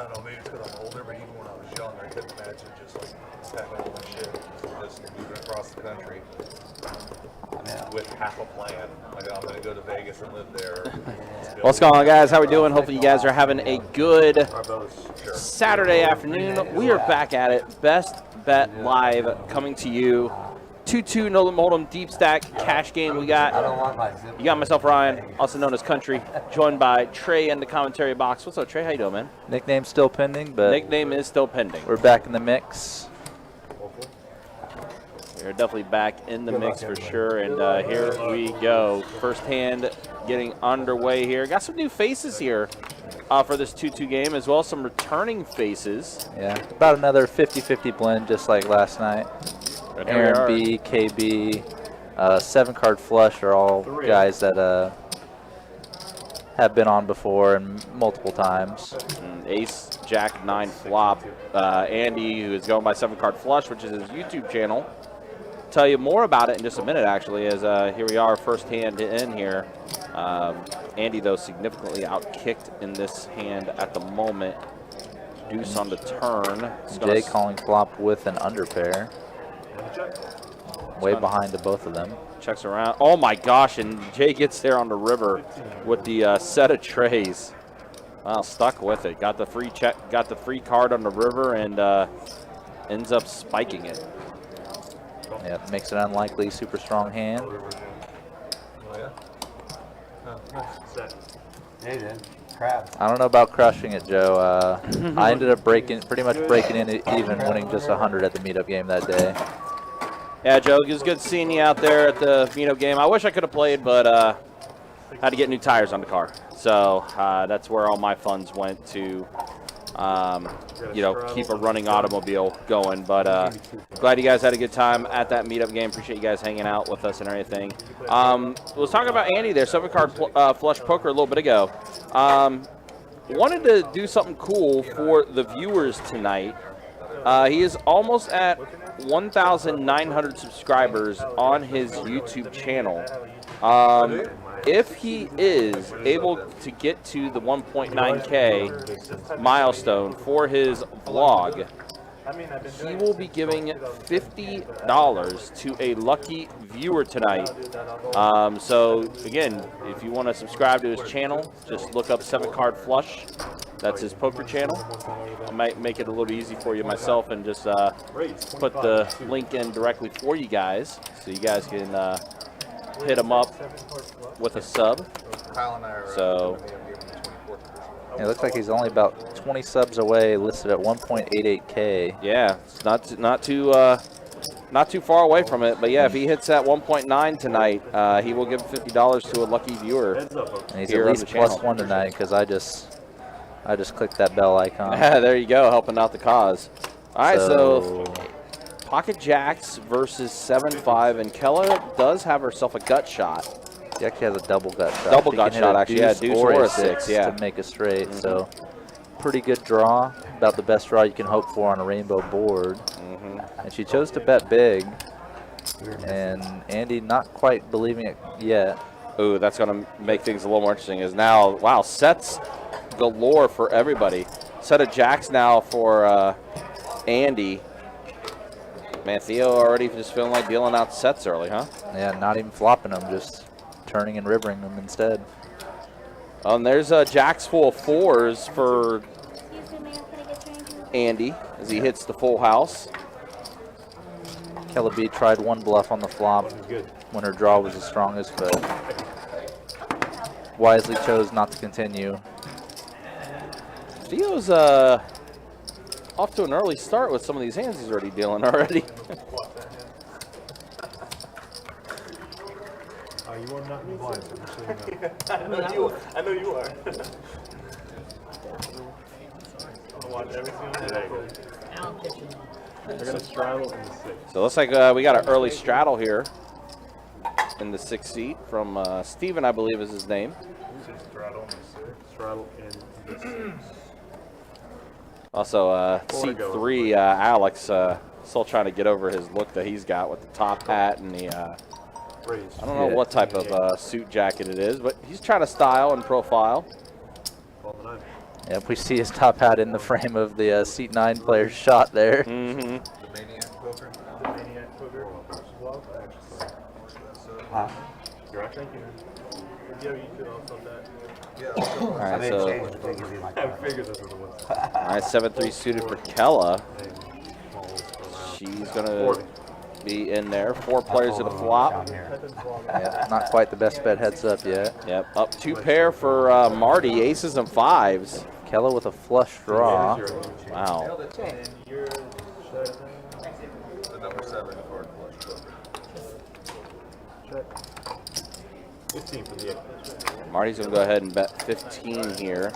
don't know, maybe it's because I'm older, but even when I was young, I couldn't imagine just like packing all my shit and just moving across the country with half a plan. Like, I'm going to go to Vegas and live there. What's going on, guys? How we doing? Hopefully you guys are having a good Saturday afternoon. We are back at it. Best Bet Live coming to you. 2-2 no limit hold'em deep stack cash game. You got myself, Ryan, also known as Country, joined by Trey in the commentary box. What's up, Trey? How you doing, man? Nickname's still pending, but nickname is still pending. We're back in the mix. We're definitely back in the mix for sure, and here we go. First hand getting underway here. Got some new faces here for this 2-2 game, as well as some returning faces. Yeah, about another 50-50 blend, just like last night. Aaron B, KB, 7-card flush are all guys that have been on before and multiple times. Ace, Jack, 9 flop. Andy, who is going by 7-card flush, which is his YouTube channel. Tell you more about it in just a minute, actually, as here we are, first hand in here. Andy, though, significantly outkicked in this hand at the moment. Deuce on the turn. Jay calling flop with an underpair. Way behind the both of them. Checks around. Oh my gosh! And Jay gets there on the river with the set of trays. Well, stuck with it. Got the free check. Got the free card on the river, and ends up spiking it. Yeah, makes it unlikely. Super strong hand. I don't know about crushing it, Joe. I ended up pretty much breaking in even, winning just 100 at the meetup game that day. Yeah, Joe, it was good seeing you out there at the meetup game. I wish I could have played, but had to get new tires on the car. So that's where all my funds went to, you know, keep a running automobile going. But glad you guys had a good time at that meetup game. Appreciate you guys hanging out with us and everything. Was talking about Andy there, 7-card flush poker a little bit ago. Wanted to do something cool for the viewers tonight. He is almost at 1,900 subscribers on his YouTube channel. If he is able to get to the 1.9K milestone for his vlog, he will be giving $50 to a lucky viewer tonight. So again, if you want to subscribe to his channel, just look up 7-card flush. That's his poker channel. I might make it a little easy for you myself and just put the link in directly for you guys, so you guys can hit him up with a sub. So it looks like he's only about 20 subs away, listed at 1.88K. Yeah, it's not too far away from it. But yeah, if he hits that 1.9 tonight, he will give $50 to a lucky viewer. And he's at least +1 tonight because I just clicked that bell icon. There you go, helping out the cause. All right, so Pocket Jacks versus 7-5, and Keller does have herself a gut shot. She actually has a double gut shot. Double gut shot, actually. Yeah, deuce or a 6, yeah. To make a straight. So pretty good draw. About the best draw you can hope for on a rainbow board. And she chose to bet big. And Andy not quite believing it yet. Ooh, that's going to make things a little more interesting. Is now, wow, sets galore for everybody. Set of jacks now for Andy. Man, Theo already just feeling like dealing out sets early, huh? Yeah, not even flopping them, just turning and rivering them instead. There's jacks full of 4s for Andy as he hits the full house. Kelly B tried one bluff on the flop when her draw was the strongest, but wisely chose not to continue. Theo's off to an early start with some of these hands he's already dealing already. You are not blind. I know you are. Watch every single day. I got a straddle in the 6. So it looks like we got an early straddle here in the 6th seat from Steven, I believe is his name. Straddle in the 6. Also, seat 3, Alex, still trying to get over his look that he's got with the top hat and the, I don't know what type of suit jacket it is, but he's trying to style and profile. Yep, we see his top hat in the frame of the seat 9 player's shot there. Mm-hmm. The Maniac poker. The Maniac poker. Wow. You're right. Thank you, man. Yeah, you could also that. Yeah. All I right, made so change to give you my I card. figured that's what it was. all right, 7-3 suited for Kella. She's gonna be in there. 4 players to the flop. Down here. Yeah, not quite the best bet heads up yet. Yep, up 2 pair for Marty. Aces and 5s. Kella with a flush draw. Wow. And you're The number 7 card flush poker. check. 15 for the Marty's gonna go ahead and bet 15 here.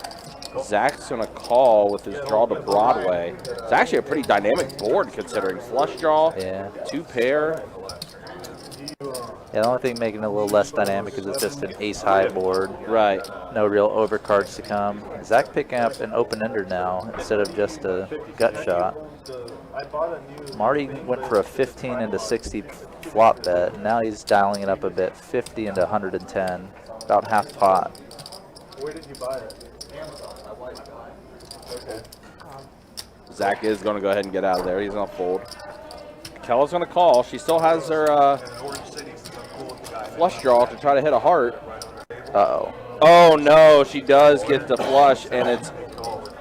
Zach's gonna call with his draw to Broadway. It's actually a pretty dynamic board considering flush draw, Yeah. 2 pair. Yeah, the only thing making it a little less dynamic is it's just an ace-high board. Right. No real overcards to come. Zach picking up an open-ender now instead of just a gut shot. I bought a new. Marty went for a 15 into 60 flop bet. And now he's dialing it up a bit, 50 into 110, about half pot. Where did you buy it? Zach is gonna go ahead and get out of there. He's gonna fold. Kella's gonna call. She still has her flush draw to try to hit a heart. Uh-oh. Oh no, she does get the flush, and it's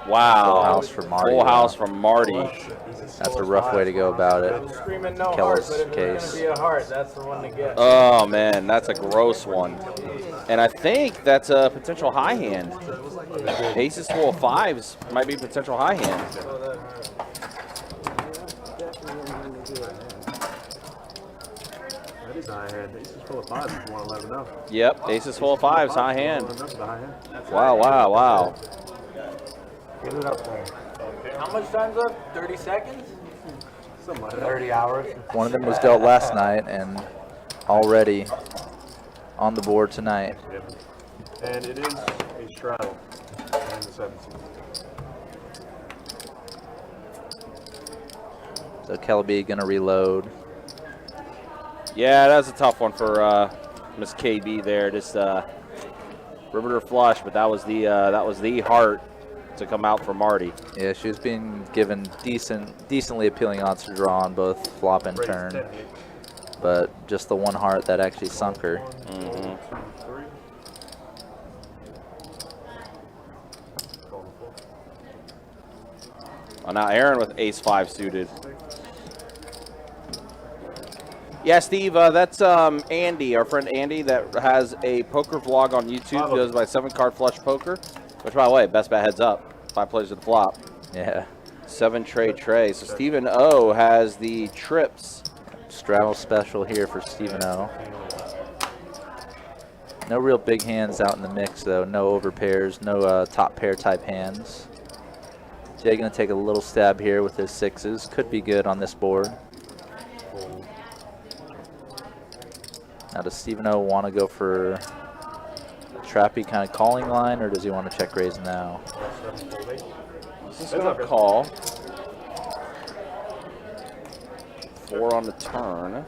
wow. Full house for Marty. Full house from Marty. That's a rough way to go about it. Screaming no Kella's heart, but if it's case. gonna be a heart, that's the one to get. Oh man, that's a gross one. And I think that's a potential high hand. Aces full of 5s might be potential high hand. So that hurt. That is a high hand. Ace is full of 5s if you want to let it know. Yep, aces full of 5s, high hand. That's a high hand. Wow, wow, wow. Give it up there. How much time's up? 30 seconds? Something like that. 30 hours. One of them was dealt last night and already on the board tonight. And it is a straddle in the 17th. So Kelby gonna reload. Yeah, that's a tough one for Miss KB there. Just rivered her flush, but that was the heart to come out for Marty. Yeah, she was being given decently appealing odds to draw on both flop and turn, but just the one heart that actually sunk her. Oh, now Aaron with ace-5 suited. Yeah, Steve, that's Andy, our friend Andy, that has a poker vlog on YouTube. He goes by 7-card flush poker, which, by the way, best bet heads up. 5 players to the flop. Yeah, 7 tray. So Stephen O has the trips. straddle special here for Stephen O. No real big hands out in the mix though. No over pairs, no top pair type hands. Jay gonna take a little stab here with his 6s. Could be good on this board. Now does Stephen O want to go for a trappy kind of calling line, or does he want to check raise now? This is going to call. 4 on the turn.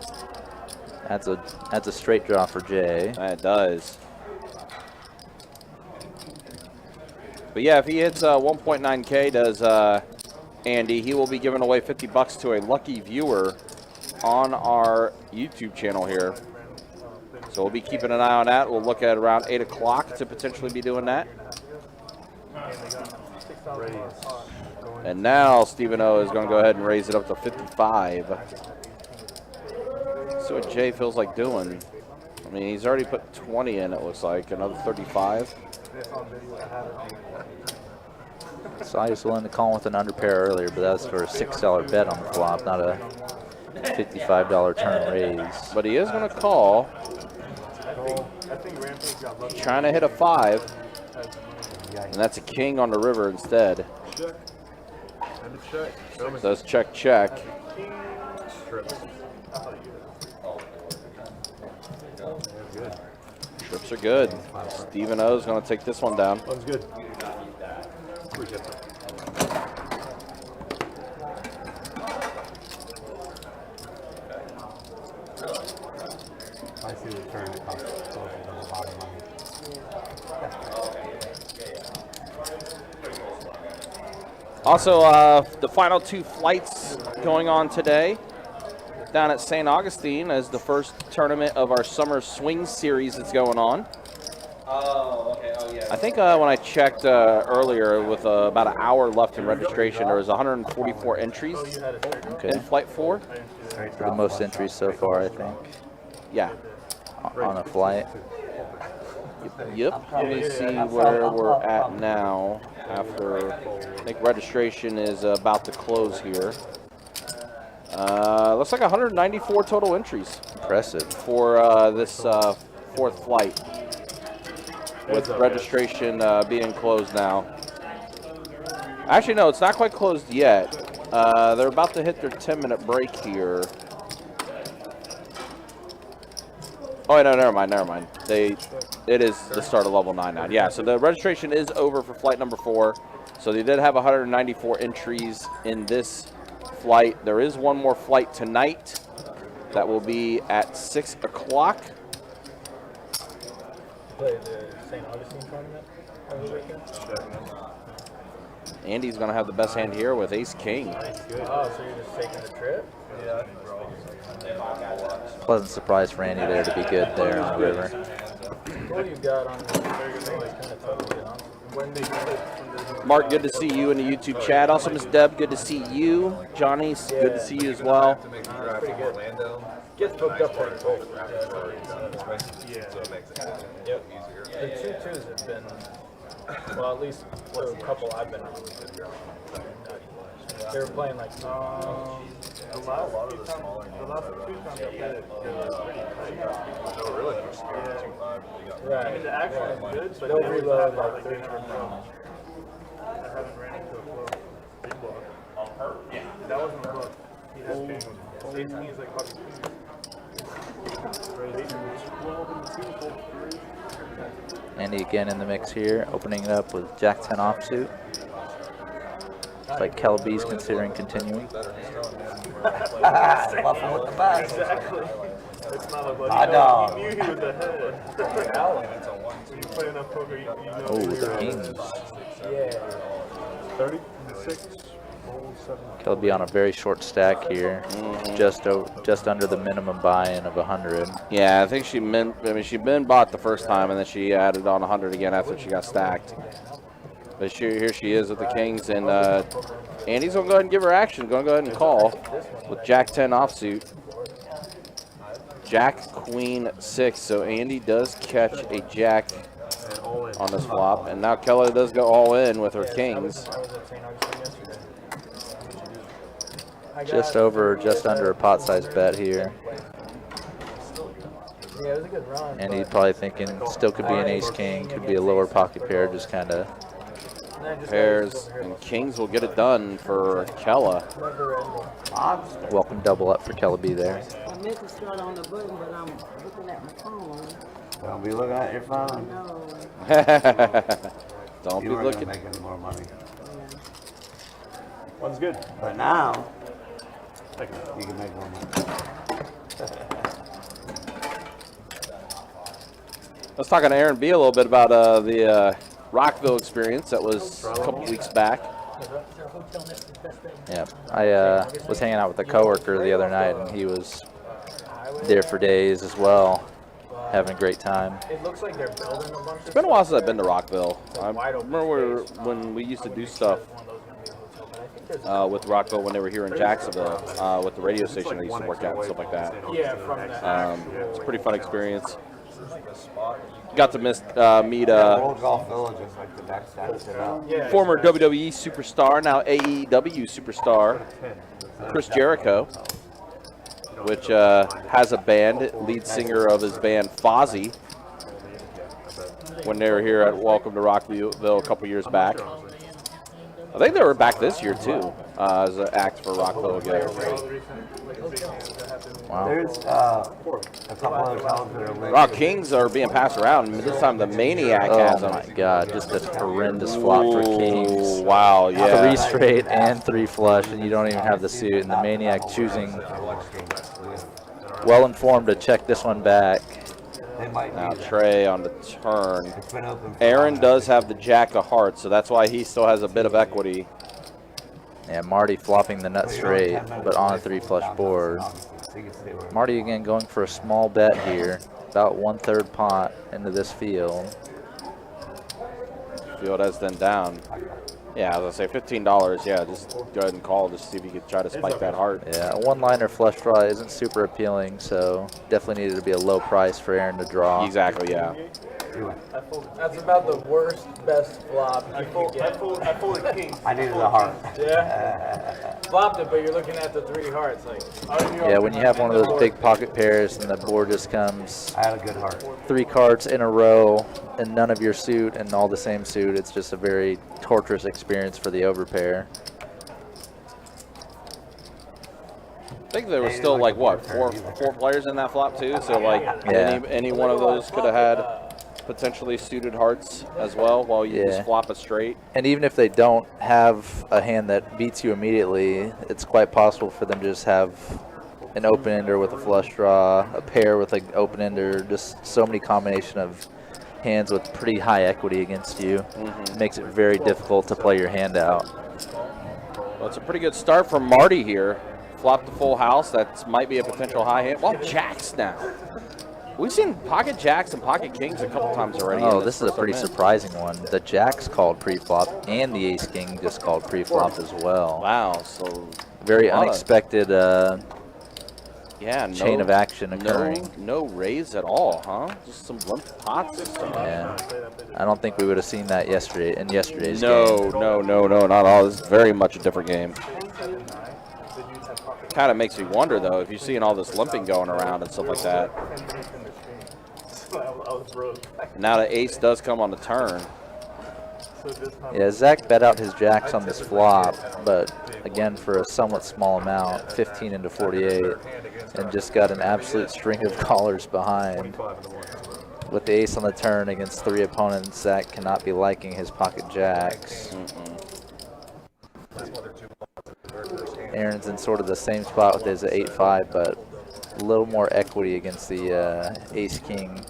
That's a straight draw for Jay. That does. But yeah, if he hits 1.9K, does Andy, he will be giving away $50 to a lucky viewer on our YouTube channel here. So we'll be keeping an eye on that. We'll look at around 8 o'clock to potentially be doing that. And now Stephen O is going to go ahead and raise it up to 55. See what Jay feels like doing. I mean, he's already put 20 in, it looks like. Another 35. So I was willing to call with an under pair earlier, but that was for a $6 bet on the flop, not a $55 turn raise. But he is going to call. Trying to hit a 5. And that's a king on the river instead. Does check. Trips are good. Stephen O is going to take this one down. One's good. I see the turn that costs both of them a lot of money. Also, the final 2 flights going on today down at St. Augustine as the first tournament of our summer swing series that's going on. Oh, okay. Oh, yeah. I think when I checked earlier, with about an hour left in registration, there was 144 entries in Flight 4. For the most entries so far, I think, Yeah. on a flight. Yep. Let me see where we're at now after, I think registration is about to close here. Looks like 194 total entries Impressive. for this 4th flight, with registration being closed now. Actually, no, it's not quite closed yet. They're about to hit their 10-minute break here. Oh, no, never mind. It is the start of level 9 now. Yeah, so the registration is over for flight number 4. So they did have 194 entries in this flight. There is one more flight tonight that will be at 6 o'clock. Play the St. Augustine tournament over the weekend? Andy's going to have the best hand here with Ace King. Oh, so you're just taking the trip? Yeah. Pleasant surprise for Andy there to be good there on the river. What do you got on the Mark, good to see you in the YouTube chat. Also, Miss Deb, good to see you. Johnny, good to see you as well. To make the drive from Orlando. Gets hooked up pretty quick. So it makes it Yep. easier. The 2-2s have been, well, at least for a couple I've been on. They were playing like, The last two times I played it, was pretty tight. No, really, you're scared of 2-5. right. The action is good, but They'll it was reload like like they 30 turned around. I haven't ran into a blow. Big blow. That wasn't a blow. He has king. Ace king is like fucking king. Andy again in the mix here, opening it up with Jack 10 offsuit. Looks like Colon Dee's considering continuing. Bluffing with the best. Exactly. It's not a blow. I know. He knew he was ahead. You play enough poker, you know. Oh, the kings. Yeah. 36. Colon Dee on a very short stack here, just under the minimum buy-in of 100. Yeah, I think she'd been bought the first time, and then she added on 100 again after she got stacked. But here she is with the kings, and Andy's going to go ahead and give her action. Going to go ahead and call with Jack 10 offsuit. Jack Queen 6. So Andy does catch a jack on this flop, and now Keller does go all in with her kings. Just under a pot-sized bet here. Yeah, it was a good run. And he's probably thinking still could be an ace-king, could be a lower pocket pair, just kind of. Pairs and kings will get it done for Kella. Welcome double up for Colon Dee there. I meant to start on the button, but I'm looking at my phone. Don't be looking at your phone. No. Don't You be weren't looking. gonna make any more money. One's good. But now, Thank you. you can make more money. Let's talk to Aaron B a little bit about the Rockville experience that was a couple weeks back. Yeah, I was hanging out with a coworker the other night, and he was there for days as well, having a great time. It looks like they're building a bunch It's been a while since I've been to Rockville. I remember when we used to do stuff with Rockville when they were here in Jacksonville with the radio station they used to work at and stuff like that. Yeah, from that. It's a pretty fun experience. Got to meet World Golf Village is like the next step up. former WWE superstar, now AEW superstar, Chris Jericho, which has a band, lead singer of his band Fozzy, when they were here at Welcome to Rockville a couple years back. I think they were back this year too, as an act for Rockville again. Wow. There's a couple other towns that are linked. Wow, kings are being passed around. This time the Maniac has Oh them. my God, just a horrendous flop for kings. Ooh, wow, yeah. 3 straight and 3 flush, and you don't even have the suit. And the Maniac choosing, well informed, to check this one back. They might Now be. Trey on the turn. It's been open for Aaron long. does have the Jack of Hearts, so that's why he still has a bit of equity Yeah, Marty flopping the nut straight, but on a 3 flush board. Marty again going for a small bet here, about 1/3 pot into this field. Field has then down. Yeah, I was gonna say $15. Yeah, just go ahead and call just to see if you could try to spike that heart. Yeah, a one-liner flush draw isn't super appealing, so definitely needed to be a low price for Aaron to draw. Exactly, yeah. That's about the worst, best flop you could get. I folded king. I needed a heart. Yeah. Flopped it, but you're looking at the 3 hearts. Like, Yeah, when you have one of those big pocket pairs and the board just comes I had a good heart. 3 cards in a row and none of your suit and all the same suit, it's just a very torturous experience for the overpair. I think there was still like what four players in that flop too. So like Yeah. any one of those could have had potentially suited hearts as well while you just flop it straight. And even if they don't have a hand that beats you immediately, it's quite possible for them to just have an open ender with a flush draw, a pair with an open ender, just so many combination of hands with pretty high equity against you. Makes it very difficult to play your hand out. Well, it's a pretty good start from Marty here. Flopped the full house. That might be a potential high hand. Well, jacks now. We've seen pocket jacks and pocket kings a couple times already. Oh, this is a pretty surprising one. The jacks called pre-flop and the ace king just called pre-flop as well. Wow, so very unexpected yeah, chain of action occurring. No raise at all, huh? Just some limp pots. Yeah, I don't think we would have seen that yesterday in yesterday's game. No, not at all. This is very much a different game. Kind of makes me wonder though if you're seeing all this limping going around and stuff like that. Now the ace does come on the turn. Yeah, Zach bet out his jacks on this flop, but again for a somewhat small amount, 15 into 48, and just got an absolute string of callers behind. With the ace on the turn against 3 opponents, Zach cannot be liking his pocket jacks. Aaron's in sort of the same spot with his 8-5, but a little more equity against the ace-king.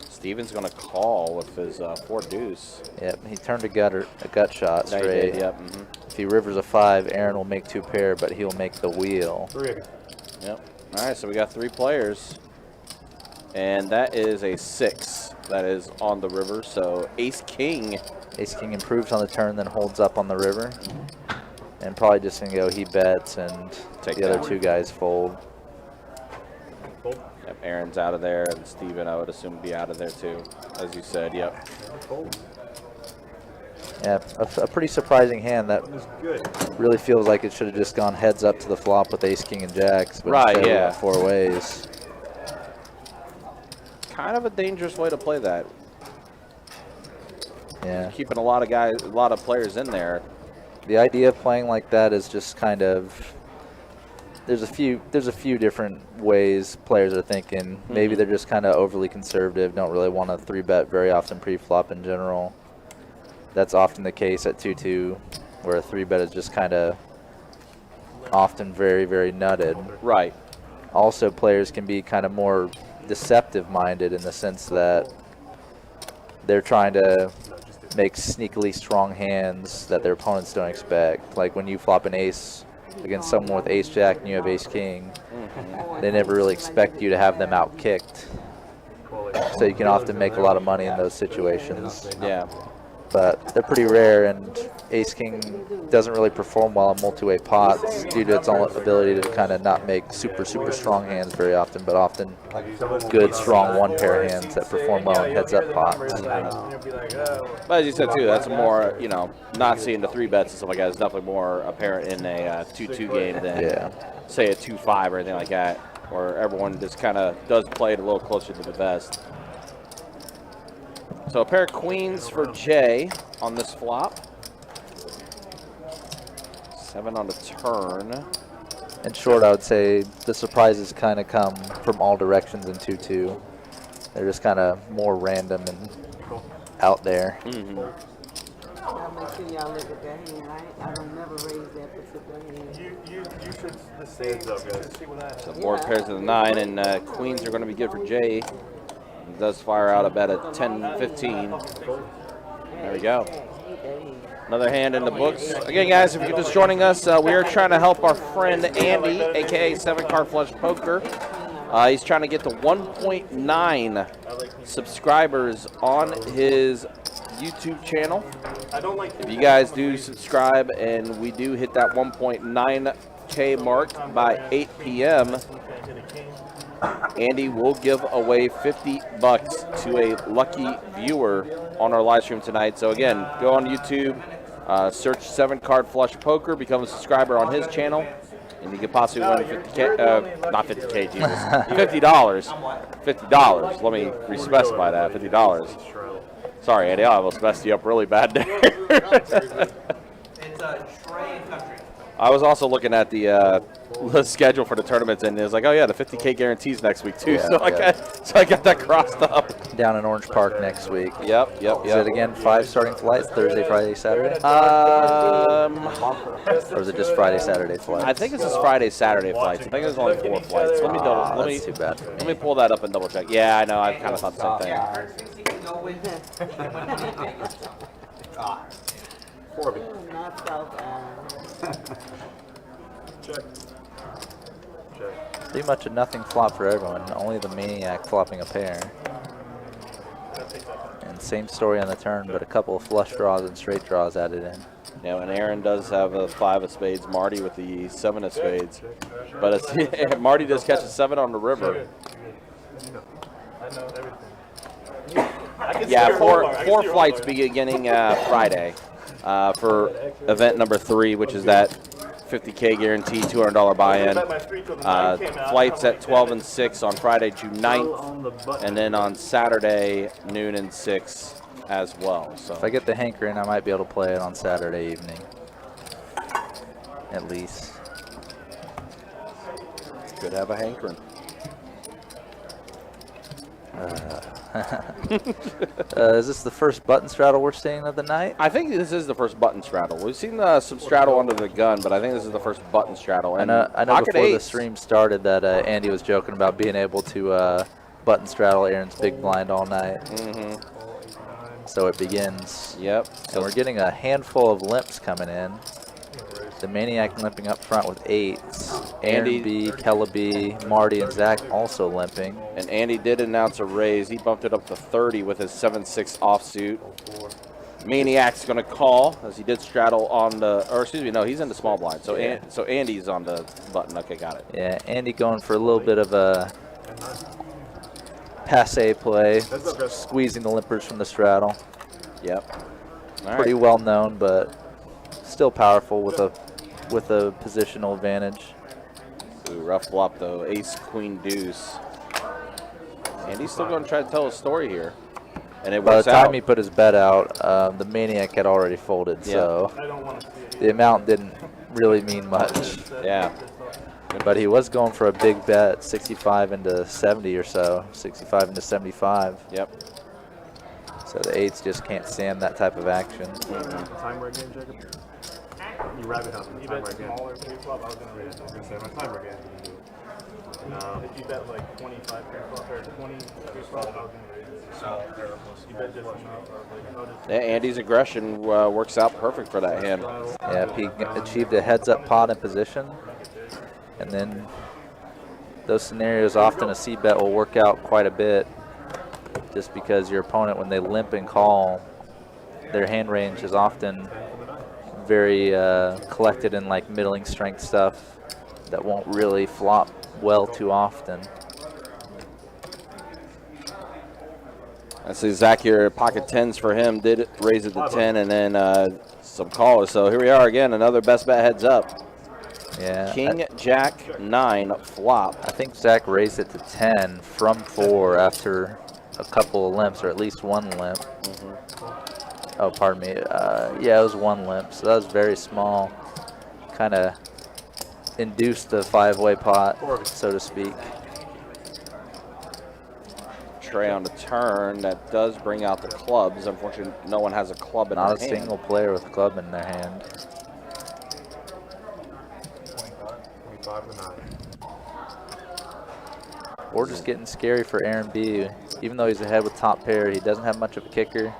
Steven's going to call with his 4-deuce. Yep, he turned a gut shot straight. He did, yep. If he rivers a 5, Aaron will make 2 pair, but he'll make the wheel. Yep. All right, so we got 3 players. And that is a 6 that is on the river, so ace-king. Ace-king improves on the turn, then holds up on the river. And probably just going to go he bets and Take the other 2 guys fold. Yep, Aaron's out of there, and Steven, I would assume, be out of there too, as you said, yep. Yeah, a pretty surprising hand that really feels like it should have just gone heads up to the flop with ace-king and jacks. But right, instead we yeah. went 4 ways. Kind of a dangerous way to play that. Yeah. Keeping a lot of players in there. The idea of playing like that is just kind of there's a few different ways players are thinking. Maybe they're just kind of overly conservative, don't really want to 3-bet very often pre-flop in general. That's often the case at 2-2, where a 3-bet is just kind of often very, very nutted. Right. Also, players can be kind of more deceptive-minded in the sense that they're trying to make sneakily strong hands that their opponents don't expect. Like when you flop an ace against someone with ace-jack and you have ace-king, they never really expect you to have them out-kicked. So you can often make a lot of money in those situations. Yeah. But they're pretty rare, and ace-king doesn't really perform well in multi-way pots due to its own ability to kind of not make super strong hands very often, but often good, strong one-pair hands that perform well in heads-up pots. But as you said too, that's more, not seeing the 3-bets and stuff like that is definitely more apparent in a 2-2 game than say a 2-5 or anything like that, where everyone just kind of does play it a little closer to the vest. So a pair of queens for Jay on this flop. 7 on the turn. In short, I would say the surprises kind of come from all directions in 2-2. They're just kind of more random and out there. Y'all make sure y'all look at that hand. I don't never raise that particular hand. You should the same. See what I have. So board pairs to the 9, and queens are going to be good for Jay. He does fire out a bet at 10-15. There we go. Another hand in the books. Again, guys, if you're just joining us, we are trying to help our friend Andy, a.k.a. 7-Card Flush Poker. He's trying to get to 1.9 subscribers on his YouTube channel. If you guys do subscribe and we do hit that 1.9K mark by 8 p.m., Andy will give away $50 to a lucky viewer on our live stream tonight. So again, go on YouTube, search 7-Card Flush Poker, become a subscriber on his channel, and you could possibly win 50K, not 50K, Jesus, $50. $50. Let me re-specify that, $50. Sorry, Andy, I almost messed you up really bad there. I was also looking at the schedule for the tournaments, and it was like, oh yeah, the 50K guarantees next week too. Yeah, so I got that crossed up. Down in Orange Park next week. Yep. Is it again 5 starting flights, Thursday, Friday, Saturday? Or is it just Friday, Saturday flights? I think it's just Friday, Saturday flights. I think there's only 4 flights. Let me That's too bad for me. let me pull that up and double check. Yeah, I know. I kind of thought the same thing. Not South Island. Pretty much a nothing flop for everyone. Only the Maniac flopping a pair. And same story on the turn, but a couple of flush draws and straight draws added in. Yeah, and Aaron does have a 5 of spades. Marty with the 7 of spades. But it's, Marty does catch a 7 on the river. I know everything. Yeah, four flights beginning Friday for event number 3, which is that 50K guarantee, $200 buy-in. Flights at 12 and 6 on Friday, June 9th, and then on Saturday, noon and 6 as well. So If I get the hankering, I might be able to play it on Saturday evening. At least. could have a hankering. Is this the first button straddle we're seeing of the night? I think this is the first button straddle. We've seen some straddle under the gun, but I think this is the first button straddle. And I know pocket before the eights. stream started that Andy was joking about being able to button straddle Aaron's big blind all night. So it begins. Yep. And we're getting a handful of limps coming in. The Maniac limping up front with 8s. Andy Aaron B, Kella B, Marty, and Zach also limping. And Andy did announce a raise. He bumped it up to 30 with his 7-6 offsuit. Maniac's going to call, as he did straddle on the, or excuse me, no, he's in the small blind. So, so Andy's on the button. Okay, got it. Yeah, Andy going for a little bit of a passe play, squeezing the limpers from the straddle. Yep. All Pretty right. well known, but still powerful with a positional advantage. Ooh, rough flop though. Ace, queen, deuce. Andy's still going to try to tell a story here, and it By the works time out. he put his bet out, the Maniac had already folded, so the amount didn't really mean much. Yeah. But he was going for a big bet, 65 into 70 or so, 65 into 75. Yep. So the 8s just can't stand that type of action. Timer again, Jacob? You rabbit hunt. You bet smaller pre-flop, I was going to raise. I was going to say my timer again. If you bet like 25 pre-flop or 20 pre-flop, I was going to raise. You bet just enough. Yeah, Andy's aggression works out perfect for that hand. Yeah, if he achieved a heads-up pot in position, and then those scenarios, often a C-bet will work out quite a bit, just because your opponent, when they limp and call, their hand range is often very collected in like middling strength stuff that won't really flop well too often. I see Zach here, pocket 10s for him, did raise it to 10, and then some calls. So here we are again, another best bet heads up. Yeah. King, Jack, 9, flop. I think Zach raised it to 10 from 4 after a couple of limps, or at least one limp. Oh, pardon me. Yeah, it was one limp, so that was very small. Kind of induced the 5-way pot, so to speak. Tray on the turn, that does bring out the clubs. Unfortunately, no one has a club in Not a their hand. single player with a club in their hand. 25 to 9. Or just getting scary for Aaron B. Even though he's ahead with top pair, he doesn't have much of a kicker.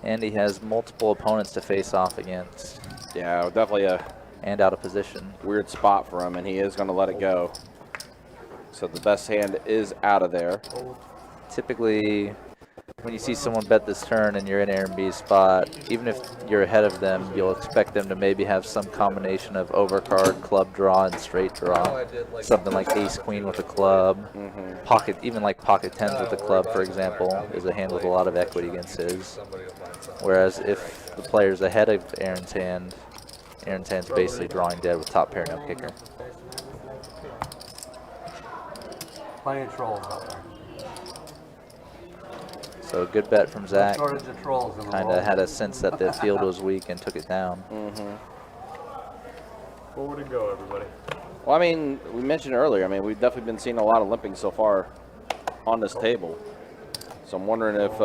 And he has multiple opponents to face off against. Yeah, definitely a And out of position. weird spot for him, and he is going to let it go. So the best hand is out of there. Typically, when you see someone bet this turn and you're in Aaron B's spot, even if you're ahead of them, you'll expect them to maybe have some combination of overcard, club draw, and straight draw. Something like ace queen with a club, pocket, even like pocket tens with a club, for example, is a hand with a lot of equity against his. Whereas if the player's ahead of Aaron's hand's basically drawing dead with top pair no kicker. Plenty of trolls out there. So a good bet from Zach. Shortage of trolls in the Kind world. of had a sense that the field was weak and took it down. Forward and go, everybody. Well, I mean, we mentioned earlier, I mean, we've definitely been seeing a lot of limping so far on this table. So I'm wondering if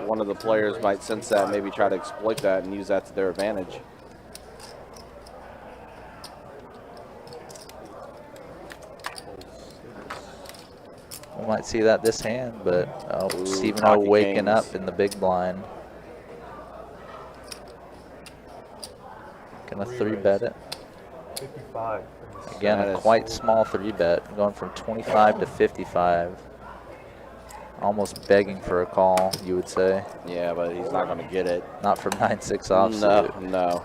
one of the players might sense that, maybe try to exploit that and use that to their advantage. We might see that this hand, but Ooh, Stephen O pocket waking kings. up in the big blind. Gonna 3-bet it. 55. Again, That a is- quite small 3-bet, going from 25 to 55. Almost begging for a call, you would say. Yeah, but he's not going to get it. Not from 9-6 offsuit. No.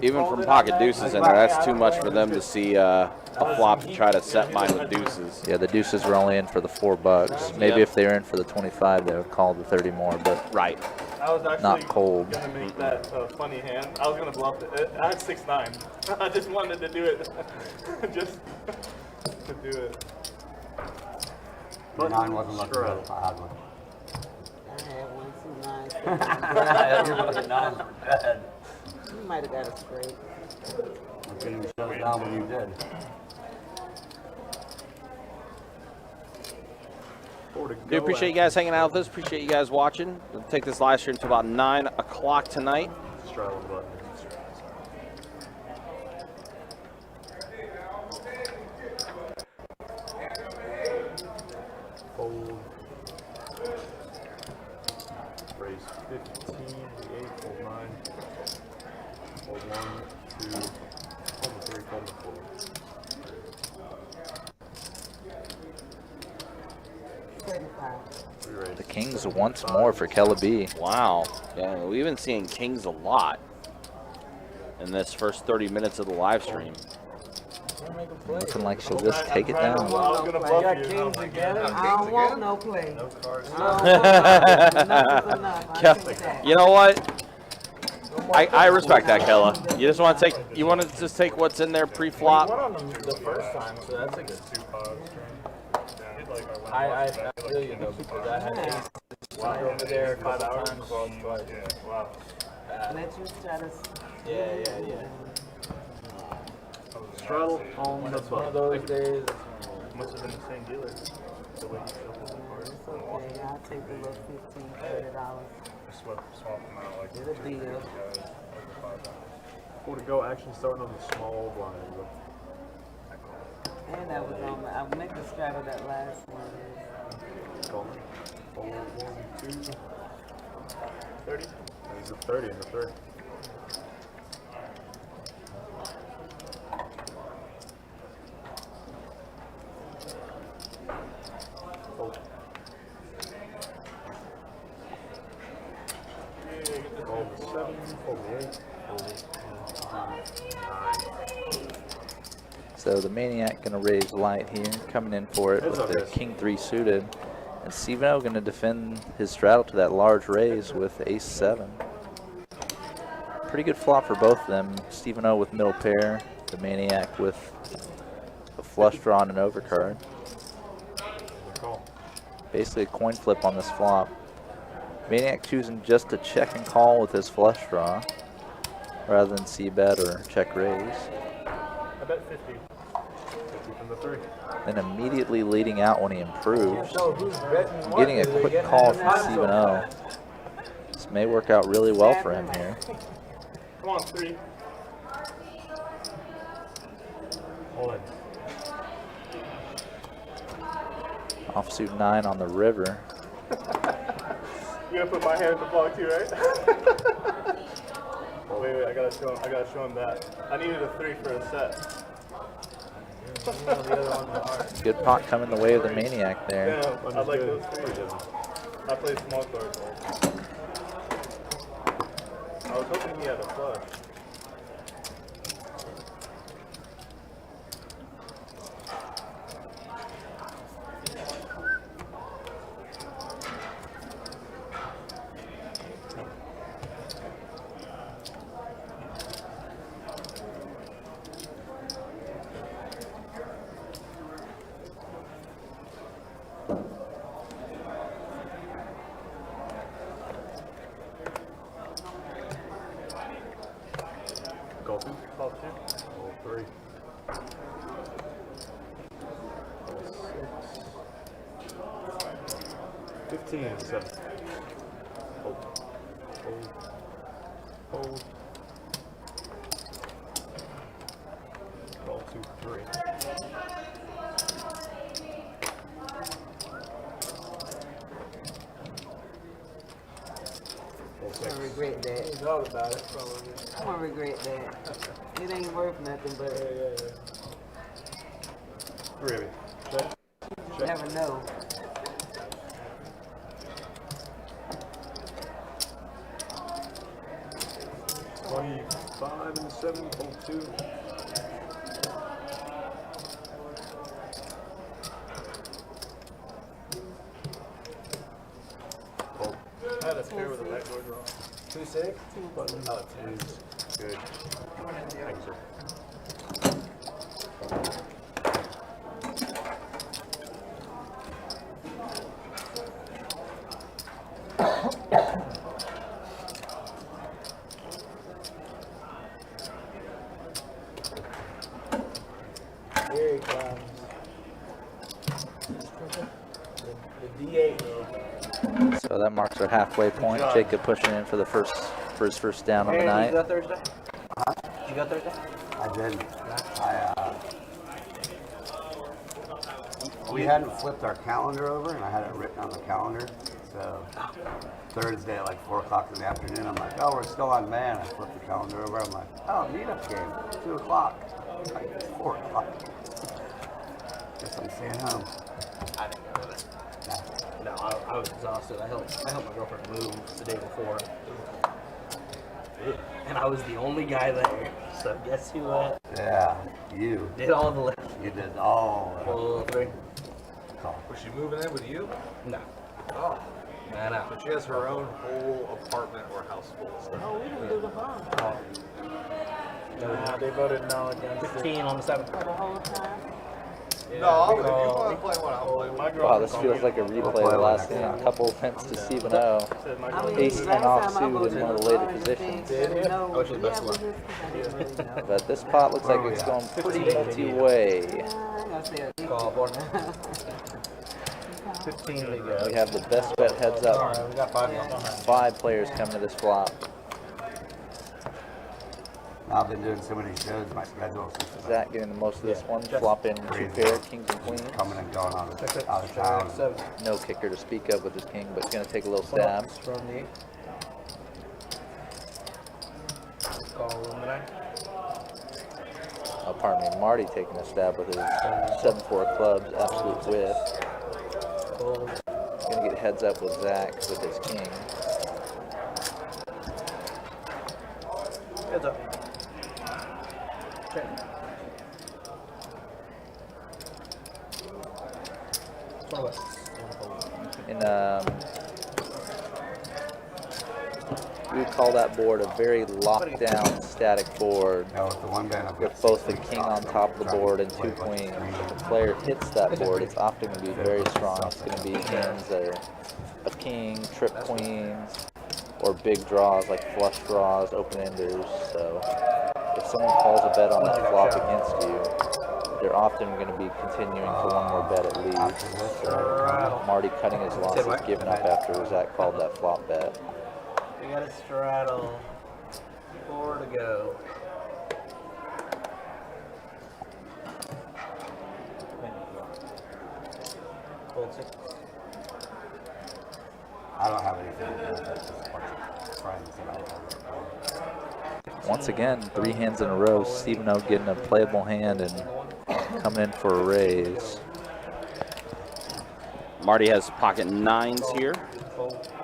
Even from pocket deuces in there, that's too much for them to see a flop to try to set mine with deuces. Yeah, the deuces were only in for the $4. Maybe Yep. if they were in for the 25, they would call the 30 more, but Right. I was actually not cold. gonna make that funny hand. I was gonna bluff it. I had 6-9. I just wanted to do it, just to do it. Mine wasn't looking good if I had one. I had 1, 2, 9. Your fucking nines were dead. You might have got it straight. I couldn't even shut it down when you did. Do appreciate you guys hanging out with us. Appreciate you guys watching. We'll take this live stream to about 9 o'clock tonight. Straddle the button. Fold. Raise 15, the 8, fold 9. Fold 1, 2, fold 3, fold 4. The kings once more for Kella B. Wow. Yeah, we've been seeing kings a lot in this first 30 minutes of the live stream. Looking like she'll just take it down. I was gonna bluff you. I don't want no play. No cards. Enough is enough. I take that. You know what? I respect that, Kella. You just want to take, you want to just take what's in there Went pre-flop. on them the first time, so that's a good. I feel you though, because I had ace over there 5 times. Wow. Let you try to. Yeah. Straddle on the It's one of button. those days. Must have been the same dealer. The way he shuffled the cards. Okay, I'll take the little $15, $30. Swap them out like It'll be a Four to go, action starting on the small blind. And that was on my, I meant to straddle that last one. Call it. Fold 1, 2. 30. There's a 30 in the third. Fold. Fold the 7, fold the 8, fold 9. So the Maniac gonna raise light here, coming in for it Heads with up, the guys. King 3 suited. And Stephen O gonna defend his straddle to that large raise with Ace 7. Pretty good flop for both of them. Stephen O with middle pair, the Maniac with a flush draw and an overcard. Call. Basically a coin flip on this flop. Maniac choosing just to check and call with his flush draw rather than c-bet or check raise. I bet 50. 50 from the 3. Then immediately leading out when he improves. Getting a quick call from Stephen O. This may work out really well for him here. Come on, 3. Hold in. Offsuit 9 on the river. gonna put my hand in the block too, right? wait, I gotta show him that. I needed a 3 for a set. Good pot coming the way of the Maniac there. Yeah, I like those 3s. I play small cards. I was hoping he had a flush. Call 2. Call 2. Call 3. Call 6. 15 and 7. Hold. Hold. Hold. Call 2, 3. Call 6. I'm gonna regret that. Thought about it, probably. I'm gonna regret that. It ain't worth nothing, but 3 of you. you never know. $25 and 7. Call 2. I had a pair with a backdoor draw. 2-6? Oh, 2s. Good. Thanks, sir. Here he comes. The D8 roll. So that marks our halfway point. Jacob pushing in for his first down on the night. Did you go Thursday? Did you go Thursday? I didn't. We hadn't flipped our calendar over, and I had it written on the calendar. So Thursday at like 4 o'clock in the afternoon, I'm like, oh, we're still on man. I flipped the calendar over. I'm like, oh, meetup game, 2 o'clock. Like, it's 4 o'clock. Guess I'm staying home. I didn't go with it. No, I was exhausted. I helped my girlfriend move the day before. And I was the only guy there. So guess who Yeah, you. did all the lifting? You did all of it. Full 3? Was she moving in with you? No. Oh. I know. But she has her own whole apartment or house full of stuff. Oh, we didn't do the bomb They voted no against 15 on the 7th. for the whole time. No, if you want to play one, I'll play one. Wow, this feels like a replay of the last game. A couple events to Steve and O. Ace 10 off suit in one of the later positions. Oh, she's best one. But this pot looks like it's going pretty multi-way. Call for now. 15 to go. We have the best bet heads up. Alright, we got 5 behind. 5 players coming to this flop. I've been doing so many shows, my schedule is Zach getting the most of this one. Flop in 2 pair, kings and queens. coming and going out of town. 7. No kicker to speak of with his king, but gonna take a little stab. From the call room tonight. Oh, pardon me, Marty taking a stab with his 7-4 clubs, absolute whiff. Gonna get heads up with Zach with his king. Heads up. Check. And we would call that board a very locked down, static board. No, with the one band, I've got With both the king on top of the board and 2 queens. If the player hits that board, it's often going to be very strong. It's going to be hands that are a king, trip queens, or big draws like flush draws, open-enders. So if someone calls a bet on that flop against you, they're often going to be continuing for one more bet at least. So Marty cutting his losses, giving up after Zach called that flop bet. We got a straddle. 4 to go. Hold 6. I I don't have anything to do with it. Just a bunch of friends that I know. Once again, 3 hands in a row. Stephen O getting a playable hand and coming in for a raise. Marty has pocket 9s here.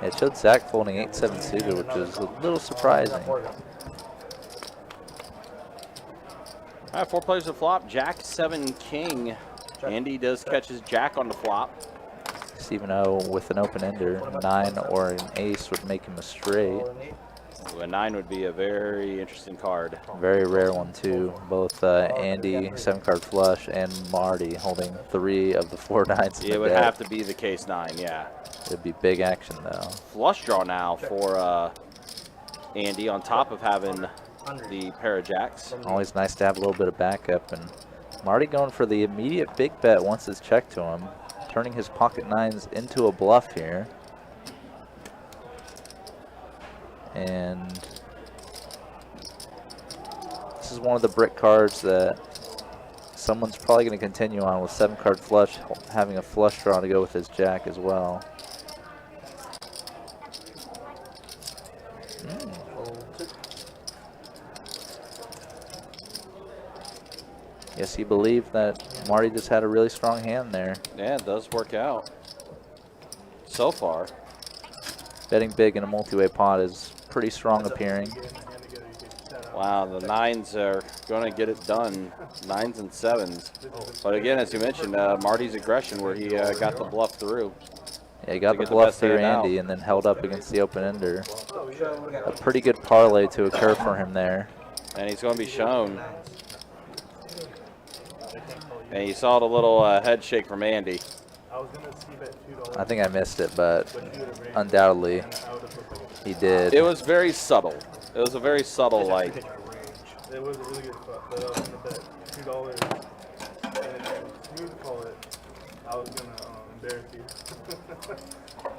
It showed Zach folding 8-7 suited, which is a little surprising. All right, 4 players to flop. Jack, 7, king. Andy does catch his jack on the flop. Stephen O with an open ender, 9 or an ace would make him a straight. Ooh, a 9 would be a very interesting card. Very rare one too. Both Andy, 7-card flush, and Marty holding 3 of the 4 9s. It would have to be the case 9, yeah. It'd be big action though. Flush draw now for Andy on top of having the pair of jacks. Always nice to have a little bit of backup, and Marty going for the immediate big bet once it's checked to him, turning his pocket 9s into a bluff here. And this is one of the brick cards that someone's probably going to continue on with 7-card flush, having a flush draw to go with his jack as well. Guess he believed that Marty just had a really strong hand there. Yeah, it does work out so far. Betting big in a multi-way pot is pretty strong appearing. Wow, the 9s are going to get it done. 9s and 7s. But again, as you mentioned, Marty's aggression where he got the bluff through. Yeah, he got the bluff through Andy and then held up against the open ender. A pretty good parlay to occur for him there. And he's going to be shown. And you saw the little head shake from Andy. I think I missed it, but undoubtedly he did. It was very subtle. It was a very subtle, like. It was a really good spot, but I was gonna bet $2, and if you smooth call it, I was gonna embarrass you.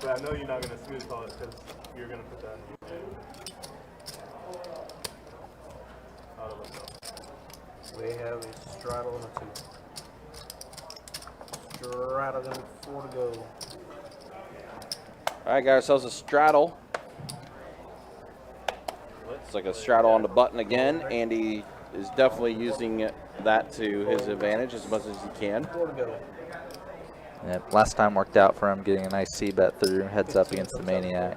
But I know you're not gonna smooth call it because you're gonna put that in. We have a straddle and a 2. Straddle and 4 to go. All right, got ourselves a straddle. It's like a straddle on the button again. Andy is definitely using that to his advantage as much as he can. 4 to go. Yeah, last time worked out for him, getting a nice C-bet through, heads up against the Maniac.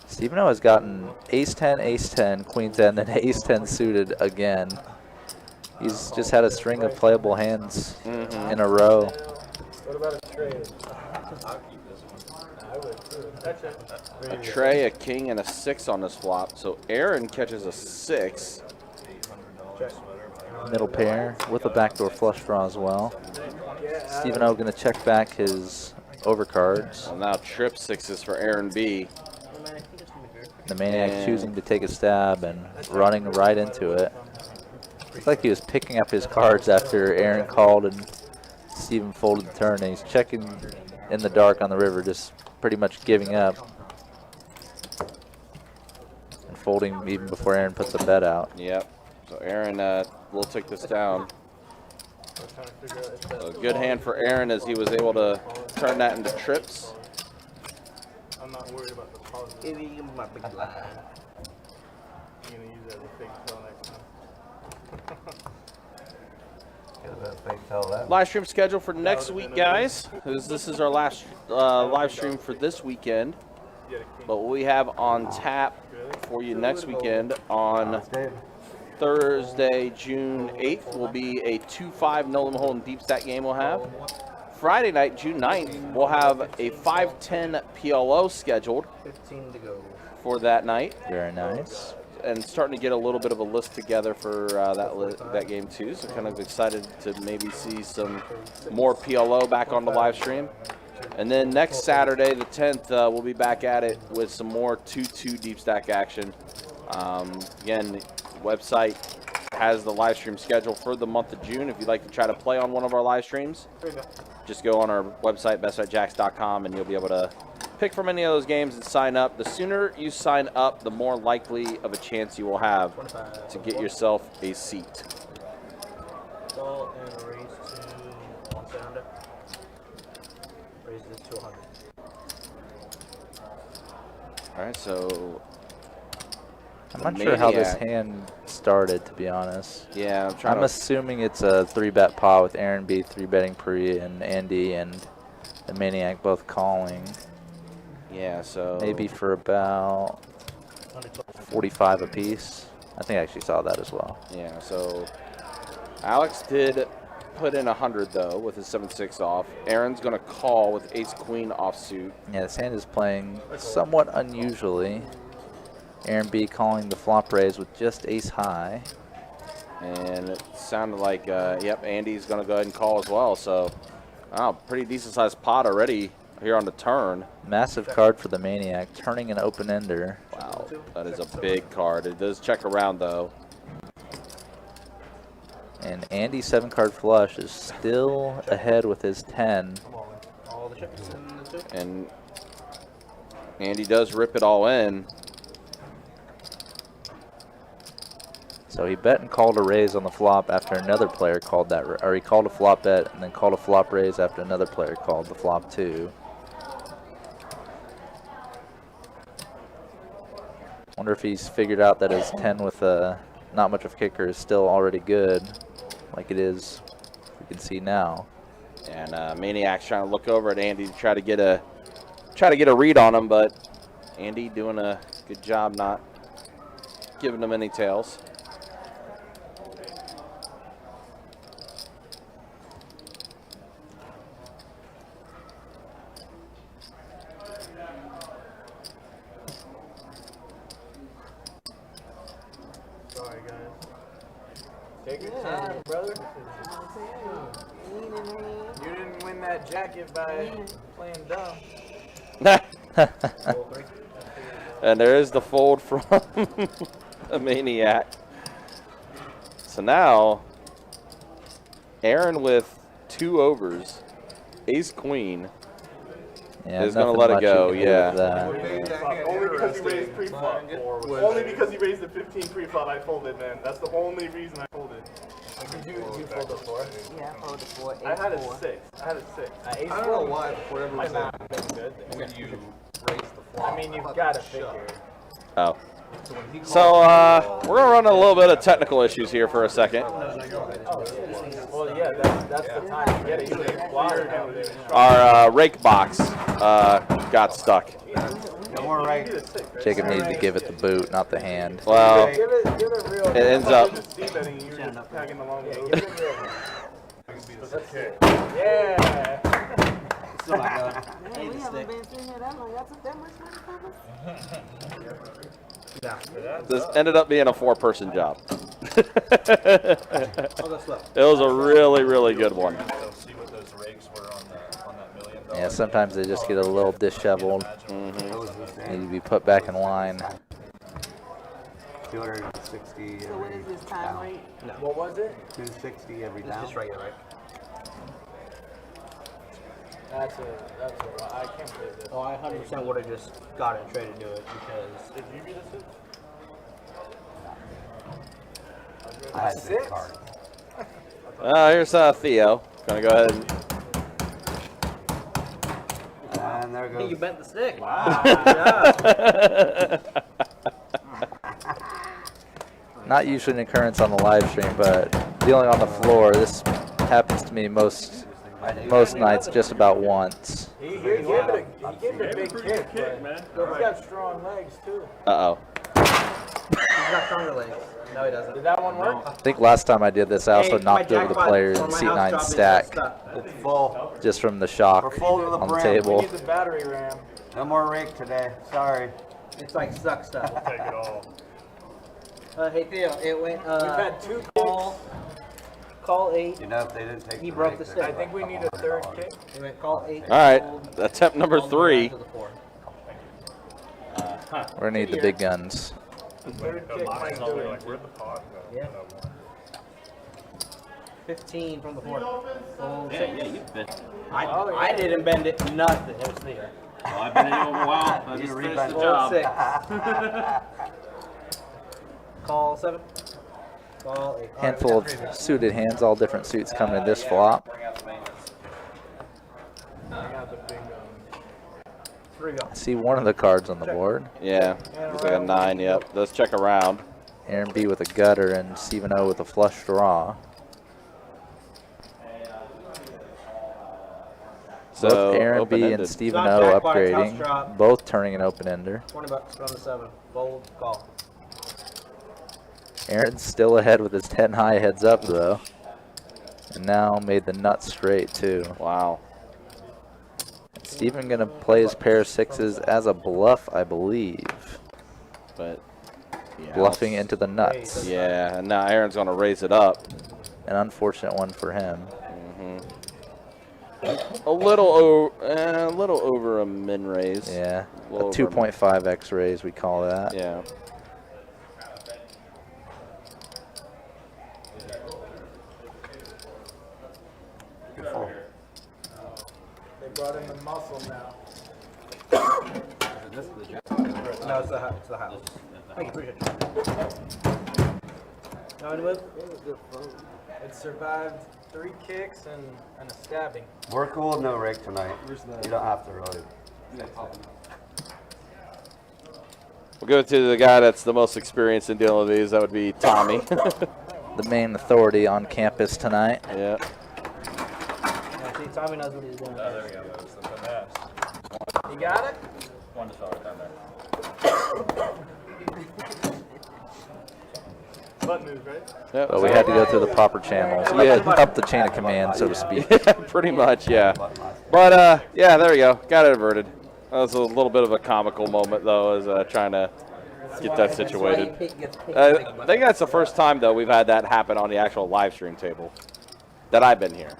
Stephen O has gotten ace-10, ace-10, queen-10, then ace-10 suited again. He's just had a string of playable hands in a row. What about a trade? I'll keep this one. I would too. A tray, a king, and a 6 on this flop. So Aaron catches a 6. Middle pair with a backdoor flush draw as well. Stephen O going to check back his overcards. So now trip 6s for Aaron B. The Maniac choosing to take a stab and running right into it. Looks like he was picking up his cards after Aaron called and Stephen folded the turn, and he's checking in the dark on the river, just pretty much giving up. And folding even before Aaron puts a bet out. Yep. So Aaron will take this down. So good hand for Aaron as he was able to turn that into trips. I'm not worried about the positive. Give me my big line. I'm gonna use that as a fake tail next time. Live stream schedule for next week, guys. This is our last live stream for this weekend. But what we have on tap for you next weekend on Thursday, June 8th, will be a 2-5 no limit hold'em deep stack game we'll have. Friday night, June 9th, we'll have a 5-10 PLO scheduled 15 to go. for that night. Very nice. And starting to get a little bit of a list together for that game too. So kind of excited to maybe see some more PLO back on the live stream. And then next Saturday, the 10th, we'll be back at it with some more 2-2 deep stack action. Again, the website has the live stream schedule for the month of June. If you'd like to try to play on one of our live streams, just go on our website, bestbetjacks.com, and you'll be able to pick from any of those games and sign up. The sooner you sign up, the more likely of a chance you will have to get yourself a seat. Call and raise to 170. Raise this to 100. All right, so I'm not sure how this hand started, to be honest. yeah, I'm assuming it's a 3-bet pot with Aaron B 3-betting pre and Andy and the Maniac both calling. Yeah, so Maybe for about 45 apiece. I think I actually saw that as well. yeah, so Alex did put in 100 though with his 7-6 off. Aaron's gonna call with ace queen offsuit. Yeah, this hand is playing somewhat unusually. Aaron B calling the flop raise with just ace high. And it sounded like, yep, Andy's going to go ahead and call as well. So, wow, pretty decent-sized pot already here on the turn. Massive card for the Maniac, turning an open-ender. Wow, that is a big card. It does check around, though. And Andy's 7-card flush is still ahead with his 10. All the chips in the 2. And Andy does rip it all in. So he bet and called a raise on the flop after another player called that, or he called a flop bet and then called a flop raise after another player called the flop too. Wonder if he's figured out that his 10 with not much of a kicker is still already good, like it is. We can see now. And Maniac's trying to look over at Andy to try to get a read on him, but Andy doing a good job not giving him any tails. Sorry, guys. Take your time, brother. You didn't win that jacket by playing dumb. And there is the fold from a Maniac. So now, Aaron with 2 overs, ace queen, is going to let it go. Yeah. Only because he raised pre-flop. Only because he raised the 15 pre-flop, I folded, man. That's the only reason I folded. Did you fold the 4? Yeah, I folded 4. I had a 6. I don't know why. For whatever reason, I've been good. When you raise the flop, I mean, you've got to figure. Oh. So we're going to run a little bit of technical issues here for a second. Well, yeah, that's the time to get it. You can wire down there. Our rake box got stuck. No more right. Jacob needed to give it the boot, not the hand. Well, Give it real. it ends up. Yeah. Still not going. Man, we haven't been sitting here that long. Y'all took that much money from us? This ended up being a 4-person job. I'll go slow. It was a really, really good one. See what those rakes were on that $1 million. Yeah, sometimes they just get a little disheveled. Need to be put back in line. 260 So what every is this time rate? No. What was it? 260 every It's down. just regular, right? That's a I can't believe this. Oh, I 100% would have just got it and traded to it because Did you read this? I had 6 cards. Here's Theo. Gonna go ahead and. And there I think you goes. bent the stick. Not usually an occurrence on the live stream, but dealing on the floor, this happens to me most nights just about once. He gave it a big kick, man. He's got strong legs too. Uh-oh. He's got stronger legs. No, he doesn't. Did that one work? I think last time I did this, I also Hey, knocked my over the jackpot players for in my seat house 9 job is stack stuck. It's full. just from the shock We're full to the on the brim. table. Need the battery RAM. No more rake today. Sorry. It's like suck stuff. Take it all. Hey Theo, it went. We've had 2 Call 8. You know, if they didn't take He the broke rake, the they stick. I think we need a 3rd kick. It went call 8. All right. fold, Attempt number fold 3. to the 4. We're gonna need the big guns. 3rd kick might do it. Yeah. 15 from the 4. Fold 6. I didn't bend it. Nothing. It was there. Well, I've been in it over a while. I You just read finished the that. job. 6. Call 7. Call 8. Handful of suited hands, all different suits coming in this flop. I got the big 3 go. I see one of the cards on the board. Yeah, looks like a 9. Yep. Let's check around. Aaron B with a gutter and Stephen O with a flush draw. So Both Aaron B and Stephen O upgrading, both turning an open-ender. $20 on the 7. Fold, call. Aaron's still ahead with his 10 high heads up though. And now made the nuts straight too. Wow. Stephen gonna play his pair of 6s as a bluff, I believe. But yeah, Bluffing into the nuts. Yeah, and now Aaron's gonna raise it up. An unfortunate one for him. A little over a min raise. Yeah, a little over 2.5x raise we call that. Yeah. They brought in the muscle now. No, it's the house. It's the house. Thank you, appreciate it. No, anyway, it survived 3 kicks and a stabbing. We're cool, no rake tonight. You don't have to really. We'll go to the guy that's the most experienced in dealing with these. That would be Tommy. The main authority on campus tonight. Yeah. Yeah, see, Tommy knows what he's doing. Oh, there we go. That's the finesse. You got it? One to start down there. Butt moves, right? Yep. But we had to go through the proper channels. We had up the chain of command, so to speak. Pretty much, yeah. But yeah, there we go. Got it averted. That was a little bit of a comical moment, though, as trying to get that situated. I think that's the first time, though, we've had that happen on the actual live stream table that I've been here.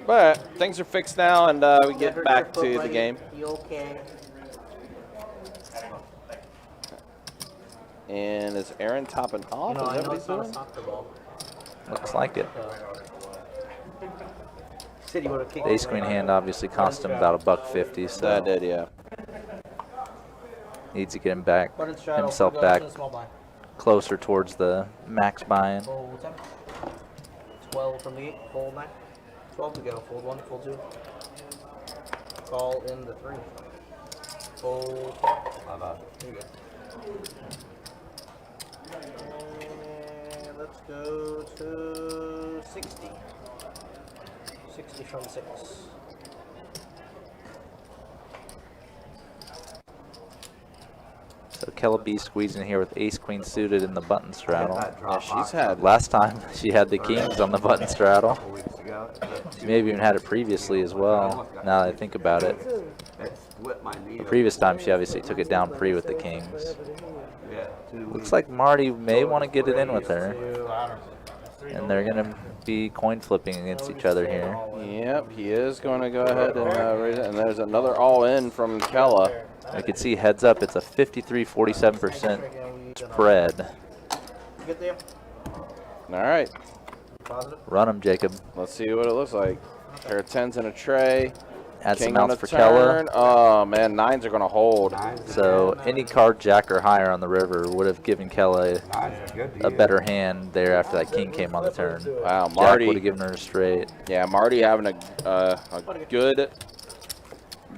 But things are fixed now, and we get back to the game. You okay? And is Aaron topping off? You know, Is I that know what he's it's not a doing? soccer ball. Looks like it. Said he would've kicked The ace queen hand obviously cost him about $1.50, so That did, yeah. needs to get him back, Button straddle, himself go back to the small blind. closer towards the max buy-in. Fold 10. 12 from the 8. Fold 9. 12 to go. Fold 1. Fold 2. Call in the 3. Fold 4. My bad. There you go. And let's go to 60. 60 from 6. So Kella B squeezing here with ace queen suited in the button straddle. Yeah, she's had Last time she had the kings on the button straddle. A couple weeks ago. She maybe even had it previously as well, now that I think about it. It split my knee. The previous time she obviously took it down pre with the kings. Yeah, 2 Looks like Marty may want to get it in with her. And they're going to be coin flipping against each other here. Yep, he is going to go ahead and raise it. And there's another all-in from Kella. You can see heads up, it's a 53-47% spread. Get there. All right, Positive. Run them, Jacob. let's see what it looks like. Pair of 10s in a tray. Add some King on outs the for Kella. turn. Oh, man, 9s are going to hold. So any card jack or higher on the river would have given Kella a better hand there after that king came on the turn. Wow, Jack Marty. would have given her a straight. Yeah, Marty having a good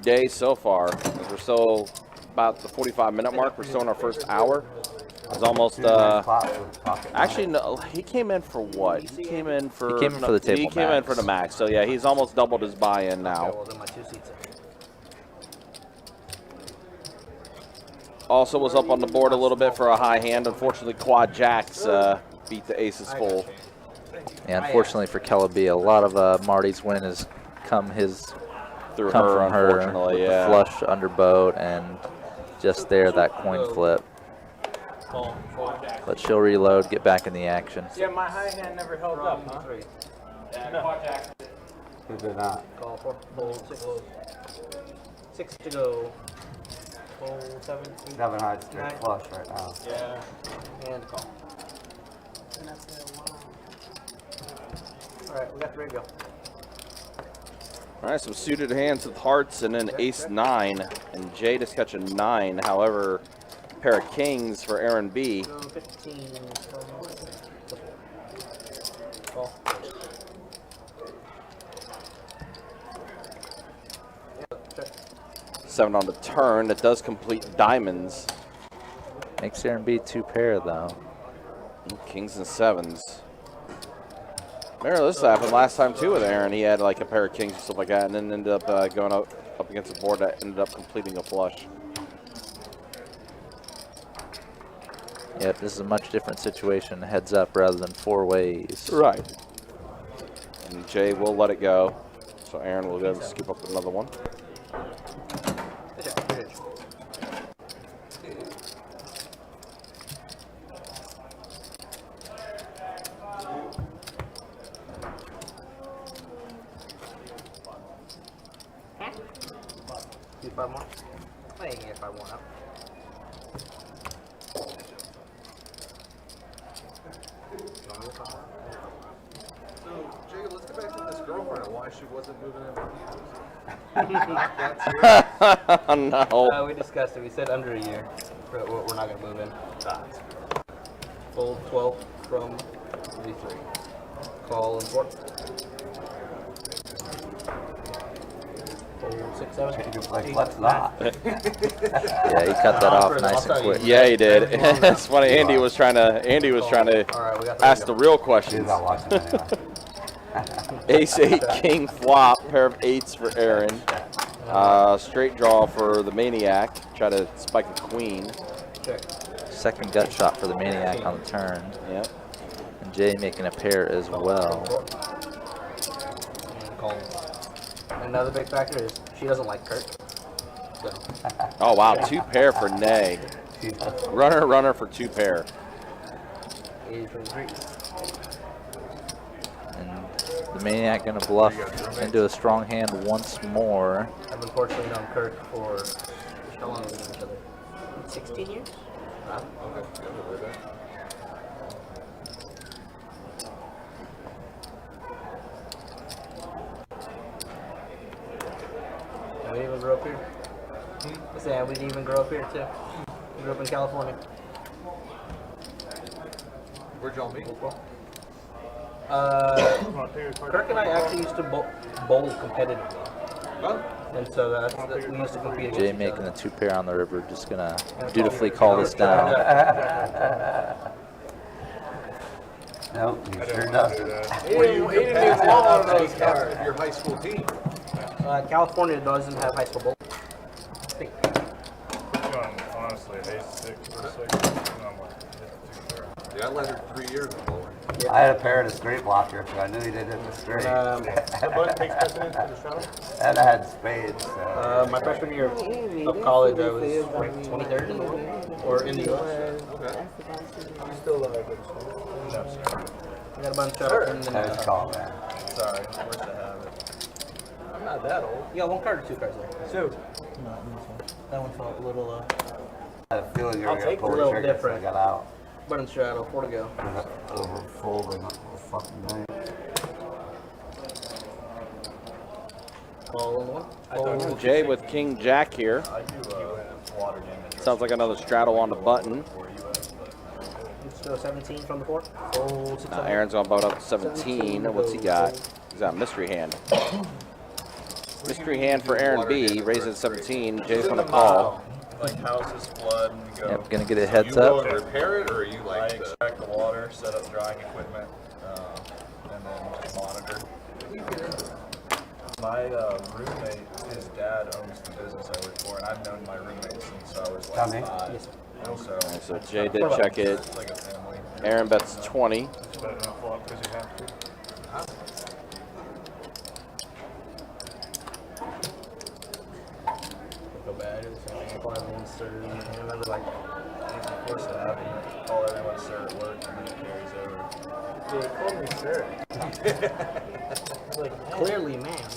day so far. We're still about the 45-minute mark. We're still in our first hour. It's almost actually no. He came in for what? He came in for. He came in for the table He came in for the max. So yeah, he's almost doubled his buy-in now. Okay, well, then my 2 seats in. Also was up on the board a little bit for a high hand. Unfortunately, quad jacks beat the aces full. And unfortunately for Kella B, a lot of Marty's win has come Through from her, her unfortunately, with yeah. the flush under boat and just there that coin flip. But she'll reload, get back in the action. Yeah, my high hand never held up, huh? 3. Who did not? Call 4. Fold 6. 6 to go. Fold 7. 8. 7 high straight flush right now. Yeah. And call. Alright, we got 3 to go. All right, some suited hands with hearts and then ace-9, and Jay just catch a 9. However, pair of kings for Aaron B. Go 15. Call. 7 on the turn. That does complete diamonds. Makes Aaron B 2 pair though. Kings and 7s. Remember this happened last time too with Aaron. He had like a pair of kings and stuff like that, and then ended up going up against a board that ended up completing a flush. Yep, this is a much different situation. Heads up rather than 4 ways. Right. And Jay will let it go. So Aaron will go and scoop up another one. Do 5 more? I can get 5 more up. So, Jacob, let's get back to this girlfriend and why she wasn't moving in with you. No. We discussed it. We said under a year. We're not going to move in. Fold 12 from 33. Call and 4. Fold 6, 7. Like, let's not. Yeah, he cut that off nice and quick. Yeah, he did. It's funny. Andy was trying to Alright, we got ask the real questions. She's not watching anyway. Ace 8 king flop, pair of 8s for Aaron. Straight draw for the Maniac. Try to spike a queen. Check. Second gut shot for the Maniac on the turn. Yep. And Jay making a pair as well. And call. Another big factor is she doesn't like Kurt. So. Oh wow, 2 pair for Nay. Runner for 2 pair. 83. And the Maniac gonna bluff into a strong hand once more. I've been fortunately known Kurt for how long have we known each other? 16 years? Okay, yeah, we'll do that. And we didn't even grow up here. I said we didn't even grow up here too. We grew up in California. Where'd y'all meet? Kirk and I actually used to bowl competitively. Oh, And so we used to compete against Jay each making other. the 2 pair on the river. Just gonna dutifully call this down. Nope, he sure doesn't. were you involved in those cards of your high school team? California doesn't have high school bowl. I think. Honestly, ace 6 or 6. Yeah, I led her 3 years in bowling. I had a pair of the straight blocker, so I knew he did it the straight. The button takes precedence for the shuttle? And I had spades, so. My freshman year of college, I was ranked 23rd in the world, or in the U.S. Still good school? No, sir. I got a bunch of them. I just call that. Sorry, of course I have it. I'm not that old. You got 1 card or 2 cards there? 2. That one felt a little, I had a feeling you were I'll going to take pull a the little trigger, so I different. got out. button straddle, 4 to go. Over folding the fucking night. Call on 1. Jay with King Jack here. Water damage. Sounds like another straddle on the button. Let's go 17 from the 4. Fold 6 Now Aaron's gonna boat up to 17. What's he got? He's got a mystery hand. Mystery hand for Aaron B. Raises 17. Jay's gonna call. Like houses flood and we go. Yep, gonna get a You heads go up. and repair it, or you I like the... extract the water, set up drying equipment, and then just monitor. My roommate, his dad owns the business I work for, and I've known my roommate since I was like Tommy? 5. Yes. And so Alright, so Jay did check it. it's like a family. Aaron bets 20. It's better than a flop because you have to. Go bad. I remember like, Of course it happened. Call everyone sir at work, and then it carries over. yeah, he called me sir. Like, clearly, man.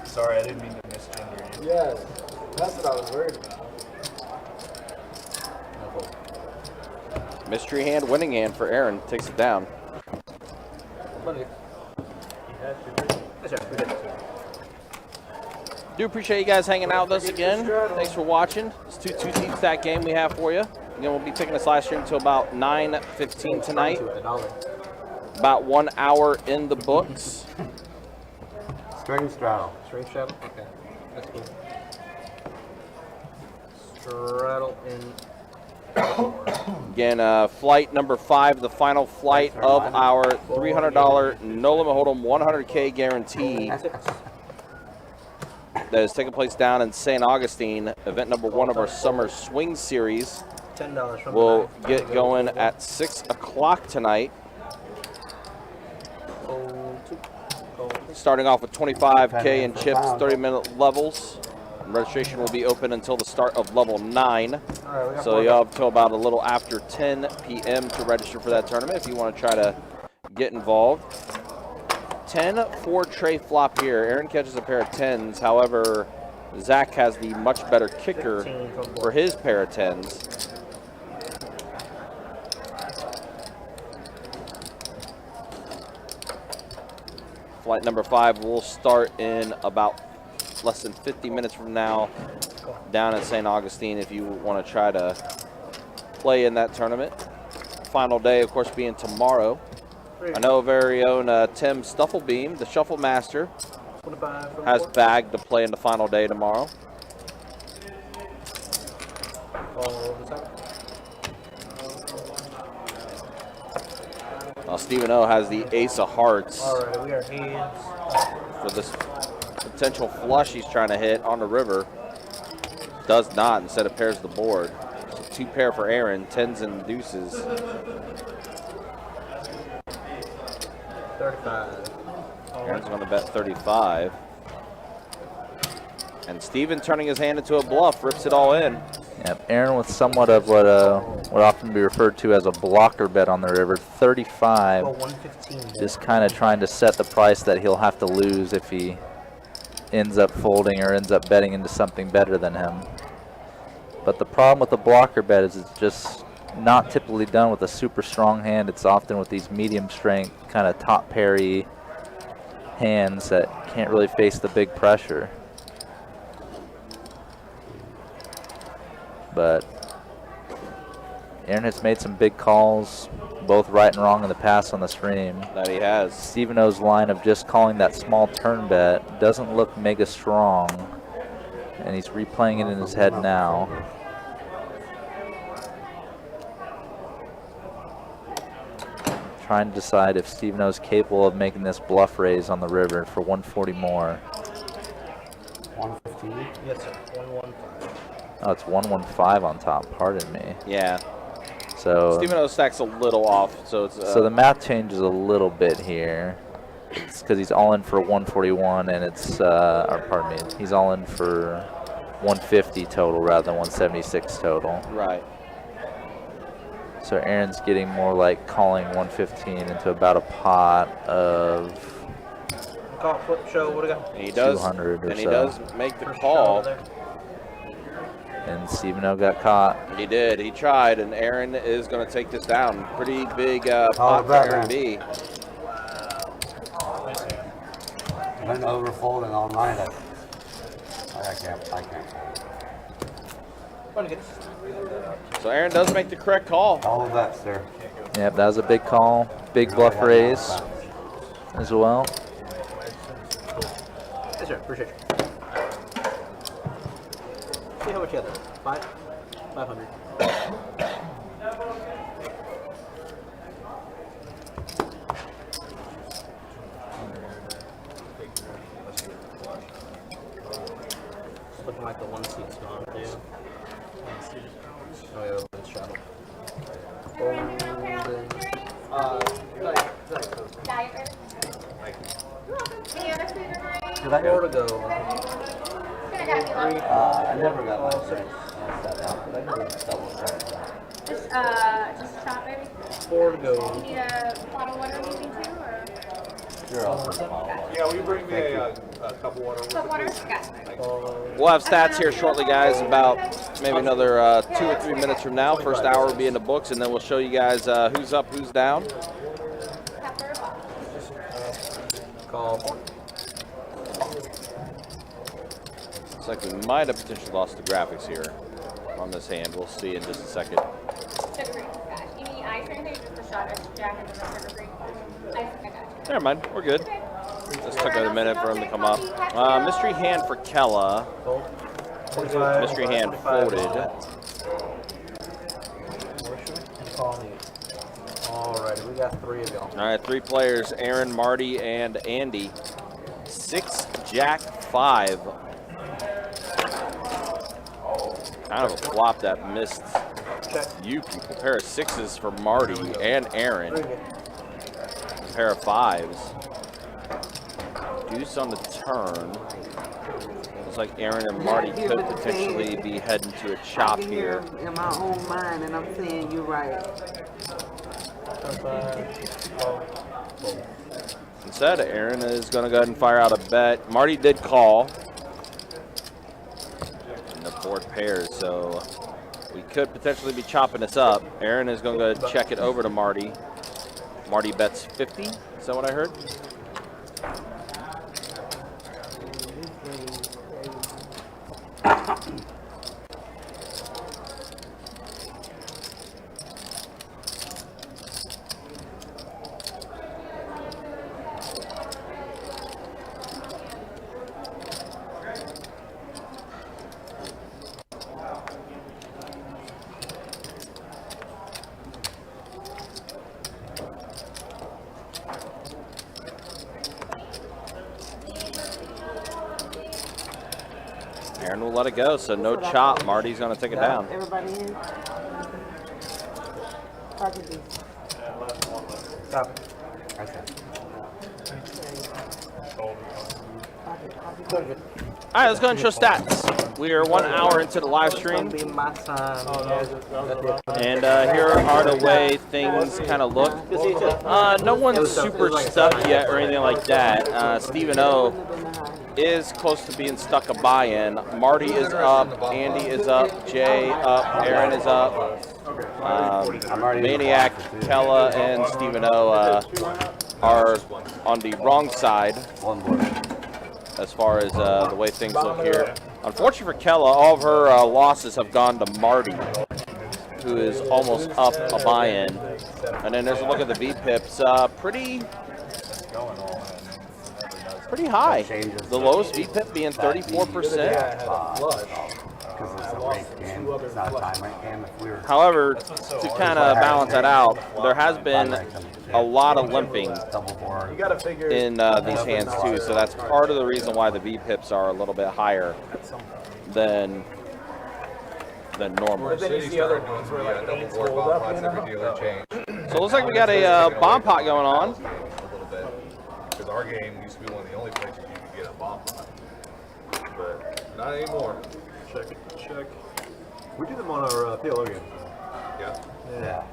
Sorry, I didn't mean to misgender you. Yes, that's what I was worried about. Mystery hand, winning hand for Aaron. Takes it down. Do appreciate you guys hanging out with us again. Thanks for watching. It's 2 deep stack game we have for you. Again, we'll be taking this live stream until about 9:15 tonight. About 1 hour in the books. String straddle. String straddle? Okay. That's cool. Straddle in. Again, flight number 5, the final flight of our $300 no limit hold'em 100K guarantee that is taking place down in St. Augustine. Event number 1 of our summer swing series $10 from will get going at 6 o'clock tonight. Starting off with 25K in chips, 30-minute levels. Registration will be open until the start of level 9. So you have till about a little after 10 p.m. to register for that tournament if you want to try to get involved. 10 for tray flop here. Aaron catches a pair of 10s. However, Zach has the much better kicker for his pair of 10s. Flight number 5 will start in about less than 50 minutes from now down in St. Augustine if you want to try to play in that tournament. Final day, of course, being tomorrow. I know very own Tim Stufflebeam, the Shuffle Master, has bagged to play in the final day tomorrow. Stephen O has the Ace of Hearts. All right, we are hands. For this potential flush he's trying to hit on the river. Does not, instead of pairs the board. So 2 pair for Aaron, 10s and deuces. 35. Aaron's going to bet 35. And Steven, turning his hand into a bluff, rips it all in. Yep, Aaron with somewhat of what would often be referred to as a blocker bet on the river. 35. 115. Just kind of trying to set the price that he'll have to lose if he ends up folding or ends up betting into something better than him. But the problem with the blocker bet is it's just not typically done with a super strong hand. It's often with these medium strength, kind of top parry hands that can't really face the big pressure. But Aaron has made some big calls, both right and wrong in the past on the stream. That he has. Stephen O's line of just calling that small turn bet doesn't look mega strong, and he's replaying it in his head now. Trying to decide if Stephen O's capable of making this bluff raise on the river for 140 more. 115? Yes, sir. 115. Oh, it's 115 on top, pardon me. Yeah. So Stephen O stacks a little off, so it's so the math changes a little bit here. It's because he's all in for 141, and it's or pardon me, he's all in for 150 total rather than 176 total. right. So Aaron's getting more like calling 115 into about a pot of Call flip show. What do we got? And he does, 200 or and he so. does make the First call. shot over there. And Stephen O got caught. He did. He tried, and Aaron is going to take this down. Pretty big pot for bet, Aaron man. B. I've been overfolding all night. I can't. Want to get So Aaron does make the correct call. All bets, sir. Yep, that was a big call. Big bluff raise as well. Yes, sir. Appreciate you. See how much you have there. 500. It's looking like the one seat's gone too. Oh yeah, it's shuttle. Any other food or drink? Did I Four go? to go. I never got my drinks set out, but I never double checked that. Just a shot, baby. 4 to go. Need a bottle of water or anything too, or Sure, I'll put them all away. Yeah, will you bring me a cup of water? cup of water? Got it. We'll have stats here shortly, guys, about maybe another 2 or 3 minutes from now. First hour will be in the books, and then we'll show you guys who's up, who's down. Pepper. Call. Looks like we might have potentially lost the graphics here on this hand. We'll see in just a second. Sugar free. Got it. You need ice or anything? Just a shot of Jack and the sugar free. Ice, I got you. Never mind, we're good. Okay. Just took a minute for him to come up. Mystery hand for Kella. 25. Mystery hand folded. Alrighty, we got 3 of y'all. All right, 3 players, Aaron, Marty, and Andy. 6, Jack, 5. Kind of a flop that missed you people. Pair of 6s for Marty and Aaron. Pair of 5s. Deuce on the turn. Looks like Aaron and Marty could potentially be heading to a chop here. In my own mind, and I'm saying you're right. Instead, Aaron is going to go ahead and fire out a bet. Marty did call in the 4 pairs, so we could potentially be chopping this up. Aaron is going to go ahead and check it over to Marty. Marty bets 50. Is that what I heard? Aaron will let it go, so no chop. Marty's going to take it down. Everybody in? Pocket these. Stop it. All right, let's go and show stats. We are 1 hour into the live stream, It's gonna be my time. and here are the way things kind of look. No one's super stuck yet or anything like that. Stephen O is close to being stuck a buy-in. Marty is up, Andy is up, Jay up, Aaron is up. Maniac, Kella, and Stephen O are on the wrong side as far as the way things look here. Unfortunately for Kella, all of her losses have gone to Marty, who is almost up a buy-in. And then there's a look at the V-pips. Pretty high. The lowest V-pip being 34%. However, to kind of balance that out, there has been a lot of limping in these hands too, so that's part of the reason why the V-pips are a little bit higher than normal. So So it looks like we got a bomb pot going on. A little bit. Because our game used to be one of the only places you could get a bomb pot. But not anymore. Check it, check. We do them on our PLO games. Yeah. Yeah.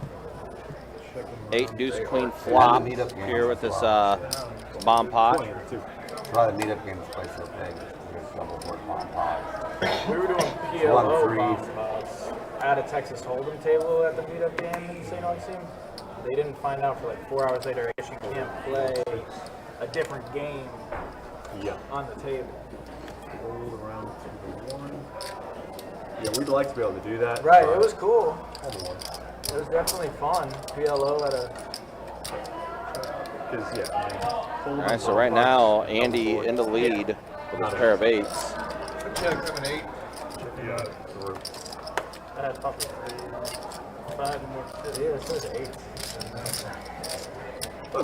8 deuce queen flop here with this bomb pot. 20 or 2. Why the meetup games play so big? There's double board bomb pods. We were doing One PLO threes. bomb pots at a Texas Hold'em table at the meetup game in St. Augustine. They didn't find out for like 4 hours later. I guess you can't play a different game on the table. Roll around to the 1. Yeah, we'd like to be able to do that. Right, it was cool. It was definitely fun. PLO at a. Because, yeah, I mean, All right, so right now, Andy in the lead with his pair of 8s. Check 7, 8. I had probably 5 more. Yeah, it says 8.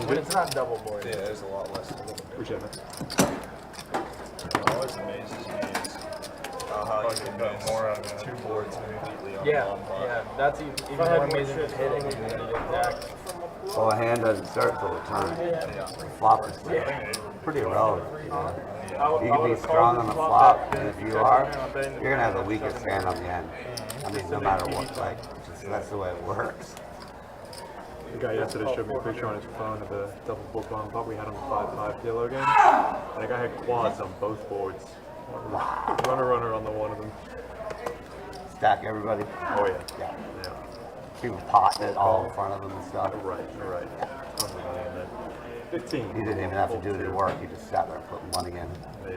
When it's not double board. Yeah, there's a lot less. appreciate it. Always amazes me is how you can go more on 2 boards completely on Yeah, one pot. yeah, that's even more amazing than hitting when you get back. Well, a hand doesn't start till the turn. Flop is pretty irrelevant. You know? You can be strong on the flop, and if you are, you're gonna have the weakest hand on the end. I mean, no matter what, like, that's the way it works. The guy yesterday showed me a picture on his phone of the double book bomb pot we had on the 5-5 PLO game. And the guy had quads on both boards. Runner on the one of them. Stack everybody. Oh yeah. Yeah. Yeah. People potting it all in front of them and stuff. Right. Tons of money in that. 15. He didn't even have to do the work. He just sat there putting money in.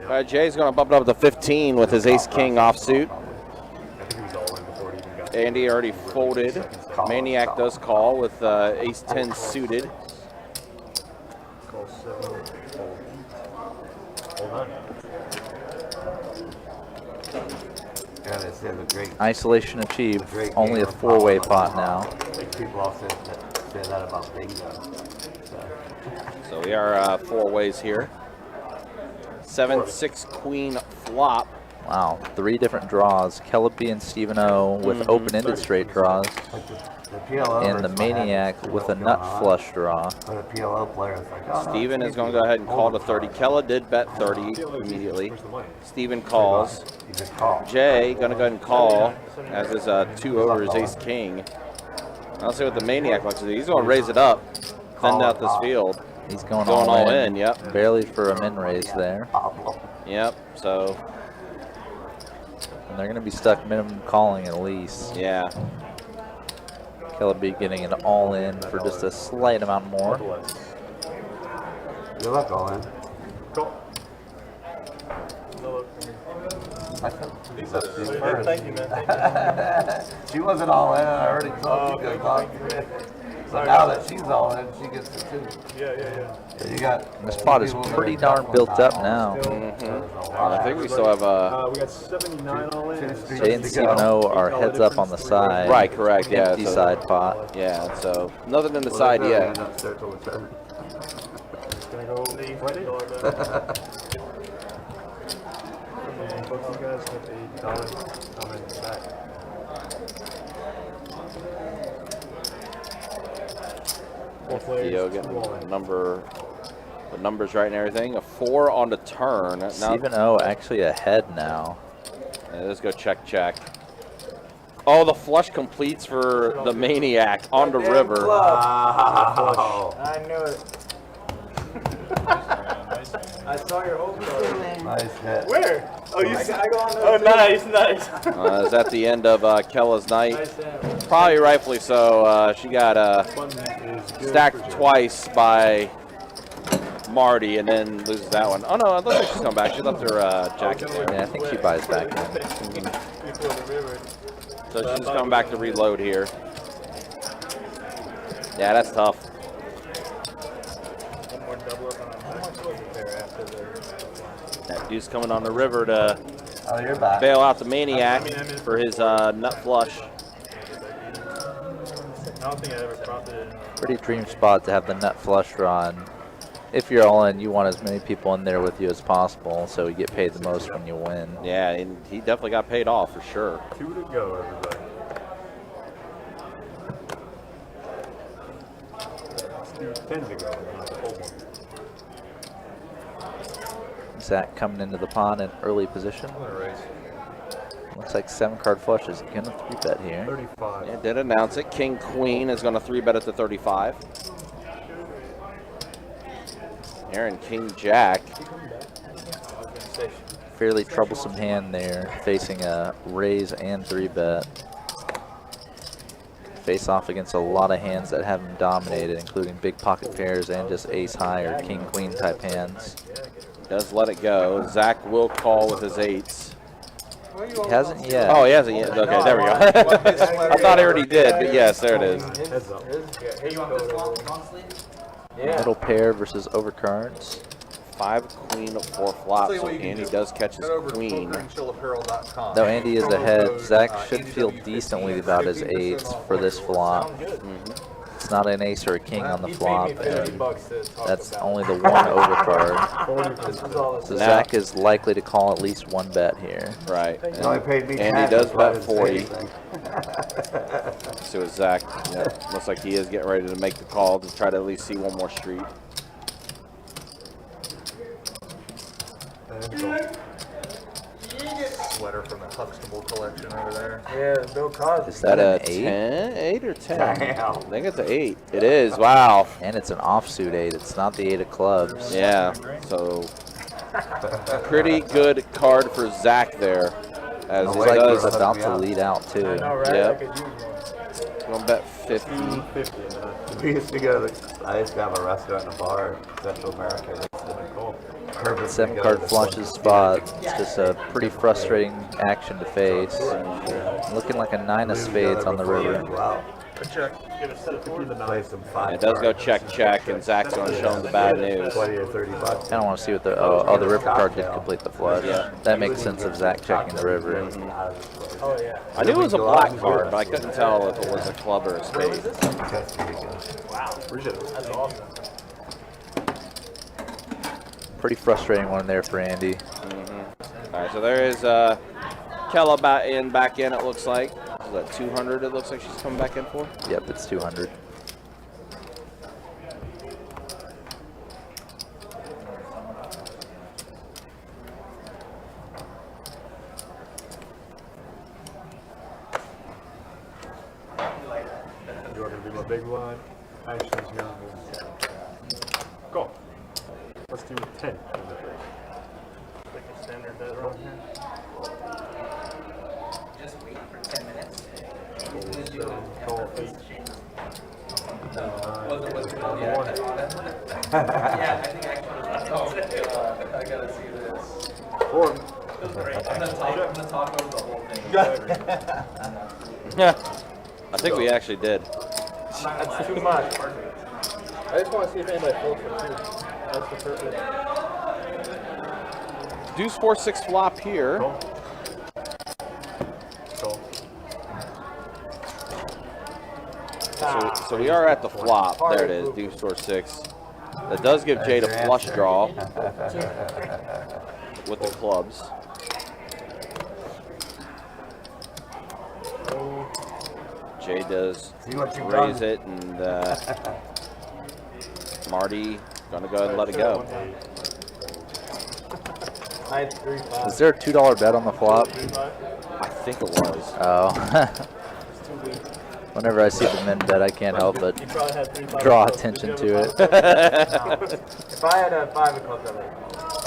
All right, Jay's going to bump it up to 15 with his ace-king offsuit. I think he was all in before he even got Andy already folded. Maniac does call with ace-10 suited. call 7. Fold. say the great. Isolation achieved. Great Only a game of 4-way Power pot Line. now. People also say that about bingo. So we are 4 ways here. 7-6 queen flop. Wow, 3 different draws. Kellepie and Stephen O with open-ended straight draws. The PLO And the versus my head Maniac is with a what's nut going on. flush draw. But the PLO player is like, oh, no, Steven it's is going to easy. go ahead and call to Overcard. 30. Kella did bet 30 immediately. Steven calls. You just call. Jay going to go ahead and call, as is 2 over his ace king. I'll see what the Maniac wants to do. He's going to raise it up, send out this field. He's going all in, yep. Barely for a min raise there. Yep, so, And they're going to be stuck minimum calling at least. yeah. Kellepie getting an all-in for just a slight amount more. Good luck, all in. Cool. Thank you, man. Thank you. She wasn't all in, and I already told you guys. So now that she's all in, she gets it too. Yeah. So you got. This pot is pretty darn built up now. I think we still have We got 79 all in. Jay and Stephen O are heads up on the side. right, correct, yeah. Empty So, side pot. yeah, so nothing in the side yet. Gonna go Friday. And both you guys have $8 coming back. Both Theo players, getting 2 all in. the numbers right and everything. A 4 on the turn. Now, Stephen O actually ahead now. yeah, let's go check. Oh, the flush completes for the Maniac on the river. Wow. I knew it. I saw your whole card. Nice hit. Where? Oh, you I go on Oh, those. nice. It's at the end of Kella's night. Nice hand. Probably rightfully so. She got Fun is good stacked for Jay. twice by Marty and then loses that one. Oh no, it looks like she's coming back. She left her jacket there. Yeah, I think she buys back in. Before the river. So she's coming back to reload here. Yeah, that's tough. One more double up on how much was it there after the That dude's coming on the river to Oh, you're back. bail out the Maniac for his nut flush. I don't think I ever profited. Pretty dream spot to have the nut flush draw. And if you're all in, you want as many people in there with you as possible, so you get paid the most when you win. Yeah, and he definitely got paid off for sure. 2 to go, everybody. Let's do 10 to go. Not the whole one. Zach coming into the pot in early position. I'm gonna raise. Looks like 7-card flush is gonna 3-bet here. 35. Yeah, did announce it. King Queen is going to 3-bet at the 35. Aaron King Jack. Fairly troublesome hand there, facing a raise and 3-bet. Face off against a lot of hands that have him dominated, including big pocket pairs and just ace high or king queen type hands. Does let it go. Zach will call with his 8s. He hasn't yet. Oh, he hasn't yet. Okay, there we go. I thought I already did, but yes, there it is. Heads up. Yeah. Middle pair versus overcards. 5 queen 4 flop, so Andy does catch his Head over to queen. pokerandchillapparel.com. Though Andy is Promo ahead, code, Zach should ADW15 feel decently about his 8s for this flop. It's not an ace or a king on the He paid flop, me $50 and to talk that's about. only the one overcard. This was all So this Zach is likely to call at least 1 bet here. Right. You only paid me Andy 10, does that's why I bet didn't say 40. anything. So is Zach. Yeah, looks like he is getting ready to make the call to try to at least see one more street. And go. Sweater from the Huxtable collection over there. Yeah, Bill Cosby. Is That that a an 8? 10? 8 or 10? Damn. I think it's an 8. It is. Wow. And it's an offsuit 8. It's not the 8 of clubs. Yeah. So pretty good card for Zach there. As Looks he like does. he's about to lead out I too. know, right? Yep. I could use one. Gonna bet 50. 50. We used to go to, I used to have a restaurant and a bar in Central America. It's cool. 7-card flushes spot. It's just a pretty frustrating action to face. Looking like a 9 of spades on the river. Wow. A check. Give a set of 4 to the Play 9. some 5. It does go check, and Zach's going to show him the bad news. 20 or 30 bucks. I don't want to see what the the river card did complete the flush. Yeah. That makes sense of Zach checking the river. Oh yeah. I knew it was a black card, but I couldn't tell if it was a club or a spade. Wow. Appreciate it. That's awesome. Pretty frustrating one there for Andy. All right, so there is Kella back in, it looks like. Is that 200 it looks like she's coming back in for? Yep, it's 200. You're going to be my big line. Actions young. Go. Let's do 10. Like a standard bet around here. Just wait for 10 minutes. Call 8. Yeah, I think actually. Oh, God. I gotta see this. 4. I'm gonna talk over the whole thing. Yeah. I think we actually did. That's too much. I just want to see if anybody folds for 2. That's the purpose. Deuce 4-6 flop here. Call. Call. So we are at the flop. There it is, Deuce 4-6. That does give Jade a flush draw with the clubs. Jade does raise it, and Marty gonna go ahead and let it go. I had 3-5. Is there a $2 bet on the flop? I think it was. Oh. Whenever I see the min bet, I can't help but You probably had 3-5. draw attention to it. If I had a 5 of clubs, I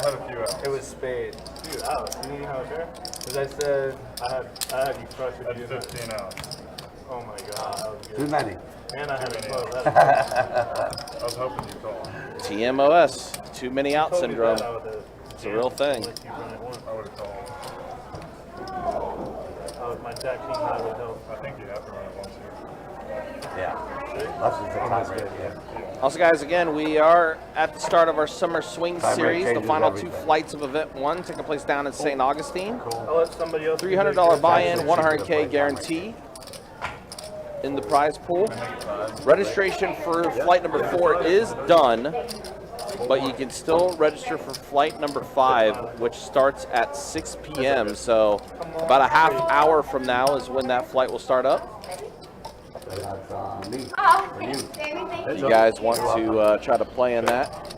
had a few out. it was spade. 2 out. You need how it's there? Because I said I had you crush I with had you. 15 out. Oh my god, that was Too good. many. And I had a 12. I was hoping you'd call. TMOS, too many out syndrome. It's a real thing. I would have called. My jack king high would help. I think you have to run it once here. Yeah. That's just a tiebreak, yeah. Also, guys, again, we are at the start of our Summer Swing Tiebreak Series. The changes final everything. 2 flights of Event 1 taking place down in St. Augustine. I'll let somebody else. $300 buy-in, $100K guarantee in the prize pool. Registration for flight number 4 is done, but you can still register for flight number 5, which starts at 6 p.m. So about a half hour from now is when that flight will start up. That's me. Oh, For you. Sammy, thank If you. you guys want to try to play in that,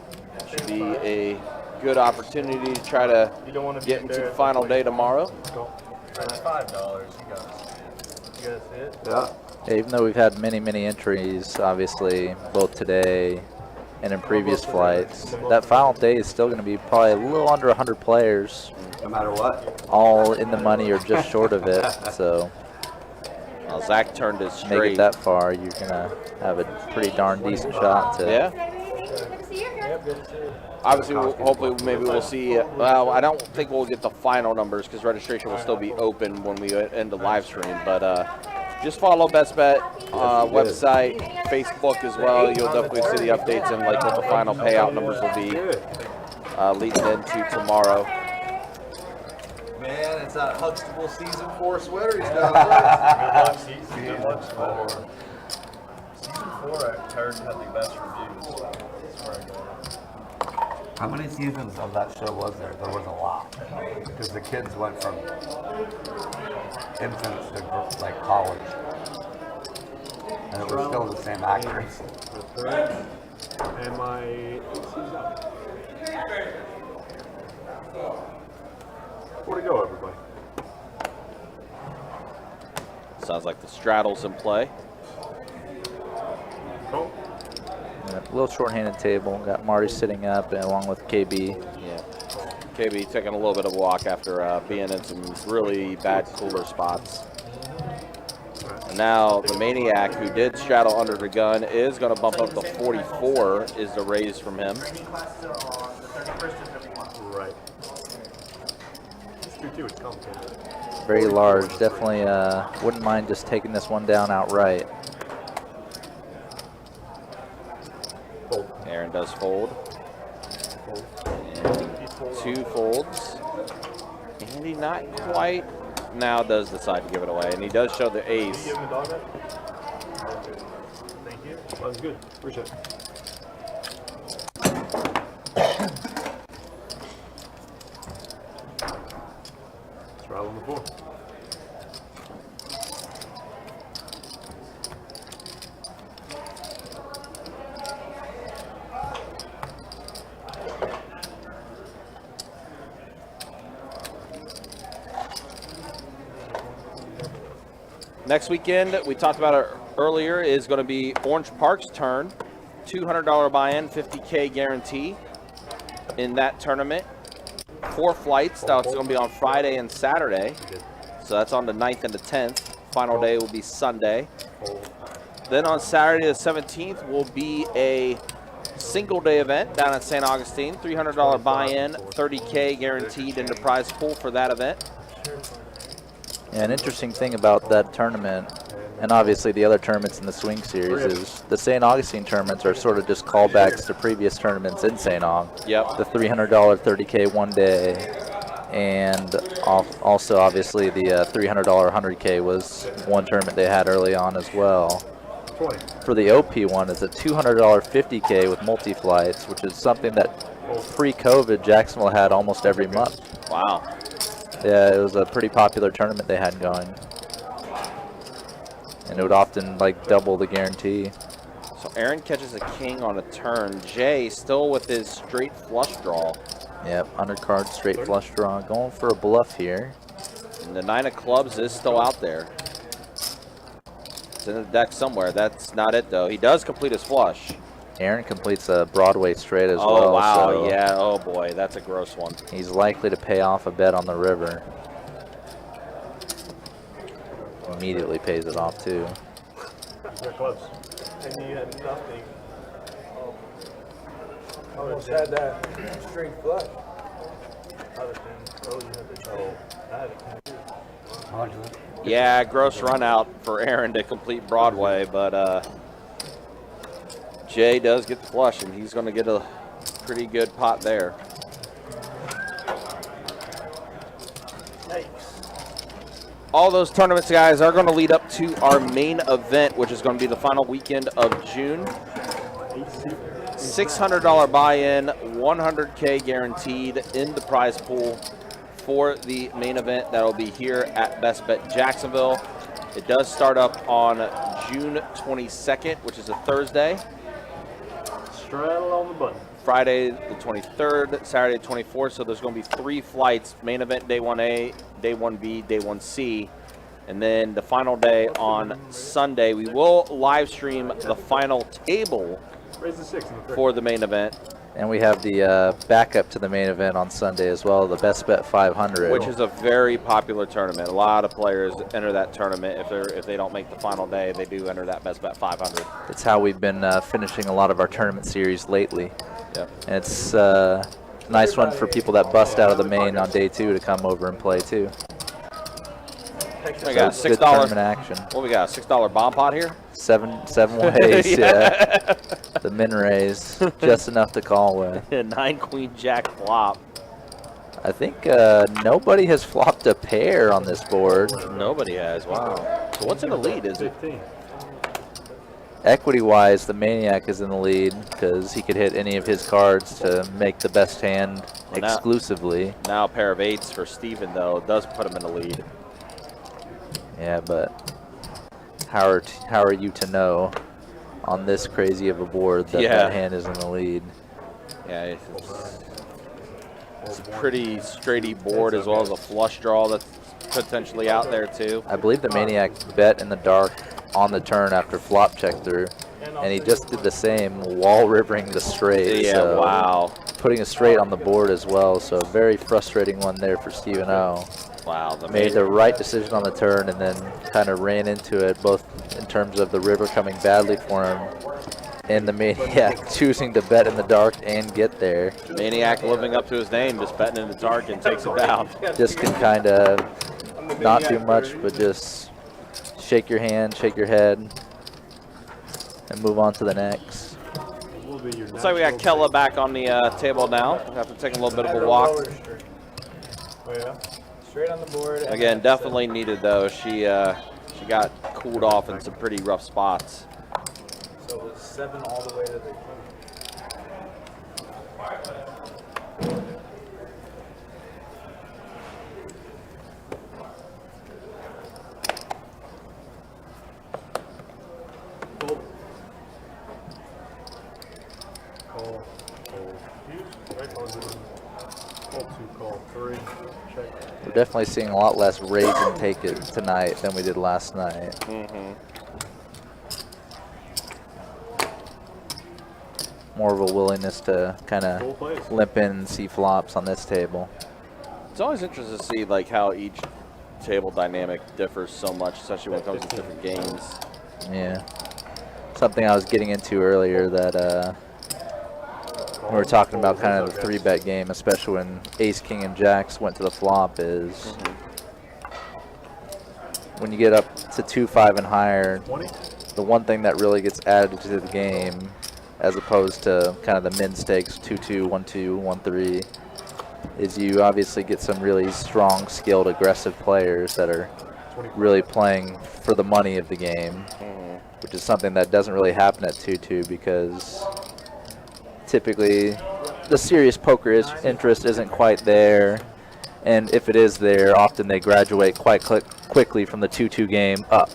should be a good opportunity to try to You don't want to get into the final day tomorrow. That's $5. You got it. You guys see it? Yeah. Yeah, even though we've had many entries, obviously, both today and in previous flights, that final day is still going to be probably a little under 100 players, No matter what. all in the money or just short of it. So Well, Zach turned his make straight. it that far, you're going to have a pretty darn decent shot to Yeah. Sammy, thank you. Good to see you again. Yep, good to see you. Obviously, hopefully, maybe we'll see. Well, I don't think we'll get the final numbers because registration will still be open when we end the live stream. But just follow Best Bet website, Facebook as well. You'll definitely see the updates and like what the final payout numbers will be leading into tomorrow. Man, it's that Huxtable Season 4 sweater he's got. Season 4. Season 4, I heard, had the best reviews. That's where I got it. How many seasons of that show was there? There was a lot. Because the kids went from infants to like college. And it was still the same actors. And my AC's up. Where'd it go, everybody? Sounds like the straddle's in play. Cool. a little short-handed table. Got Marty sitting up and along with KB. Yeah. KB taking a little bit of a walk after being in some really bad cooler spots. And now the Maniac, who did straddle under the gun, is going to bump up to 44, is the raise from him. Right. It's 2-2, it's complicated. Very large. Definitely wouldn't mind just taking this one down outright. bonus fold. 2 folds. Andy not quite now does decide to give it away, and he does show the ace. Give him a dog that? Thank you. That was good. Appreciate it. Let's rattle on the floor. Next weekend, we talked about it earlier, is going to be Orange Park's turn. $200 buy-in, $50K guarantee in that tournament. 4 flights. That's going to be on Friday and Saturday. So that's on the 9th and the 10th. Final day will be Sunday. Then on Saturday the 17th will be a single day event down at St. Augustine. $300 buy-in, $30K guaranteed in the prize pool for that event. Yeah, an interesting thing about that tournament, and obviously the other tournaments in the swing series, is the St. Augustine tournaments are sort of just callbacks to previous tournaments in St. Aug. Yep. The $300 30K one day, and also obviously the $300 100K was one tournament they had early on as well. For the OP one, it's a $200 50K with multi-flights, which is something that pre-COVID Jacksonville had almost every month. Wow. Yeah, it was a pretty popular tournament they had going. And it would often like double the guarantee. So Aaron catches a king on a turn. Jay still with his straight flush draw. Yep, undercard straight flush draw. Going for a bluff here. And the 9 of clubs is still out there. It's in the deck somewhere. That's not it though. He does complete his flush. Aaron completes a Broadway straight as well. Oh wow, so yeah, oh boy, that's a gross one. he's likely to pay off a bet on the river. Immediately pays it off too. They're close. And you had nothing. Almost had that straight flush. Other thing. Oh, you had the trouble. I had it. Yeah, gross run out for Aaron to complete Broadway, but Jay does get the flush, and he's going to get a pretty good pot there. All those tournaments, guys, are going to lead up to our main event, which is going to be the final weekend of June. $600 buy-in, 100K guaranteed in the prize pool for the main event. That'll be here at Best Bet Jacksonville. It does start up on June 22nd, which is a Thursday. Straddle on the button. Friday the 23rd, Saturday the 24th. So there's going to be 3 flights. Main event day 1A, day 1B, day 1C. And then the final day on Sunday. We will live stream the final table Raise the 6 and the 3. for the main event. And we have the backup to the main event on Sunday as well, the Best Bet 500. Which is a very popular tournament. A lot of players enter that tournament. If they don't make the final day, they do enter that Best Bet 500. It's how we've been finishing a lot of our tournament series lately. Yep. And it's a nice one for people that bust out of the main on day 2 to come over and play too. We got So good $6 tournament action. What we got? $6 bomb pot here? Seven ways, yeah. The min raise, just enough to call with. 9 queen jack flop. I think nobody has flopped a pair on this board. Nobody has. Wow. So what's in the lead? Is it 15. Equity-wise, the Maniac is in the lead because he could hit any of his cards to make the best hand exclusively. Now a pair of 8s for Steven, though, does put him in the lead. Yeah, but how are you to know on this crazy of a board that that hand is in the lead? Yeah, it's a pretty straighty board as well as a flush draw that's potentially out there too. I believe the Maniac bet in the dark on the turn after flop check through, and he just did the same while rivering the straight. Yeah, so wow. Putting a straight on the board as well, so very frustrating one there for Stephen O. Wow. Made the right decision on the turn and then kind of ran into it, both in terms of the river coming badly for him and the Maniac choosing to bet in the dark and get there. Maniac living up to his name, just betting in the dark and takes it down. Just can kind of not do much, but just shake your hand, shake your head, and move on to the next. will be your Looks like we got Kella back on the table now after taking a little bit of a walk. Oh yeah, straight on the board. Again, definitely needed though. She got cooled off in some pretty rough spots. So it was 7 all the way to the king. Call 2, call 3, check. We're definitely seeing a lot less raise and take it tonight than we did last night. More of a willingness to kind of limp in and see flops on this table. It's always interesting to see like how each table dynamic differs so much, especially when it comes to different games. Yeah. Something I was getting into earlier that we were talking about kind of the 3-bet game, especially when ace, king, and jacks went to the flop, is when you get up to 2-5 and higher, the one thing that really gets added to the game, as opposed to kind of the min stakes 2-2, 1-2, 1-3, is you obviously get some really strong, skilled, aggressive players that are really playing for the money of the game, which is something that doesn't really happen at 2-2 because typically the serious poker interest isn't quite there, and if it is there, often they graduate quite quickly from the 2-2 game up.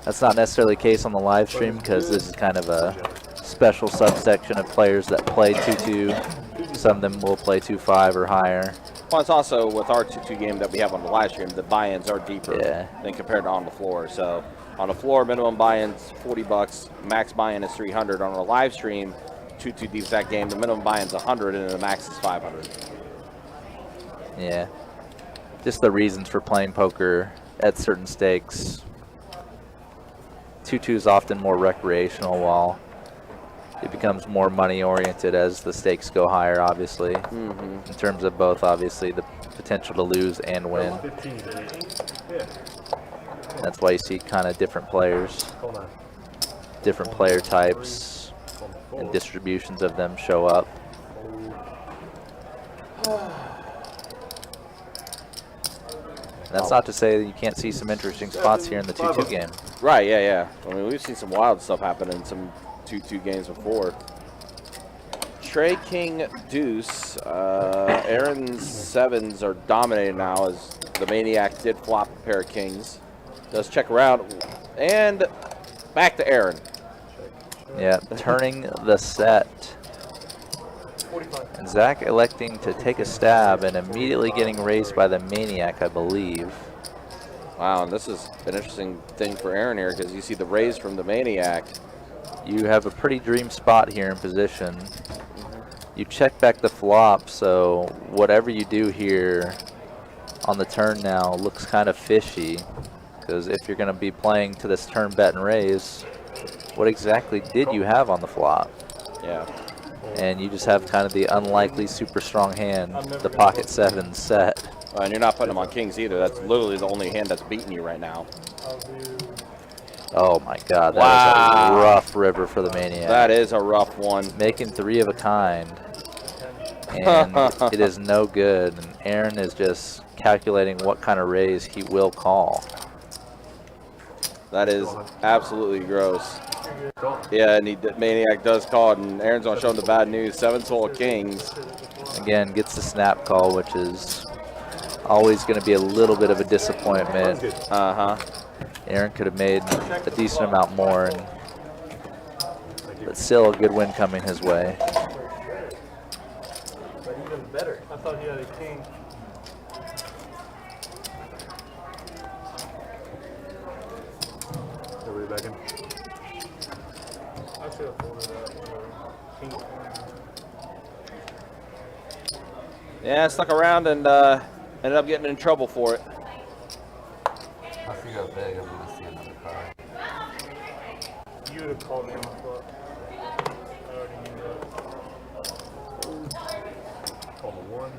That's not necessarily the case on the live stream because this is kind of a special subsection of players that play 2-2. Some of them will play 2-5 or higher. Well, it's also with our 2-2 game that we have on the live stream, the buy-ins are deeper than compared to on the floor. So on the floor, minimum buy-in's $40, max buy-in is $300. On our live stream, 2-2 deep stack game, the minimum buy-in's $100 and the max is $500. Yeah, just the reasons for playing poker at certain stakes. 2-2 is often more recreational, while it becomes more money-oriented as the stakes go higher, obviously, in terms of both, obviously, the potential to lose and win. That's why you see kind of different players, different player types, and distributions of them show up. That's not to say that you can't see some interesting spots here in the 2-2 game. Right, yeah. I mean, we've seen some wild stuff happen in some 2-2 games before. Trey King Deuce. Aaron's 7s are dominating now as the Maniac did flop a pair of kings. Does check around. And back to Aaron. Yeah, turning the set. And Zach electing to take a stab and immediately getting raised by the Maniac, I believe. Wow, and this is an interesting thing for Aaron here because you see the raise from the Maniac. You have a pretty dream spot here in position. You check back the flop, so whatever you do here on the turn now looks kind of fishy, because if you're going to be playing to this turn bet and raise, what exactly did you have on the flop? Yeah. And you just have kind of the unlikely super strong hand, the pocket 7 set. And you're not putting them on kings either. That's literally the only hand that's beating you right now. Oh my god, that is a rough river for the Maniac. That is a rough one. Making 3 of a kind. And it is no good. And Aaron is just calculating what kind of raise he will call. That is absolutely gross. Yeah, and Maniac does call it, and Aaron's going to show him the bad news. 7's full of kings. Again, gets the snap call, which is always going to be a little bit of a disappointment. Aaron could have made a decent amount more, but still a good win coming his way. But even better, I thought he had a king. Everybody back in. I should have folded that. King. Yeah, stuck around and ended up getting in trouble for it. If you go big, I'm going to see another card. You would have called me on the flop. I already knew that. Call the 1.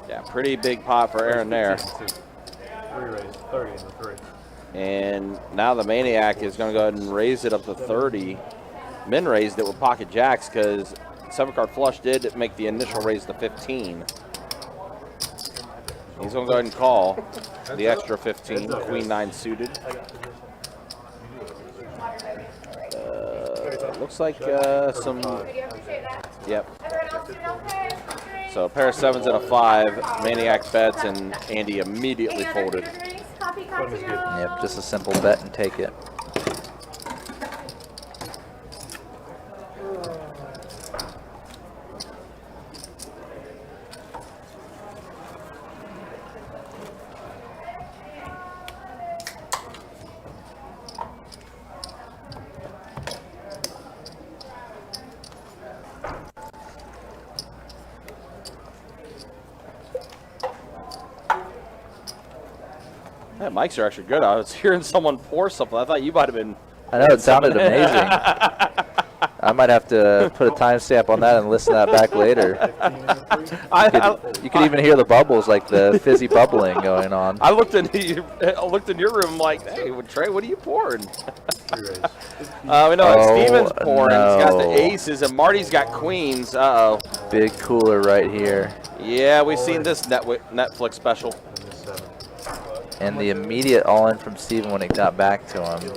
Yeah, pretty big pot for Aaron there. 3 raise, 30 in the 3. And now the Maniac is going to go ahead and raise it up to 30. Min raised it with pocket jacks because 7-card flush did make the initial raise to 15. He's going to go ahead and call the extra 15, queen 9 suited. Looks like some, yep. So a pair of 7s and a 5, Maniac bets, and Andy immediately folded. Yep, just a simple bet and take it. Yeah, mics are actually good. I was hearing someone pour something. I thought you might have been. I know, it sounded amazing. I might have to put a timestamp on that and listen to that back later. You could even hear the bubbles, like the fizzy bubbling going on. I looked in your room like, hey, Trey, what are you pouring? We know that Steven's pouring. No. He's got the aces, and Marty's got queens. Uh-oh. Big cooler right here. Yeah, we've seen this Netflix special. And the immediate all-in from Steven when it got back to him.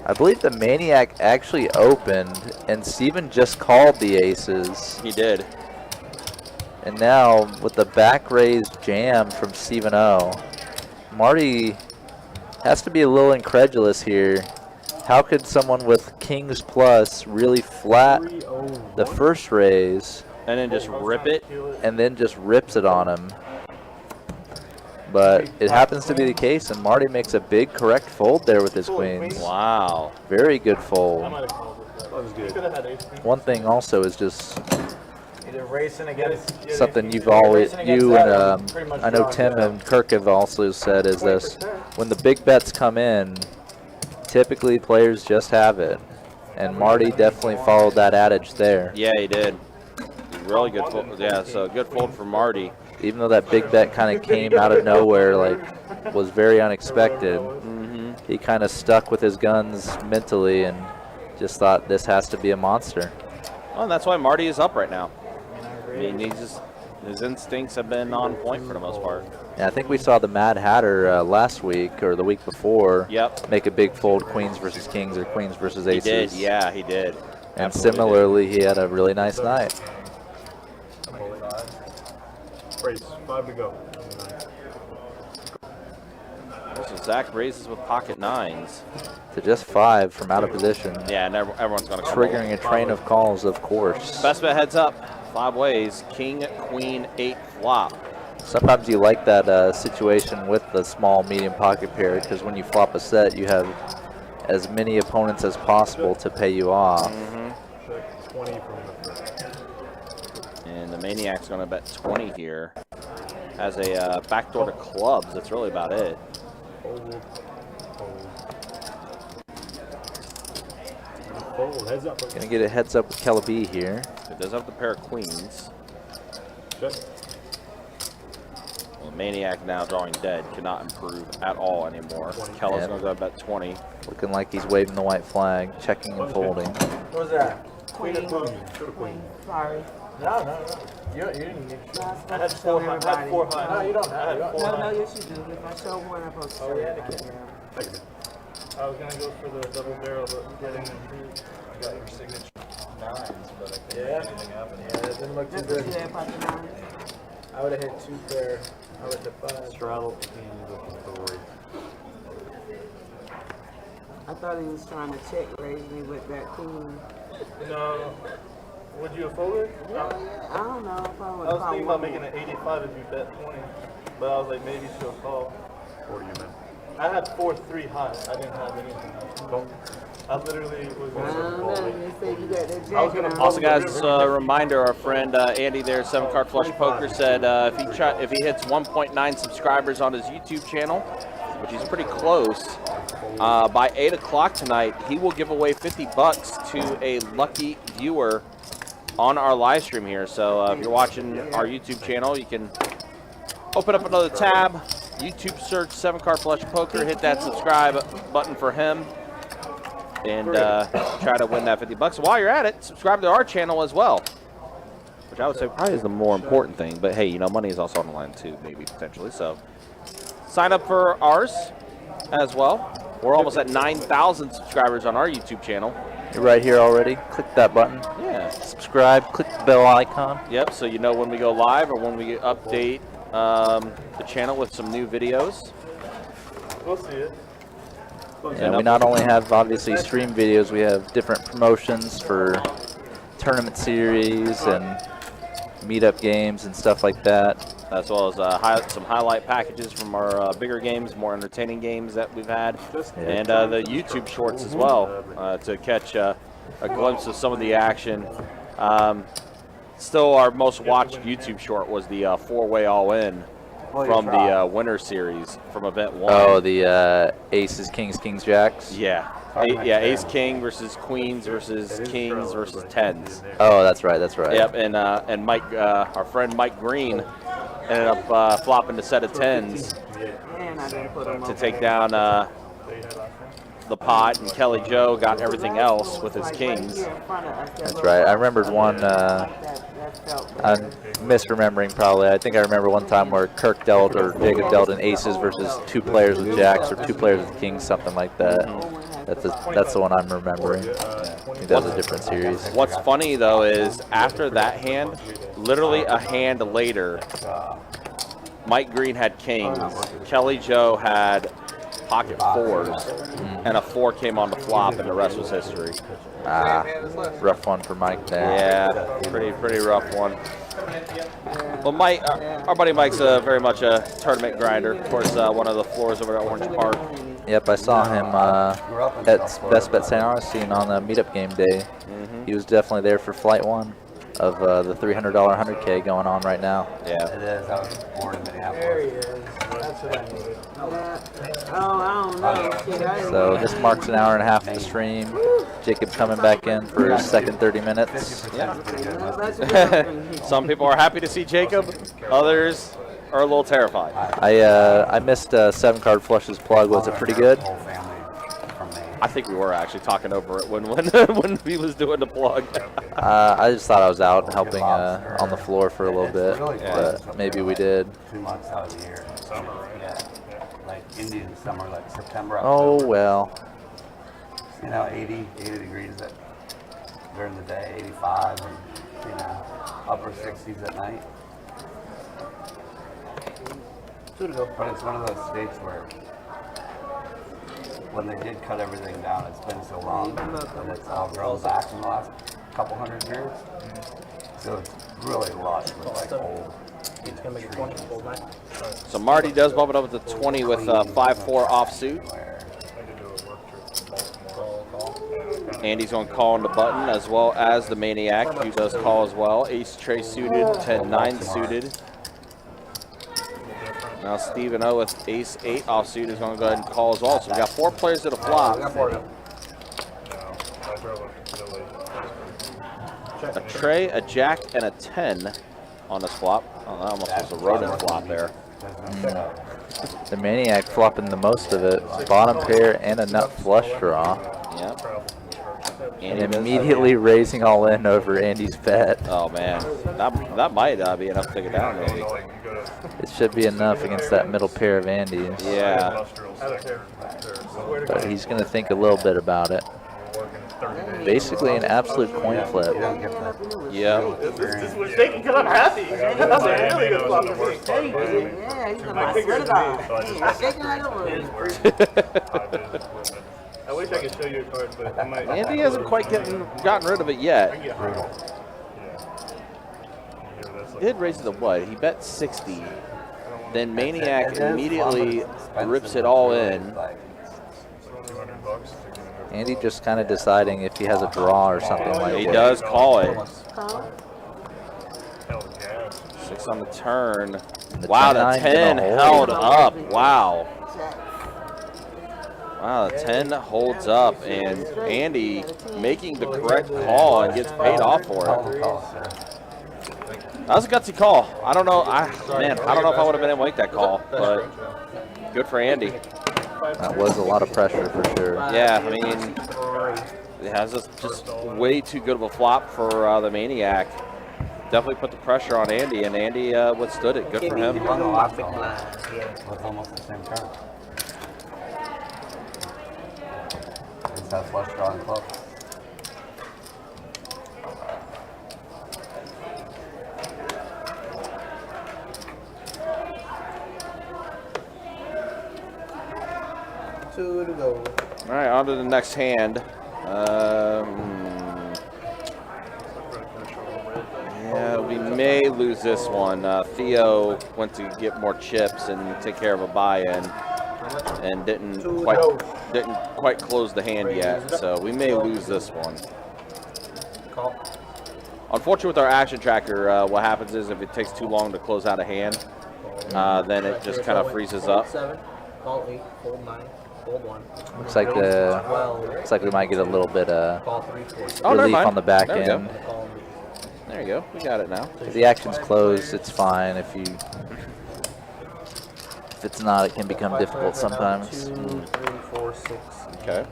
I believe the Maniac actually opened, and Steven just called the aces. He did. And now, with the back raised jam from Steven O, Marty has to be a little incredulous here. How could someone with Kings Plus really flat the first raise and then just rip it? And then just rips it on him? But it happens to be the case, and Marty makes a big correct fold there with his queens. Wow. Very good fold. One thing also is just something you've always, you and I know Tim and Kirk have also said is this: when the big bets come in, typically players just have it. And Marty definitely followed that adage there. Yeah, he did. Really good fold. Yeah, so good fold for Marty. Even though that big bet kind of came out of nowhere, like was very unexpected, he kind of stuck with his guns mentally and just thought this has to be a monster. Well, and that's why Marty is up right now. I mean, his instincts have been on point for the most part. Yeah, I think we saw the Mad Hatter last week or the week before. Yep. Make a big fold, queens versus kings or queens versus aces. He did, yeah, he did. And Absolutely similarly, he had a really nice night. Race, 5 to go. So Zach raises with pocket 9s. To just 5 from out of position. Yeah, and everyone's going to triggering a train of calls, of course. Best bet heads up. 5 ways. King, queen, 8 flop. Sometimes you like that situation with the small, medium pocket pair because when you flop a set, you have as many opponents as possible to pay you off. 20 from and the Maniac's going to bet 20 here. Has a backdoor to clubs. That's really about it. Heads up. Gonna get a heads up with Kelly here. It does have the pair of queens. Well, the Maniac now drawing dead. Cannot improve at all anymore. Kelly's going to go bet 20. Looking like he's waving the white flag, checking and folding. What was that? Queen. Sorry. No. You didn't need to. I had 4 high. No, you don't have. No, yes you do. If I show one, I'm supposed to show it. I was going to go for the double barrel, but getting improved. I got your signature 9s, but I couldn't make anything happen. Yeah, it didn't look too good. I would have hit 2 pair. I would have 5. Straddle and the 3. I thought he was trying to check raise me with that queen. No. Would you have folded? I don't know if I would. I was thinking about making it 85 if you bet 20, but I was like, maybe she'll call. What do you mean? I had 4-3 high. I didn't have anything else. I literally was going to Also, guys, a reminder: our friend Andy there, 7-Card Flush Poker, said if he hits 1.9 subscribers on his YouTube channel, which he's pretty close, by 8 o'clock tonight, he will give away $50 to a lucky viewer on our live stream here. So if you're watching our YouTube channel, you can open up another tab, YouTube search 7-Card Flush Poker, hit that subscribe button for him, and try to win that $50. While you're at it, subscribe to our channel as well, which I would say probably is the more important thing. But hey, you know, money is also on the line too, maybe potentially. So sign up for ours as well. We're almost at 9,000 subscribers on our YouTube channel. You're right here already. Click that button. Yeah. Subscribe. Click the bell icon. Yep. So you know when we go live or when we update the channel with some new videos. We'll see it. And we not only have obviously stream videos, we have different promotions for tournament series and meetup games and stuff like that. As well as some highlight packages from our bigger games, more entertaining games that we've had, and the YouTube shorts as well to catch a glimpse of some of the action. Still, our most watched YouTube short was the 4-way all-in from the winter series from event 1. Oh, the aces, kings, jacks? Yeah. Ace King versus Queens versus Kings versus Tens. Oh, that's right, that's right. Yep, and Mike, our friend Mike Green, ended up flopping a set of tens to take down the pot, and Kelly Joe got everything else with his kings. That's right. I remembered one. I'm misremembering probably. I think I remember one time where Kirk dealt or Jacob dealt in aces versus 2 players with jacks or 2 players with kings, something like that. That's the one I'm remembering. I think that was a different series. What's funny though is after that hand, literally a hand later, Mike Green had kings, Kelly Joe had pocket 4s, and a 4 came on the flop, and the rest was history. Rough one for Mike there. Yeah, pretty rough one. Well, Mike, our buddy Mike's very much a tournament grinder. Of course, one of the floors over at Orange Park. Yep, I saw him at Best Bet St. Augustine on the meetup game day. He was definitely there for flight 1 of the $300 100K going on right now. Yeah. It is. I was born in Minneapolis. There he is. That's what I needed. Oh, I don't know. Shit, I didn't So know. this marks an hour and a half of the stream. Jacob coming back in for his second 30 minutes. Some people are happy to see Jacob. Others are a little terrified. I missed 7-card flushes plug. Was it pretty good? Whole family from Maine. I think we were actually talking over it when he was doing the plug. I just thought I was out helping on the floor for a little bit, but maybe we did. 2 months out of the year. Yeah. Like Indian summer, like September, Oh October. well. You know, 80 degrees during the day, 85, and, you know, upper 60s at night. But it's one of those states where when they did cut everything down, it's been so long, and it's all grown back in the last couple hundred years. So it's really lush with like old, you know, trees. So Marty does bump it up to 20 with 5-4 offsuit. Andy's going to call on the button as well as the Maniac, who does call as well. Ace Trey suited, 10-9 suited. Now Stephen O with Ace-8 offsuit is going to go ahead and call as well. So we got 4 players at a flop. A Trey, a Jack, and a 10 on this flop. Oh, that almost was a rodent flop there. The Maniac flopping the most of it. Bottom pair and a nut flush draw. Yep. And immediately raising all in over Andy's bet. Oh man, that might be enough to take it down maybe. It should be enough against that middle pair of Andy's. Yeah. But he's going to think a little bit about it. Basically an absolute coin flip. Yeah. This was taken because I'm happy. That's a really good flop for me. Yeah, he's gonna sweat it off. Shaking like a room. I wish I could show you a card, but I might. Andy hasn't quite gotten rid of it yet. He did raise it to what? He bet 60. Then Maniac immediately rips it all in. Andy just kind of deciding if he has a draw or something like that. He does call it. 6 on the turn. Wow, the 10 held up. Wow. Wow, the 10 holds up, and Andy making the correct call and gets paid off for it. That was a gutsy call. I don't know. I don't know if I would have been able to make that call, but good for Andy. That was a lot of pressure for sure. Yeah, I mean, it has just way too good of a flop for the Maniac. Definitely put the pressure on Andy, and Andy withstood it. Good for him. He won the last one with almost the same turn. Just that flush draw and club. Two to go. All right, on to the next hand. Yeah, we may lose this one. Theo went to get more chips and take care of a buy-in, and didn't quite close the hand yet. So we may lose this one. Call. Unfortunately, with our action tracker, what happens is if it takes too long to close out a hand, then it just kind of freezes up. 7, call 8, hold 9, hold 1. Looks like we might get a little bit Call 3, 4. Oh, never relief mind. on the back There we go. end. There you go. We got it now. If the action's closed, it's fine. If it's not, it can become difficult sometimes. 2, 3, 4, 6. Okay.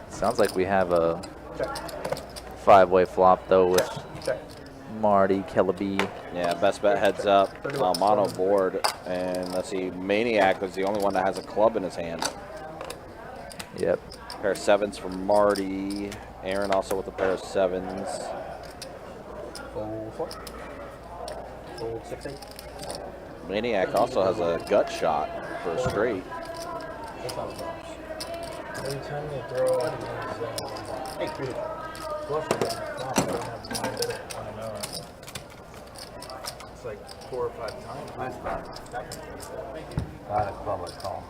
Sounds like we have a 5-way flop though with Marty, Kellaby. Yeah, best bet heads up. Mono board, and let's see. Maniac was the only one that has a club in his hand. Yep. Pair of 7s from Marty. Aaron also with a pair of 7s. Fold 4. Fold 6, 8. Maniac also has a gut shot for a straight. Every time they throw out Hey, good. flush draw, I don't have no idea. I know. It's like 4 or 5 times. Nice spot. Got a club at call.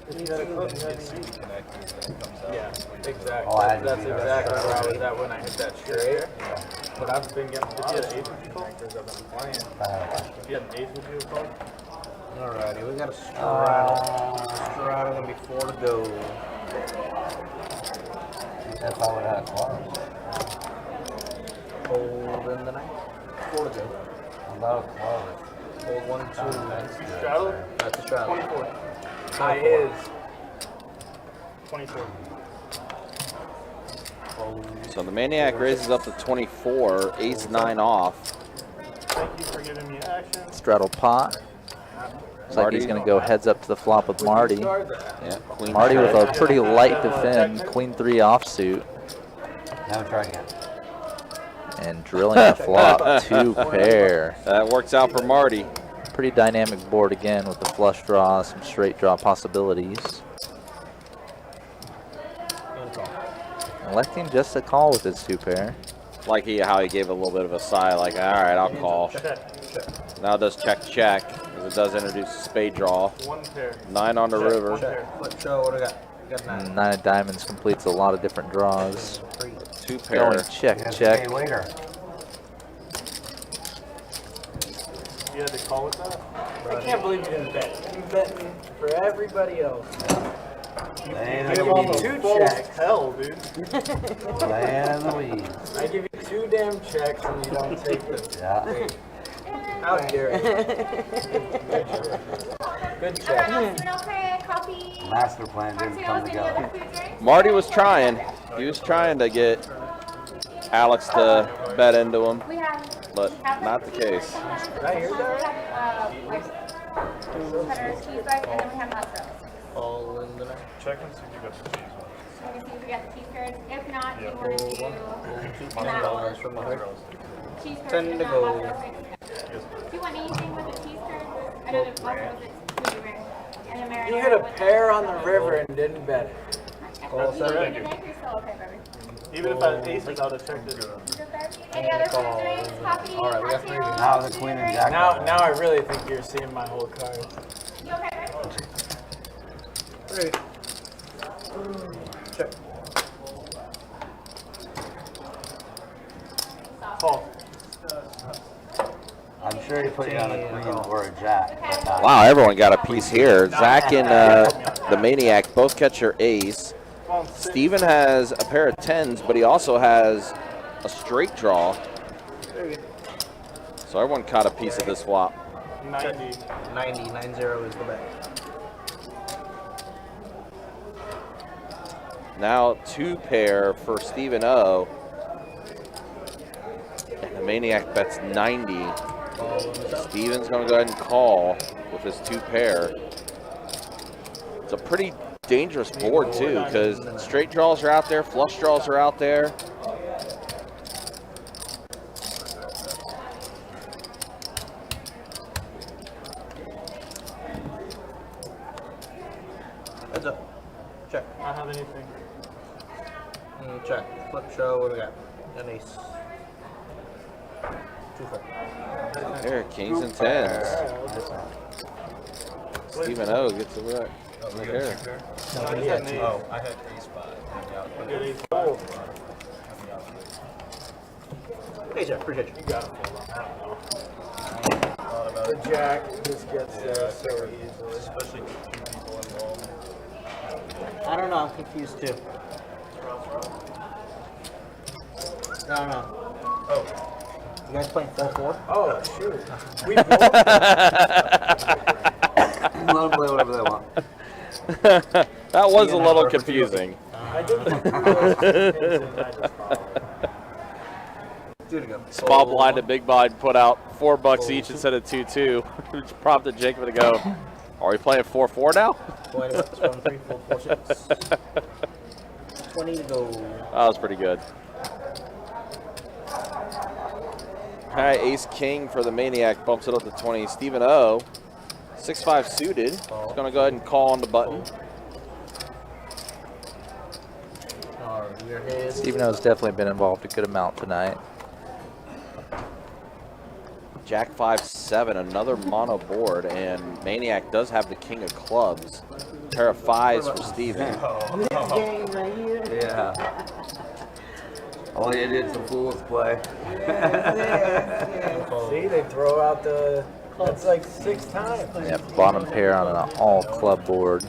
If you got a club, you have Yeah, exactly. Oh, I had to That's do that. exactly where I was at when I hit that straight. But I've been getting, if you had an ace, would you call? Because I've been playing. If you had an ace, would you call? Alrighty, we got a straddle. Straddle gonna be 4 to go. That's all we had clubs. Hold in the 9. 4 to go. A lot of clubs. Hold 1, 2. Straddle? That's a straddle. 24. High is 24. So the Maniac raises up to 24, ace 9 off. Thank you for giving me action. Straddle pot. Looks like he's going to go heads up to the flop with Marty. Yeah, queen Marty with check. a pretty light defend, queen 3 offsuit, Now try again. and drilling a flop 2 pair. That works out for Marty. Pretty dynamic board again with the flush draw, some straight draw possibilities. Electing just a call with his 2 pair. Like how he gave a little bit of a sigh, like, all right, I'll call. Now it does check, check, because it does introduce a spade draw. 1 pair. 9 on the river. Flip show, what do we got? We got 9. 9 of diamonds completes a lot of different draws. 2 pair. Going check, Yes, check. hey, waiter. You had to call with that? I can't believe you didn't bet. You bet me for everybody else. Laying Give in all the the weeds. 2 checks. Hell, dude. Laying in the weeds. I give you 2 damn checks and you don't take them. Yeah. How dare you? Good check. Okay, coffee. Master plan didn't come Cocktails, any other together. food drinks? Marty was trying. He was trying to get Alex to bet into him, We have. but not the case. Did I hear that? Like cutters, cheese bag, and then we have mozzarella. All in the 9. Check and see if you got some cheese on. So we can see if we got the cheese curds. If not, you Hold want to 1. do Hold that $10 one. from the hood. Cheese curds 10 and to not go. mozzarella sticks. Do you want anything with the cheese curds? I know the mozzarella sticks would be rare. And then marinara You hit a with pair on the river and didn't bet it. Call You 7. can make yourself okay, baby. Even if I had aces, I would have checked it. Any other food drinks, coffee, All right, we got 3. cocktails? Now the queen and jack. Now I really think you're seeing my whole card. You okay, baby? 3. Check. Call. I'm sure he put you on a queen or a jack, but not. Wow, everyone got a piece here. Zach and the Maniac both catch their ace. Steven has a pair of 10s, but he also has a straight draw. So everyone caught a piece of this flop. 90. 90. 90 is the bet. Now 2 pair for Stephen O. And the Maniac bets 90. Steven's going to go ahead and call with his 2 pair. It's a pretty dangerous board too, because straight draws are out there, flush draws are out there. Heads up. Check. I don't have anything. Check. Flip show. What do we got? An ace. 2-4. Here, kings and 10s. Stephen O gets it right here. Oh, I had ace 5. Hey, Jeff. Appreciate you. You got it. The jack just gets there so easily. Especially 2 people involved. I don't know. I'm confused too. No. Oh. You guys playing 4-4? Oh, shoot. We Let them play whatever they want. That was a little confusing. I didn't put those pins in, I just followed. Small blind and big blind put out $4 each instead of 2-2, which prompted Jacob to go, are we playing 4-4 now? 20 to go. That was pretty good. All right, ace king for the Maniac bumps it up to 20. Stephen O, 6-5 suited. He's going to go ahead and call on the button. Stephen O's definitely been involved a good amount tonight. Jack 5-7, another mono board, and Maniac does have the king of clubs. Pair of 5s for Steven. This game right here. Yeah. All you did some fool's play. See, they throw out the. That's like 6 times. Yeah, bottom pair on an all club board.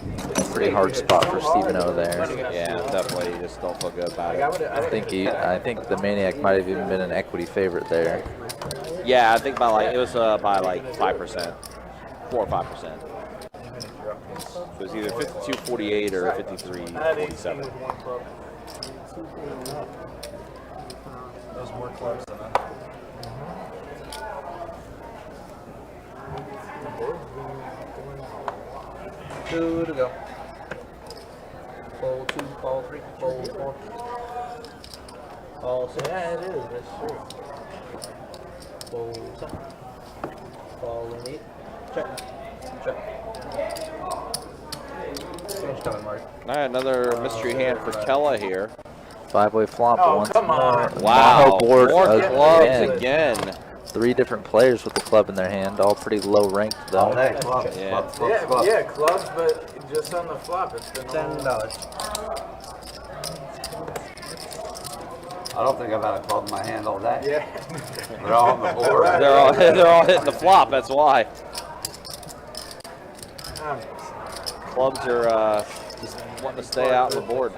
Pretty hard spot for Stephen O there. Yeah, definitely. You just don't feel good about it. I think the Maniac might have even been an equity favorite there. Yeah, I think by like it was by like 5%, 4 or 5%. It was either 52.48 or 53.47. Those more clubs than that. 2 to go. Fold 2, call 3, fold 4. Call 6. Yeah, it is. That's true. Fold 7. Call 8. Check. Check. Finish coming, Marty. All right, another mystery hand for Kella here. 5-way flop Oh, once come more. on. Wow, Mono board more clubs again. again. 3 different players with the club in their hand, all pretty low ranked All though. day, clubs, Yeah. clubs, clubs, clubs. Yeah, clubs, but just on the flop, it's been $10. I don't think I've had a club in my hand all day. Yeah. They're all on the board. They're all hitting the flop. That's why. Clubs are just wanting to stay out on the board.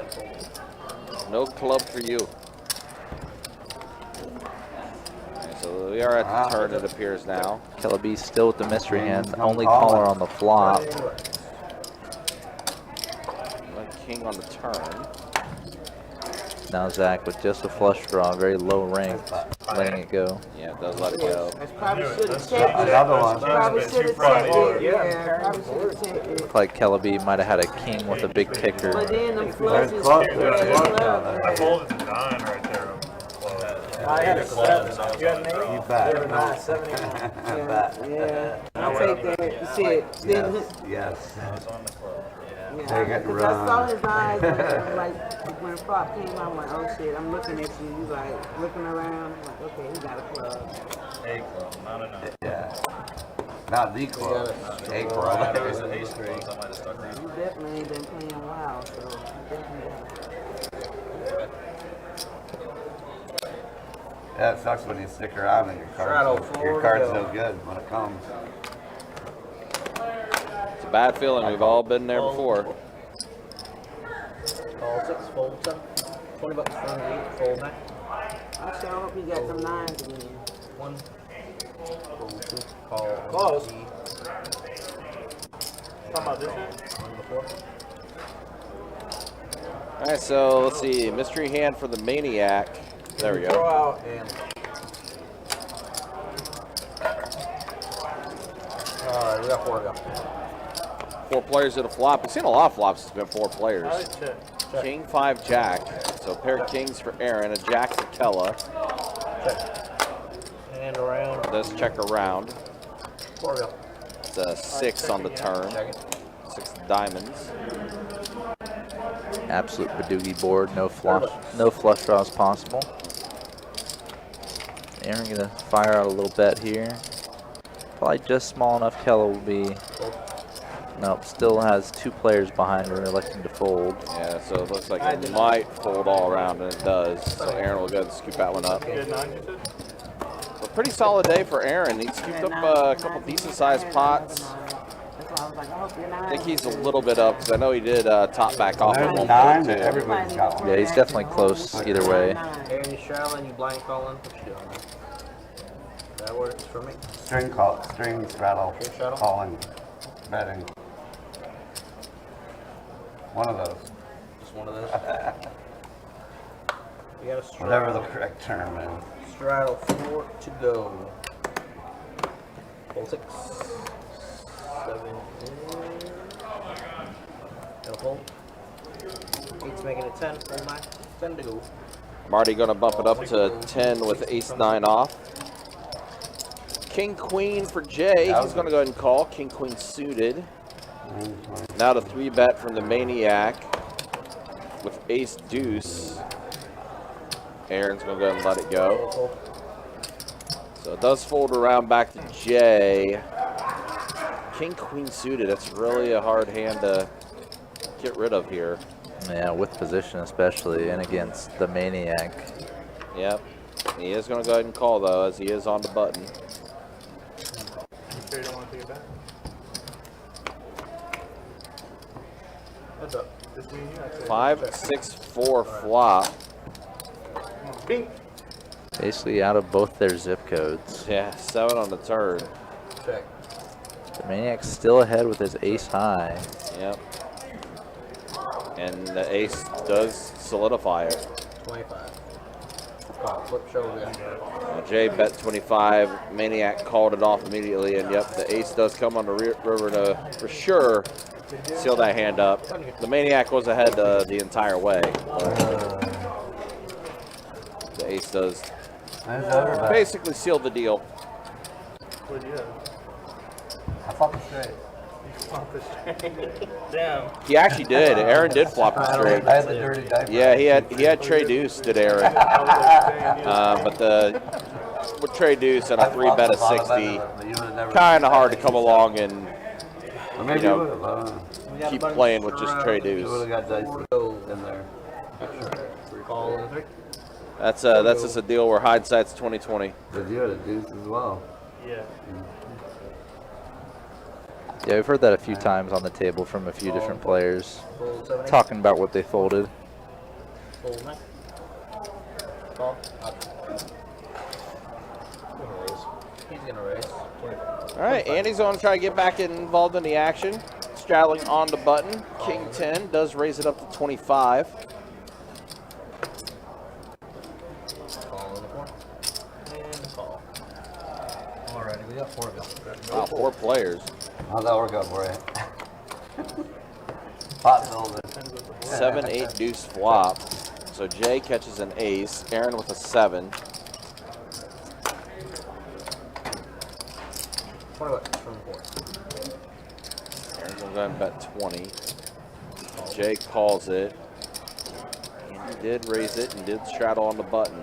No club for you. Okay, so we are at the turn, it appears now. Kella B still with the mystery hand, only caller on the flop. King on the turn. Now Zach with just a flush draw, very low ranked, letting it go. Yeah, it does let it go. I probably should have checked it. Another one. Probably should have checked it. Yeah, probably should have checked it. Looked like Kella B might have had a king with a big kicker. But then the flushes. clubs. Yeah, I folded the 9 right there. I had a 7. You had an 8? You bet. They were not 7. yeah. I'll take that shit. Then, Yes. yeah, Take it and because I saw run. his eyes like when the flop came out, I'm like, oh shit, I'm looking at you. You like looking around. I'm like, okay, he got a club. A club, not a 9. Yeah. Not the club. A club. It was an ace 3. I might have stuck around. You definitely ain't been playing wild, so you definitely got Yeah, it sucks when you stick around and your card's no good when it comes. It's a bad feeling. We've all been there before. Call 6, fold 7. $20 from 8, fold 9. I sure hope you got some 9s again. 1. Fold 2, call. Close. D. Talking about this one? 1 before. All right, so let's see. Mystery hand for the Maniac. There we Throw go. out and Alright, we got 4 to go. 4 players at a flop. We've seen a lot of flops. It's been 4 players. check. King 5 Jack. So a pair of kings for Aaron. A Jack for Kella. And around. Does check around. 4 to go. It's a 6 on the turn. 6 diamonds. Absolute Badoogie board. No flush draws possible. Aaron gonna fire out a little bet here. Probably just small enough. Kella will be. Nope, still has 2 players behind her electing to fold. Yeah, so it looks like it might fold all around, and it does. So Aaron will go ahead and scoop that one up. Good 9, you said? A pretty solid day for Aaron. He scooped up a couple decent-sized pots. That's why I was like, I hope you're I not. think he's a little bit up, because I know he did top back off at There's one 9, point, but too. everybody's got one. Yeah, he's definitely close either way. Aaron, you straddling, you blind calling. What you doing? That works for me. String straddle, String straddle? calling, betting. One of those. Just one of those. We got a straddle. Whatever the correct term is. Straddle 4 to go. Fold 6. 7. Gonna fold. 8's making it 10. Fold 9. 10 to go. Marty going to bump it up to 10 with ace-9 off. King-queen for Jay. He's going to go ahead and call. King-queen suited. Now the 3-bet from the Maniac with ace-deuce. Aaron's going to go ahead and let it go. So it does fold around back to Jay. King-queen suited. That's really a hard hand to get rid of here. Yeah, with position especially, and against the Maniac. Yep. He is going to go ahead and call, though, as he is on the button. You sure you don't want to take it back? What's up? Just me and you, I'd say 5, 6, 4 flop. Bing. Basically out of both their zip codes. Yeah, 7 on the turn. Check. The Maniac's still ahead with his ace high. Yep. And the ace does solidify it. 25. Call. Flip shoulder. Jay bet 25. Maniac called it off immediately, and yep, the ace does come on the river to, for sure, seal that hand up. The Maniac was ahead the entire way. The ace does basically seal the deal. What'd you have? I thought the straight. Damn. He actually did. Aaron did flop the straight. I had the dirty diaper. Yeah, he had Trey Deuce, did Aaron. But with Trey Deuce and a 3-bet of 60, kind of hard to come along and Maybe you know, would have. keep playing with just Trey You would Deuce. have got dice in there. Call in 3. That's just a deal where hindsight's 20/20. Because you had a deuce as well. Yeah. Yeah, we've heard that a few times on the table from a few different players Fold 7. talking about what they folded. Fold 9. Call. He's gonna raise. All right, Andy's going to try to get back involved in the action. Straddling on the button. King 10 does raise it up to 25. Call in the corner. And call. Alrighty, we got 4 of them. Wow, 4 players. How'd that work out for you? Pot builder. 7, 8 deuce flop. So Jay catches an ace. Aaron with a 7. 20 bucks from 4. Aaron's going to go ahead and bet 20. Jay calls it. And he did raise it and did straddle on the button.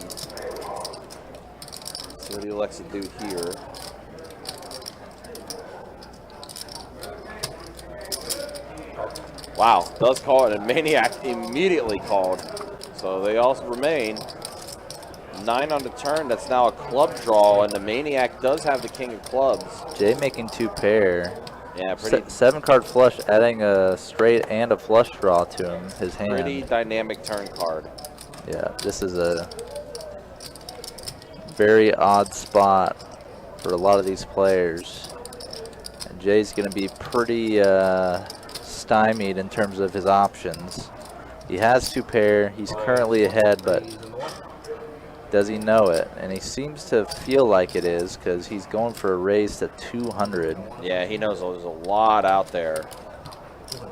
See what he elects to do here. Wow, does call it, and Maniac immediately called. So they also remain 9 on the turn. That's now a club draw, and the Maniac does have the king of clubs. Jay making 2 pair. Yeah, pretty 7-card flush, adding a straight and a flush draw to him, his hand. pretty dynamic turn card. Yeah, this is a very odd spot for a lot of these players. And Jay's going to be pretty stymied in terms of his options. He has 2 pair. He's currently ahead, but does he know it? And he seems to feel like it is because he's going for a raise to 200. Yeah, he knows there's a lot out there.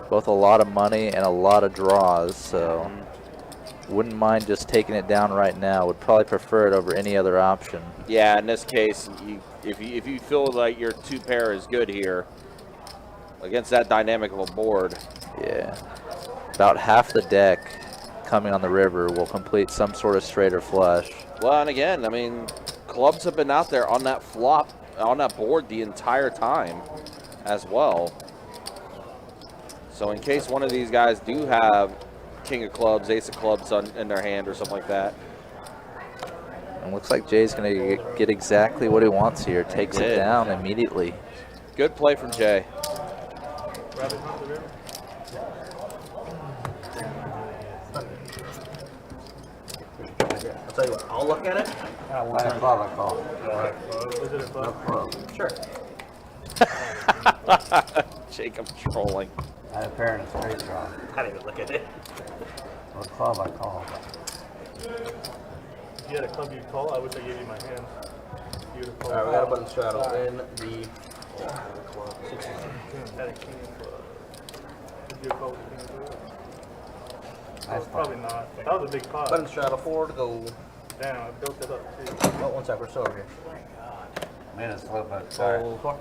Both a lot of money and a lot of draws, so wouldn't mind just taking it down right now. Would probably prefer it over any other option. Yeah, in this case, if you feel like your 2 pair is good here against that dynamic of a board. Yeah. About half the deck coming on the river will complete some sort of straight or flush. Well, and again, I mean, clubs have been out there on that flop, on that board the entire time as well. So in case one of these guys do have king of clubs, ace of clubs in their hand or something like that. And looks like Jay's going to get exactly what he wants here. Takes it down immediately. Good play from Jay. I'll tell you what, I'll look at it. Line of club, I call. No club. Sure. Jacob trolling. I had a pair and a straight draw. I didn't even look at it. What club I call? If you had a club you'd call, I wish I gave you my hand. You'd have called. Alright, we got a button straddle in the club. 16. Had a king of club. Did you call with king of club? Nice Probably not. That was a big pot. Button straddle 4 to go. Damn, I built it up too. Oh, 1 sec, we're still over here. Made a slip out. Sorry. Fold 4.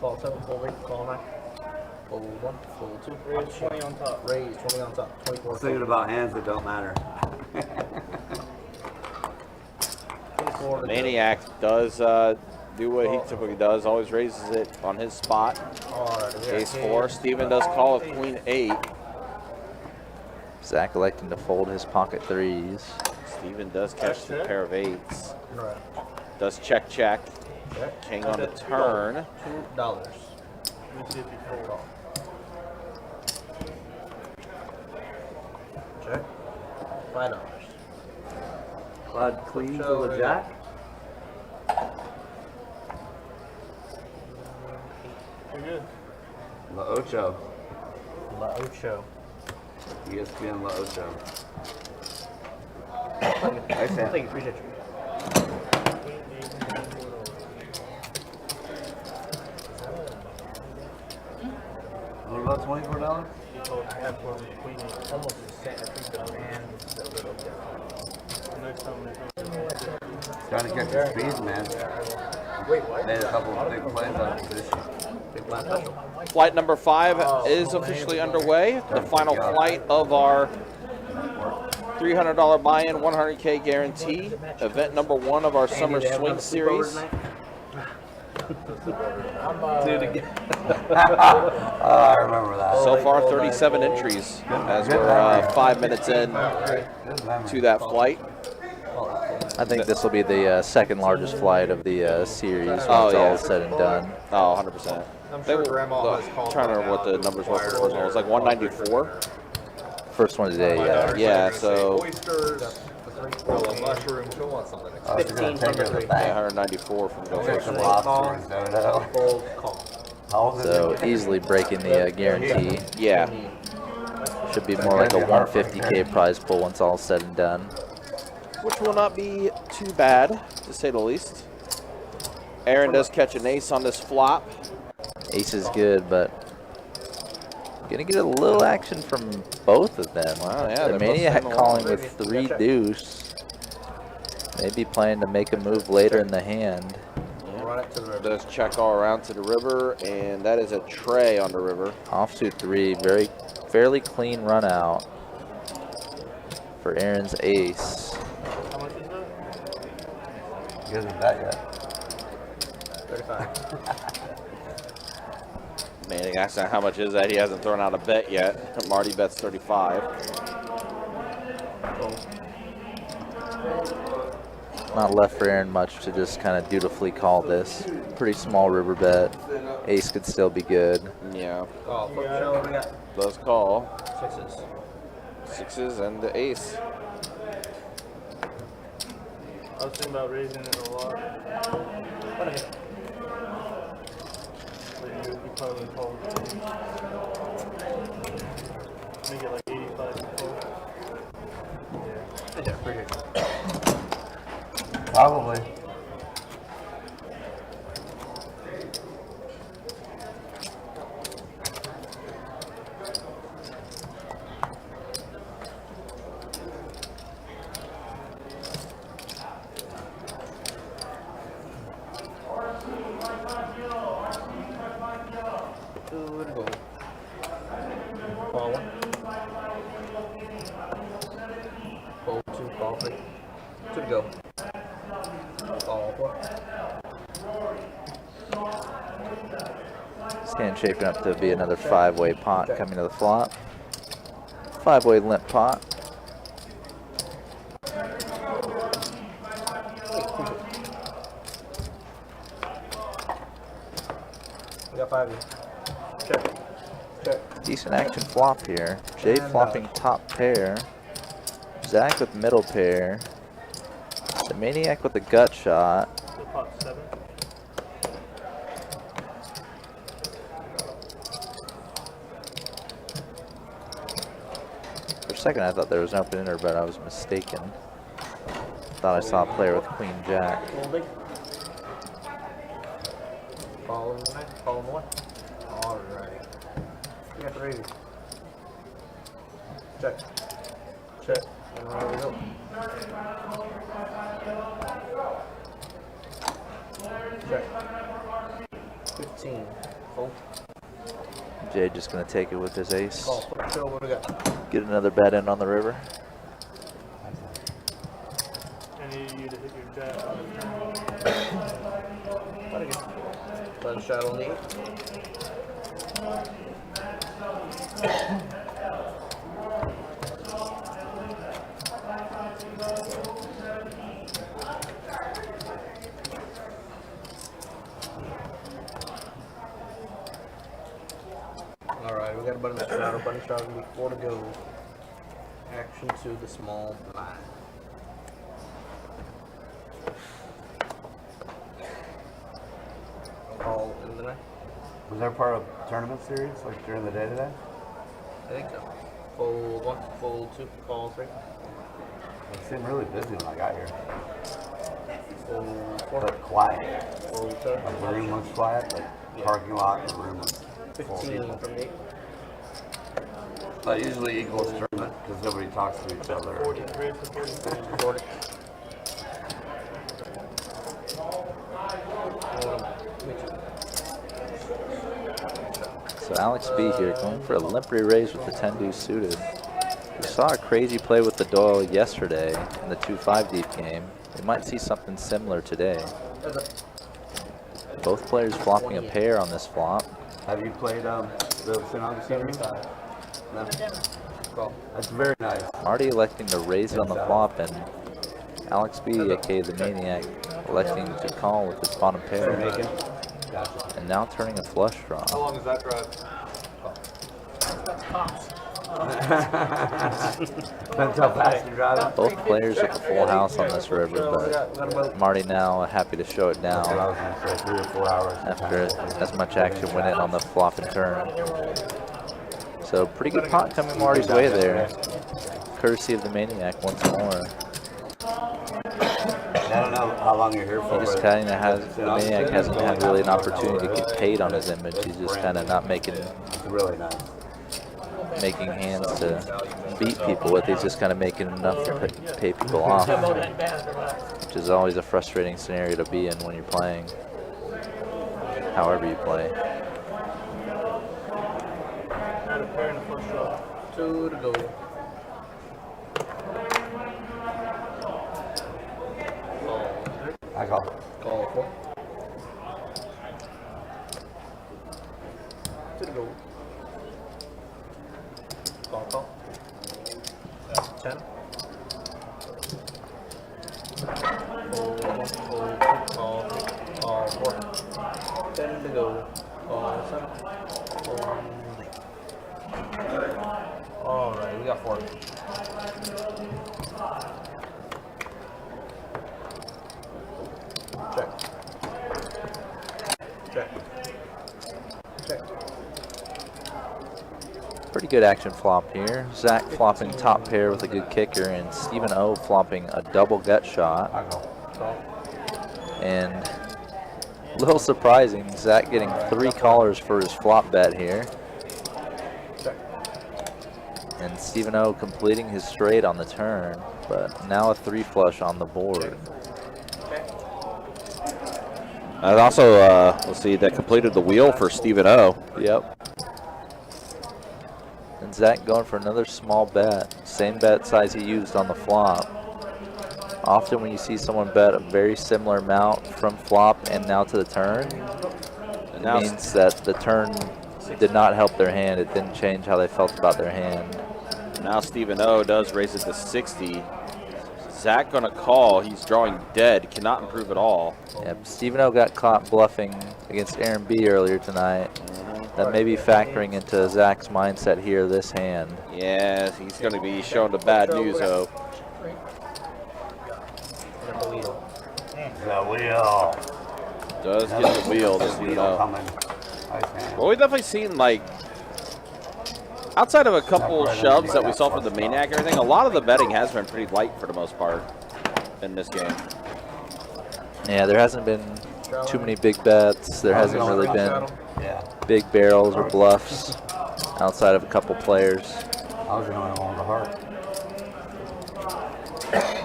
Call 7, fold 8, call 9. Fold 1, fold 2. Raise 20 on top. Raise 20 on top. 24. Thinking about hands that don't matter. 24 to Maniac does do what he typically does, always raises it on his spot. Alright, Ace 4. Steven does call with queen 8. Zach electing to fold his pocket 3s. Steven does catch the pair of 8s. Right. Does check, check. Check. King on the turn. $2. Let me see if you fold. Check. $5. Quad queens So, with a jack? You're good. La Ocho. La Ocho. ESPN La Ocho. Thank you, appreciate you. What about $24? He told I have one with queen eight. Almost the same. I think the man is a little different. Next time they Trying to catch the speed, man. Wait, what? Made a couple of big plays on position. Big blind special. Flight number 5 is officially underway. The final flight of our $300 buy-in, 100K guarantee. Event number 1 of our Summer Swing Series. I remember that. So far, 37 entries as we're 5 minutes in to that flight. I think this will be the second largest flight of the series once all is said and done. Oh, 100%. I'm sure Grandma has called. I'm trying to remember what the numbers were for the first one. It was like 194. First one today, yeah. Yeah, so Oysters, a mushroom, she'll want something. Oh, you're gonna take it as a yeah, bank. 194 from the Take first some one. lobster and soda. Fold, call. How old is So it? easily breaking the guarantee. Yeah. Should be more like a 150K prize pool once all is said and done. Which will not be too bad, to say the least. Aaron does catch an ace on this flop. Ace is good, but gonna get a little action from both of them. Wow, yeah, The they're both Maniac sitting calling along. with 3 deuce. Maybe planning to make a move later in the hand. Run it to the river. Does check all around to the river, and that is a tray on the river. Offsuit 3, fairly clean run out for Aaron's ace. How much is that? He hasn't bet yet. 35. Man, I asked him how much is that. He hasn't thrown out a bet yet. Marty bets 35. Not left for Aaron much to just kind of dutifully call this. Pretty small river bet. Ace could still be good. Yeah, Call. Flip show, what do we got? does call. 6s. 6s and the ace. I was thinking about raising it a lot. But you probably call. Make it like 85 and fold. Yeah, pretty good. Probably. Two to go. Call one. Fold two, call three. Two to go. Call four. This hand shaping up to be another 5-way pot coming to the flop. 5-way limp pot. We got 5 of you. Check. Check. Decent action flop here. Jay flopping top pair. Zach with middle pair. The Maniac with the gut shot. The pot 7. For a second I thought there was an open ender, but I was mistaken. Thought I saw a player with Queen Jack. Folding. Call in the night. Call in the one. Alright. We got 3 of you. Check. Check. And right we go. Check. 15. Fold. Jay just gonna take it with his ace. Call. Show what we got. Get another bet in on the river. I need you to hit your jab on Let a shot on the 8. Alright, we got a button shot. Button shot will be 4 to go. Action to the small blind. Call in the night. Was there part of tournament series, like during the day today? I think so. Fold 1, fold 2, call 3. It seemed really busy when I got here. Fold 4, But quiet. fold 7. Like the room looks quiet, like parking lot, the room was full of 15 people. from the 8. That usually equals tournament because nobody talks to each other. 40. Raise to 40. 40. So Alex B here going for a limp re-raise with the 10 deuce suited. We saw a crazy play with the Doyle yesterday in the 2-5 deep game. We might see something similar today. Both players flopping a pair on this flop. Have you played the St. Augustine room? No. Call. That's very nice. Marty electing to raise it on the flop, and Alex B, aka the Maniac, electing to call with his bottom pair. Making. Gotcha. And now turning a flush draw. How long is that drive? Depends how fast you drive it. Both players with a full house on this river, but Marty now happy to show it That's what I down was going to say, 3 or 4 hours. after as much action went in on the flop and turn. So pretty good pot coming Marty's way there, courtesy of the Maniac once more. I don't know how long you're here for. He just but kind of has, the Maniac hasn't had really an opportunity to get paid on his image. He's just kind of not making It's really nice. hands to beat people with. He's just kind of making enough to pay people off, which is always a frustrating scenario to be in when you're playing, however you play. Add a pair in the first draw. 2 to go. I call. Call 4. 2 to go. Call. 10. Fold 1, fold 2, call 4. 10 to go. Call 7. Fold 8. Alright, we got 4. Check. Check. Pretty good action flop here. Zach flopping top pair with a good kicker, and Stephen O flopping a double gut shot. And a little surprising, Zach getting 3 callers for his flop bet here. And Stephen O completing his straight on the turn, but now a 3 flush on the board. And also, let's see, that completed the wheel for Stephen O. Yep. And Zach going for another small bet. Same bet size he used on the flop. Often when you see someone bet a very similar amount from flop and now to the turn, it means that the turn did not help their hand. It didn't change how they felt about their hand. Now Stephen O does raise it to 60. Zach gonna call. He's drawing dead. Cannot improve at all. Yep. Stephen O got caught bluffing against Aaron B earlier tonight. That may be factoring into Zach's mindset here this hand. Yeah, he's gonna be showing the bad news, O. The wheel. Does get the wheel, this Stephen O. Well, we've definitely seen, like, outside of a couple shoves that we saw from the Maniac and everything, a lot of the betting has been pretty light for the most part in this game. Yeah, there hasn't been too many big bets. There hasn't really been big barrels or bluffs outside of a couple players. I was going along the heart.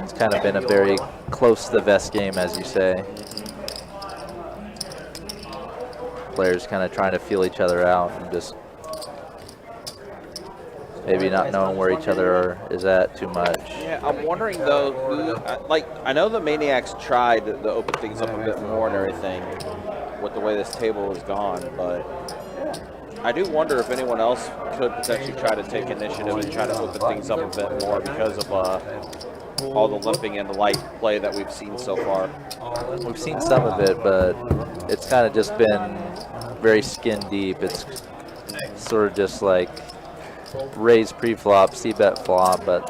It's kind of been a very close to the vest game, as you say. Players kind of trying to feel each other out and just maybe not knowing where each other is at too much. Yeah, I'm wondering though, who, like, I know the Maniacs tried to open things up a bit more and everything with the way this table has gone, but I do wonder if anyone else could potentially try to take initiative and try to open things up a bit more because of all the limping and the light play that we've seen so far. We've seen some of it, but it's kind of just been very skin deep. It's sort of just like raise pre-flop, c-bet flop, but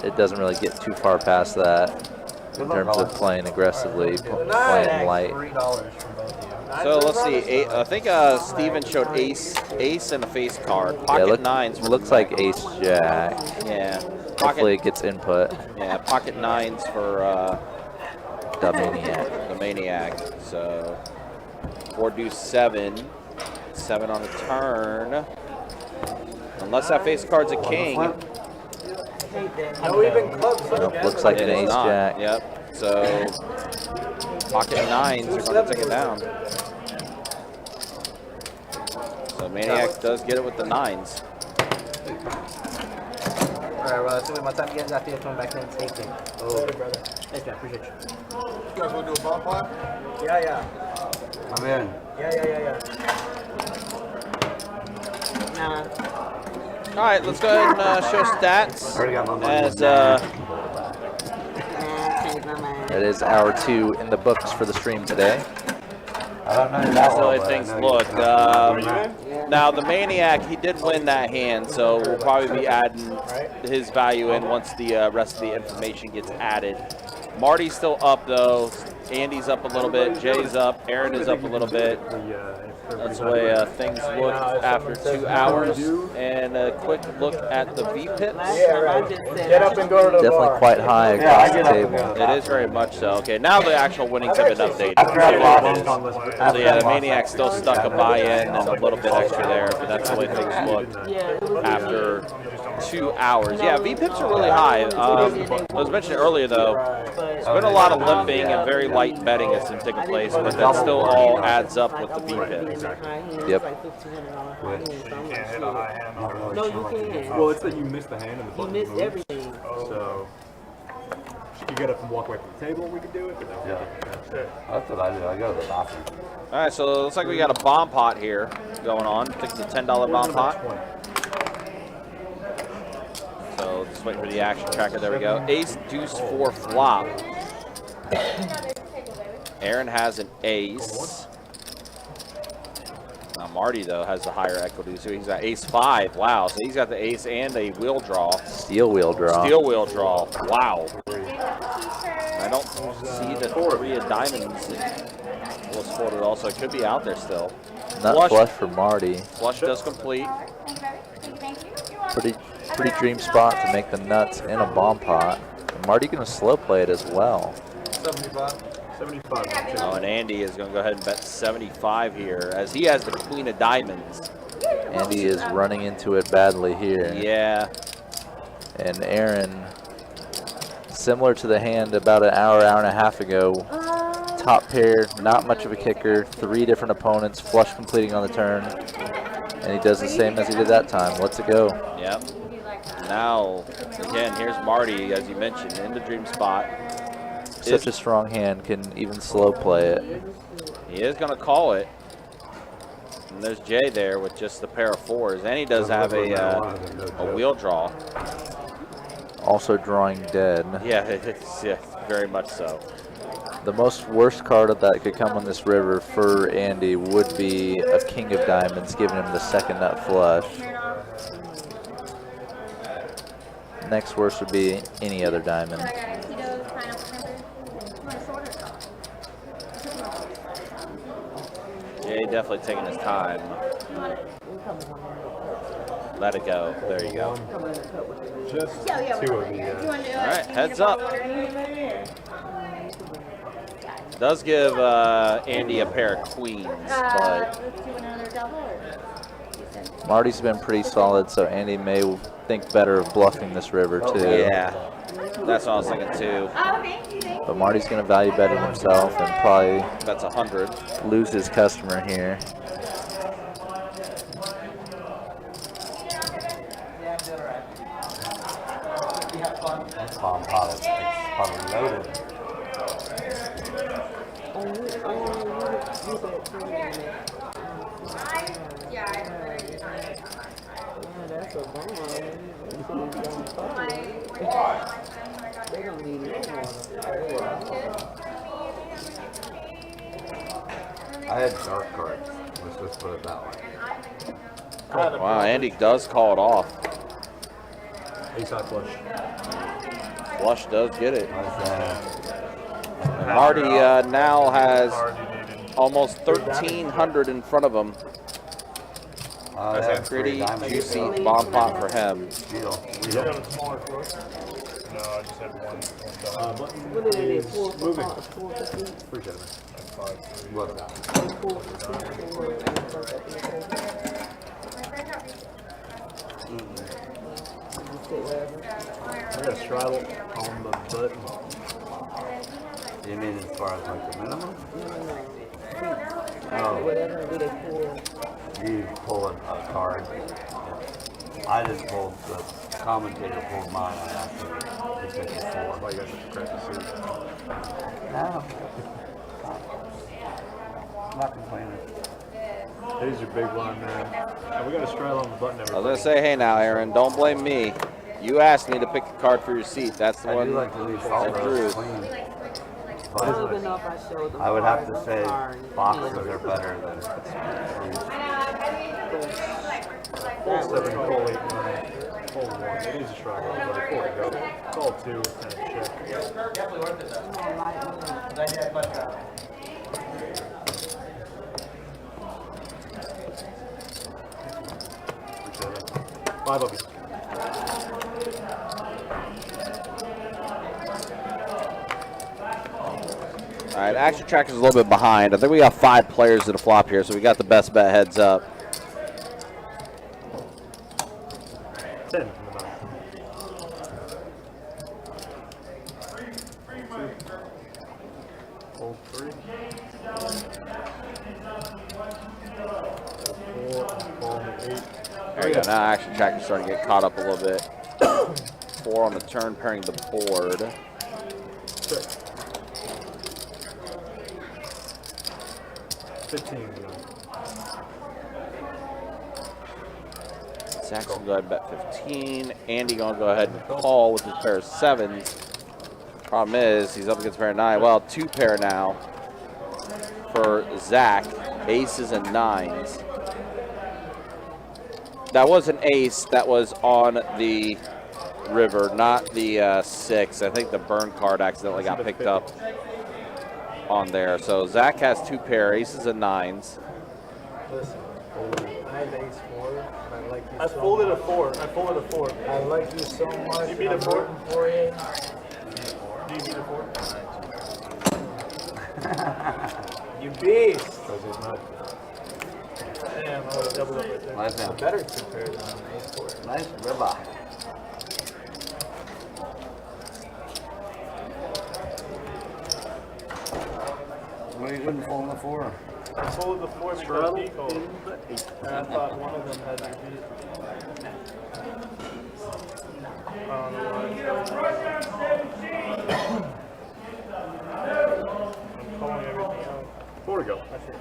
it doesn't really get too far past that in terms of playing aggressively, playing light. So let's see. I think Steven showed ace and a face card. Pocket nines. Looks like ace jack. Yeah. Hopefully it gets input. Yeah, pocket nines for the Maniac. The Maniac. So 4 deuce 7. 7 on the turn. Unless that face card's a king. Nope, looks like an ace jack. Yep. So pocket nines are going to take it down. So Maniac does get it with the nines. Alright, well, so my time you guys after you come back in and take it. Oh, brother. Thanks, man. Appreciate you. You guys want to do a bomb pot? Yeah. I'm in. Yeah. Nah. All right, let's go ahead and show stats. As that is hour 2 in the books for the stream today. That's the way things look. Now the Maniac, he did win that hand, so we'll probably be adding his value in once the rest of the information gets added. Marty's still up though. Andy's up a little bit. Jay's up. Aaron is up a little bit. That's the way things look after 2 hours. And a quick look at the V-pips. Yeah, right. Get up and go to the Definitely bar. quite high across the table. It is very much so. Okay, now the actual winnings have been updated. So yeah, the Maniac still stuck a buy-in and a little bit extra there, but that's the way things looked after 2 hours. Yeah, V-pips are really high. I was mentioning earlier though, there's been a lot of limping and very light betting that's been taking place, but that still all adds up with the V-pip. Yep. No, you can't. Well, it's that you missed the hand and the You button missed moved. everything. So you get up and walk away from the table, we could do it. But That's what I do. I go to the bathroom. All right, so it looks like we got a bomb pot here going on. I think it's a $10 bomb pot. So just waiting for the action tracker. There we go. Ace, deuce, 4 flop. Aaron has an ace. Now Marty though has the higher equity, so he's got ace 5. Wow, so he's got the ace and a wheel draw. Steel wheel draw. Steel wheel draw. Wow. I don't see the 3 of diamonds was folded also. It could be out there still. Nut flush for Marty. Flush does complete. Pretty dream spot to make the nuts in a bomb pot. And Marty gonna slow play it as well. 75. 75. Oh, and Andy is going to go ahead and bet 75 here, as he has the queen of diamonds. Andy is running into it badly here. Yeah. And Aaron, similar to the hand about an hour and a half ago, top pair, not much of a kicker, 3 different opponents, flush completing on the turn. And he does the same as he did that time. Let's it go. Yep. Now, again, here's Marty, as you mentioned, in the dream spot. Such a strong hand, can even slow play it. He is going to call it. And there's Jay there with just the pair of 4s. And he does have a wheel draw. Also drawing dead. Yeah, yeah, very much so. The most worst card that could come on this river for Andy would be a king of diamonds, giving him the second nut flush. Next worst would be any other diamond. Jay definitely taking his time. Let it go. There you go. Just 2 of you guys. All right, heads up. Does give Andy a pair of queens, but Marty's been pretty solid, so Andy may think better of bluffing this river too. Yeah, that's what I was thinking too. But Marty's going to value betting himself and probably That's 100. lose his customer here. Bomb pot is probably loaded. That's a bomb. They don't need it. I had dark cards. Let's just put it that way. Wow, Andy does call it off. Ace-high flush. Flush does get it. Was, Marty now has almost 1,300 in front of him. that's Pretty diamonds. juicy bomb pot for him. Deal. You got a smaller flush? No, I just had one. What did it is? Moving. 450? Appreciate it, man. What's that? 450. I got a straddle on the button. You mean as far as like the minimum? Whatever do they pull? You pull a card. I just pulled, the commentator pulled mine. I asked him to pick the 4. Why you got such a crappy suit? No. I'm not complaining. There's your big line, man. And we got a straddle on the button. I was going to say, hey now, Aaron, don't blame me. You asked me to pick a card for your seat. That's the I one do like to leave salt that rows drew. clean. I don't But even know if I showed them. I would have to cards say or boxes are better than Full 7, full 8, 9, full 1. It is a straddle, but 4 to go. It's all 2 and a check. 5 of you. All right, Action Tracker's a little bit behind. I think we got 5 players to the flop here, so we got the best bet heads up. 10 from the mouth. 4, 3. 4, ball 8. There you go. Now Action Tracker's starting to get caught up a little bit. 4 on the turn, pairing the board. 6. 15. Zach's going to go ahead and bet 15. Andy going to go ahead and call with his pair of 7s. Problem is, he's up against a pair of 9. Well, 2 pair now for Zach. Aces and 9s. That was an ace that was on the river, not the 6. I think the burn card accidentally got picked up on there. So Zach has 2 pair, aces and 9s. Listen, I have ace-4, and I like you I so folded much. a 4. I folded a 4. I like you so much. You beat a I'm 4? rooting for you. Do you beat a 4? You beast. Because it's not. Damn, I would have doubled up right there. Nice A now. better two pairs than an ace-4. Nice ribeye. What are you looking for on the 4? I folded the 4 because he called. And I thought one of them had to beat it. I don't know why. I'm calling everything out. 4 to go. That's it.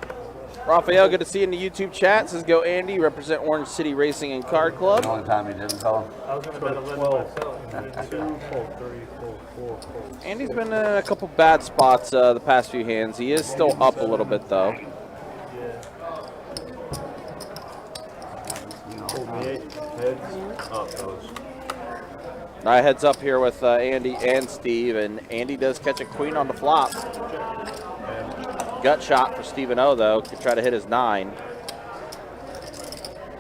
Raphael, good to see you in the YouTube chat. Says go Andy, represent Orange City Racing and Card The Club. only time he didn't call him. I was going to bet 11 myself. 2, fold, 3, fold, 4, fold. Andy's been in a couple bad spots the past few hands. He is still up a little bit though. Yeah. Fold me 8. Heads up, those. All right, heads up here with Andy and Steve, and Andy does catch a queen on the flop. Gut shot for Stephen O though, could try to hit his 9.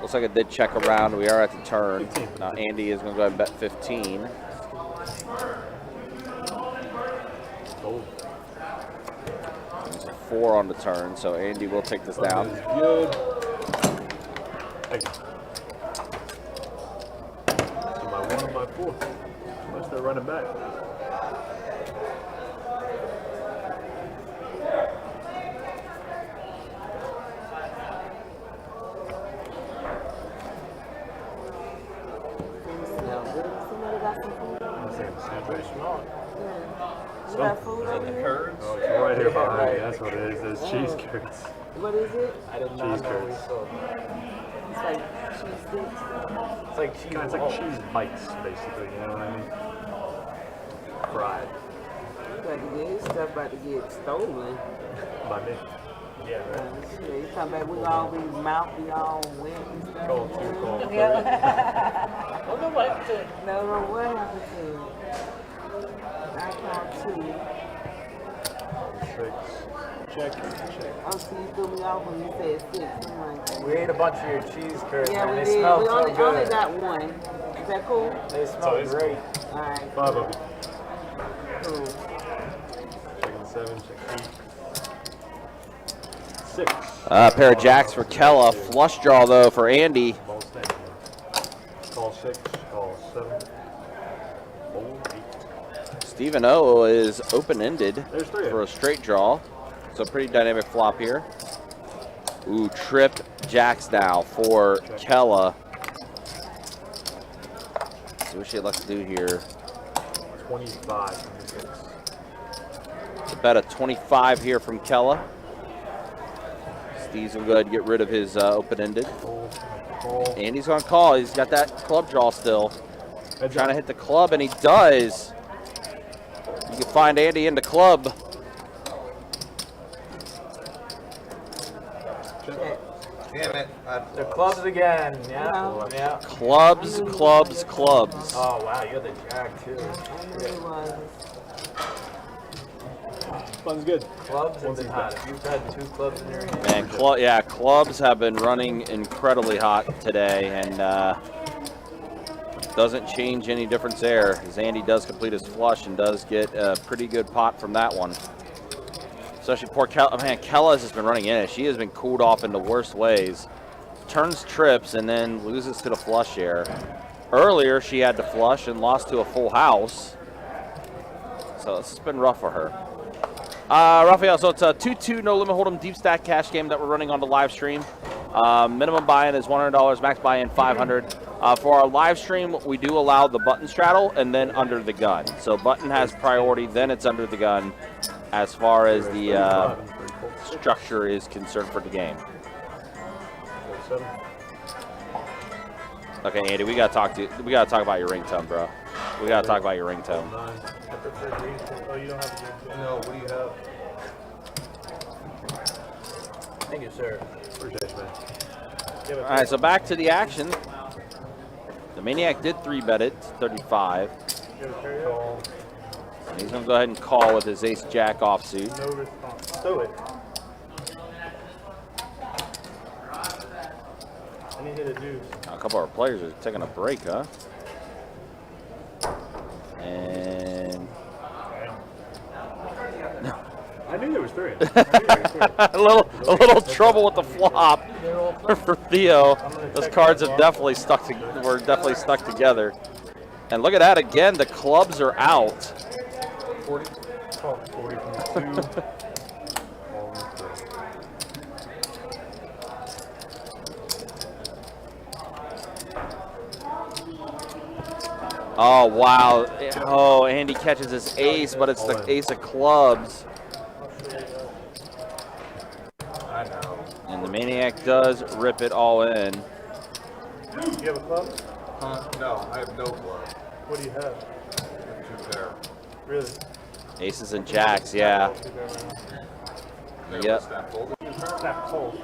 Looks like it did check around. We are at the turn. Now Andy is going to go ahead and bet 15. Oh. There's a 4 on the turn, so Andy will take this down. Good. Hey. So my 1 and my 4. Unless they're running back. Somebody got some food? I'm saying the same thing. Yeah. You got food over here? Oh, it's right here behind me. That's what it is. There's cheese curds. What is it? I did not Cheese know we curds. sold. It's like cheese sticks. It's like cheese It's balls. like cheese bites, basically. You know what I mean? Fried About to get his stuff about to get stolen. by me. Yeah, right. Yeah, you talking about we all be mouth be all wet and stuff. Call 2, call 3. I don't know what happened to it. No, what happened to it? I called 2. 6. Check. Oh, so you threw me off when you said 6. I'm like, We ate a bunch of your cheese curds, yeah, man. we They did. smell We so only good. got one. Is that cool? They smell it's great. All right, 5 of them. cool. Checking 7, check 8. 6. Pair of jacks for Kella. Flush draw though for Andy. Ball stand. Call 6, call 7. Fold 8. Stephen O is open-ended There's 3 for a straight draw. So pretty dynamic flop here. Ooh, trip jacks now for Kella. See what she'd like to do here. 25. 26. It's a bet of 25 here from Kella. Steve's gonna go ahead and get rid of his open-ended. Fold. Call. Andy's gonna call. He's got that club draw still. Heads Trying to up. hit the club, and he does. You can find Andy in the club. Damn it. The clubs again. Yeah. Hello. Yeah. Clubs, clubs, clubs. Oh, wow. You had the jack, too. I knew it was. Fun's good. Clubs have been hot. If you've had 2 clubs in your hand. Man, clubs have been running incredibly hot today, and doesn't change any difference there, as Andy does complete his flush and does get a pretty good pot from that one. Especially poor Kella. Man, Kella's has been running in it. She has been cooled off in the worst ways. Turns trips and then loses to the flush here. Earlier, she had to flush and lost to a full house. So this has been rough for her. Raphael, so it's a 2-2 no limit hold'em deep stack cash game that we're running on the live stream. Minimum buy-in is $100, max buy-in $500. For our live stream, we do allow the button straddle and then under the gun. So button has priority, then it's under the gun as far as the structure is concerned for the game. Fold 7. Okay, Andy, we gotta talk about your ringtone, bro. We gotta talk about your ringtone. 9. I prefer green. Oh, you don't have the green. No, what do you have? Thank you, sir. Appreciate you, man. All right, so back to the action. The Maniac did 3-bet it, 35. Call. And he's gonna go ahead and call with his ace-jack offsuit. No response. Do it. And he hit a deuce. A couple of our players are taking a break, huh? And I knew there was 3. a little trouble with the flop for Theo. Those cards have definitely were definitely stuck together. And look at that again. The clubs are out. 40. 40.2. Oh wow! Oh, Andy catches his ace, but it's the ace of clubs. I know. And the Maniac does rip it all in. Do you have a club? No, I have no club. What do you have? 2 pair. Really? Aces and jacks, yeah. Yep. Stack fold. Stack cold.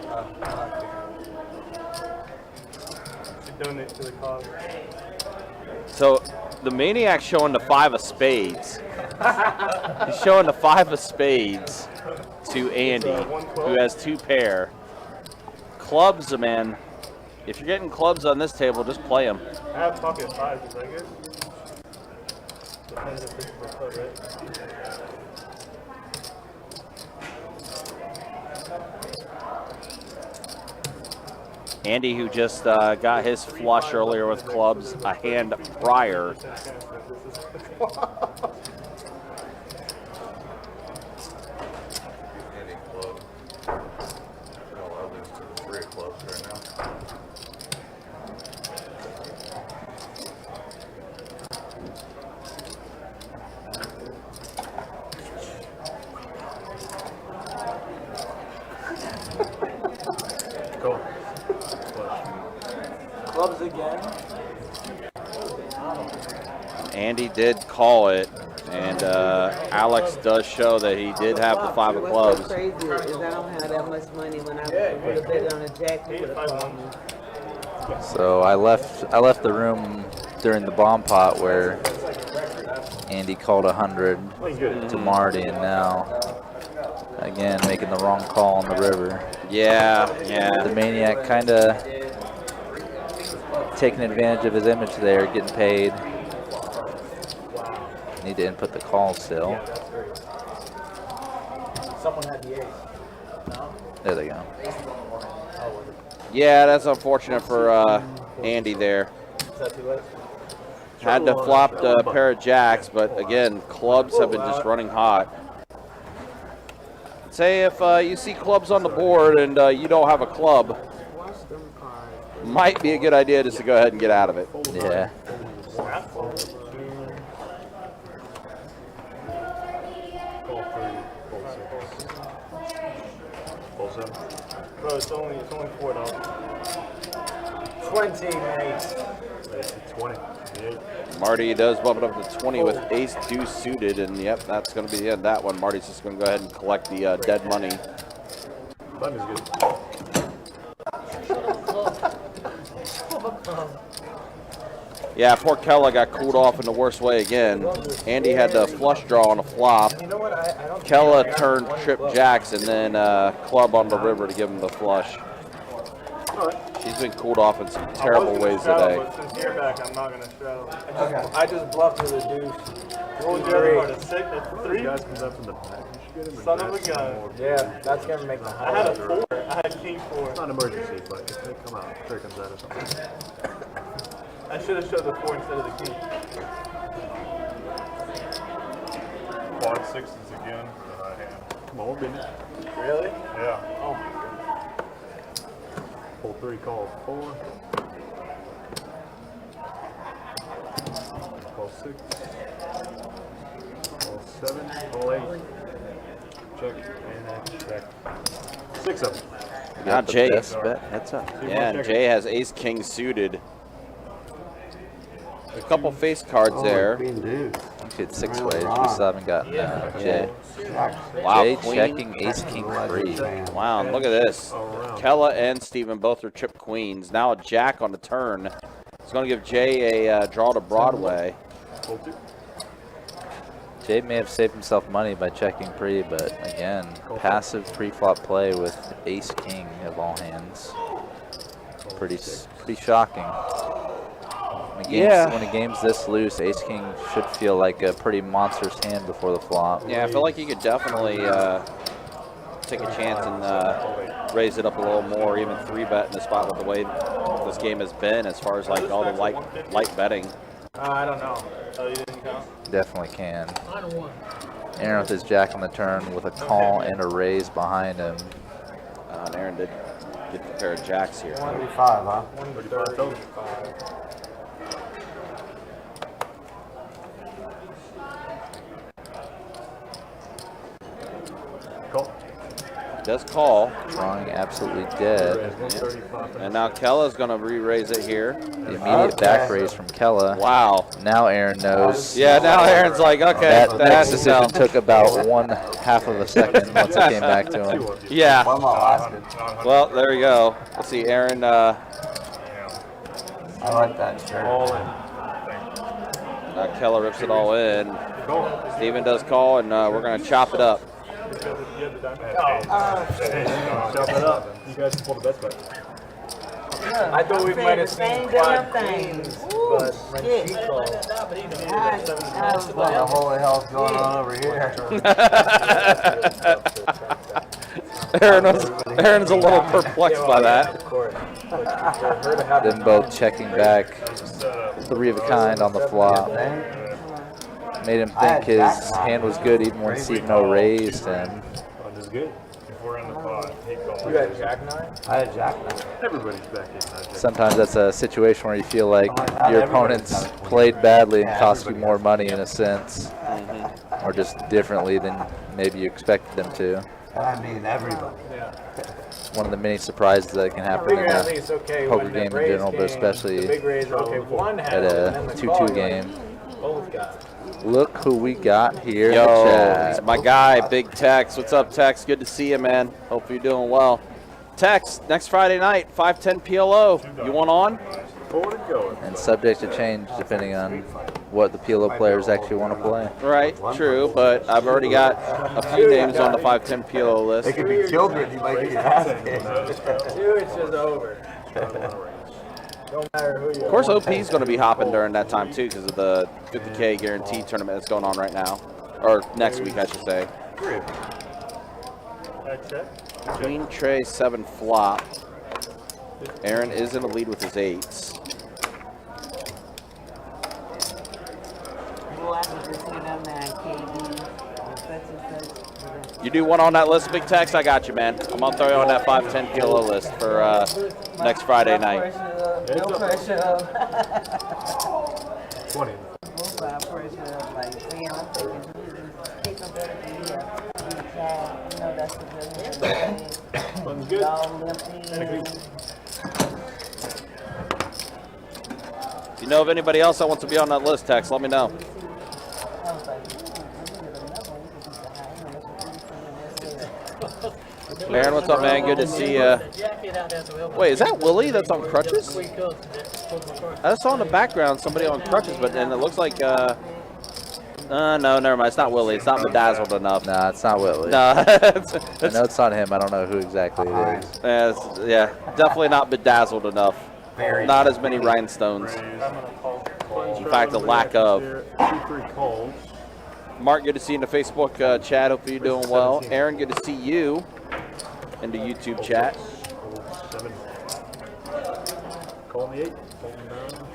Should donate to the cause. So the Maniac's showing the 5 of spades. He's showing the 5 of spades to Andy, who has 2 pair. Clubs, man. If you're getting clubs on this table, just play them. I have pocket 5s, I guess. Depends if this is a club, right? Andy, who just got his flush earlier with clubs a hand prior. Any club. No, I'll lose to the 3 of clubs right now. Go. Clubs again. Andy did call it, and Alex does show that he did have the 5 of What's clubs. so crazy is I don't have that much money. When I would have bet on a jack, he would have called me. So I left the room during the bomb pot where Andy called 100 to Marty, and now again making the wrong call on the river. Yeah. The Maniac kind of taking advantage of his image there, getting paid. Need to input the call still. Someone had the ace. No? There they go. Yeah, that's unfortunate for Andy there. Is that too late? Had to flop the pair of jacks, but again, clubs have been just running hot. Say if you see clubs on the board and you don't have a club, might be a good idea just to go ahead and get out of it. Yeah. Bro, it's only $4. 20, mate. 20. Marty does bump it up to 20 with ace deuce suited, and yep, that's going to be the end of that one. Marty's just going to go ahead and collect the dead money. Button is good. Yeah, poor Kella got cooled off in the worst way again. Andy had the flush draw on a flop. You know what? I don't Kella turned trip jacks and then club on the river to give him the flush. She's been cooled off in some terrible ways today. But since you're back, I'm not gonna straddle. I just bluffed with a deuce. What was the other card? A 6? A 3? Guys comes up from the back. Son of a gun. Yeah, that's gonna make the high. I had a 4. I had king 4. It's not an emergency, but if they come out, sure comes out or something. I should have showed the 4 instead of the king. Quad 6s again. Come on, didn't it? Really? Yeah. Oh. Pull 3, call 4. Call 6. Call 7. Call 8. Check. And then check. 6 of them. Now Jay. Best bet heads up. Yeah, and Jay has ace king suited. A couple face cards there. Hit 6 ways. We still haven't gotten Jay. Wow, Jay queen. checking ace king 3. Wow, and look at this. Kella and Steven both are chip queens. Now a jack on the turn. It's going to give Jay a draw to Broadway. Jay may have saved himself money by checking pre, but again, passive pre-flop play with ace king of all hands. Pretty shocking. When a game's this loose, Ace King should feel like a pretty monstrous hand before the flop. Yeah, I feel like you could definitely take a chance and raise it up a little more, even 3-bet in the spot with the way this game has been as far as like all the light betting. I don't know. Oh, you didn't count? Definitely can. Aaron with his jack on the turn with a call and a raise behind him. And Aaron did get the pair of jacks here. 135, huh? 135. Does call. Drawing absolutely dead. And now Kella's going to re-raise it here. The immediate back raise from Kella. Wow. Now Aaron knows. Yeah, now Aaron's like, okay. That next decision took about 1/2 of a second once it came back to him. Yeah. One more last. Well, there we go. Let's see, Aaron. I like that shirt. Keller rips it all in. Steven does call, and we're going to chop it up. Chop it up. You guys can pull the best bet. I thought we might have seen quad queens, but when she called, What the holy hell's going on over here? Aaron's a little perplexed by that. Them both checking back. 3 of a kind on the flop. Made him think his hand was good even when Steve-No raised him. This is good. If we're in the pot, he calls. you had Jack 9? I had Jack 9. Everybody's back in. Sometimes that's a situation where you feel like your opponent's played badly and cost you more money in a sense. Or just differently than maybe you expected them to. I mean, everybody. One of the many surprises that can happen in a poker game in general, but especially at a 2-2 game. Both got. Look who we got here Yo, in the chat. it's my guy, Big Tex. What's up, Tex? Good to see you, man. Hope you're doing well. Tex, next Friday night, 5:10 PLO. You want on? And subject to change depending on what the PLO players actually want to play. Right, true, but I've already got a few names on the 5:10 PLO list. They could be children. You might get your ass kicked. Dude, it's just over. Don't matter who you Of course, OP's going to be hopping during that time, too, because of the 50K guaranteed tournament that's going on right now. Or next week, I should say. Queen tray 7 flop. Aaron is in the lead with his 8s. You do one on that list, Big Tex? I got you, man. I'm going to throw you on that 5:10 PLO list for next Friday night. No pressure. 20. One's good. If you know of anybody else that wants to be on that list, Tex, let me know. Aaron, what's up, man? Good to see you. Wait, is that Willie that's on crutches? I just saw in the background somebody on crutches, but then it looks like, no, never mind. It's not Willie. It's not bedazzled enough. Nah, it's not Whitley. No. I know it's not him. I don't know who exactly it is. Yeah, definitely not bedazzled enough. Not as many rhinestones. In fact, a lack of. Mark, good to see you in the Facebook chat. Hope you're doing well. Aaron, good to see you in the YouTube chat.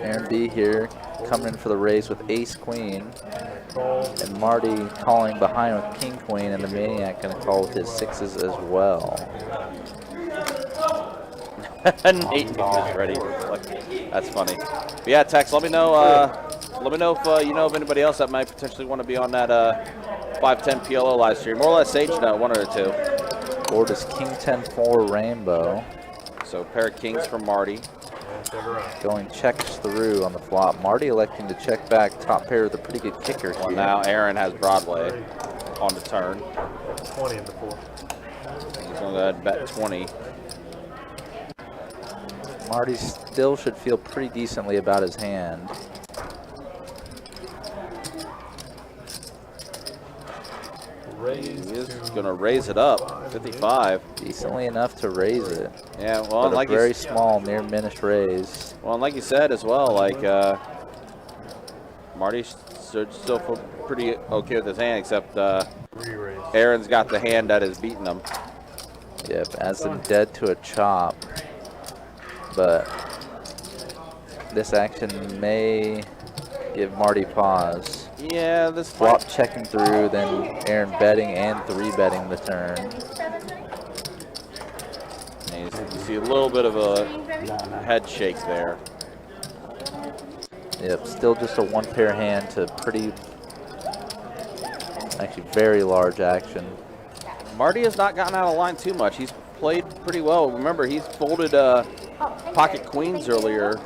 Aaron B here, coming in for the raise with Ace Queen. And Marty calling behind with King Queen, and the Maniac going to call with his 6s as well. Nate is ready. That's funny. But yeah, Tex, let me know. Let me know if you know of anybody else that might potentially want to be on that 5:10 PLO live stream. Or let Sage know, one or two. Or does King 10-4 Rainbow. So pair of kings from Marty. Going checks through on the flop. Marty electing to check back, top pair with a pretty good kicker Well, here. now Aaron has Broadway on the turn. 20 in the 4. He's going to go ahead and bet 20. Marty still should feel pretty decently about his hand. He is going to raise it up. 55. Decently enough to raise it. Yeah, well, But like a very small, near minish raise. Well, and like you said as well, like Marty still feel pretty okay with his hand, except Aaron's got the hand that is beating him. Yep, adds him dead to a chop. But this action may give Marty pause. Yeah, this flop checking through, then Aaron betting and 3-betting the turn. And you see a little bit of a head shake there. Yep, still just a 1-pair hand to pretty, actually very large action. Marty has not gotten out of line too much. He's played pretty well. Remember, he's folded pocket queens earlier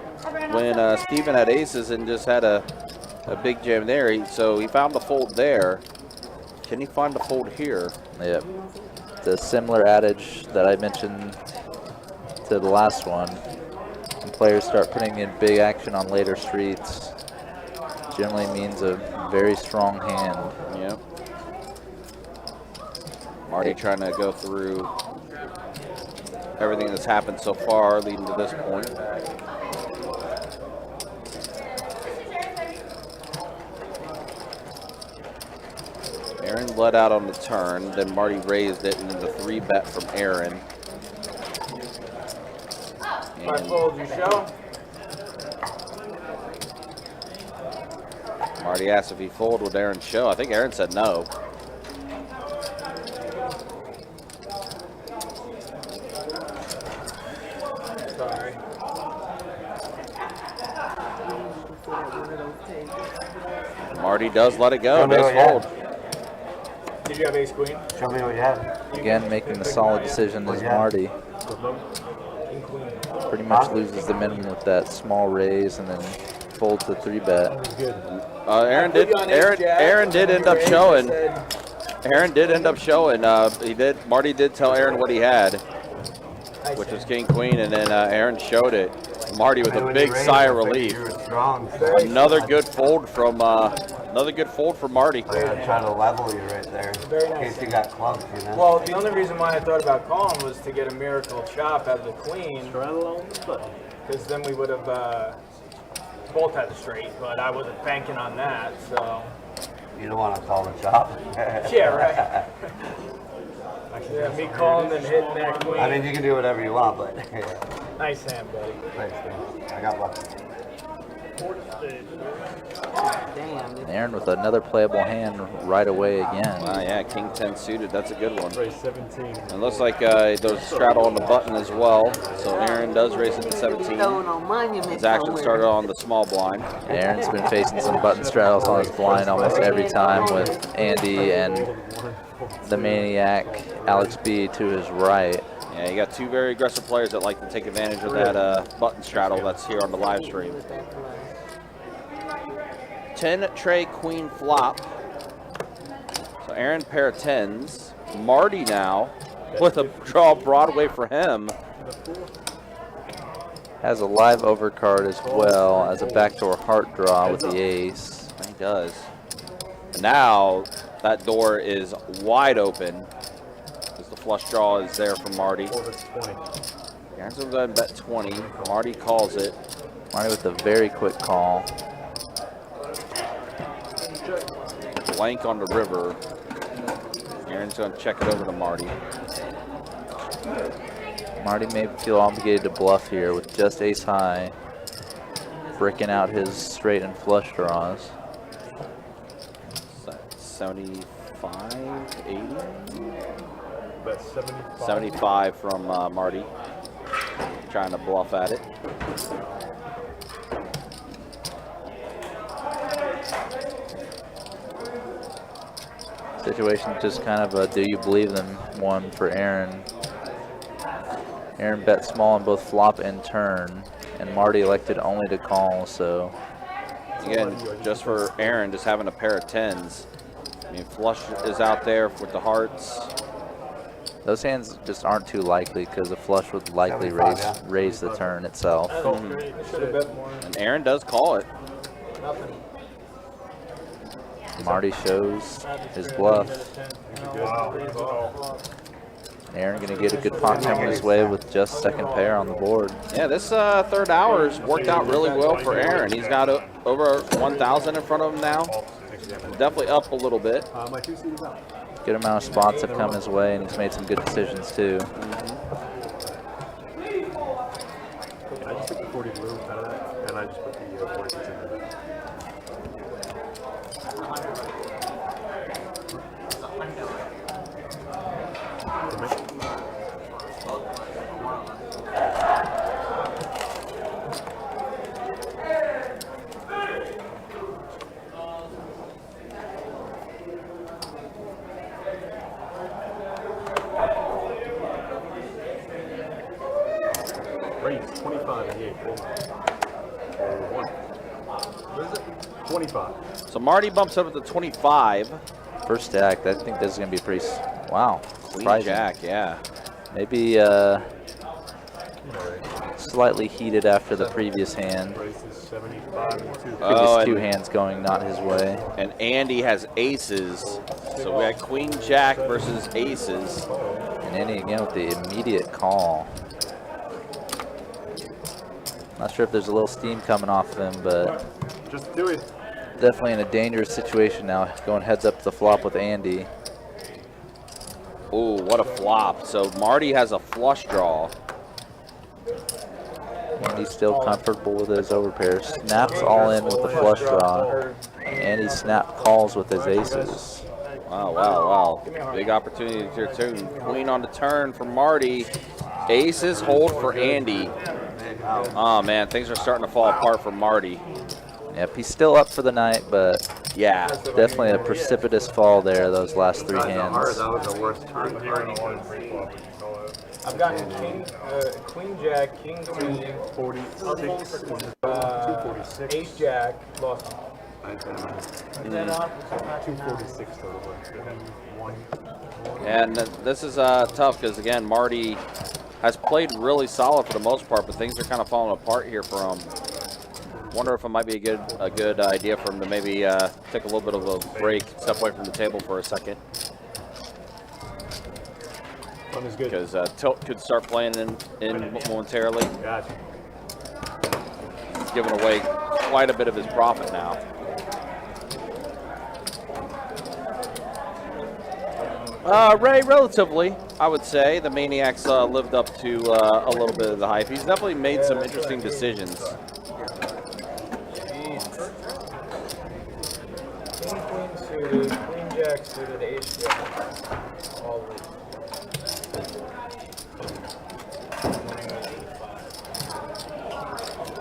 when Steven had aces and just had a big jam there. So he found the fold there. Can he find the fold here? Yep. It's a similar adage that I mentioned to the last one. When players start putting in big action on later streets, generally means a very strong hand. Yep. Marty trying to go through everything that's happened so far leading to this point. Aaron let out on the turn, then Marty raised it, and then the 3-bet from Aaron. My fold, you show? Marty asked if he folded, would Aaron show? I think Aaron said no. Sorry. Marty does let it go, does fold. Did you have ace queen? Show me what you have. Again, making the solid decision is Marty. Pretty much loses the minimum with that small raise and then folds the 3-bet. Aaron did end up showing. Aaron did end up showing. Marty did tell Aaron what he had, which was king queen, and then Aaron showed it. Marty with a big sigh of relief. Another good fold from Marty. I gotta try to level you right there. Very In nice. case you got clubs, you know. Well, the only reason why I thought about calling was to get a miracle chop as a queen, because then we would have both had the straight, but I wasn't banking on that, so. You don't want to call the chop. Yeah, right. Yeah, me calling and hitting that queen. I mean, you can do whatever you want, but Nice hand, buddy. thanks, man. I got lucky. Damn. Aaron with another playable hand right away again. Yeah, king 10 suited. That's a good one. Raise 17. It looks like there's a straddle on the button as well. So Aaron does raise it to 17. Throwing on monument His action somewhere. started on the small blind. Aaron's been facing some button straddles on his blind almost every time with Andy and the maniac Alex B to his right. Yeah, you got two very aggressive players that like to take advantage of that button straddle that's here on the live stream. 10 tray queen flop. So Aaron pair of 10s. Marty now with a draw Broadway for him. Has a live overcard as well as a backdoor heart draw with the ace. He does. And now that door is wide open as the flush draw is there for Marty. Aaron's going to go ahead and bet 20. Marty calls it. Marty with a very quick call. Blank on the river. Aaron's going to check it over to Marty. Marty may feel obligated to bluff here with just ace high, bricking out his straight and flush draws. 75, 80? Bet 75. 75 from Marty. Trying to bluff at it. Situation just kind of a do you believe them one for Aaron. Aaron bet small on both flop and turn, and Marty elected only to call, so. Again, just for Aaron, just having a pair of 10s. I mean, flush is out there with the hearts. Those hands just aren't too likely because a flush would likely raise the turn itself. And Aaron does call it. Marty shows his bluff. Aaron going to get a good pot coming his way with just second pair on the board. Yeah, this third hour's worked out really well for Aaron. He's got over 1,000 in front of him now. Definitely up a little bit. Good amount of spots have come his way, and he's made some good decisions too. I just took the 40 blue out of that, and I just put the 46 into that. Raise 25 and 8. 25. So Marty bumps up to 25. First stack, I think this is going to be pretty, wow, Queen surprising. Jack, yeah. Maybe slightly heated after the previous hand. Raise is 75 and 2. Previous two hands going not his way. And Andy has aces. So we got Queen Jack versus aces. And Andy again with the immediate call. Not sure if there's a little steam coming off of him, but just do it. Definitely in a dangerous situation now, going heads up to the flop with Andy. Ooh, what a flop. So Marty has a flush draw. Andy's still comfortable with his overpair. Snaps all in with the flush draw. Andy snap calls with his aces. Wow, wow, wow. Big opportunity here too. Queen on the turn for Marty. Aces hold for Andy. Oh man, things are starting to fall apart for Marty. Yep, he's still up for the night, but yeah, definitely a precipitous fall there, those last three hands. That was the worst turn. I've gotten Queen Jack, King Queen, 46, Ace Jack, lost. 246 total. And this is tough because again, Marty has played really solid for the most part, but things are kind of falling apart here for him. Wonder if it might be a good idea for him to maybe take a little bit of a break, step away from the table for a second. Because Tilt could start playing in momentarily. Gotcha. He's giving away quite a bit of his profit now. Ray, relatively, I would say. The Maniacs lived up to a little bit of the hype. He's definitely made some interesting decisions. King Queen suited, Queen Jack suited, Ace Jack. All week.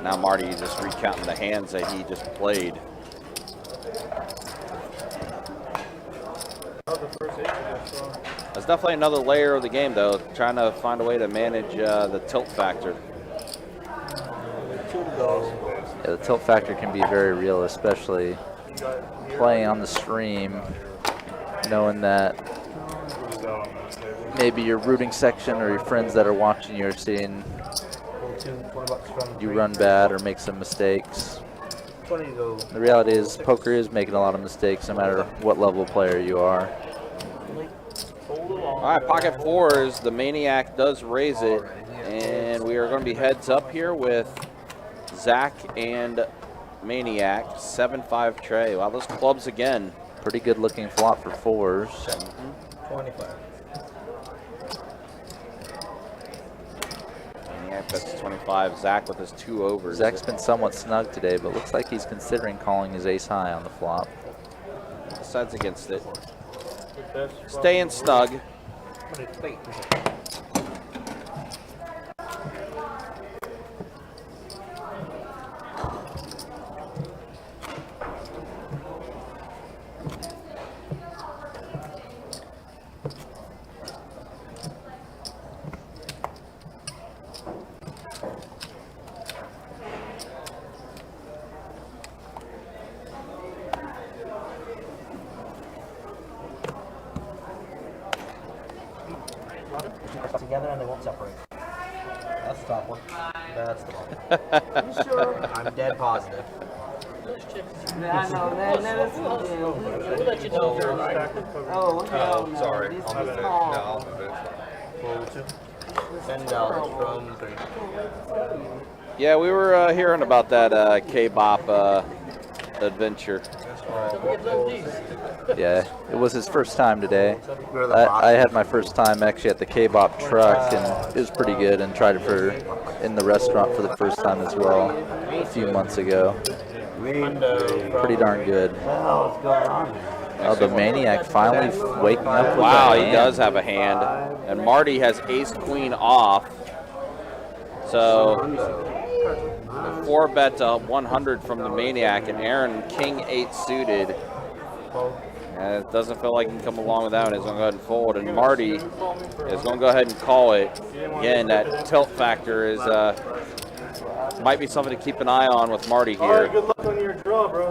Now Marty just recounting the hands that he just played. That's definitely another layer of the game, though, trying to find a way to manage the tilt factor. Yeah, the tilt factor can be very real, especially playing on the stream, knowing that maybe your rooting section or your friends that are watching you are seeing you run bad or make some mistakes. The reality is poker is making a lot of mistakes no matter what level player you are. All right, pocket fours. The Maniac does raise it, and we are going to be heads up here with Zach and Maniac. 7-5 tray. Wow, those clubs again. Pretty good looking flop for fours. 25. Maniac bets 25. Zach with his 2 overs. Zach's been somewhat snug today, but looks like he's considering calling his ace high on the flop. Decides against it. Staying snug. Together and they won't separate. That's the top one. That's the bottom. You sure? I'm dead positive. Yeah, I know that. We'll let you know. Oh, hell no. Sorry. This I'll move is it. small. No, I'll move it. Roll 2. $10 from 3. Yeah, we were hearing about that K-Bop adventure. Yeah, it was his first time today. I had my first time actually at the K-Bop truck, and it was pretty good, and tried it in the restaurant for the first time as well a few months ago. Pretty darn good. What's going on? Oh, the Maniac finally waking up with Wow, a he hand. does have a hand. And Marty has ace-queen off. So, the 4-bet to 100 from the Maniac, and Aaron king-8 suited. And it doesn't feel like he can come along with that one. He's going to go ahead and fold. And Marty is going to go ahead and call it. Again, that tilt factor is might be something to keep an eye on with Marty All right, here. good luck on your draw, bro.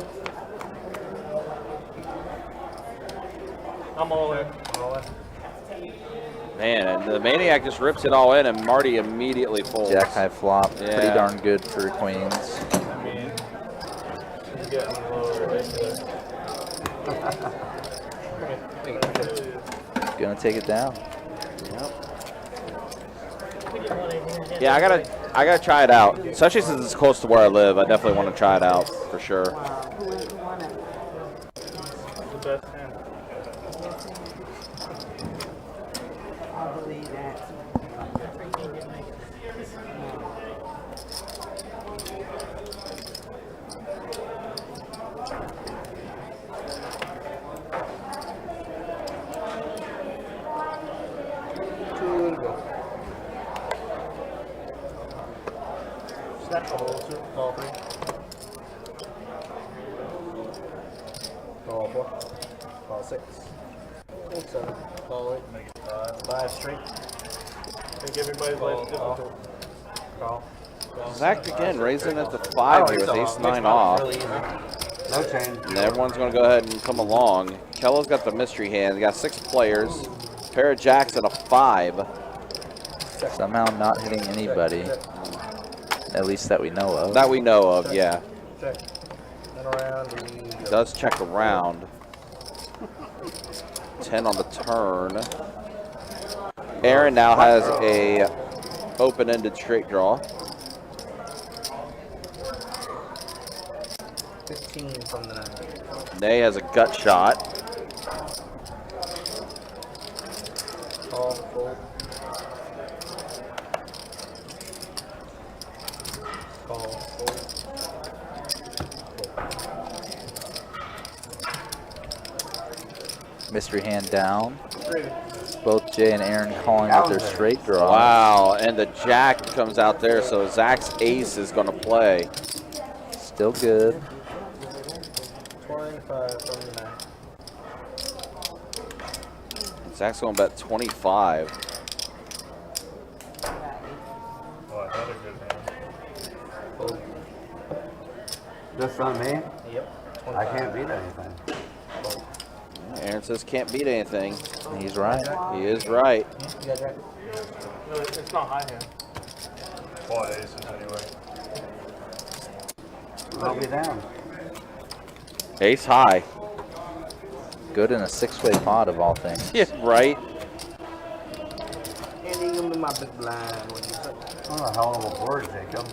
I'm all in. Man, and the Maniac just rips it all in, and Marty immediately folds. Jack high flop, pretty Yeah. darn good for queens. I mean, he's getting lower right there. Gonna take it down. Yeah, I gotta try it out, especially since it's close to where I live. I definitely want to try it out for sure. Wow. Who won it? The best hand. I believe that. Snap the hole 2. Call 3. Call 4. Call 6. Call 7. Call 8. Make it 5 straight. Make everybody's life difficult. Call. Zach again raising at the 5 here with ace-9 off. Really easy. No change. And everyone's going to go ahead and come along. Kello's got the mystery hand. He got 6 players. Pair of jacks and a 5. Somehow not hitting anybody, at least that we know of. That we know of, yeah. Check. Then around. We go. Does check around. 10 on the turn. Aaron now has a open-ended straight draw. 15 from the 9. Nay has a gut shot. Call. Fold. Call. Fold. Mystery hand down. Both Jay and Aaron calling with their straight draw. Wow, and the jack comes out there, so Zach's ace is going to play. Still good. 25 from the 9. Zach's going to bet 25. Oh, another good hand. Fold. Just on me? Yep. I can't beat anything. Aaron says can't beat anything. He's right. He is right. You got Jack? No, it's not high hand. Quad aces anyway. I'll be down. Ace high. Good in a 6-way pot of all things. Yeah, right. And you give me my big blind. What do you say? Oh, a hell of a board, Jacob.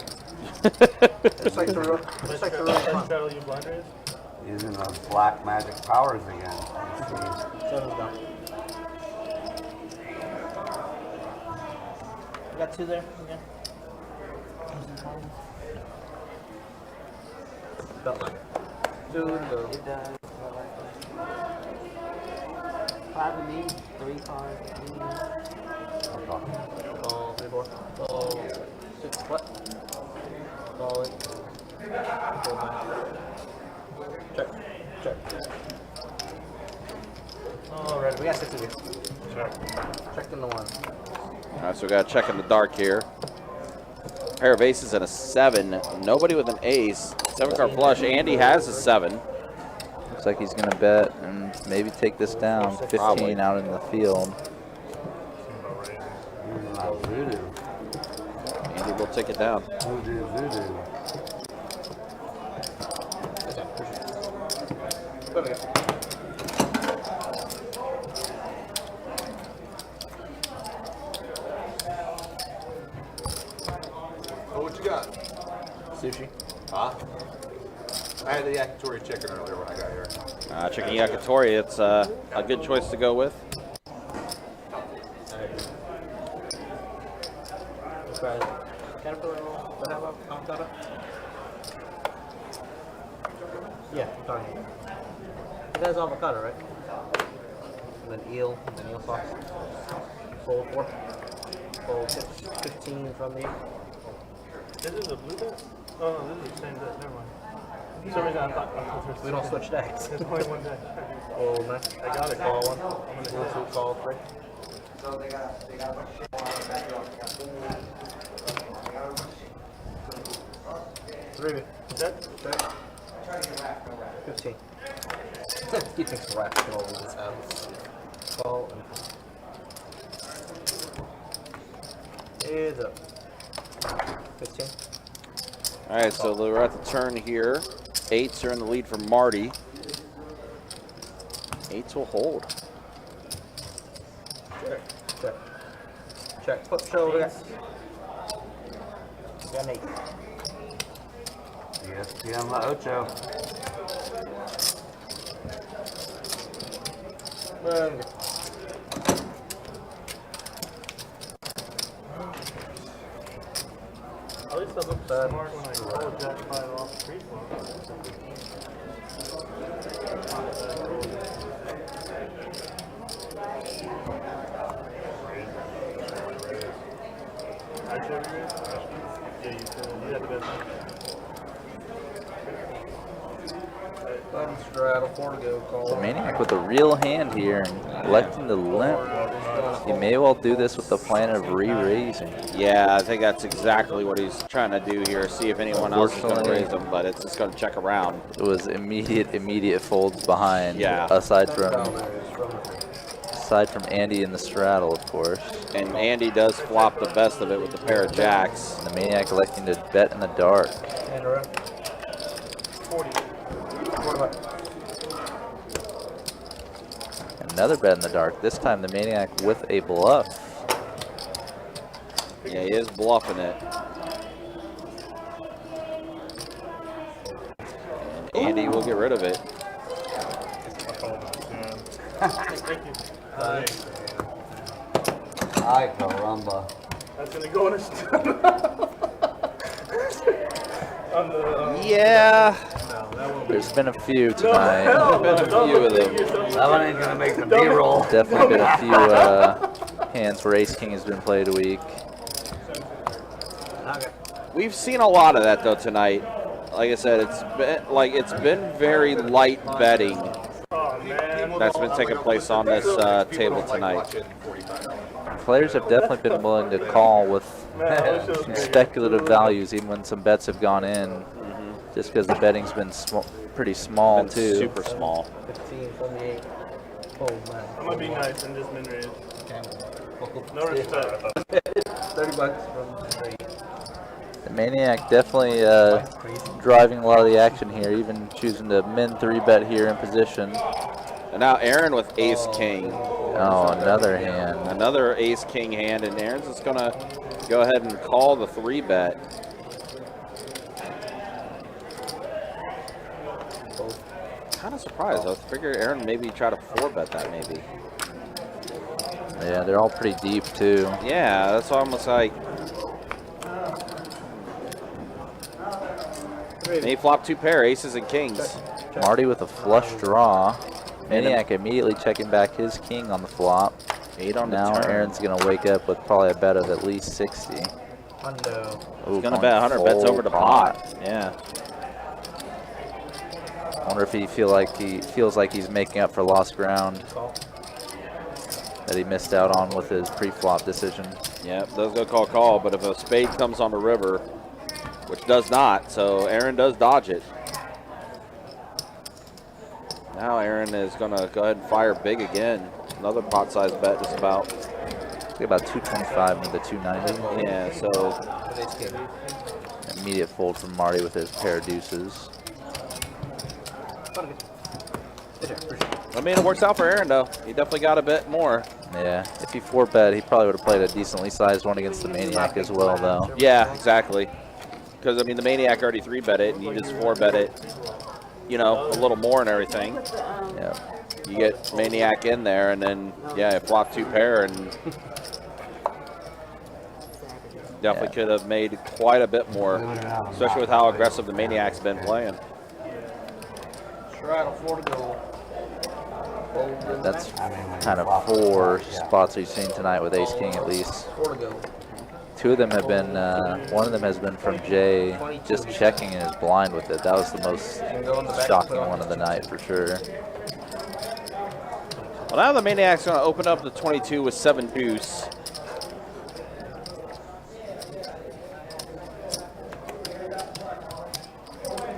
It's like the real, it's like the real fun. Settle you blind raise? Using those black magic powers again. Let's see. 7's down. You got 2 there? Yeah. Felt like it. 2 to go. It does. 5 of these, 3 cards. Call 3, 4. Call 6, what? Call it. Fold 9. Check. Check. Alright, we got 6 of these. Check. Check in the 1. All right, so we got to check in the dark here. Pair of aces and a 7. Nobody with an ace. 7-card flush. Andy has a 7. Looks like he's gonna bet and maybe take this down. 15 Probably. out in the field. Using my voodoo. Andy will take it down. Voodoo, voodoo. Let me go. Sushi. Huh? I had the yakitori chicken earlier when I got here. Chicken yakitori, it's a good choice to go with. Caterpillar roll. What have avocado? Yeah, I'm talking. It has avocado, right? And then eel sauce. Full 4. Full 15 from the. This is a blue bit? Oh, no, this is the same bit. Never mind. For some reason I thought We don't switch decks. There's only one day. Oh, nice. I got it. Call 1. I'm gonna go 2, call 3. Three. Check. 15. He thinks rats can all leave his house. Call and is up. 15. All right, so we're at the turn here. 8s are in the lead for Marty. 8s will hold. Check. Check. Put shoulder. Got an 8. ESPN La Ocho. At least I look smart when I call Jack 5 off the free flop. Yeah, you had the best one. Button straddle, 4 to go, call. The Maniac with a real hand here and electing to limp. He may well do this with the plan of re-raising. Yeah, I think that's exactly what he's trying to do here. See if anyone else is going to raise him, but it's just going to check around. It was immediate folds behind. Yeah. Aside from Andy in the straddle, of course. And Andy does flop the best of it with the pair of jacks. The Maniac electing to bet in the dark. And around. 40. Another bet in the dark. This time the Maniac with a bluff. Yeah, he is bluffing it. And Andy will get rid of it. Thank you. Ay, caramba. That's gonna go in a Yeah. There's been a few tonight. Been a few of them. That one ain't gonna make the B-roll. Definitely been a few hands where Ace King has been played a week. We've seen a lot of that though tonight. Like I said, it's been very light betting that's been taking place on this table tonight. Players have definitely been willing to call with some speculative values, even when some bets have gone in, just because the betting's been pretty small too. Super small. 15 from the 8. Oh man. I'm gonna be nice and just min raise. No respect. 30 bucks from the 3. The Maniac definitely driving a lot of the action here, even choosing to min 3-bet here in position. And now Aaron with Ace King. Oh, another hand. Another Ace King hand, and Aaron's just gonna go ahead and call the 3-bet. Kind of surprised. I figure Aaron maybe try to 4-bet that maybe. Yeah, they're all pretty deep too. Yeah, that's almost like. They flop 2 pair, aces and kings. Marty with a flush draw. Maniac immediately checking back his king on the flop. 8 on the now turn. Aaron's gonna wake up with probably a bet of at least 60. Hundo. He's gonna bet 100, bets over the pot. Yeah. I wonder if he feels like he's making up for lost ground that he missed out on with his pre-flop decision. Yep, does go call, but if a spade comes on the river, which does not, so Aaron does dodge it. Now Aaron is gonna go ahead and fire big again. Another pot size bet just about. About 225 into the 290. Yeah, so immediate fold from Marty with his pair of deuces. I mean, it works out for Aaron though. He definitely got a bit more. Yeah, if he 4-bet, he probably would have played a decently sized one against the Maniac as well, though. Yeah, exactly. because I mean the Maniac already 3-bet it, and you just 4-bet it, you know, a little more and everything. Yeah. You get Maniac in there, and then yeah, flop 2 pair, and definitely could have made quite a bit more, especially with how aggressive the Maniac's been playing. Straddle 4 to go. That's kind of 4 spots we've seen tonight with Ace King at least. 4 to go. 2 of them have been, one of them has been from Jay just checking in his blind with it. That was the most shocking one of the night for sure. Well, now the Maniac's going to open up the 22 with 7 deuce.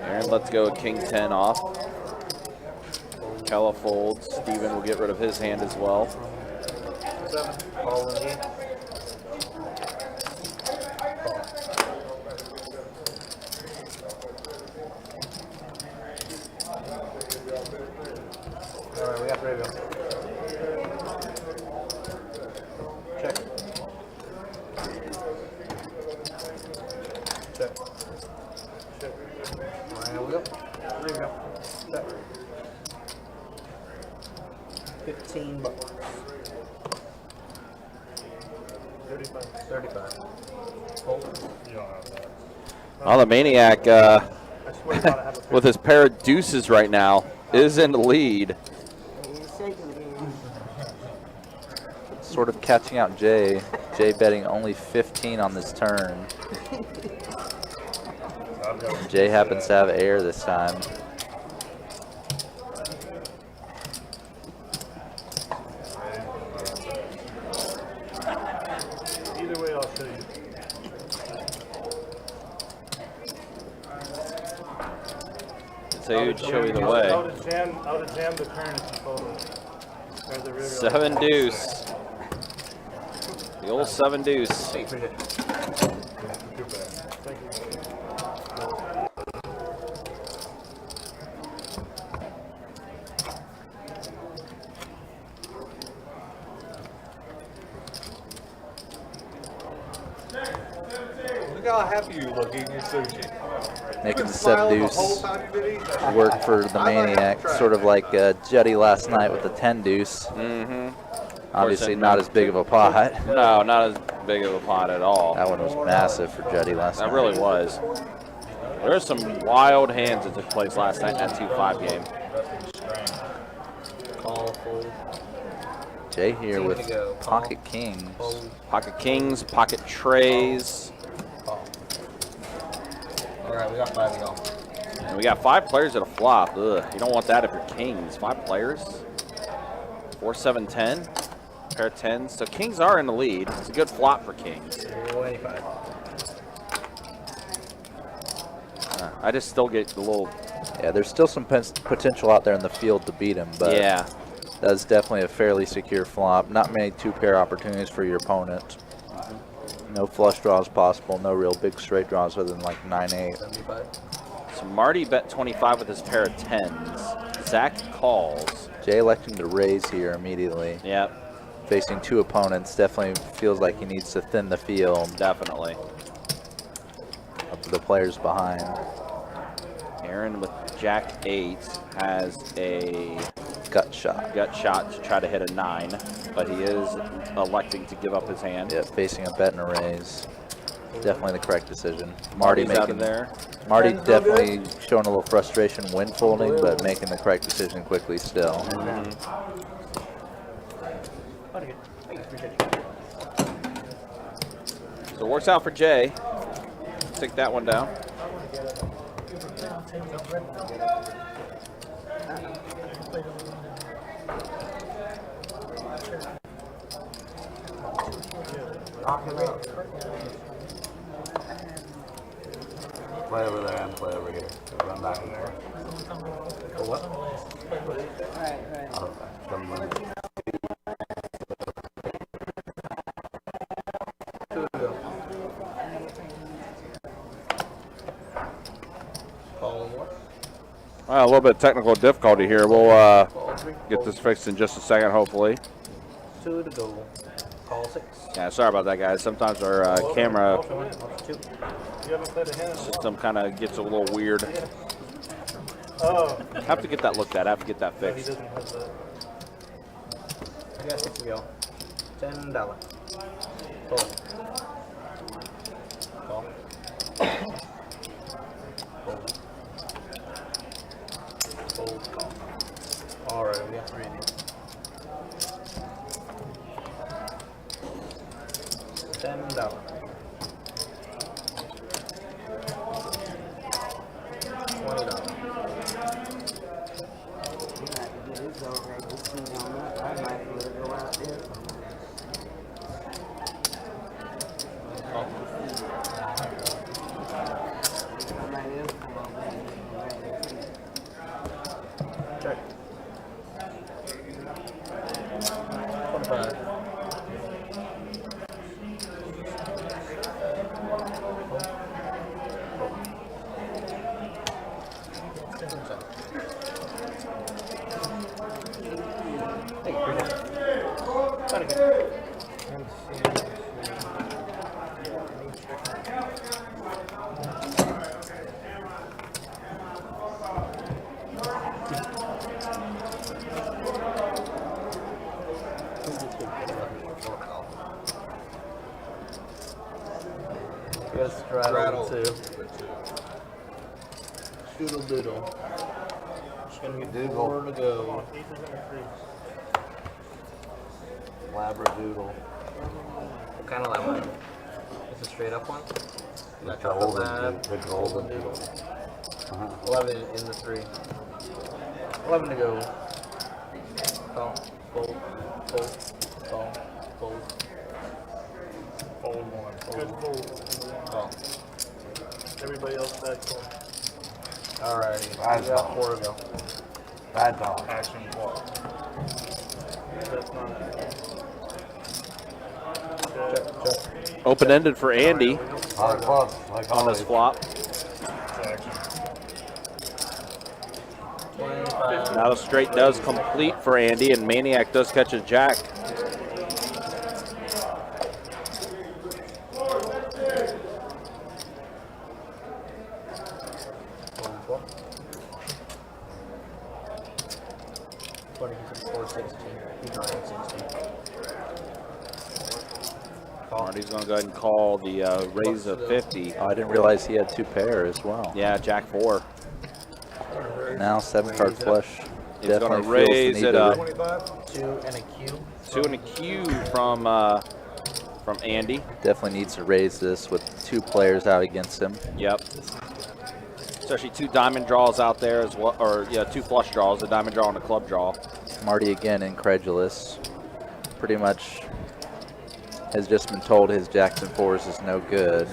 And let's go King 10 off. Kella folds. Steven will get rid of his hand as well. 7. Colon Dee. Alright, we got 3 of them. Check. Check. Check. Alright, we go. 3 of them. Check. 15 bucks. 35. 35. Hold. You don't have that. Well, the Maniac, with his pair of deuces right now, is in the lead. He's shaking again. Sort of catching out Jay. Jay betting only 15 on this turn. Jay happens to have air this time. Either way, I'll show you. So you'd show either way. I would have jammed the turn if you folded. 7 deuce. The old 7 deuce. Thank you. Look how happy you look eating your sushi. Making the 7 Smiling the deuce whole time you've been eating. work for the Maniac, sort of like Jetty last night with the 10 deuce. Obviously not as big of a pot. No, not as big of a pot at all. That one was massive for Jetty last night. That really was. There's some wild hands that took place last night in that 2-5 game. Call, fold. Jay here Team with to go. pocket kings. Fold. Pocket kings, pocket trays. Alright, we got 5 of y'all. And we got 5 players at a flop. Ugh, you don't want that if you're kings. 5 players. 4, 7, 10. Pair of 10s. So kings are in the lead. It's a good flop for kings. 25. I just still get the little... Yeah, there's still some potential out there in the field to beat him, but Yeah. that's definitely a fairly secure flop. Not many 2-pair opportunities for your opponent. No flush draws possible. No real big straight draws other than like 9-8. 75. So Marty bet 25 with his pair of 10s. Zach calls. Jay electing to raise here immediately. Yep, Facing 2 opponents, definitely feels like he needs to thin the field definitely. of the players behind. Aaron with Jack 8 has a Gut shot. gut shot to try to hit a 9, but he is electing to give up his hand. Yeah, facing a bet and a raise. Definitely the correct decision. Marty Marty's out making of there. Marty definitely showing a little frustration when folding, but making the correct decision quickly still. So it works out for Jay. Stick that one down. Play over there and play over here. So run back and forth. For what? Someone. Call one. A little bit of technical difficulty here. We'll get this fixed in just a second, hopefully. 2 to go. Call Call 6. Yeah, sorry about that, guys. Sometimes our camera Two. You haven't played a hand in a while. system kind of gets a little weird. Oh. Have to get that looked at. Have to get that No, he fixed. doesn't have that. I got 6 to go. $10. Call. Call. Fold. Call. Alright, we got 3 in here. $10. $20. It's alright, just see on that. I might as well go out there. I might as well come over and Check. 25. Hey, try to get. We got a straddle too. Doodle doodle. Just gonna get Doodle. 4 to go. Labradoodle. What kind of lab? It's a straight up one. The Chocolate golden, lab. the golden. Doodle. Uh-huh. 11 in the 3. 11 to go. Call. Fold. Fold. Call. Fold. Fold one. Good fold. Call. Everybody else back home. Alrighty. Bad We got dog. 4 to go. Bad dog. Action block. That's not Check, check. Open-ended for Andy Hard clubs, like on always. this flop. action. 25. Now the straight does complete for Andy, and Maniac does catch a jack. Marty's going to go ahead and call the raise of 50. Oh, I didn't realize he had 2 pair as well. Yeah, jack 4. Now 7 card flush. He's going to Definitely feels the raise need it to up. 2 and a Q. 2 and a Q from Andy. Definitely needs to raise this with 2 players out against him. Yep. Especially 2 diamond draws out there as well, or yeah, 2 flush draws, a diamond draw and a club draw. Marty again incredulous. Pretty much has just been told his Jackson 4s is no good.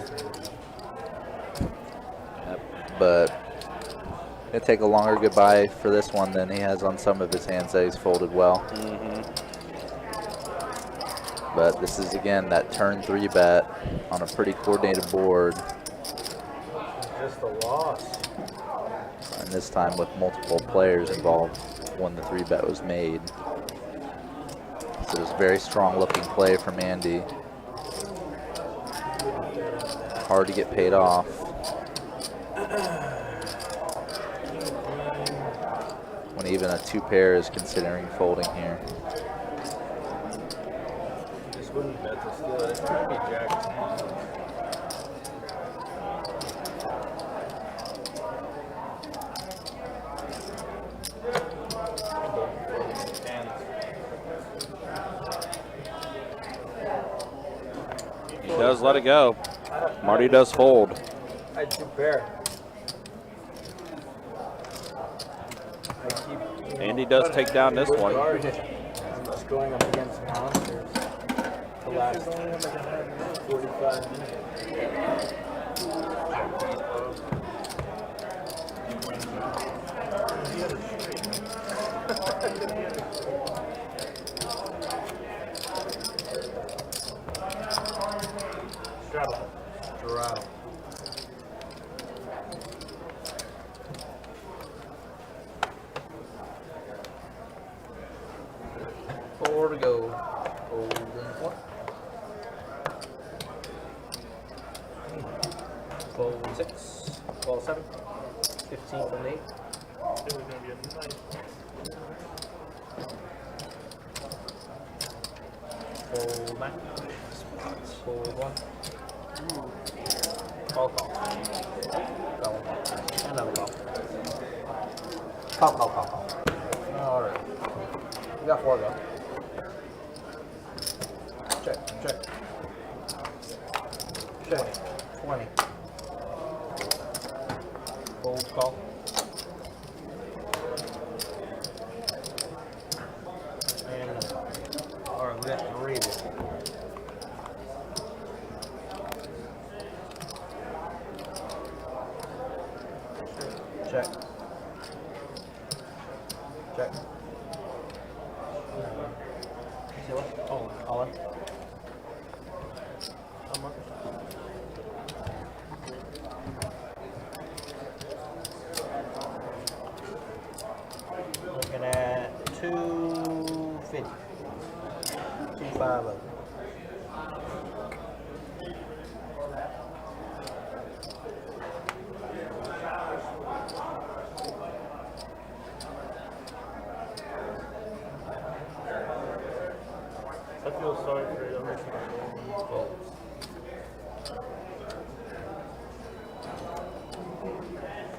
But it'll take a longer goodbye for this one than he has on some of his hands that he's folded well. But this is again that turn 3 bet on a pretty coordinated board. Just a loss. And this time with multiple players involved when the 3 bet was made. So it was a very strong looking play from Andy. Hard to get paid off. When even a 2 pair is considering folding here. Just wouldn't bet to steal it. It might be jack 10. He does let it go. Marty does fold. I had 2 pair. I keep. Andy does take down this one. I'm just going up against monsters. The last 45 minutes. Straddle. Straddle. Four to go. Golden 4. Roll 7. 15 from Nate. It was gonna be a nice. Fold 9. Fold 1. Call. Call. Another call. Call. Alright. We got 4 go. Check. 20. Fold call. And alright, we got 3 there. Check. See what? All in. Looking at 250. 250. I feel sorry for you.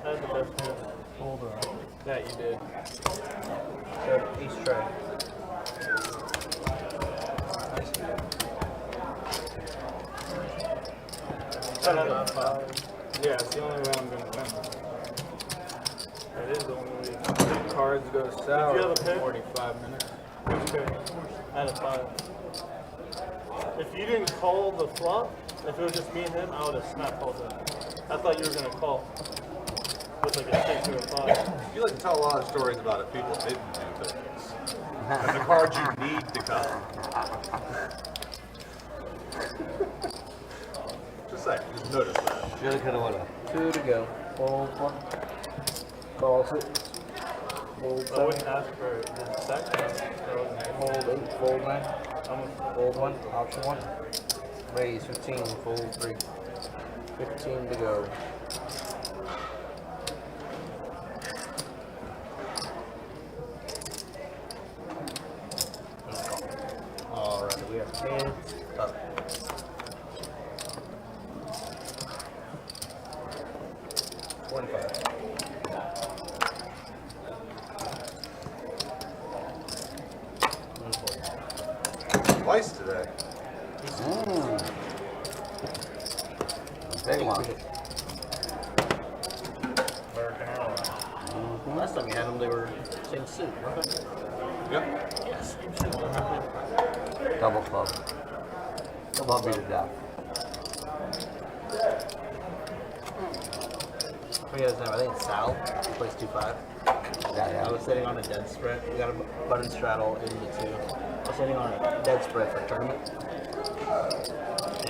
I had the best hand. Hold on. That you did. So, East tray. 10 out of 5. Yeah, it's the only way I'm going to win. That is the only way. Cards go sour Did you have a in pick? 45 minutes. Okay. Out of 5. If you didn't call the flop, if it was just me and him, I would have snap called it. I thought you were going to call with like a 6 or a 5. You like to tell a lot of stories about it people didn't do things. And the cards you need to come. Just saying, just notice that. Shoulda, coulda, woulda. 2 to go. Fold 1. Call 6. Fold I 7. wouldn't ask for the second. Fold 8. Fold 9. Fold 1. Option 1. Raise 15. Fold 3. 15 to go. Alright, we have hands up. Twice today. Big one. Last time we had them, they were same suit, weren't they? Yep. Yes. Double club. Love me to death. Oh, yeah, his name, I think it's Sal. He plays 2-5. Yeah. I was sitting on a dead spread. We got a button straddle in the 2. I was sitting on a dead spread for a tournament.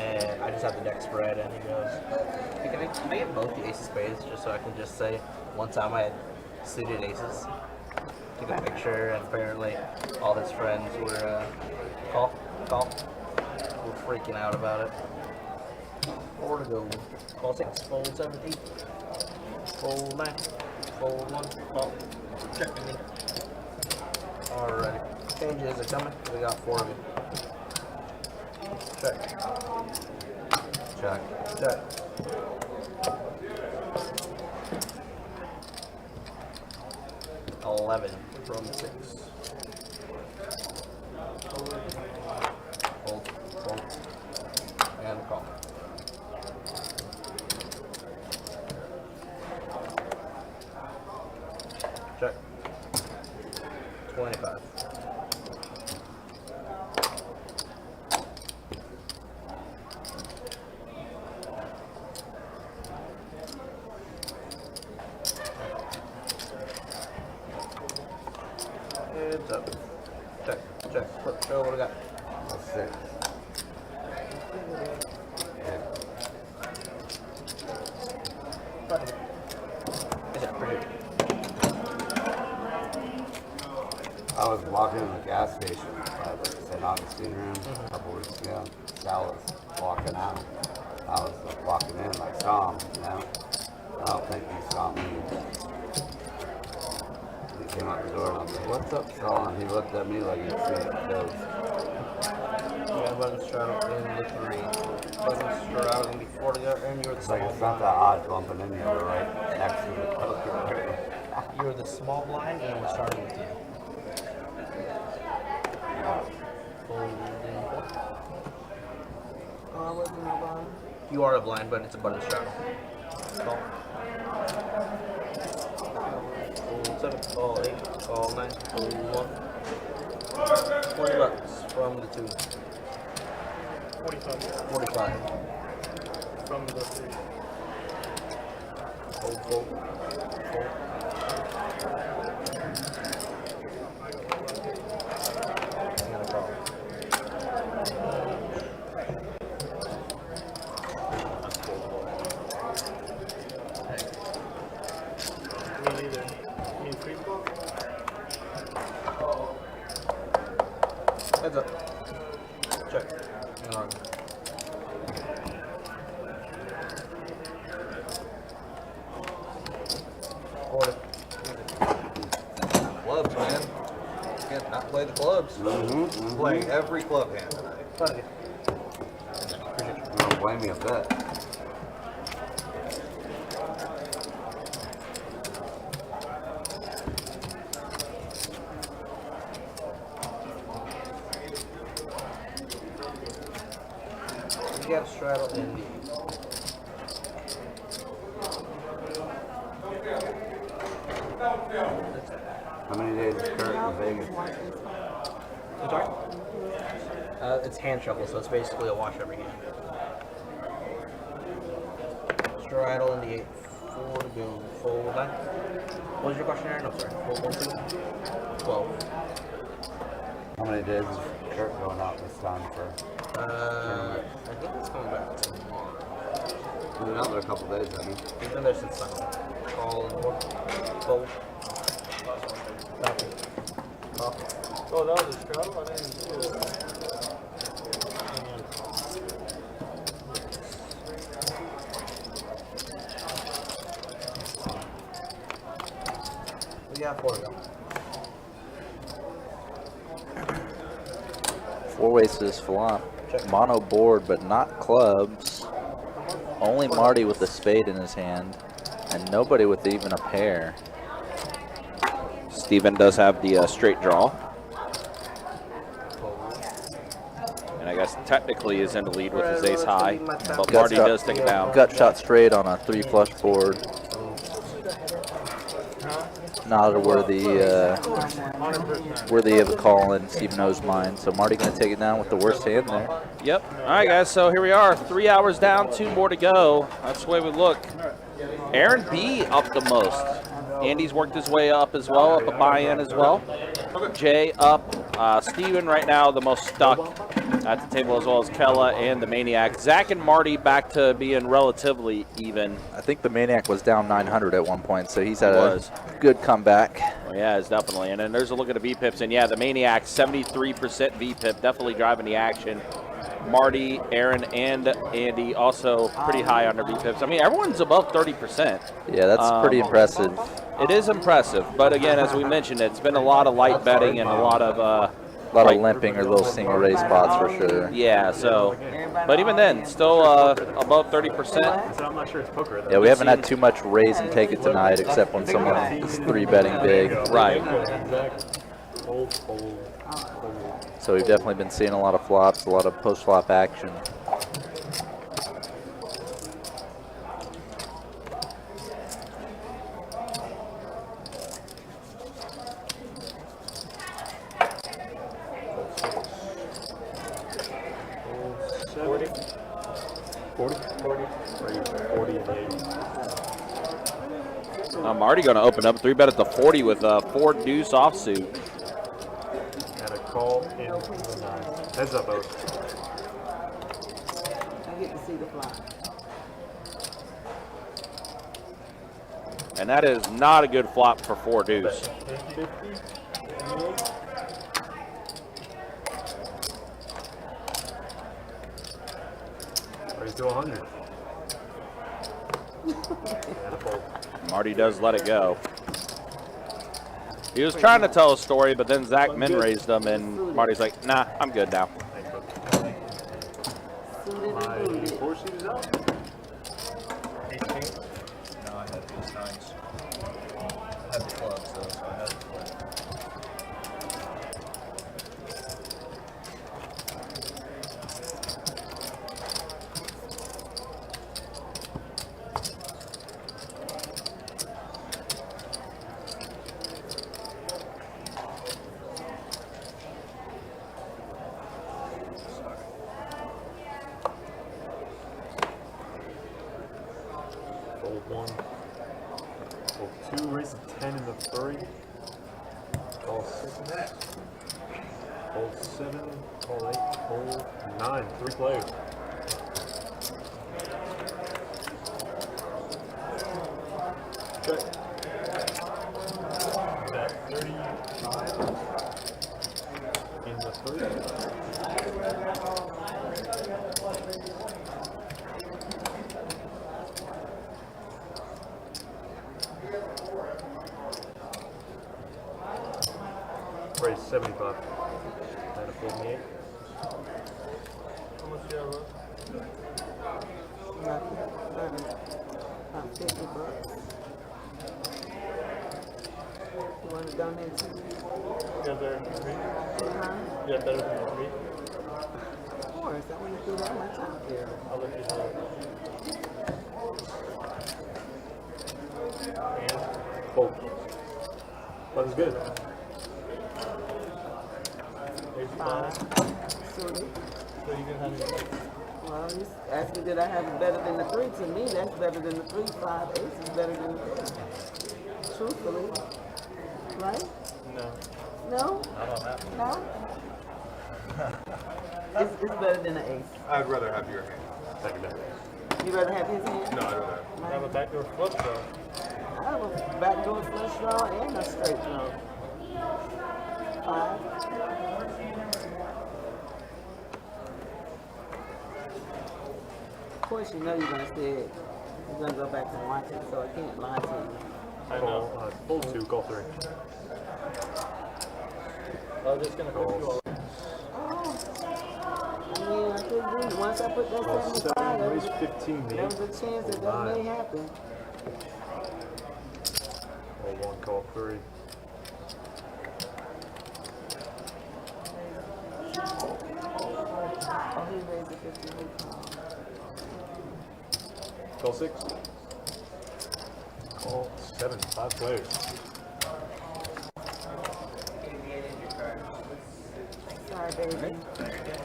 And I just have the deck spread, and he goes, hey, can I get both the ace of spades just so I can just say one time I had suited aces? Took a picture, and apparently all his friends were call. We're freaking out about it. 4 to go. Call 6, fold 17. Fold 9. Fold 1. Call. Check me. Alrighty. Changes are coming. We got 4 of you. Check. 11 from 6. Fold. And call. Check. 25. Heads up. Check. Show what we got. 6. Is that pretty? I was walking in the gas station at the St. Augustine room a couple weeks ago. Sal was walking out. I was walking in, I saw him, I don't think he saw me. He came out the door and I was like, "What's up, Colin?" He looked at me like he'd seen it goes. Yeah, button straddle in the 3. Button straddle in the 40, and you're the It's like small it's not blind. that odd bumping into you right next to the poker. You're the small blind, and we're starting with you. Folding 4. Oh, I wasn't no blind. You are a blind, but it's a button straddle. Call. Call 7, call 8, call 9, call 1. 20 bucks from the 2. 45 45. from the 3. Fold, fold, fold. And a call. Me neither. You need free flop? Heads up. Check. And on. Order. Clubs, man. Can't not play the clubs. Playing every club hand tonight. Funny. You don't blame me a bit. You got straddle in the. How many days is Kurt in Vegas? I'm sorry? It's hand shuffle, so it's basically a wash every hand. Straddle in the 8. 4 to go. Fold 9. What was your question, Aaron? I'm sorry. Fold 1, 2. 12. How many days is Kurt going out this time for? I think it's coming back tomorrow. He's been out there a couple days, hasn't he? He's been there since Sunday. Call and fold. Fold. Nothing. Call. Oh, that was a straddle? I didn't see it. We got 4 to go. 4 ways to this flop. Mono board, but not clubs. Only Marty with a spade in his hand, and nobody with even a pair. Steven does have the straight draw. And I guess technically is in the lead with his ace high, but Marty does take it down. Gut shot straight on a 3 flush board. Not worthy of a call, and Steve knows mine. So Marty gonna take it down with the worst hand there. Yep. All right, guys. So here we are. 3 hours down, 2 more to go. That's the way we look. Aaron B up the most. Andy's worked his way up as well, up a buy-in as well. Jay up. Steven right now the most stuck at the table, as well as Kella and the Maniac. Zach and Marty back to being relatively even. I think the Maniac was down 900 at one point, so he's had a good comeback. Well, yeah, it's definitely. And then there's a look at the VPIPs, and yeah, the Maniac 73% VPIP, definitely driving the action. Marty, Aaron, and Andy also pretty high on their VPIPs. I mean, everyone's above 30%. Yeah, that's pretty impressive. It is impressive, but again, as we mentioned, it's been a lot of light betting and a lot of limping or little single raise spots for sure. Yeah, so, but even then, still above 30%. I'm not sure it's poker though. Yeah, we haven't had too much raise and take it tonight, except when someone is 3-betting big. Right. So we've definitely been seeing a lot of flops, a lot of post-flop action. I'm already going to open up 3-bet at the 40 with a 4 deuce offsuit. And a call in the 9. Heads up, both. I get to see the flop. And that is not a good flop for 4 deuce. 50. Raise to 100. And a fold. Marty does let it go. He was trying to tell a story, but then Zach Min raised him, and Marty's like, nah, I'm good now. My 4 seed is out. 18? No, I had these nines. I had the clubs, though, so I had the clubs. Fold 1. Fold 2. Raise a 10 in the 3. Call 6. Fold 7. Call 8. Fold 9. 3 players. Okay. Bet 35 in the 3. Raise 75. And a fold 8. How much do you have left? Nothing. About $50. You want to donate to me? You got better than 3? Huh? You got better than 3? Of course, I want to do that much out there. I'll let you know. And fold. That was good. 85. Suited. So you can have me. Well, you asked me did I have it better than the 3. To me, that's better than the 3. 5 ace is better than the 3. Truthfully. Right? No. No? Not on that one. No? It's better than an ace. I'd rather have your hand. Second bet. You rather have his hand? No, I'd rather. I have a backdoor flush though. I have a backdoor flush draw and a straight draw. 5. Of course, you know you're gonna say it. You're gonna go back and watch it, so I can't lie to you. I know. Fold 2, call 3. I was just gonna hook you all. I mean, I could do. Once I put that Call 7, 75, raise 15, there was a chance that that may happen. Fold 1, call 3. Oh, he raised a 50. Call 6. Call 7, 5 players. Sorry, baby.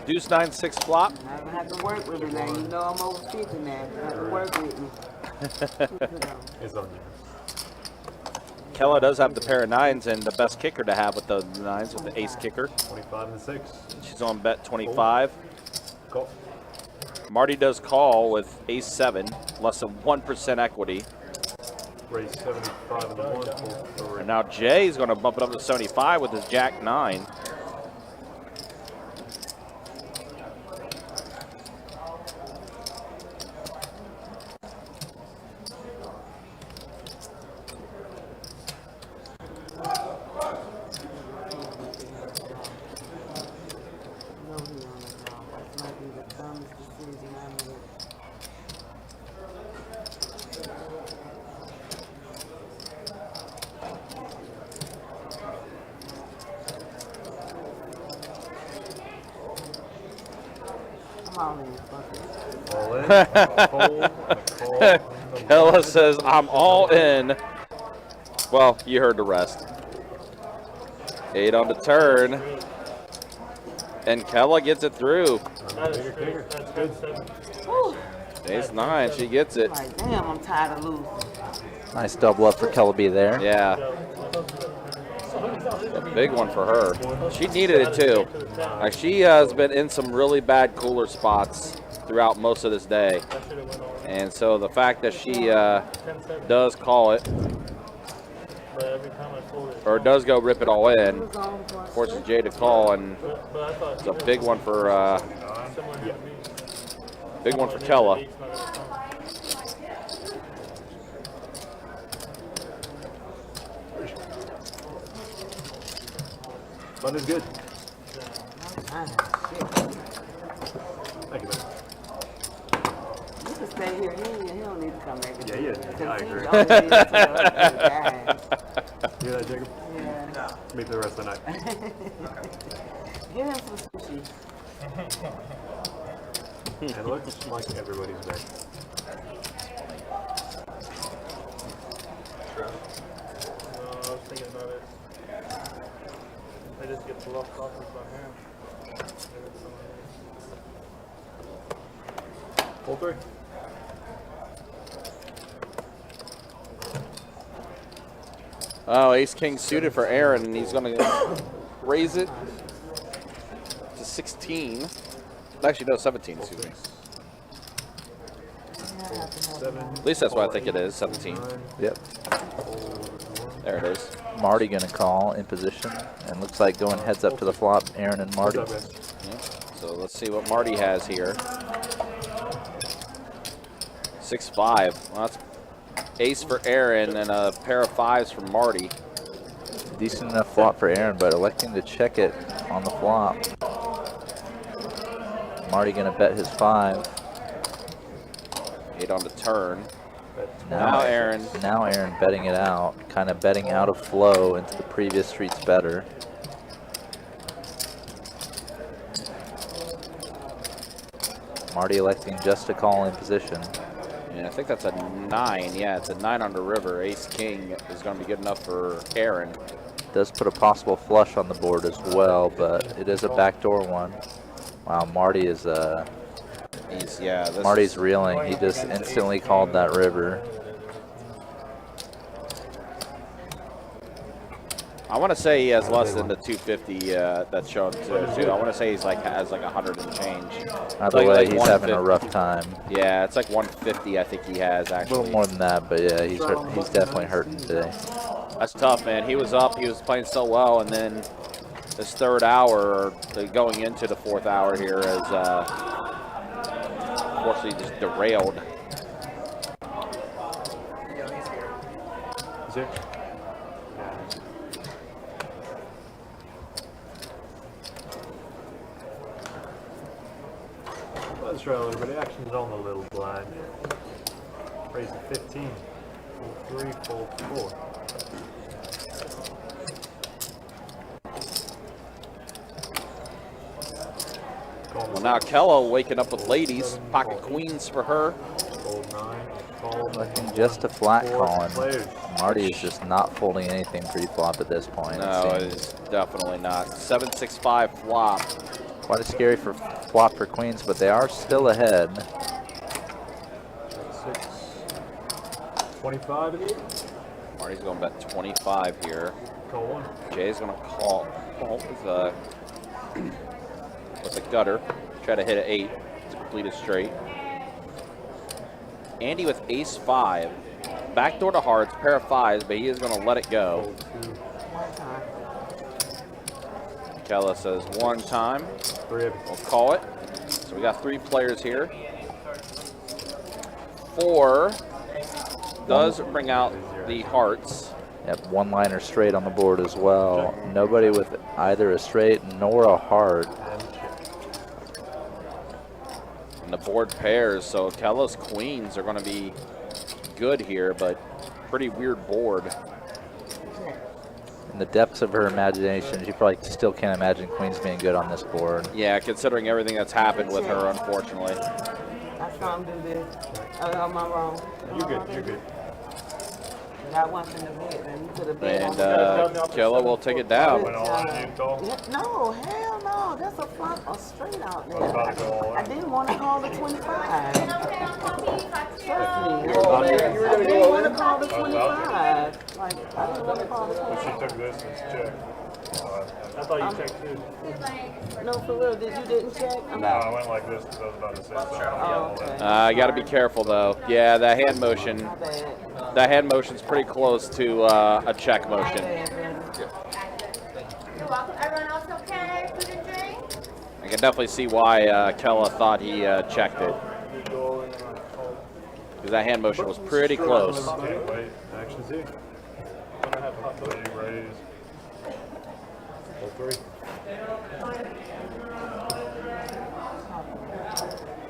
Deuce 9, 6 flop. I'm gonna have to work with me now. You know I'm over 50 now. You have to work with me. It's on you. Kella does have the pair of 9s and the best kicker to have with the 9s with the ace kicker. 25 and 6. She's on bet 25. Call. Marty does call with ace 7, less than 1% equity. Raise 75 and 1, fold 3. And now Jay's going to bump it up to 75 with his jack 9. All in. Fold. Call. Kella says, I'm all in. Well, you heard the rest. 8 on the turn. And Kella gets it through. That's good. Ace 9, she gets it. Like, damn, I'm tired of losing. Nice double up for Kellaby there. Yeah. A big one for her. She needed it too. Like, she has been in some really bad cooler spots throughout most of this day. And so the fact that she does call it, or does go rip it all in, forces Jay to call, and it's a big one for Kella. Fun is good. Ah, shit. Thank you, man. You can stay here. He don't need to come back. Yeah, I agree. He's only here to the other guys. You hear that, Jacob? Yeah. Me for the rest of the night. Get him some sushi. And it looks like everybody's back. I was thinking about it. I just get bluffed off with my hand. Full 3. Oh, ace king suited for Aaron, and he's going to raise it to 16. Actually, no, 17. Excuse me. At least that's what I think it is. 17. Yep. There it is. Marty gonna call in position, and looks like going heads up to the flop. Aaron and Marty. Yeah. So let's see what Marty has here. 6-5. Well, that's ace for Aaron and a pair of 5s for Marty. Decent enough flop for Aaron, but electing to check it on the flop. Marty gonna bet his 5. 8 on the turn. Now Aaron. Now Aaron betting it out, kind of betting out of flow into the previous street's better. Marty electing just to call in position. Yeah, I think that's a 9. Yeah, it's a 9 on the river. Ace king is going to be good enough for Aaron. Does put a possible flush on the board as well, but it is a backdoor one. Wow, Marty is Marty's reeling. He just instantly called that river. I want to say he has less than the 250 that's shown too. I want to say has like 100 and change. Either way, he's having a rough time. Yeah, it's like 150 I think he has actually. A little more than that, but yeah, he's definitely hurting today. That's tough, man. He was up, he was playing so well, and then this third hour, going into the fourth hour here, has unfortunately just derailed. Is there? Let's try a little bit of actions on the little blind. Raise to 15. Fold 3, fold 4. Well, now Kello waking up with ladies, pocket queens for her. Fold 9, fold. Looking just a flat calling. Marty is just not folding anything pre-flop at this point. No, it is definitely not. 7-6-5 flop. Quite a scary for flop for queens, but they are still ahead. 6, 25 again. Marty's going to bet 25 here. Call 1. Jay's going to call with a gutter. Try to hit an 8 to complete a straight. Andy with ace 5. Backdoor to hearts, pair of 5s, but he is going to let it go. Kella says 1 time. 3 We'll call it. So we got 3 players here. 4 does bring out the hearts. Yep, one-liner straight on the board as well. Nobody with either a straight nor a heart. And the board pairs, so Kella's queens are going to be good here, but pretty weird board. In the depths of her imagination, she probably still can't imagine queens being good on this board. Yeah, considering everything that's happened with her, unfortunately. I saw him do this. Am I wrong? You're good, you're good. But I wasn't in the bed, and you could have been And Kella will take it down. Went all in, you call? No, hell no. That's a flop or straight out there. About to go all I in. didn't want to call the 25. Trust me. I all in? didn't want to call the 25. Like, I didn't want to call the She 25. took this and checked. I thought you checked too. No, for real. Didn't check? No, I went like this because I was about to say something. Oh, okay. You got to be careful, though. Yeah, that hand motion. My bad. That hand motion's pretty close to a check My motion. bad, brother. You're welcome. Everyone else okay? Food and drink? I can definitely see why Kella thought he checked it. Because that hand motion was pretty close. Can't wait. Action's here. Raise. Hold 3.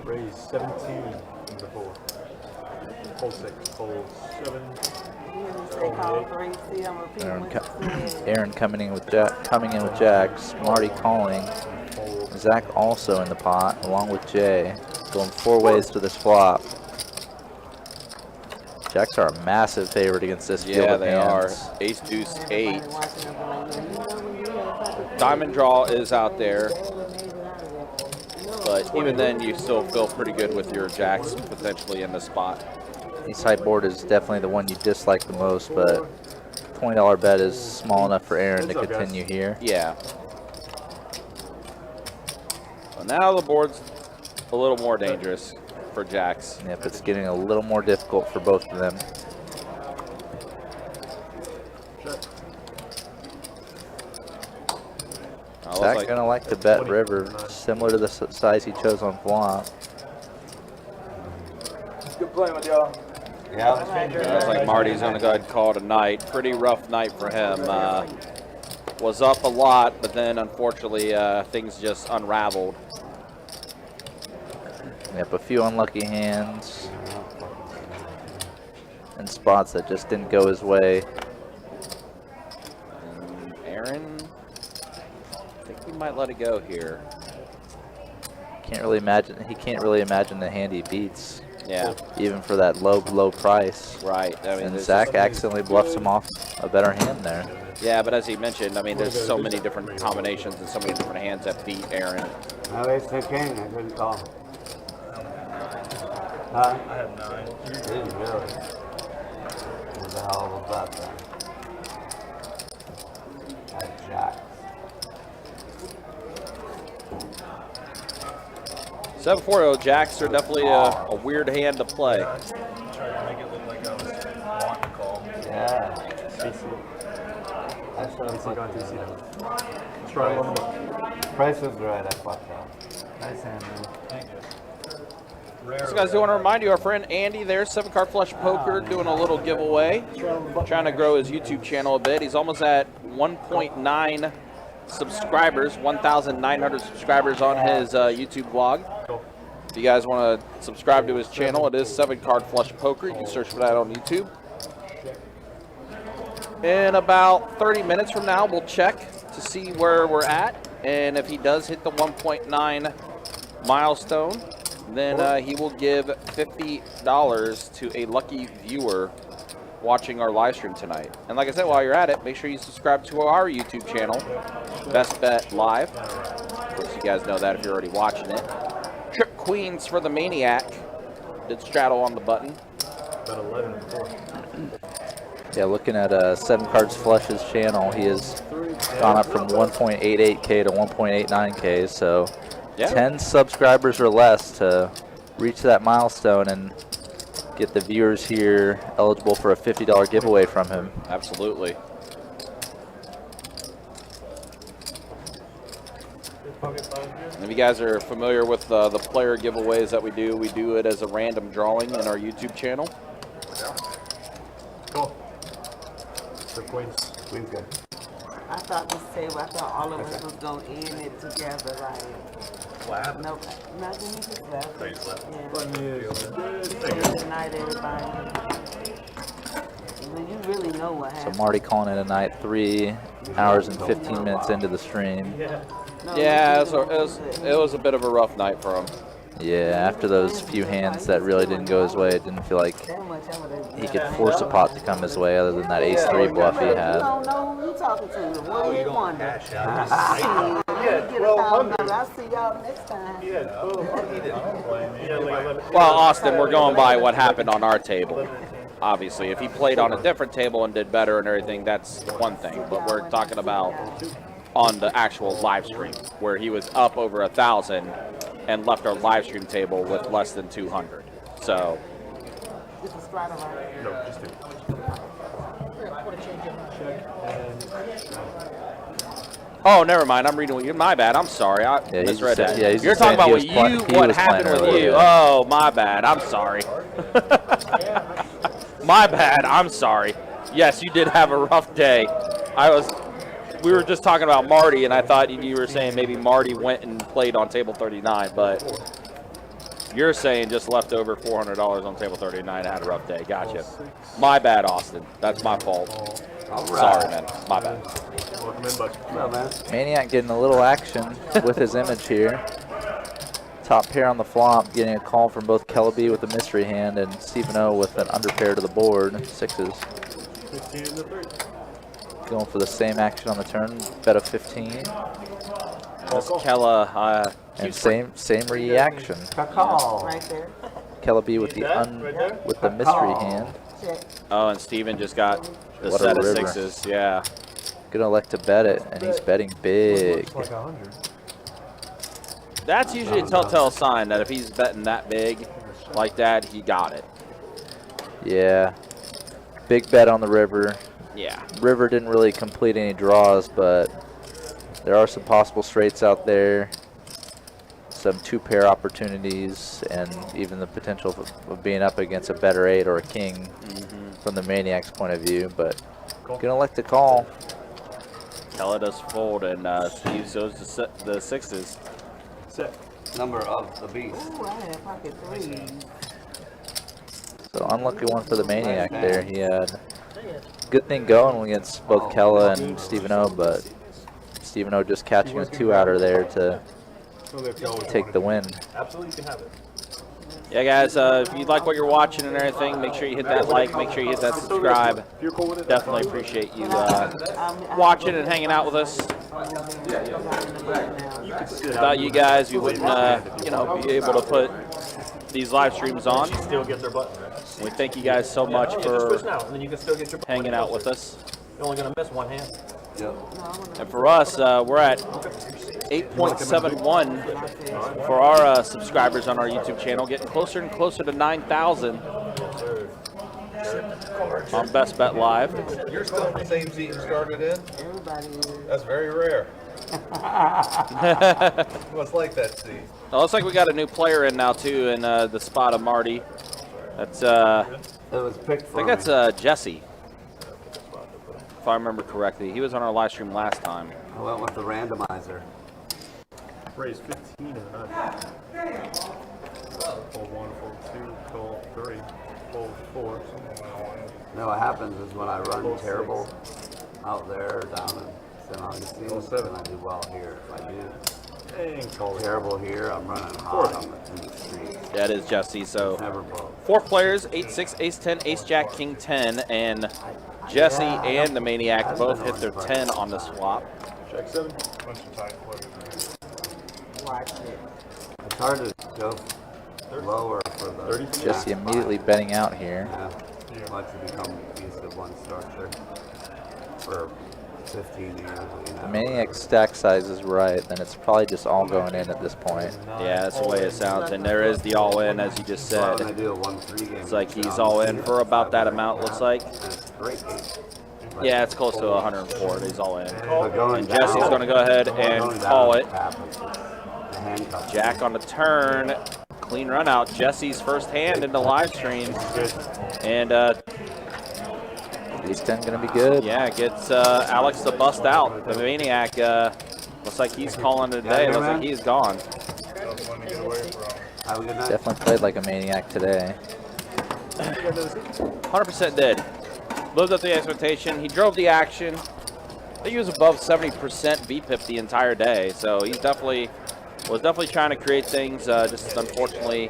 Raise 17 into 4. Hold 6. Hold 7. They call 3. See, I'm repeating Aaron, what you said. Aaron coming in with jacks. Marty calling. Zach also in the pot, along with Jay. Going 4 ways to this flop. Jacks are a massive favorite against this field Yeah, of they hands. are. Ace, deuce, 8. Everybody watching them like, you know when you have Diamond draw is out there. But even then, you still feel pretty good with your jacks potentially in the spot. East side board is definitely the one you dislike the most, but $20 bet is small enough for Aaron to continue here. Yeah. Well, now the board's a little more dangerous for jacks. Yep, it's getting a little more difficult for both of them. Zach's like, gonna like to bet river, similar to the size he chose on flop. Good playing with y'all. Yeah. looks like Marty's gonna go ahead and call it a night. Pretty rough night for him. Was up a lot, but then unfortunately things just unraveled. Yep, a few unlucky hands and spots that just didn't go his way. And Aaron, I think he might let it go here. Can't really imagine. He can't really imagine the hand he beats. Yeah. Even for that low price. Right. I mean, And Zach accidentally bluffs him off a better hand there. Yeah, but as he mentioned, I mean, there's so many different combinations and so many different hands that beat Aaron. No, ace 2 king. I couldn't call. Huh? I have 9. You didn't really. There's a hell of a bet there. I had jacks. 7-4 jacks are definitely a weird hand to play. Try to make it look like I was wanting to call. Yeah. I should have Like on put TC the now. Try one. price was right. I fucked up. Nice hand, man. Thank you. So guys, do want to remind you, our friend Andy there, 7-Card Flush Poker, doing a little giveaway. Trying to grow his YouTube channel a bit. He's almost at 1.9 subscribers, 1,900 subscribers on his YouTube vlog. If you guys want to subscribe to his channel, it is 7-Card Flush Poker. You can search for that on YouTube. In about 30 minutes from now, we'll check to see where we're at. And if he does hit the 1.9 milestone, then he will give $50 to a lucky viewer watching our live stream tonight. And like I said, while you're at it, make sure you subscribe to our YouTube channel, Best Bet Live. Of course, you guys know that if you're already watching it. Trip Queens for the Maniac. Did straddle on the button. About 11 and 4. Yeah, looking at 7 Cards Flush's channel, he has gone up from 1.88K to 1.89K, so Yeah. 10 subscribers or less to reach that milestone and get the viewers here eligible for a $50 giveaway from him. Absolutely. And if you guys are familiar with the player giveaways that we do it as a random drawing in our YouTube channel. Cool. So Queens. Queen's good. I thought this table, I thought all of us was gonna end it together, like. Lab? No, nothing, you just left. Oh, you just left? Yeah. Good night, everybody. Well, you really know what So happened. Marty calling it a night, 3 hours and 15 minutes into the stream. No, Yeah, you really it was a bit of a rough night for him. Yeah, after those few hands that really didn't go his way, it didn't feel like that much I would've- he could force a pot to come his way other than that ace-3 bluff he You had. don't know who you talking to. What do you wonder? Cash Shit, out. get $1,000. I'll see y'all next time. Well, Austin, we're going by what happened on our table. Obviously, if he played on a different table and did better and everything, that's one thing. But we're talking about on the actual live stream, where he was up over 1,000 and left our live stream table with less than 200. So, This is right around. No, just 2. oh, never mind. I'm reading what you. My bad. I'm sorry. I Yeah, he's misread just- that. yeah, he's You're just talking about saying what was happened playing with earlier. you. Oh, my bad. I'm sorry. My bad. I'm sorry. Yes, you did have a rough day. we were just talking about Marty, and I thought you were saying maybe Marty went and played on table 39, but you're saying just left over $400 on table 39 and had a rough day. Gotcha. My bad, Austin. That's my fault. Sorry, man. My bad. Welcome in, bud. Maniac getting a little action with his image here. Top pair on the flop, getting a call from both Kellaby with a mystery hand and Stephen O with an under pair to the board, sixes. 15 in the 3. Going for the same action on the turn, bet of 15. That's Kella. And same reaction. Right there. Kellaby with the mystery hand. Check. Oh, and Steven just got the What a set of river. sixes. Yeah. Gonna elect to bet it, and he's betting big. Looks like 100. That's usually a telltale sign that if he's betting that big like that, he got it. Yeah. Big bet on the river. Yeah. River didn't really complete any draws, but there are some possible straights out there. Some two-pair opportunities, and even the potential of being up against a better 8 or a king from the Maniac's point of view, but gonna elect to call. Kella does fold, and Steve shows the sixes. Set. Number of the beast. Ooh, I had pocket 3. So unlucky one for the Maniac there. He had good thing going against both Kella and Stephen O, but Stephen O just catching a 2-outer there to take the win. Absolutely, you can have it. Yeah, guys, if you like what you're watching and everything, make sure you hit that like, make sure you hit that subscribe. If you're cool with it, Definitely appreciate you watching and hanging out with us. Without you guys, we wouldn't, be able to put these live streams on. still get their button. We thank you guys so much Just push for now, and then you can still get your button. hanging out with us. You're only gonna miss one hand. And for us, we're at 8.71 for our subscribers on our YouTube channel, getting closer and closer to 9,000 on Best Bet Live. You're still in the same seat you started in? Everybody is. That's very rare. What's like that seat? It looks like we got a new player in now too in the spot of Marty. That's It was picked I for think that's Jesse, if I remember correctly. He was on our live stream last time. I went with the randomizer. Raise 15 in the 9. Fold 1, fold 2, fold 3, fold 4. No, what happens is when I run terrible out there down in St. Augustine, then I do well here. If I do terrible here, I'm running hot in the street. That is Jesse. So Never broke. 4 players, 8-6, Ace-10, Ace-Jack, King-10, and Jesse and the Maniac both hit their 10 on the swap. Check 7. Watch it. It's hard to go lower for the Jesse immediately betting out here. Yeah, like to become used to one structure for 15 years. The Maniac stack size is right, then it's probably just all going in at this point. Yeah, that's the way it sounds. And there is the all-in, as you just said. When I do a 1-3 game, It's like he's all in for about that amount, looks like. it's great. Yeah, it's close to 104. He's all in. But going And Jesse's down- going to go ahead and going call down it. happens. The handcuff. Jack on the turn. Clean run out. Jesse's first hand in the live stream. And Ace-10 gonna be good. yeah, gets Alex to bust out. The Maniac looks like he's calling it a day. Looks like he's gone. Have a good night. Definitely played like a Maniac today. 100% did. Lived up to the expectation. He drove the action. I think he was above 70% VPIP the entire day. So he's definitely trying to create things. Just unfortunately,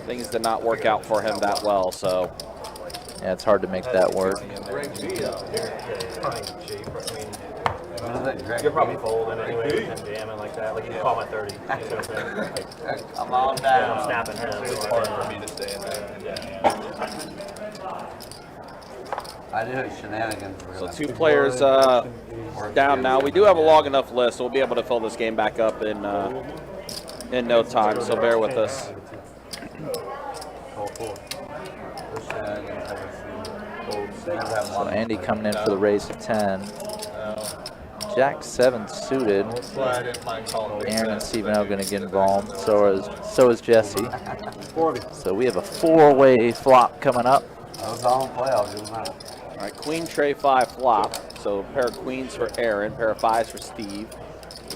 things did not work out for him that well. So Yeah, it's hard to make that work. You're probably folding anyway, and jamming like that. Like you can call my 30. You know what I'm saying? Like, Come on yeah, I'm down. snapping him. It's hard for me to stay in there. I do shenanigans. So 2 players down now. We do have a long enough list, so we'll be able to fill this game back up in no time. So bear with us. Call 4. So Andy coming in for the raise of 10. Jack 7 suited. That's why I didn't mind calling big Aaron and bets. Stephen O going to get involved. So is Jesse. So we have a 4-way flop coming up. I was all in play. I'll do that. All right, Queen Tray 5 flop. So a pair of queens for Aaron, pair of 5s for Steve. You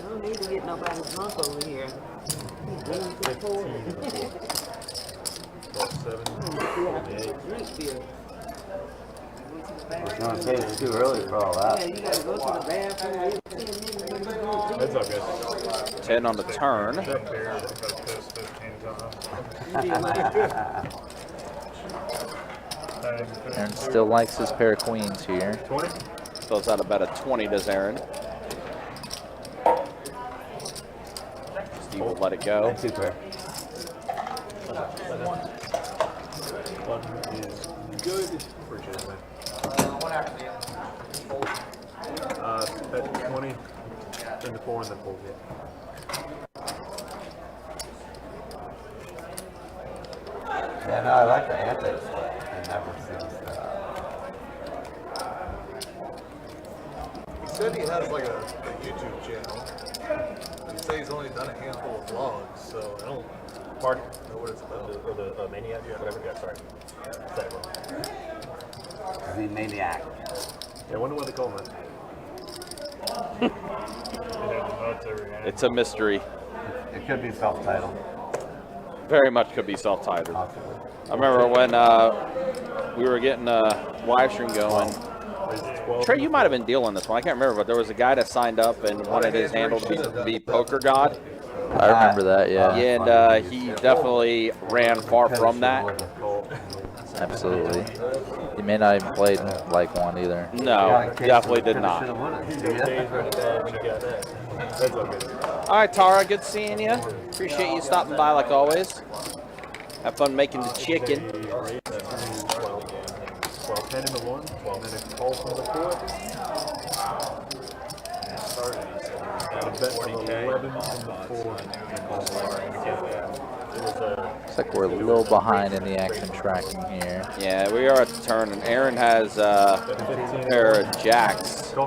don't need to get nobody drunk over here. Drink beer. I was gonna say it's too early for all that. Yeah, you gotta go to the bathroom. That's all good. 10 on the turn. That beer got pissed 15 times. Aaron still likes his pair of queens here. 20? Fills out about a 20, does Aaron. Steve will let it go. Two pair. One is good. Appreciate it, man. Bet 20 in the 4 and then fold it. Yeah, no, I like the antics, but it never seems He said he has like a YouTube channel. He says he's only done a handful of vlogs, so I don't Marty? know what it's about. Or the Maniac? Whatever. Yeah, sorry. Said it wrong. the maniac. Yeah, I wonder what they call him. It's a mystery. It could be self-titled. Very much could be self-titled. Possibly. I remember when we were getting a live stream going. Trey, you might have been dealing this one. I can't remember, but there was a guy that signed up and wanted his handle to be Poker God. I remember that, yeah. And he definitely ran far from that. Absolutely. He may not even played like one either. No, definitely did not. All right, Tara, good seeing you. Appreciate you stopping by like always. Have fun making the chicken. 12, 10 in the 1, 12 minutes call from the 4. And a bet of 11 in the 4. Looks like we're a little behind in the action tracking here. Yeah, we are at the turn, and Aaron has a pair of jacks Yeah,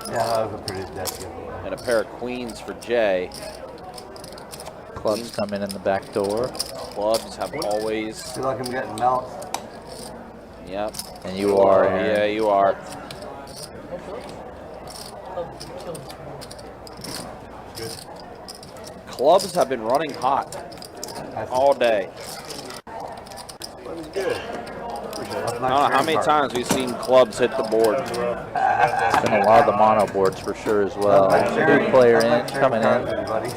that was a pretty dead giveaway. and a pair of queens for Jay. Clubs come in the back door. Clubs have always. Feel like I'm getting melts. Yep. And you are, Aaron. Yeah, you are. Clubs have been running hot all day. That was good. I don't know how many times we've seen clubs hit the board. It's been a lot of the mono boards for sure as well. Big player in, coming in. Everybody.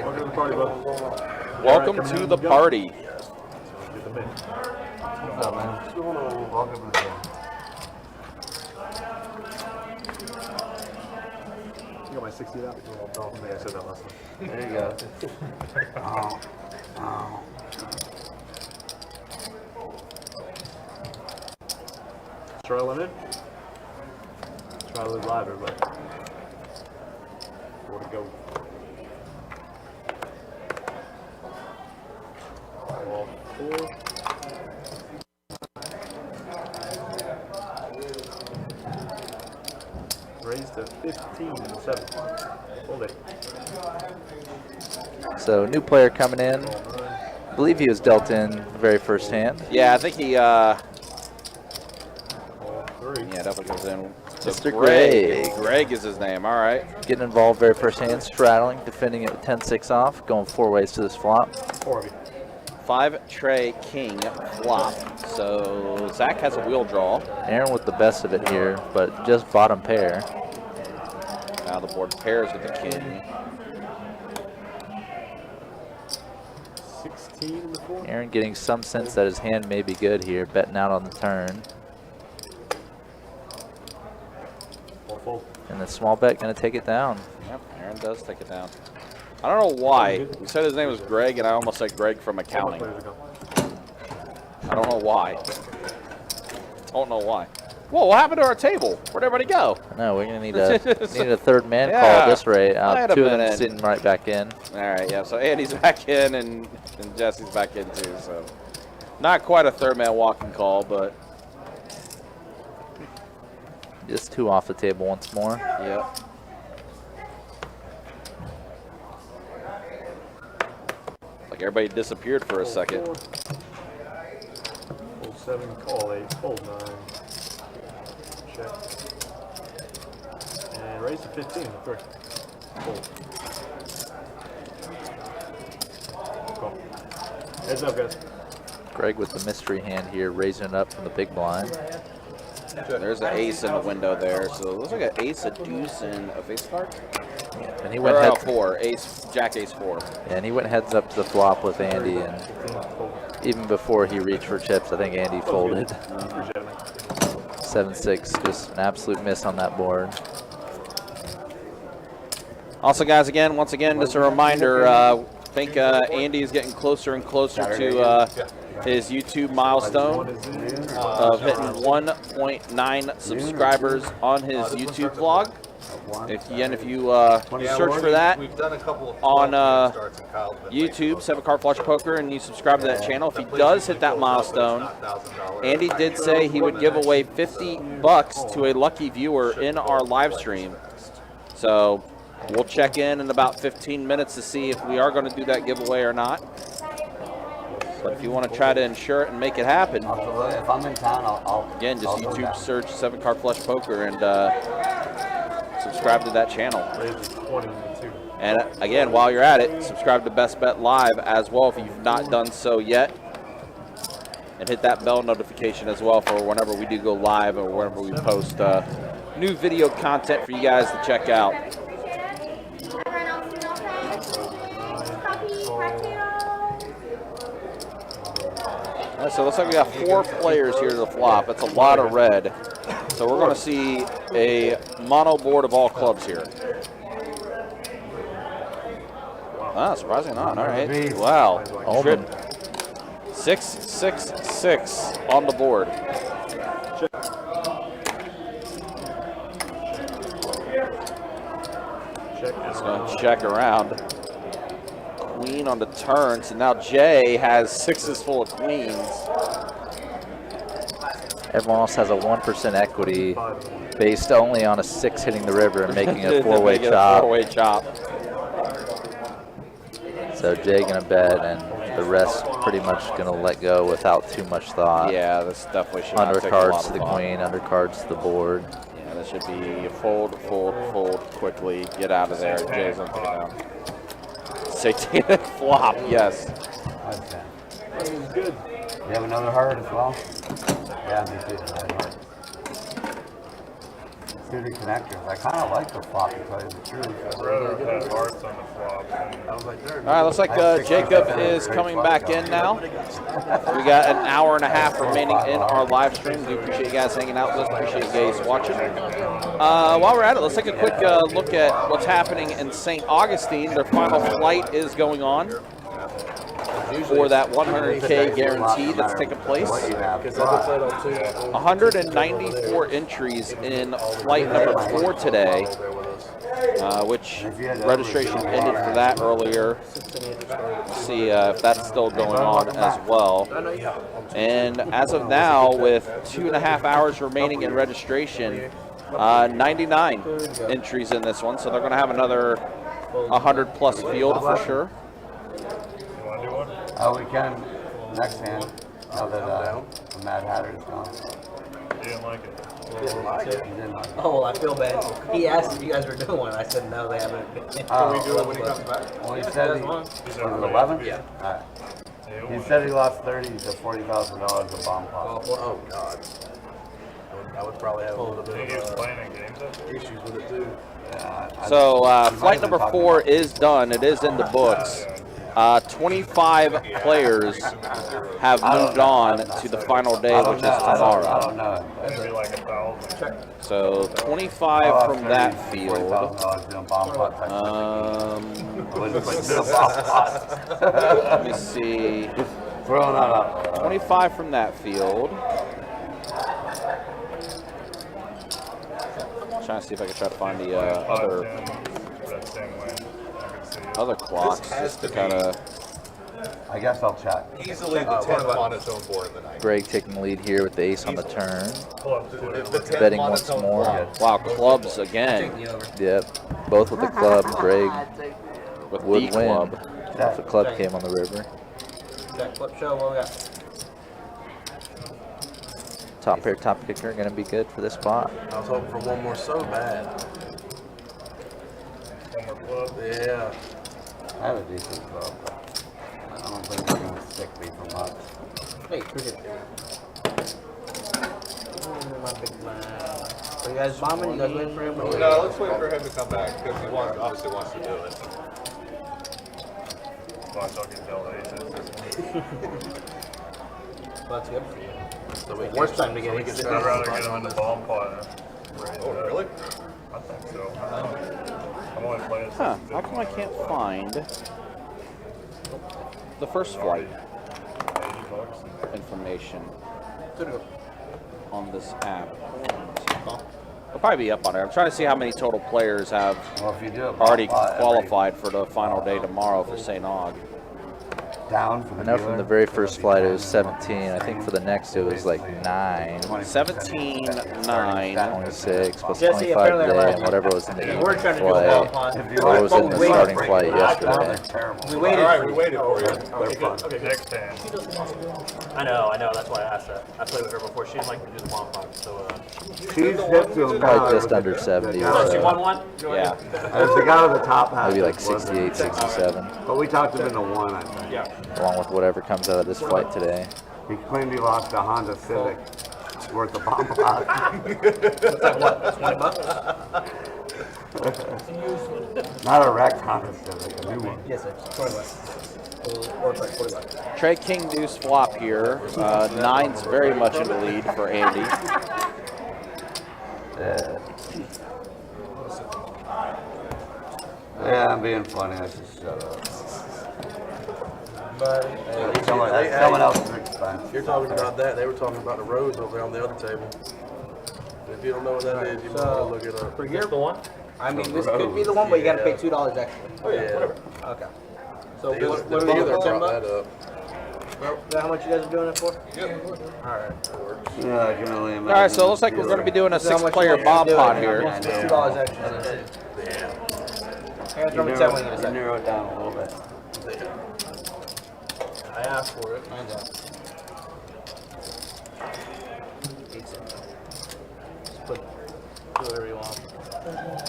Welcome to the party, bud. Welcome to the party. Get the mix. What's up, man? What's going on? Welcome to the show. You got my 60 out? I think I said that last time. There you go. Oh. Oh. Try one in. Try to live live, everybody. Where to go? All 4. Raised to 15 and 7. Hold it. So new player coming in. I believe he was dealt in very first hand. Yeah, I think he. All 3. Yeah, definitely goes in. So Mr. Greg. Greg. Greg is his name. All right. Getting involved very first hand, straddling, defending it with 10-6 off, going 4 ways to this flop. 4 of you. 5 tray king flop. So Zach has a wheel draw. Aaron with the best of it here, but just bottom pair. Now the board pairs with the king. 16 in the 4. Aaron getting some sense that his hand may be good here, betting out on the turn. Fold. And the small bet going to take it down. Yep, Aaron does take it down. I don't know why. You said his name was Greg, and I almost said Greg from accounting. I don't know why. I don't know why. Whoa, what happened to our table? Where'd everybody go? No, we're going to need a third man call Yeah. at this rate. Wait a 2 of them minute. sitting right back in. All right, yeah, so Andy's back in, and Jesse's back in too, so. Not quite a third man walking call, but Just 2 off the table once more. yep. Like everybody disappeared for a second. Fold 7, call 8, fold 9. 15, the first. Fold. Cool. Heads up, guys. Greg with the mystery hand here, raising it up from the big blind. There's an ace in the window there, so it looks like an ace, a deuce, and a face card. And he went Or, heads. four, ace, jack, ace, four. And he went heads up to the flop with Andy, and even before he reached for chips, I think Andy folded. 7-6, just an absolute miss on that board. Also, guys, once again, just a reminder, I think Andy is getting closer and closer to his YouTube milestone of hitting 1.9 subscribers on his YouTube vlog. If you search for that we've done a couple of on starts in Kyle's been YouTube, 7-Card Flush Poker, and you subscribe to that channel, if he does hit that milestone, Andy did say he would give away $50 to a lucky viewer in our live stream. So we'll check in about 15 minutes to see if we are going to do that giveaway or not. But if you want to try to ensure it and make it happen, If I'm in town, I'll again, just I'll go YouTube down. search 7-Card Flush Poker and subscribe to that channel. And again, while you're at it, subscribe to Best Bet Live as well if you've not done so yet. And hit that bell notification as well for whenever we do go live or whenever we post new video content for you guys to check out. All right, so it looks like we got 4 players here to the flop. That's a lot of red. So we're going to see a mono board of all clubs here. Ah, surprisingly not. All right. Wow. Omen. 6-6-6 on the board. Just going to check around. Queen on the turn. So now Jay has 6s full of queens. Everyone else has a 1% equity based only on a 6 hitting the river and making a 4-way chop. 4-way chop. So Jay gonna bet, and the rest pretty much gonna let go without too much thought. Yeah, this definitely should not take a lot Undercards of to the thought. queen, undercards to the board. Yeah, this should be fold, fold, fold quickly. Get out of there. Jay's on down. Satanic flop, yes. Good. You have another heart as well? Yeah, me too. I have heart. Suited connectors. I kind of like the flop, to tell you the truth. I'd rather have hearts on the flop. I was like, All right, looks like Jacob is coming back in now. We got an hour and a half remaining in our live stream. Do appreciate you guys hanging out with us. Appreciate you guys watching. While we're at it, let's take a quick look at what's happening in St. Augustine. Their final flight is going on for that 100K guarantee that's taking place. 194 entries in flight number 4 today, which registration ended for that earlier. Let's see if that's still going on as well. And as of now, with 2.5 hours remaining in registration, 99 entries in this one, so they're going to have another 100+ field for sure. Oh, we can next hand. Now that the Mad Hatter is gone. You didn't like it. He didn't like it. Oh, well, I feel bad. He asked if you guys were doing one. I said no, they haven't. Oh, we do it when he comes back. Well, he said he was 11? Yeah. All right. He said he lost $30,000 to $40,000 of bomb pot. Oh, God. I would probably have a little bit of issues with it too. So flight number 4 is done. It is in the books. 25 players have moved on to the final day, which is tomorrow. I don't know. Maybe like 1,000. So 25 from that field. Let me see. 25 from that field. Trying to see if I can try to find the other clocks just to kind of. I guess I'll check. Easily the 10th monotone board of the night. Greg taking the lead here with the ace on the turn. The 10th Betting once monotone more. board. Wow, clubs again Yep, both with the club. Greg with would the win club. if the club came on the river. Jack flip show, what we got? Top pair, top kicker, gonna be good for this spot. I was hoping for one more so bad. One more club. Yeah. I have a decent club, but I don't think it's gonna stick me for much. Hey, cricket. My big man. So you guys bombing? You guys waiting for him? No, let's wait for him to come back because he obviously wants to do it. Watch, I'll get dealt aces. Well, that's good for you. So we Worst time to get aces. I'd rather get him in the bomb pot. Oh, really? I think so. I'm only playing. Huh, how come I can't find the first flight $80. information Good to go. on this app? It'll probably be up on there. I'm trying to see how many total players have Well, if you do it already by qualified for the final day tomorrow for St. Aug. down for the I know from dealer, the very first flight it was 17. I think for the next it was like 9, 17, 9. 26, plus Jesse, 25 apparently today, I and whatever was in the We're evening trying to do a flight. bomb pot. What was in the starting flight yesterday. We All waited right, for we you. waited for you. Okay, good. Okay, good. Next hand. I know. That's why I asked that. I played with her before. She didn't like to do the bomb pot, so. She's hit to him Probably just under 70 or So she won so. one? Yeah. There's the guy with the top hat. Maybe like wasn't 68, 67, But we talked him into 1, I think. Yeah. along with whatever comes out of this flight today. He claimed he lost a Honda Civic worth of bomb pot. What's that, what? 20 bucks? Not a wrecked Honda Civic, a new one. Yes, sir. 20 bucks. Or it's like 40 bucks. Trey King Deuce flop here. 9's very much in the lead for Andy. Yeah, I'm being funny. I should shut up. Hey, Someone else's expense. You're talking about that. They were talking about the rose over there on the other table. If you don't know what that is, you might want to look it up. For your The one? I mean, this could be the one, but you gotta pay $2 extra. Oh, yeah, whatever. Okay. So The what other are we doing dealer for 10 brought bucks? that up. Is that how much you guys are doing it for? Alright. Yeah, I can only imagine. All right, so it looks like we're going to be doing a This is how much 6-player you bomb do it, pot and here. it's $2 extra. Hey, throw me 10 when you get a second. Narrow it down a little bit. I asked for it. Mine's out. 8 cents. Just put, do whatever you want.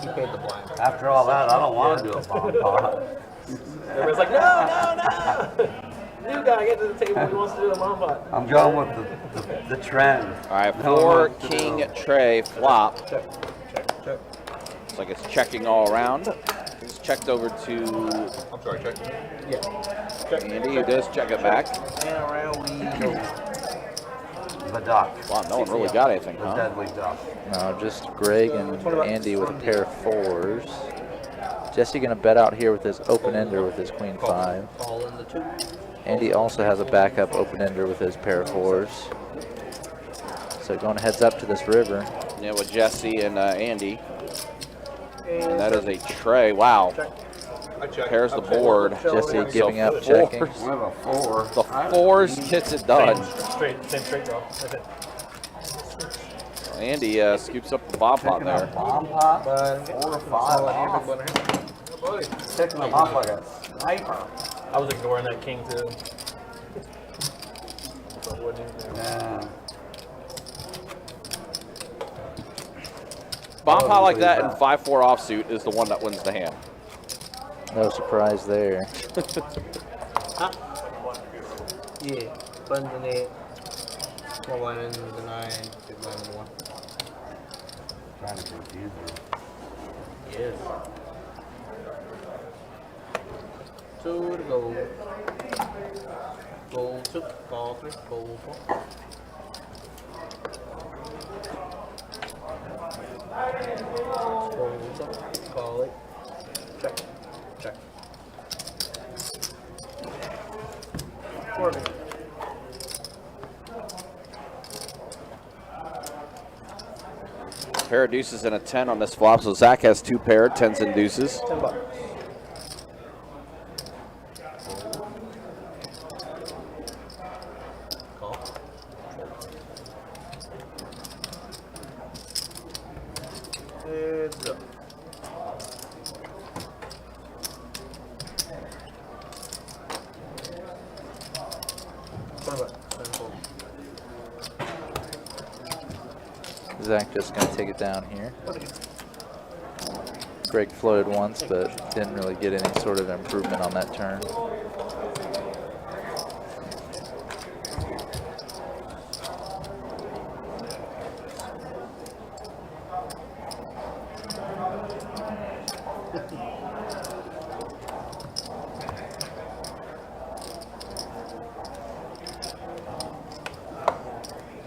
You paid the blind. After all that, I don't want to do a bomb pot. Everybody's like, no. New guy, get to the table. He wants to do a bomb pot. I'm going with the trend. All right, No one 4 wants to King do- Trey flop. Check. Looks like it's checking all around. It's checked over to I'm sorry, check. Yeah. Andy, who does check it back. And around we go. The duck. Wow, no one really got anything, The huh? deadly duck. No, just Greg and Andy with a pair of 4s. Jesse gonna bet out here with his open ender with his queen 5. Call in the 2. Andy also has a backup open ender with his pair of 4s. So going heads up to this river. Yeah, with Jesse and Andy. And that is a Trey. Wow. I checked. Pairs the board. Jesse giving up fours. checking. We have a 4. The 4s gets it done. Same straight draw. That's it. Andy scoops up the bomb pot Picking up there. bomb pot, But 4 or 5 off. Picking them off like a sniper. I was ignoring that king, too. Yeah. Bomb pot like that and 5-4 offsuit is the one that wins the hand. No surprise there. yeah. Button the 8. Small blind in the 9. Big blind in the 1. Trying to confuse me. Yes. 2 to go. Goal 2. Ball 3. Goal 4. Goal 7. Call it. Check. Check. 4. Pair of deuces and a 10 on this flop, so Zach has 2 paired, 10s and deuces. $10. Call. It's up. Zach just gonna take it down here. Greg floated once, but didn't really get any sort of improvement on that turn.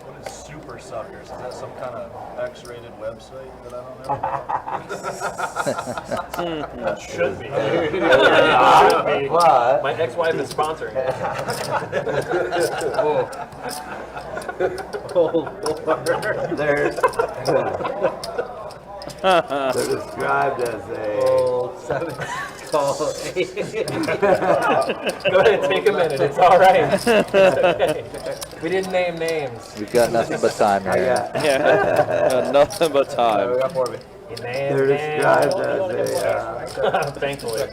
What is Super Suckers? Is that some kind of X-rated website that I don't know? That should be. But My ex-wife is sponsoring it. they're described as a. Oh, 7 call 8. Go ahead, take a minute. It's all right. It's okay. We didn't name names. We've got nothing but time I here. got, Yeah, nothing but time. You named they're described names. as a. Thankfully. A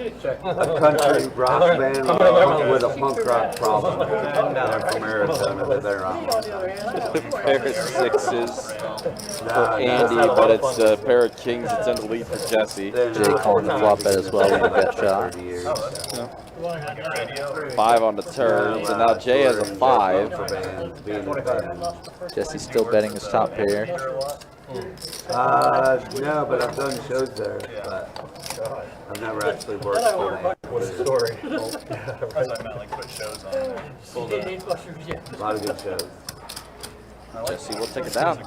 country rock band with a punk rock problem. They're from Arizona, but they're on. Pair of sixes for No, Andy, no. but it's a pair of kings. It's in the lead for Jesse. They're Jay calling the flop bet as well when he got shot. 30 years, so. 5 on the turns, and now Jay has a 5. For bands, being in bands. Jesse's still betting his top pair. No, but I've done shows there, but I've never actually worked for them. What a story. I meant like put shows on there. A lot of good shows. Jesse, we'll take it down.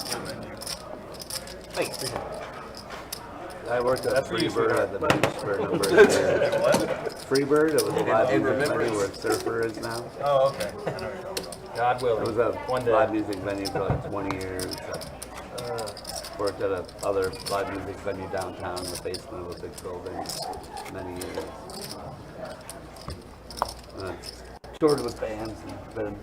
I worked at Freebird at the beach for a number of years. Freebird, it was a live music venue where Surfer is now. Oh, okay. I know what you're talking about. God willing. It was a One day. live music venue for like 20 years. Worked at a other live music venue downtown in the basement of a big building many years. Toured with bands and been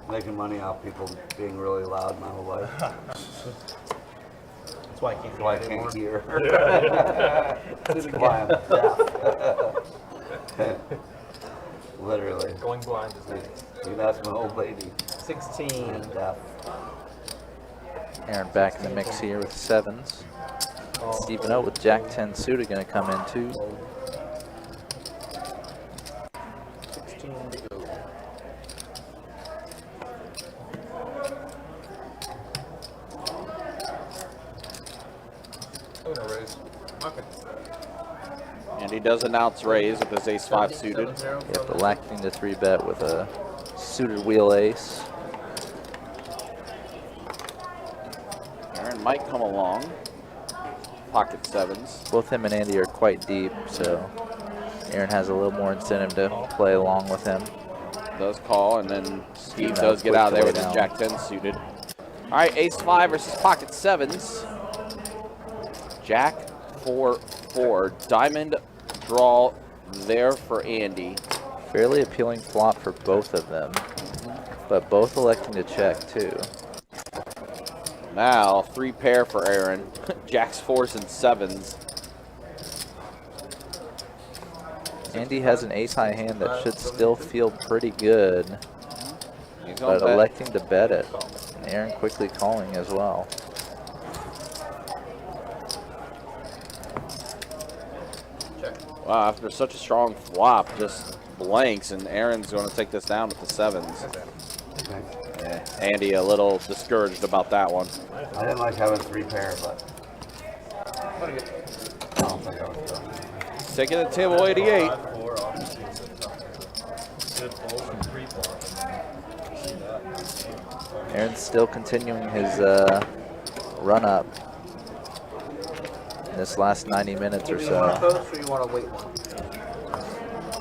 making money off people being really loud my whole life. That's why I can't That's why I can't hear. That's why I'm deaf. Literally. Going blind is next. You can ask my old lady. 16. I'm deaf. Aaron back in the mix here with 7s. Stephen O with Jack 10 suited going to come in too. 16 to go. I'm gonna raise. Okay. And he does announce raise with his ace-5 suited. Yep, electing to 3-bet with a suited wheel ace. Aaron might come along. Pocket 7s. Both him and Andy are quite deep, so Aaron has a little more incentive to play along with him. Does call, and then Steve Yeah, does get quick out of there way with his down. Jack 10 suited. All right, ace-5 versus pocket 7s. Jack 4-4. Diamond draw there for Andy. Fairly appealing flop for both of them, but both electing to check too. Now, 3 pair for Aaron. Jacks 4s and 7s. Andy has an ace-high hand that should still feel pretty good, He's gonna but bet. electing to bet it. And Aaron quickly calling as well. Wow, after such a strong flop, just blanks, and Aaron's going to take this down with the 7s. Yeah, Andy a little discouraged about that one. I didn't like having 3 pair, but I don't think I was done. Taking the table 88. 5-4, obviously. Good fold and pre-flop. See that? Aaron's still continuing his run up in this last 90 minutes or Do you want to so. post or you want to wait one?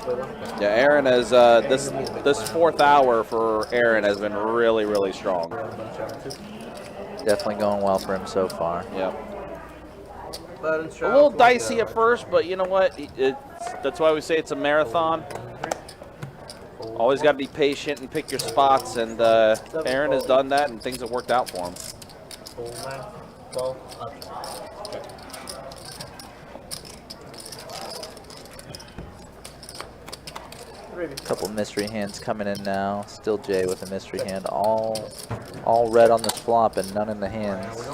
Wait one? Yeah, Aaron has this 4th hour for Aaron has been really, really strong. Definitely going well for him so far. Yep. Button A stroke, little one dicey go. at first, but you know what? That's why we say it's a marathon. Always got to be patient and pick your spots, and Aaron has done that, and things have worked out for him. Full 9, 12, option. Couple mystery hands coming in now. Still Jay with a mystery hand. All red on this flop and none in the hands.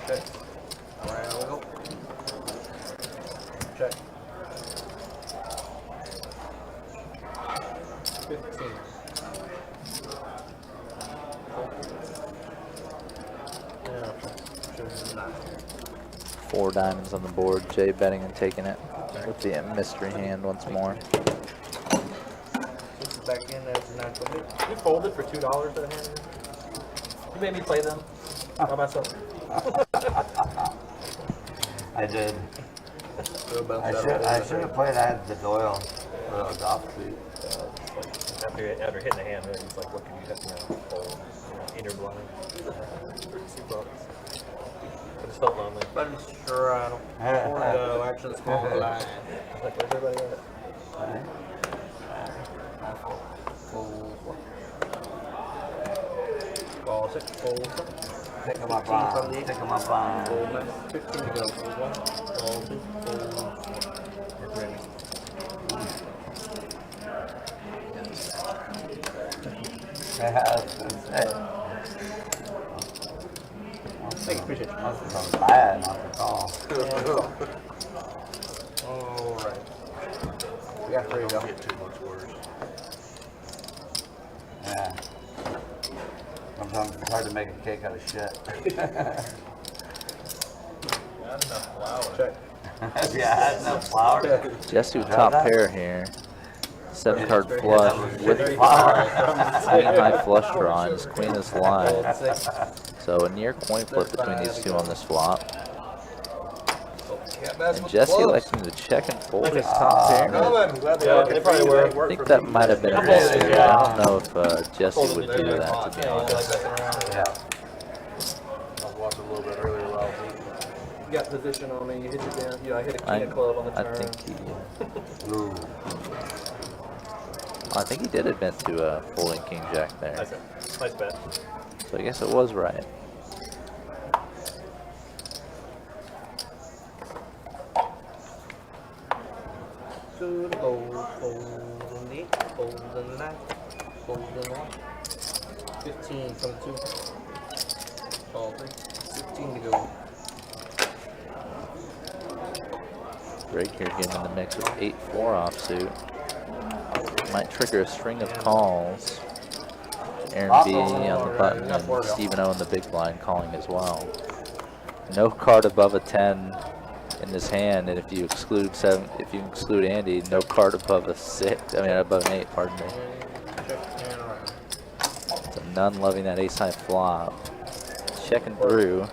Okay. Around we go. Check. 15. Yeah. 4 diamonds on the board. Jay betting and taking it with the mystery hand once more. This is back in there for 920. You folded for $2 for the hand. You made me play them by myself. I did. I should have played. I had the Doyle offsuit. After hitting the hand, it's like, what can you have now? Fold, in your blind. $2. But it's felt lonely. Buddy straddle. No, actually small blind. Like, where's everybody at? Ball 6, fold 7. Pick him up on. Pick him up on. Fold 9, 15 to go. Fold 1, ball 2, fold 4. Appreciate you. Must have bad, not at all. Alright. We got 3 to go. Get too much worse. Yeah. Sometimes it's hard to make a cake out of shit. Not enough flour. Check. Yeah, I had enough flour. Jesse top pair here. 7 card flush with queen high flush draw and his queen is live. So a near coin flip between these two on this flop. And Jesse electing to check and fold his top pair. They probably were. I think that might have been a mistake. I don't know if Jesse would do that, to be honest. Yeah. I was watching a little bit earlier while I was eating. You got position on me. You hit your down. I hit a king of club on the turn. I think he did admit to folding king jack there. Nice bet. So I guess it was right. Good old fold 8, fold 9, fold 1. 15 from 2. Ball 3, 16 to go. Greg here getting in the mix with 8-4 offsuit. Might trigger a string of calls. Aaron B on the button and Stephen O in the big blind calling as well. No card above a 10 in this hand, and if you exclude Andy, no card above a 6. I mean above an 8. Pardon me. So none loving that ace high flop. Checking through,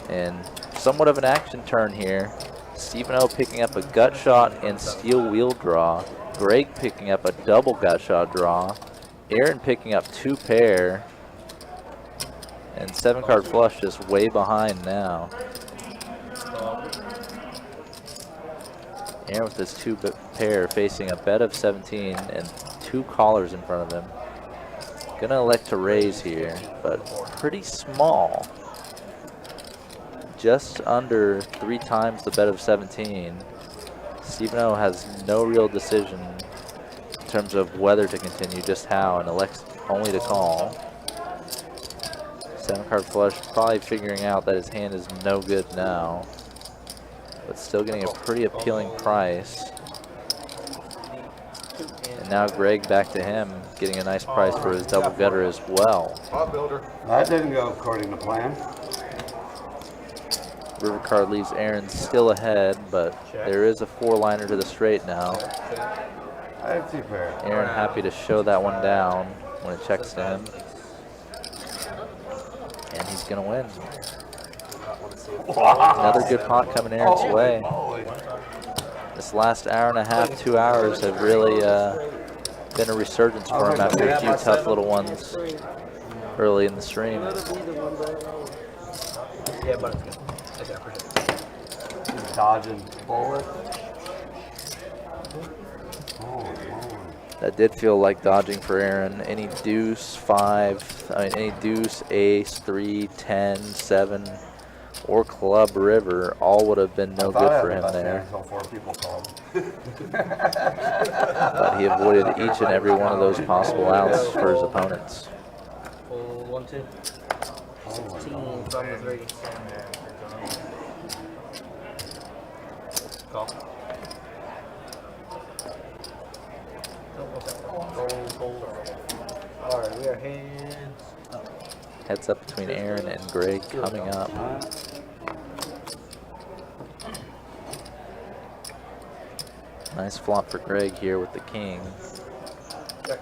and somewhat of an action turn here. Stephen O picking up a gut shot and steel wheel draw. Greg picking up a double gut shot draw. Aaron picking up 2 pair. And 7 card flush just way behind now. Aaron with his 2 pair facing a bet of 17 and 2 callers in front of him. Gonna elect to raise here, but pretty small. Just under 3 times the bet of 17. Stephen O has no real decision in terms of whether to continue, just how, and elects only to call. 7 card flush, probably figuring out that his hand is no good now, but still getting a pretty appealing price. And now Greg back to him, getting a nice price for his double gutter as well. That didn't go according to plan. River card leaves Aaron still ahead, but there is a 4-liner to the straight now. I had 2 pair. Aaron happy to show that one down when it checks to him. And he's going to win. Another good pot coming Aaron's way. This last hour and a half, 2 hours have really been a resurgence for him after a few tough little ones early in the stream. Yeah, but it's good. Okay, I appreciate it. Just dodging bullet. Oh, That did feel like dodging for Aaron. Any deuce, 5, any deuce, ace, 3, 10, 7, or club river, all would have been no good for him there. Until 4 people called. But he avoided each and every one of those possible outs for his opponents. Full 1, 2. 16 from the 3. Call. Alright, we are hands up. Heads up between Aaron and Greg coming up. Nice flop for Greg here with the king.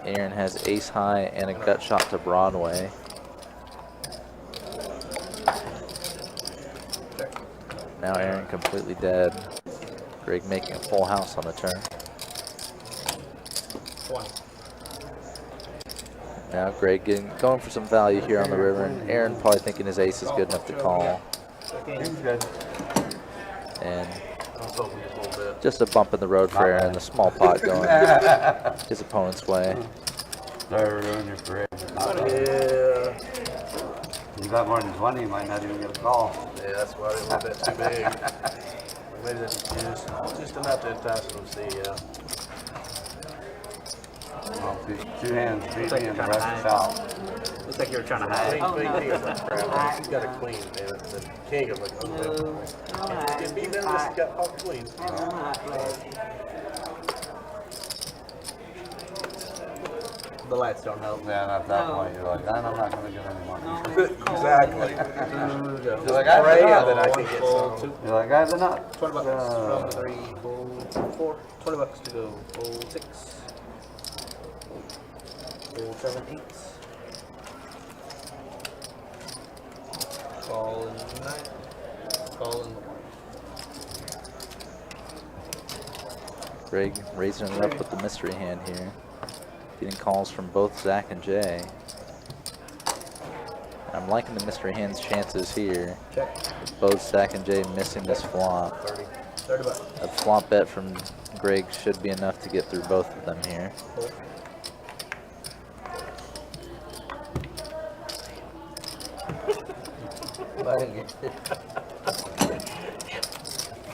Aaron has ace high and a gut shot to Broadway. Now Aaron completely dead. Greg making a full house on the turn. 20. Now Greg going for some value here on the river, and Aaron probably thinking his ace is good enough to call. And just a bump in the road for Aaron, the small pot going his opponent's way. Ruin your parade. Yeah. You got more than 20, you might not even get a call. Yeah, that's why they want that too big. Maybe that's just enough to entice them to see, yeah. Well, two hands beat me and the rest is out. Looks like you were trying to hide. Queen is like crap. He's got a queen, man. The king is like, oh, no. Get beat down, just got pocket queens. The lights don't help. Yeah, at that point, you're like, I'm not going to get any money. Exactly. You're like, I Pray have that I the can get some. You're like, I have the nut. 20 bucks from the 3, fold 4. 20 bucks to go. Fold 6. Fold 7, 8. Call in 9. Call in. Greg raising it up with the mystery hand here. Getting calls from both Zach and Jay. I'm liking the mystery hand's chances here. Check. With both Zach and Jay missing this flop. 30 bucks. A flop bet from Greg should be enough to get through both of them here. Fold.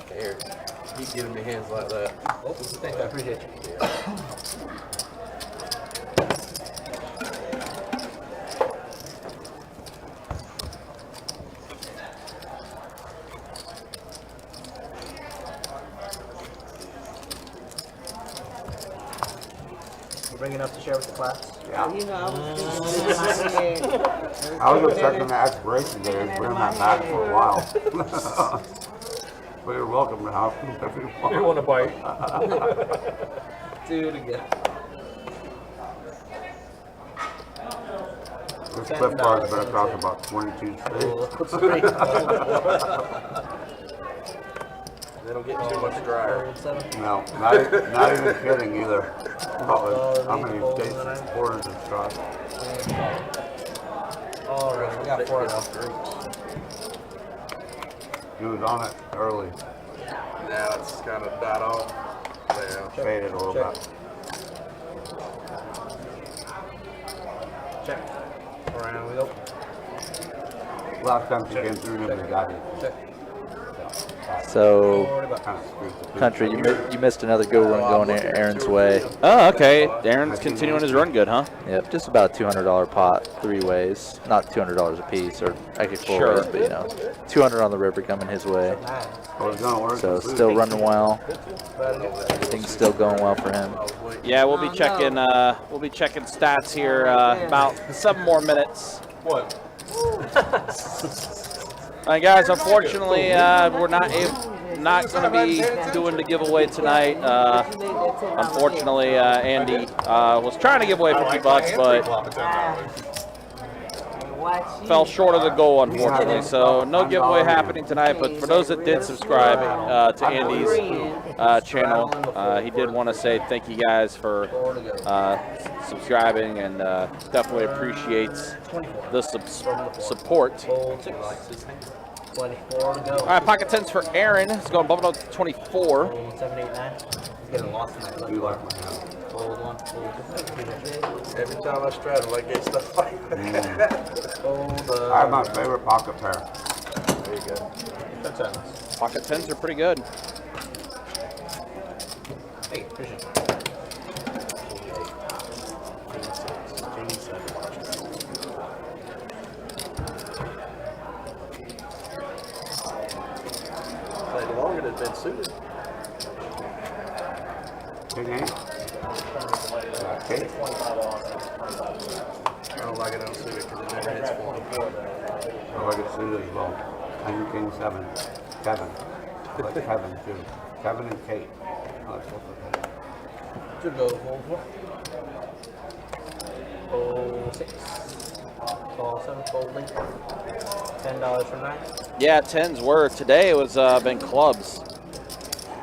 Here, keep giving me hands like that. Oh, thanks, I appreciate you. We're bringing up to share with the class. Yeah. You know, I was thinking in my head. I was expecting the expiration date and bring that back for a while. But you're welcome to have if you want. You want to bite? Do it again. This clip card's better cost about 22 straight. They don't get too much drier. No, not even kidding either. About how many days and quarters it's cost. Alright, we got 4 enough. He was on it early. Now it's kind of died off. Yeah. Faded a little bit. Check. Around we go. Last time she came through, nobody got it. Check. So, Kind of screwed the Country, you missed another good one going Aaron's way. Oh, okay. Aaron's continuing his run good, huh? Yep, just about $200 pot, 3 ways. Not $200 a piece, or actually 4 ways, but you know, 200 on the river coming his way. Well, it's gonna work. So still running well. Everything's still going well for him. Yeah, we'll be checking stats here about 7 more minutes. What? All right, guys. Unfortunately, we're not going to be doing the giveaway tonight. Unfortunately, Andy was trying to give away 50 bucks, but fell short of the goal, unfortunately. So no giveaway happening tonight. But for those that did subscribe to Andy's channel, he did want to say thank you guys for subscribing, and definitely appreciates the support. 24 to go. All right, pocket tens for Aaron. It's going bumping up to 24. 7, 8, 9. He's getting lost in that. You like my hand. Fold 1, fold 2. Every time I straddle, I get stuff like that. Fold. I have my favorite pocket pair. There you go. That's nice. Pocket tens are pretty good. Hey, appreciate it. been suited. King 8. Okay. I don't like it unsuited because it never hits 4. I like it suited as well. And King 7. Kevin. I like Kevin too. Kevin and Kate. I like both of them. Should go fold 4. Fold 6. Fold 7. Folding. $10 for 9. Yeah, 10s were. Today it was been clubs.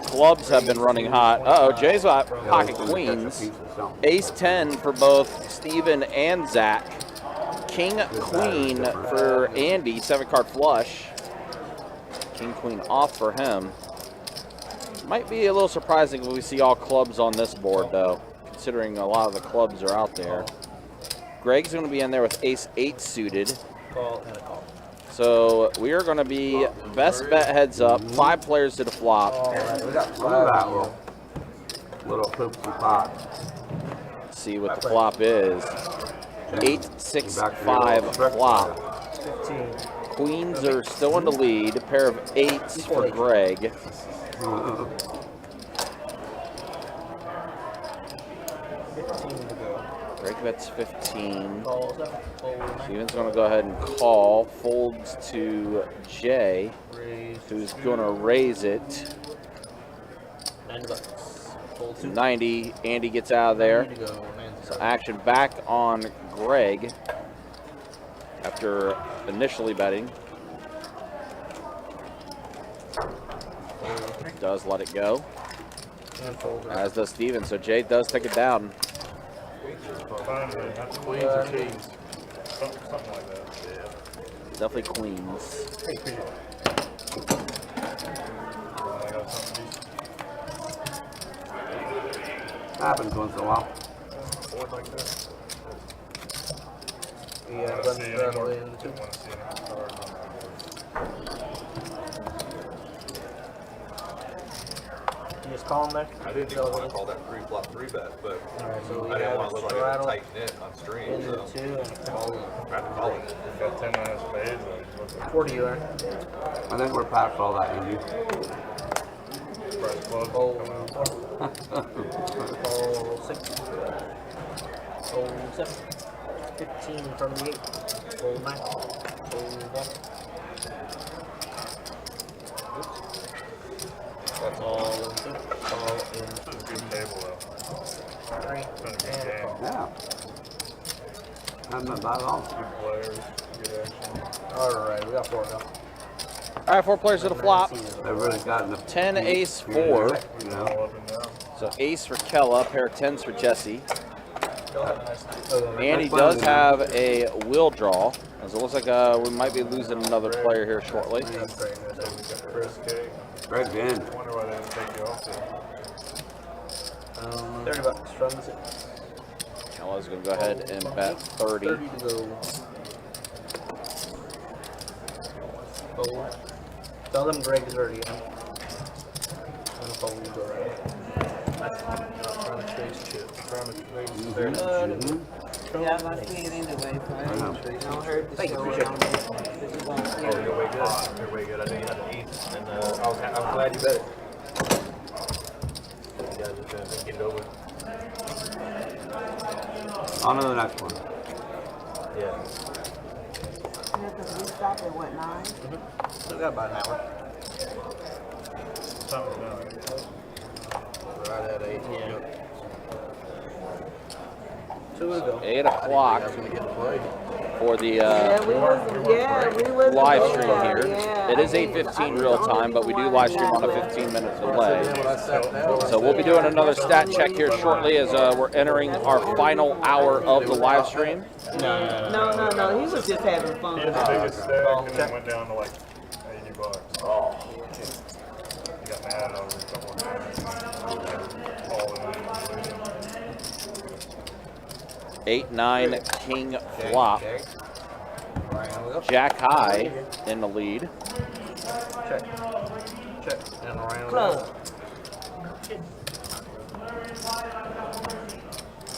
Clubs have been running hot. Uh-oh, Jay's got pocket queens. Ace 10 for both Steven and Zach. King Queen for Andy, 7-card flush. King Queen off for him. Might be a little surprising when we see all clubs on this board, though, considering a lot of the clubs are out there. Greg's going to be in there with Ace 8 suited. Call and a call. So we are going to be best bet heads up, 5 players to the flop. We got 5 little poops and pops. Let's see what the flop is. 8, 6, 5 flop. 15. Queens are still in the lead. A pair of 8s for Greg. 15 to go. Greg bets 15. Call 7. Fold 9. Steven's going to go ahead and call. Folds to Jay, Raise who's going to raise it. $90. Fold 2. 90. Andy gets out of there. 90 to go. So action back on Greg after initially betting. Does let it go, And fold. as does Steven. So Jay does take it down. Queens or kings? Something like that. Yeah. Definitely queens. Hey, appreciate it. I got something decent. Happens once in a while. Board like that. Yeah, I but see any rattle more. in the 2. Don't want to see any cards on my board. You just call him there? I didn't even want to call that 3-flop 3-bet, but Alright, so we I didn't have want to a look like a straddle tight knit on stream, into so 2 and a call. I had to call it. Got 10 minus spades. And what's the 40 you earn. I think we're past all that, Andy. price close? Fold Come out. 4. Fold 6. Fold 7. 15 from the 8. Fold 9. Fold 1. That's all in 2. All in This is a good table though. 3. It's been a good And a game. call. Yeah. Hasn't been bad at all. Good players, good action. Alright, we got 4 now. All right, 4 players to the flop. They've really gotten the 10, ace, here and 4. there, you know. All up and down. So ace for Kella, pair of 10s for Jesse. Oh, Andy does have a wheel draw, as it looks like we might be losing another player here shortly. that's very good. So we got Chris K. Greg's in. I wonder why they didn't take you off there. $30 from the 6. Kella's going to go ahead and bet 30. 30 to go. Fold. Tell them Greg is already in. And fold go right. Trying to chase chips. Trying to chase Yeah, I see it anyway, so it don't hurt to Thank you, show appreciate it on there. Oh, you're way good. You're way good. I know you had an 8, and I'm glad you bet it. You guys are going to get it over. On to the next one. Yeah. Yeah, 'cause we stopped at what, 9? Still got about an hour. something done. Right at 8. Yeah. 2 to go. 8 o'clock That's gonna get to play. for the Yeah, we was live stream here. It is 8:15 real time, but we do live stream on a 15-minute delay. So we'll be doing another stat check here shortly as we're entering our final hour of the live stream. No, he was just having fun. He had the biggest stack and then went down to like $80. Oh. He got mad over a couple of times. All in losing. 8-9 king flop. Jack high in the lead. Check. Check. And around. Close.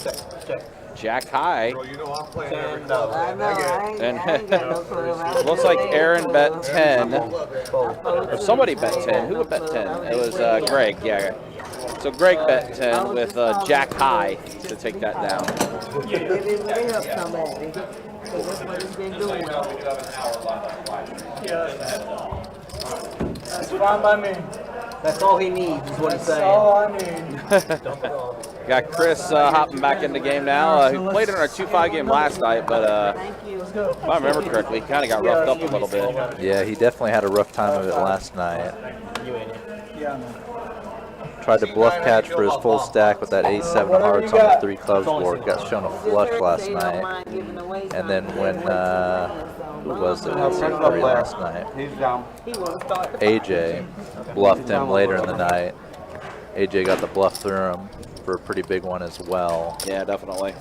Check. Check. Jack high. Girl, you know I'm playing every I club. know, I ain't got no clue. Looks like Aaron bet 10. Or Or somebody bet 10. Who would bet 10? It was Greg, yeah. So Greg bet 10 with Jack high to take that down. Maybe it would help somebody. So that's what he's been doing. That's fine by me. That's all he needs, is what he's That's saying. all I need. Got Chris hopping back in the game now. He played in our 2-5 game last night, but Thank you. if I remember correctly, he kind of got roughed up a little bit. Yeah, he definitely had a rough time of it last night. Yeah, man. Tried to bluff catch for his full stack with that ace 7 of hearts on the 3 clubs board. Got shown a flush last night. And then when, who was it? Who said 3 last night? He's down. He won't start. AJ bluffed him later in the night. AJ got the bluff through him for a pretty big one as well. Yeah, definitely.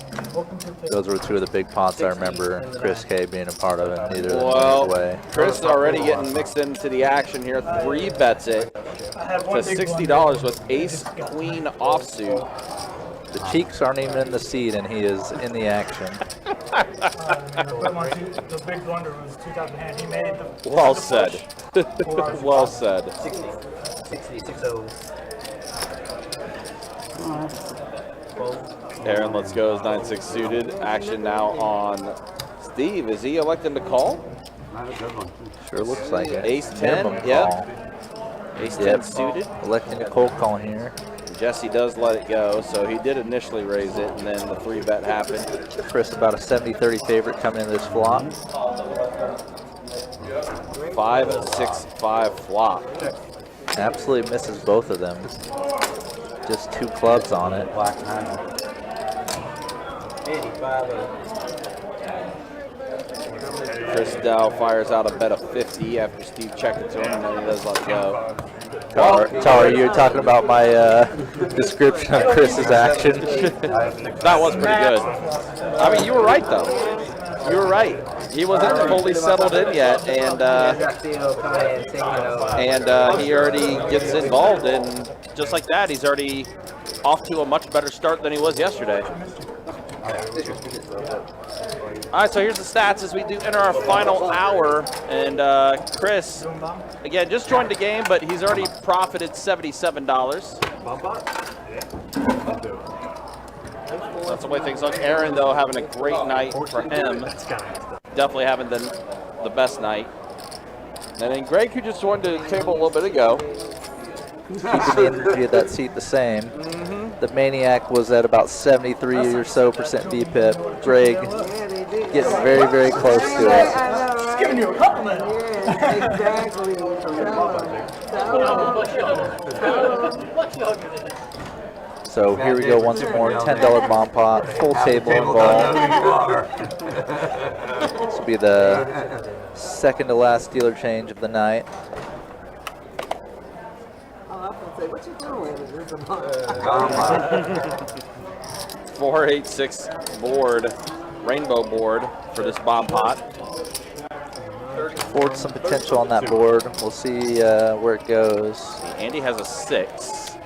Those were 2 of the big pots I remember Chris K being a part of, and neither of them Well, went away. Chris is already getting mixed into the action here. 3 bets it to $60 with ace queen offsuit. The cheeks aren't even in the seat, and he is in the action. The big blunder was 2,000 hand. He made the. Well said. Well said. 66 O's. Aaron, let's go is 9-6 suited. Action now on Steve. Is he electing to call? Not a good one. Sure looks like it. Ace 10, Minimum yep. call. Ace 10 Yep. suited. Electing a cold call here. Jesse does let it go, so he did initially raise it, and then the 3 bet happened. Chris about a 70-30 favorite coming into this flop. 5-6-5 flop. Absolutely misses both of them. Just 2 clubs on it. Black nine. 85 O's. Chris Dow fires out a bet of 50 after Steve checked it to him, and then he does let it go. Tyler, you're talking about my description of Chris's action. That was pretty good. I mean, you were right, though. You were right. He wasn't fully settled in yet, and he already gets involved, and just like that, he's already off to a much better start than he was yesterday. All right, so here's the stats as we do enter our final hour, and Chris, again, just joined the game, but he's already profited $77. That's the way things look. Aaron, though, having a great night for him. Definitely having the best night. And then Greg, who just joined the table a little bit ago. Keeping the energy of that seat the same. The Maniac was at about 73 or so percent VPIP. Greg getting very, very close to it. Just giving you a compliment. Yeah, exactly. So here we go once more. $10 bomb pot, full table involved. This will be the second to last dealer change of the night. Say, what you doing? 486 board, rainbow board for this bomb pot. Forward some potential on that board. We'll see where it goes. Andy has a 6.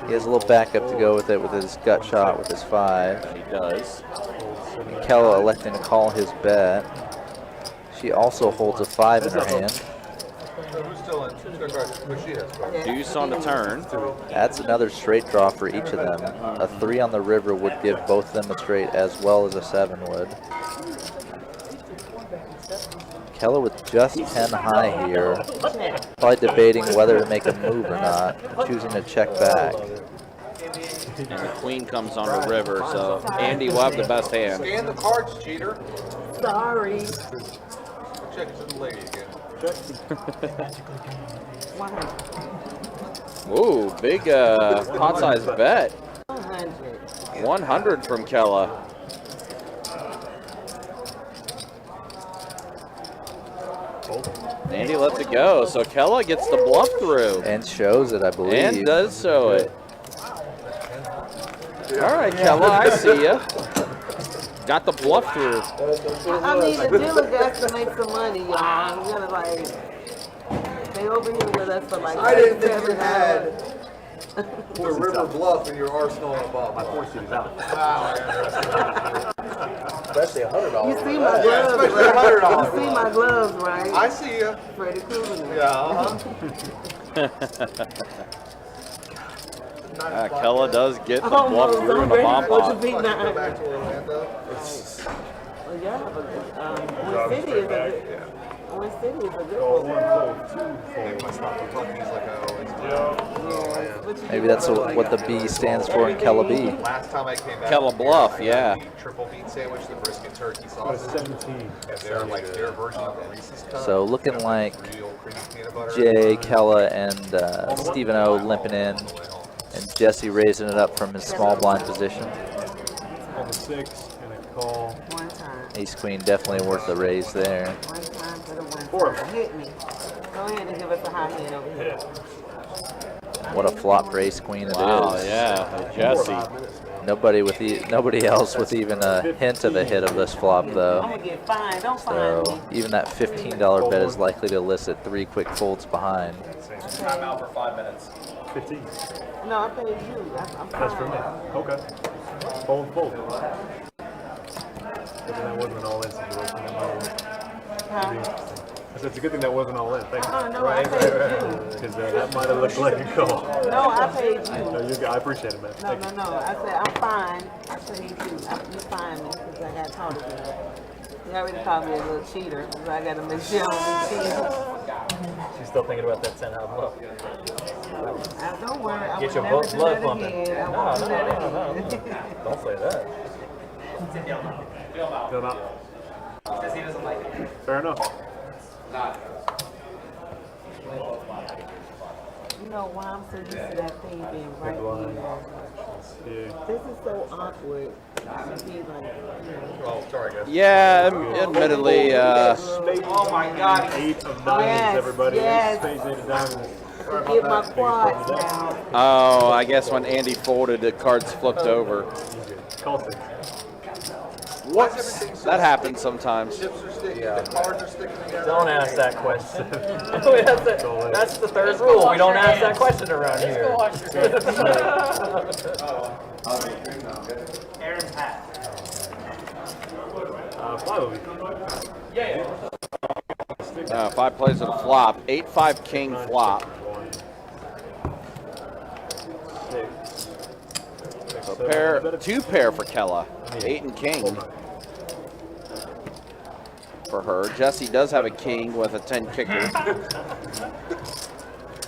He has a little backup to go with it with his gut shot with his 5. He does. Kella electing to call his bet. She also holds a 5 in her hand. Who's still in? Who's got what she has? Deuce on the turn. That's another straight draw for each of them. A 3 on the river would give both of them a straight as well as a 7 would. Keller with just 10 high here. Probably debating whether to make a move or not. Choosing to check back. And the queen comes on the river, so Andy will have the best hand. Scan the cards, cheater. Sorry. Check to the lady again. Ooh, big pot size bet. 100. 100 from Kella. Andy lets it go, so Kella gets the bluff through. And shows it, I believe. And does show it. All right, Kella, I see ya. Got the bluff through. I mean, the dealer got to make some money, y'all. I'm gonna like, they over here with us for like I didn't think you $37. had. You're River Bluff and your Arsenal and above. My 4 seat is out. Wow. Especially $100. You see my Yeah, gloves, especially right? $100. You see my gloves, right? I see you. Freddy Krueger. Yeah, Kella does get the Almost, walk through I'm in a ready bomb for pod. the big Go nine. back to Orlando. Well, yeah, but Orange City is a good. Orange City is a good Oh, one. 1 fold, 2 Maybe fold. my stop for Bucky's like I always do. Yes, but you Maybe do that's have what the B stands for in Kella B. Last time I came back, Kella Bluff, yeah. the triple meat sandwich, the brisket turkey Got a sausage, 17. and they're like their version of the Reese's cup. So looking like Real creamy peanut butter. Jay, Kella, and Stephen O limping in, and Jesse raising it up from his small blind position. On the 6 and a call. one time. Ace Queen definitely worth the raise there. One time for the one 4. time. Hit me. Go ahead and give us a high hand over here. What a flop for Ace Queen it Wow, is. yeah, Jesse. Nobody else with even a hint of a hit of this flop I'm though. gonna get fined. Don't fine So me. even that $15 bet is likely to elicit 3 quick folds behind. Time out for 5 minutes. 15. No, I paid you. I'm That's for me. fine. Okay. Fold. But then that wasn't an all-in situation. Huh? I said it's a good thing that wasn't all in. Thank you. No, I paid you. Because that might have looked like a call. No, I paid you. No, you're good. I appreciate it, man. No. I said I'm fine. I paid you. You fine me because I got caught again. You already called me a little cheater, so I got to make sure I don't be cheating. She's still thinking about that 10 out low. Don't worry. I Get would your never do blood that pumping. again. I No, won't do that no. again. Don't say that. Fill him out. Fair enough. You know why I'm so used to that thing being right blind. here. Yeah. This is so awkward. To be like, you know. Oh, sorry, guys. Yeah, admittedly, Oh my God. 8 of diamonds, Yes, everybody. yes. Spades, 8 of diamonds. Get my quads now. oh, I guess when Andy folded, the cards flipped over. Call 6. Whoops, that happens sometimes. Chips are sticking, the cards are sticking together. Don't ask that question. That's the third rule. We don't ask that question around here. Aaron's hat. 5 of you. 5 plays of the flop. 8-5 king flop. 6. So two pair for Kella. 8 and king for her. Jesse does have a king with a 10 kicker.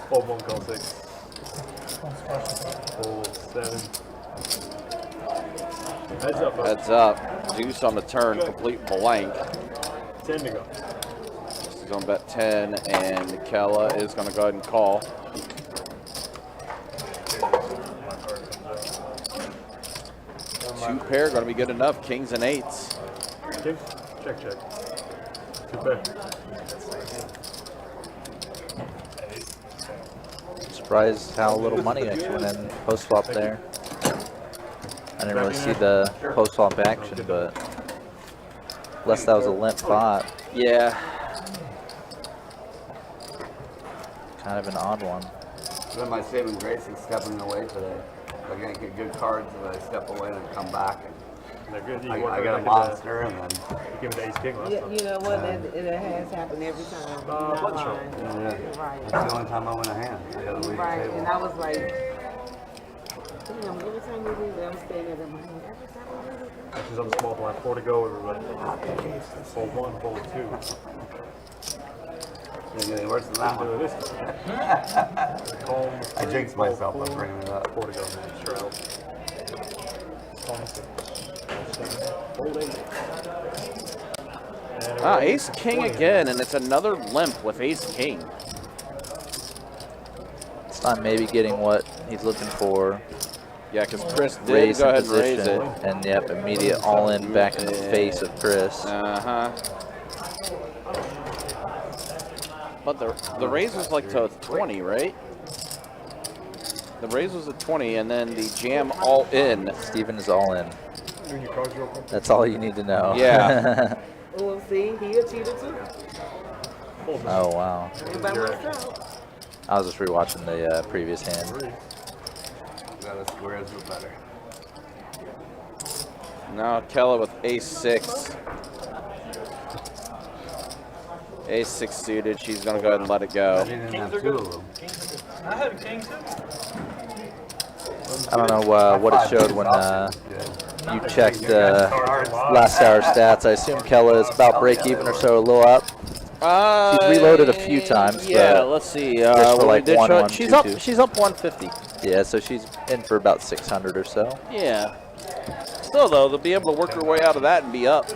Fold 1, call 6. Fold 7. Heads up. Heads up. Deuce on the turn. Complete blank. 10 to go. She's going to bet 10, and Kella is going to go ahead and call. Two pair going to be good enough. Kings and 8s. King. Check. 2 pair. Surprised how little money actually went in post flop there. I didn't really see the post flop action, but unless that was a limp pot, Yeah. kind of an odd one. Then my saving grace is stepping away today. I'm gonna get good cards if I step away and come back. They're good. You And work I right got a back into monster and then You give it to Ace King last time. You know what? It has happened every time. You're not Blood show. lying. yeah, You're right. that's the only time I win a hand. I gotta leave Right, the and table. I was like, damn, every time we leave, I'm staying at my hand. Every time we leave, She's on the small blind. 4 to go, everybody. Fold 1, fold 2. It's getting worse than that Do one. it this time. Calm. I jinxed myself by bringing it up. 4 to go. Shroud. Calm 6. 7. Fold 8. And Ace king again, and it's another limp with ace king. This time maybe getting what he's looking for. Yeah, because Chris did Raise go in ahead and raise position, it. and yep, immediate all in back in the face of Chris. Uh-huh. But the raise was like to 20, right? The raise was at 20, and then the jam all in. Steven is all in. doing your cards real quick. That's all you need to know. Yeah. oh, see, he a cheater too. Oh, wow. Ain't by myself. I was just rewatching the previous hand. 3. got a squares are better. Now Kella with ace-6. Ace-6 suited. She's going to go ahead and let it I go. didn't have two of them. I have a king too. I don't know what it showed when you checked last hour stats. I assume Kella is about break even or so, a little up. She's reloaded a few times. Yeah, but let's see. just for what we like did one, show- one, she's two, up. two. She's up 150. Yeah, so she's in for about 600 or so. Yeah. Still though, they'll be able to work her way out of that and be up,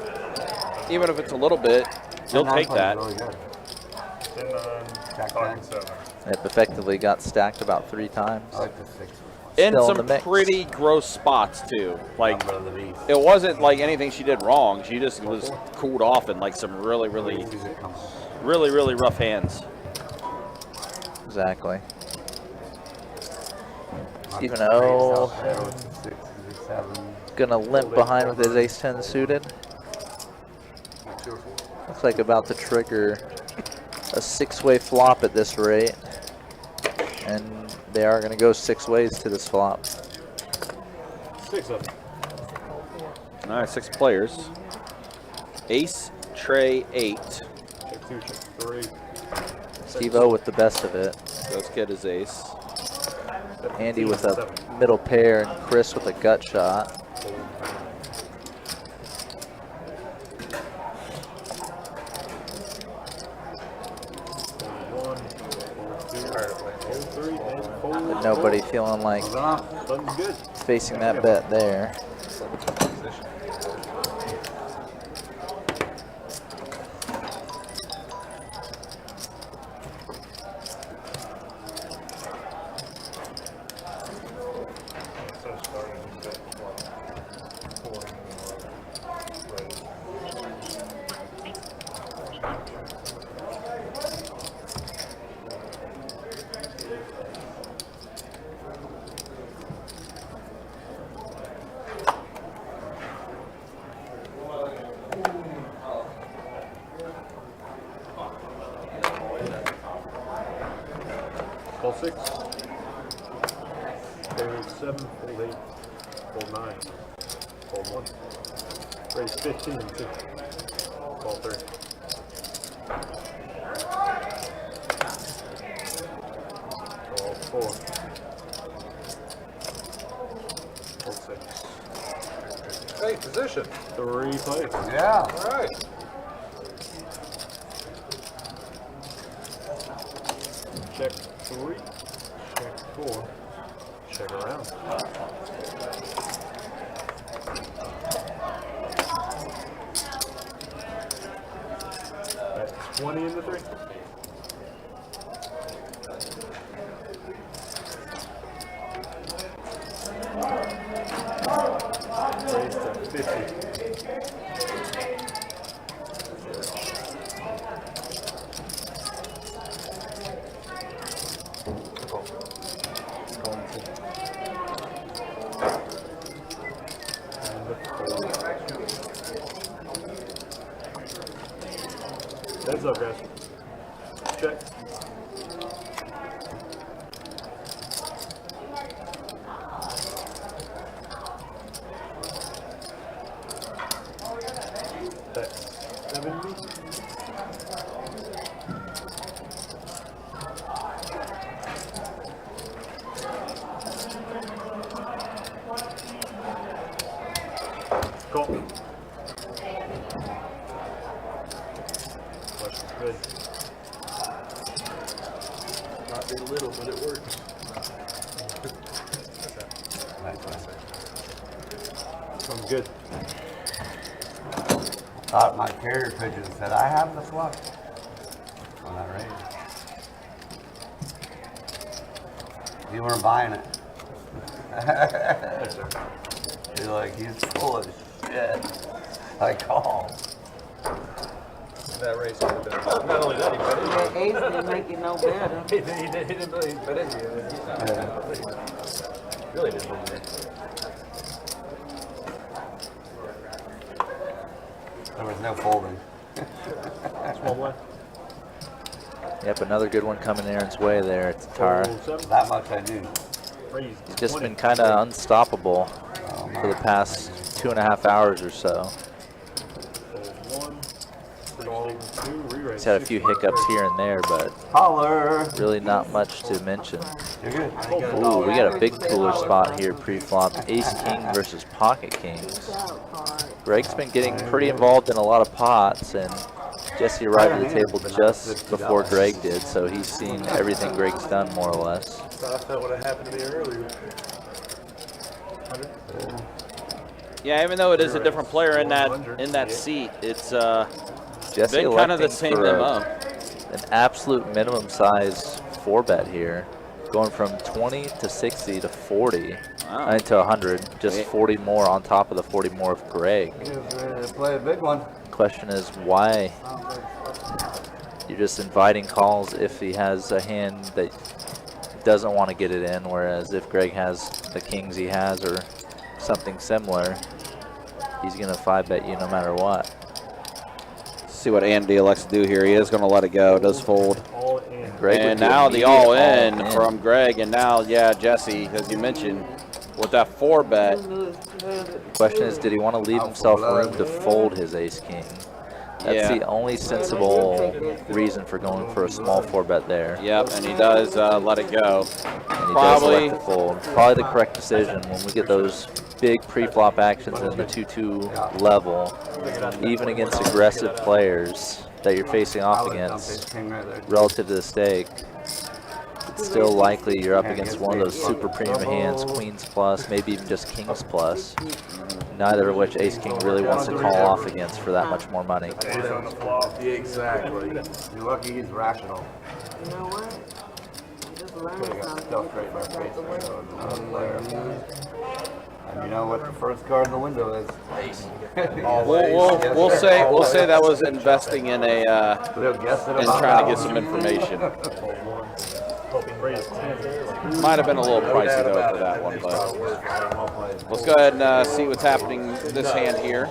even if it's a little bit. You'll take that. Really good. Jack 10. It effectively got stacked about 3 times. I like the 6. In Still in some the mix. pretty gross spots too. Like Number of the beast. it wasn't like anything she did wrong. She just was cooled off in like some really rough hands. Exactly. Stephen O. Gonna limp behind with his ace-10 suited. Looks like about to trigger a 6-way flop at this rate. And they are gonna go 6 ways to this flop. 6 of them. All right, 6 players. Ace, tray, 8. Check 2, check 3. Steve-O with the best of it. Let's get his ace. Andy with a middle pair and Chris with a gut shot. But nobody feeling like Good. facing that bet there. Fold 6. Fold 7. Fold 8. Fold 9. Fold 1. Raise 15 and 2. Fold 3. Fold 4. Fold 6. Hey, position. 3 plays. Yeah. All right. Check 3. Check 4. Check around. That's 20 in the 3. Raise to 50. Heads up, guys. Check. That's 70. Call. Good. Not a little, but it works. Sounds good. Thought my carrier pigeon said, I have the flush on that raise. You weren't buying it. You're like, he's full of shit. I call. That race would have been. Not only that, he bet That ace didn't make it no better. He didn't really bet into you. Really didn't believe it. There was no folding. Small blind. Yep, another good one coming Aaron's way there at Tara. Fold 7. That much I knew. He's just been kind of unstoppable for the past 2.5 hours or so. He's had a few hiccups here and there, but really not much to mention. Ooh, we got a big cooler spot here pre-flop. Ace King versus Pocket Kings. Greg's been getting pretty involved in a lot of pots, and Jesse arrived at the table just before Greg did, so he's seen everything Greg's done more or less. Thought that would have happened to me earlier. Yeah, even though it is a different player in that seat, it's Jesse been kind of the same MO. An absolute minimum size 4-bet here, going from 20 to 60 to 40, to 100, just 40 more on top of the 40 more of Greg. Play a big one. Question is why you're just inviting calls if he has a hand that doesn't want to get it in, whereas if Greg has the kings he has or something similar, he's going to 5-bet you no matter what. See what Andy elects to do here. He is going to let it go. It does fold. And now the all-in from Greg, and now, yeah, Jesse, as you mentioned, with that 4-bet. Question is, did he want to leave himself room to fold his ace-king? That's the only sensible reason for going for a small 4-bet there. Yep, and he does let it go. And he does elect to fold. Probably the correct decision when we get those big pre-flop actions in the 2-2 level, even against aggressive players that you're facing off against relative to the stake. It's still likely you're up against one of those super premium hands, queens plus, maybe even just kings plus, neither of which ace king really wants to call off against for that much more money. Exactly. You're lucky he's rational. You know what? Just learn something. Stuff right in my face. And you know what the first card in the window is? We'll say that was investing in a in trying to get some information. Might have been a little pricey though for that one, but let's go ahead and see what's happening this hand here.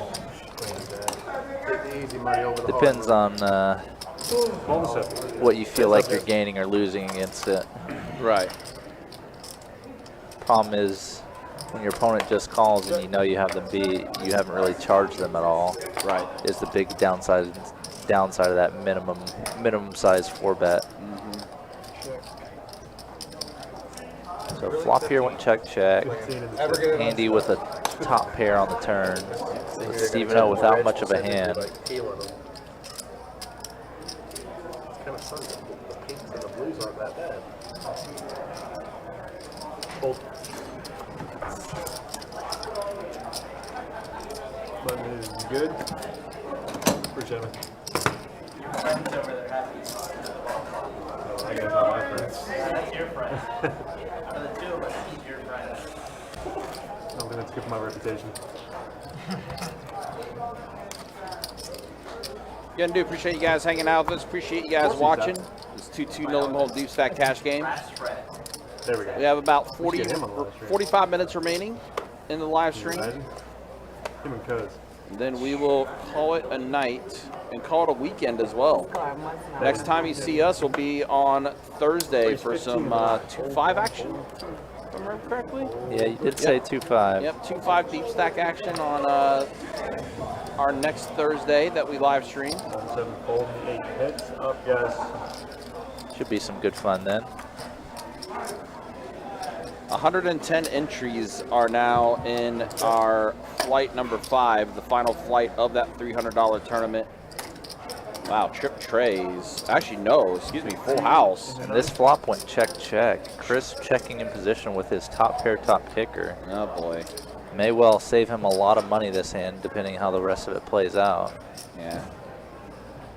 Depends on what you feel like you're gaining or losing against it. Right. Problem is, when your opponent just calls and you know you have them beat, you haven't really charged them at all. Right. Is the big downside of that minimum size 4-bet. So flop here went check. Andy with a top pair on the turn. With Stephen O without much of a hand. Button is good. Appreciate it. I guess all my friends. That's your friend. For the two of us, he's your friend. I don't think that's good for my reputation. Again, do appreciate you guys hanging out with us. Appreciate you guys watching. This 2-2 no limit hold deep stack cash game. There we go. We have about 45 minutes remaining in the live stream. Him and Cuz. Then we will call it a night and call it a weekend as well. Next time you see us will be on Thursday for some 2-5 action. If I remember correctly? Yeah, you did say 2-5. Yep, 2-5 deep stack action on our next Thursday that we live stream. 7 fold, 8 hits. Up, guys. Should be some good fun then. 110 entries are now in our flight number 5, the final flight of that $300 tournament. Wow, trip trays. Actually, no, excuse me, full house. And this flop went check. Chris checking in position with his top pair, top kicker. Oh boy. May well save him a lot of money this hand, depending how the rest of it plays out. Yeah.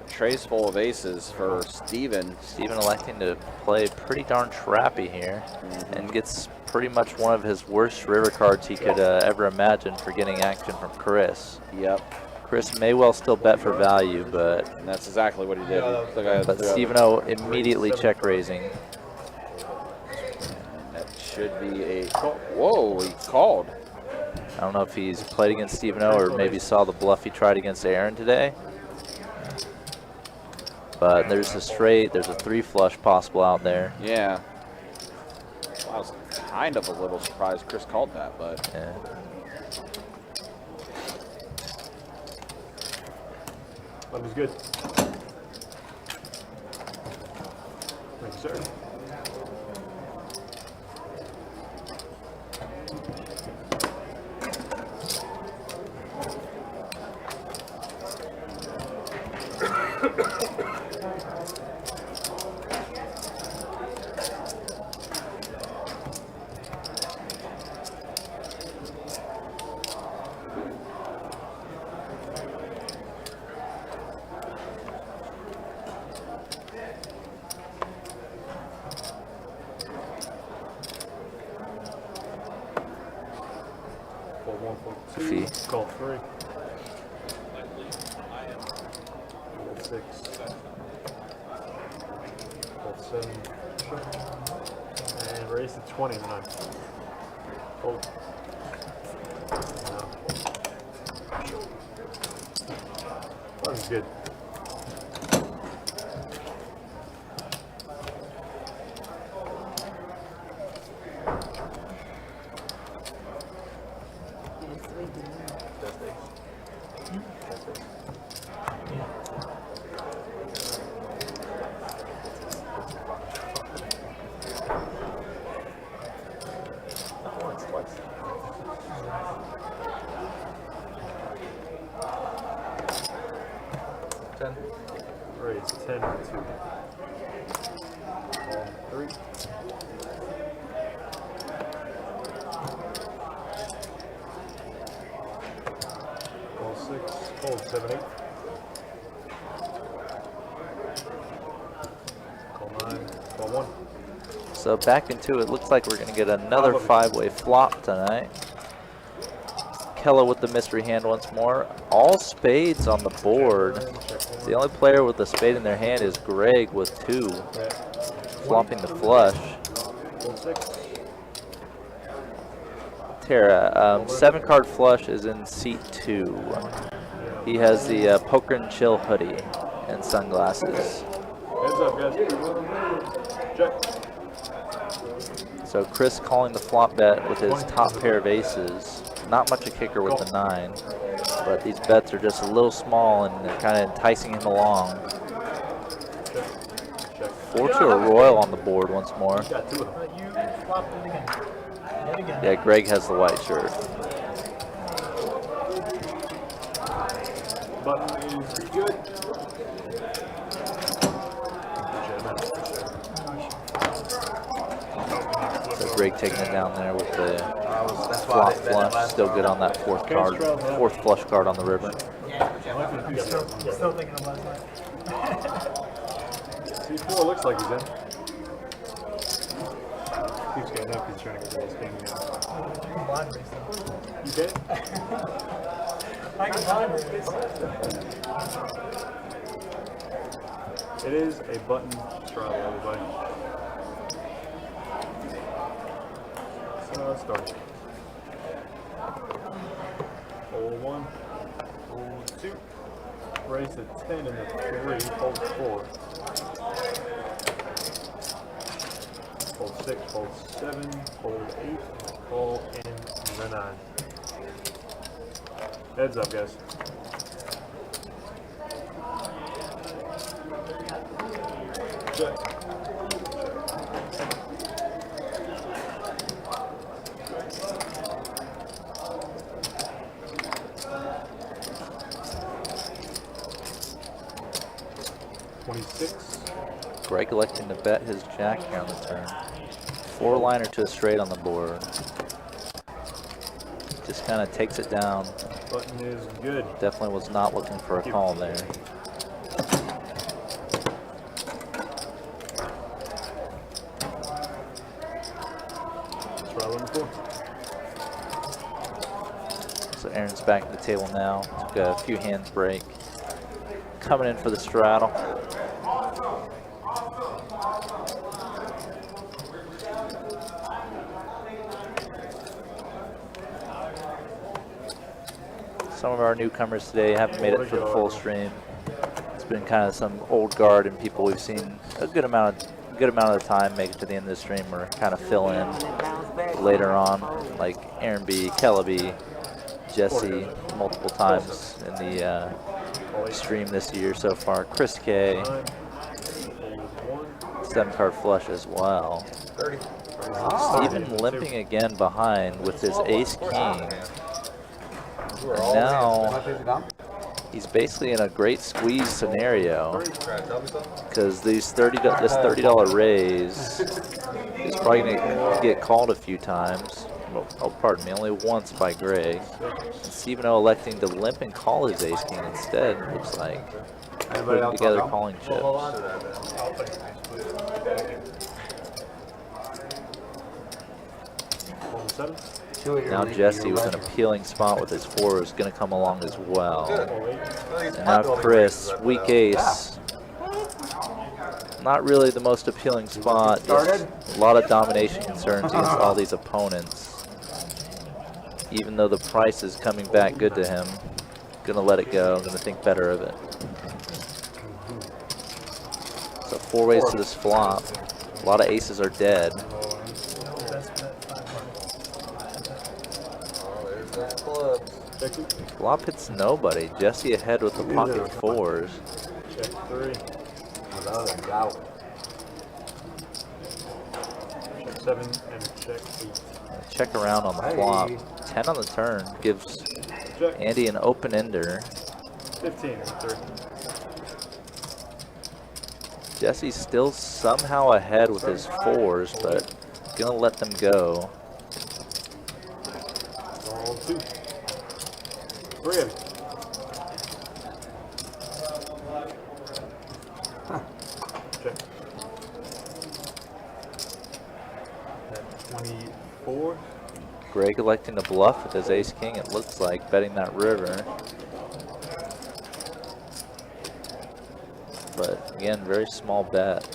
Trays full of aces for Steven. Steven electing to play pretty darn trappy here, and gets pretty much one of his worst river cards he could ever imagine for getting action from Chris. Yep. Chris may well still bet for value, but And that's exactly what he did. but Stephen O immediately check raising. That should be a whoa, he called. I don't know if he's played against Stephen O or maybe saw the bluff he tried against Aaron today. But there's a straight, there's a 3 flush possible out there. Yeah. Wow. kind of a little surprised Chris called that, but Yeah. That was good. Thank you, sir. Fee. Call 3. Call 6. Call 7. And raise to 20 in the 9. Hold. No. That was good. Raise 10 to 2. Call 3. Call 6. Hold 7, 8. Call 9. Call 1. So back into it. Looks like we're going to get another 5-way flop tonight. Kella with the mystery hand once more. All spades on the board. The only player with a spade in their hand is Greg with 2, flopping the flush. Tara, 7-card flush is in seat 2. He has the Poker and Chill hoodie and sunglasses. Heads up, guys. Check. So Chris calling the flop bet with his top pair of aces. Not much a kicker with the 9, but these bets are just a little small and they're kind of enticing him along. 4 to a royal on the board once more. Yeah, Greg has the white shirt. Button is good. So Greg taking it down there with the flop flush. Still good on that 4th card, 4th flush card on the river. You're still thinking of last night. C4 looks like he's in. Keeps getting up, he's trying to get the whole thing in. You can? I can blind race. It is a button straddle, everybody. So let's start. Hole 1, hole 2. Raise to 10 and the 3, hold 4. Hold 6, hold 7, hold 8, call in the 9. Heads up, guys. Check. 26. Greg electing to bet his jack here on the turn. 4-liner to a straight on the board. Just kind of takes it down. Button is good. Definitely was not looking for a call there. Straddle on the floor. So Aaron's back at the table now. Took a few hands break. Coming in for the straddle. Some of our newcomers today haven't made it for the full stream. It's been kind of some old guard and people we've seen a good amount of the time make it to the end of the stream or kind of fill in. later on, like Aaron B, Kelly, Jesse, multiple times in the stream this year so far. Chris K, 7-card flush as well. Steven limping again behind with his ace king. And now he's basically in a great squeeze scenario because this $30 raise is probably going to get called a few times. Oh, pardon me, only once by Greg. And Steveno electing to limp and call his ace king instead. Looks like putting together calling chips. Now Jesse with an appealing spot with his 4 is going to come along as well. And now Chris, weak ace. Not really the most appealing spot. Just a lot of domination concerns against all these opponents. Even though the price is coming back good to him, going to let it go. Going to think better of it. So 4 ways to this flop. A lot of aces are dead. Flop hits nobody. Jesse ahead with the pocket 4s. Check 3. Without a doubt. Check 7 and check 8. Check around on the flop. 10 on the turn gives Andy an open ender. 15 and 3. Jesse's still somehow ahead with his 4s, but gonna let them go. Roll 2. 3 of it. Check. 24. Greg electing to bluff with his ace king, it looks like, betting that river. But again, very small bet.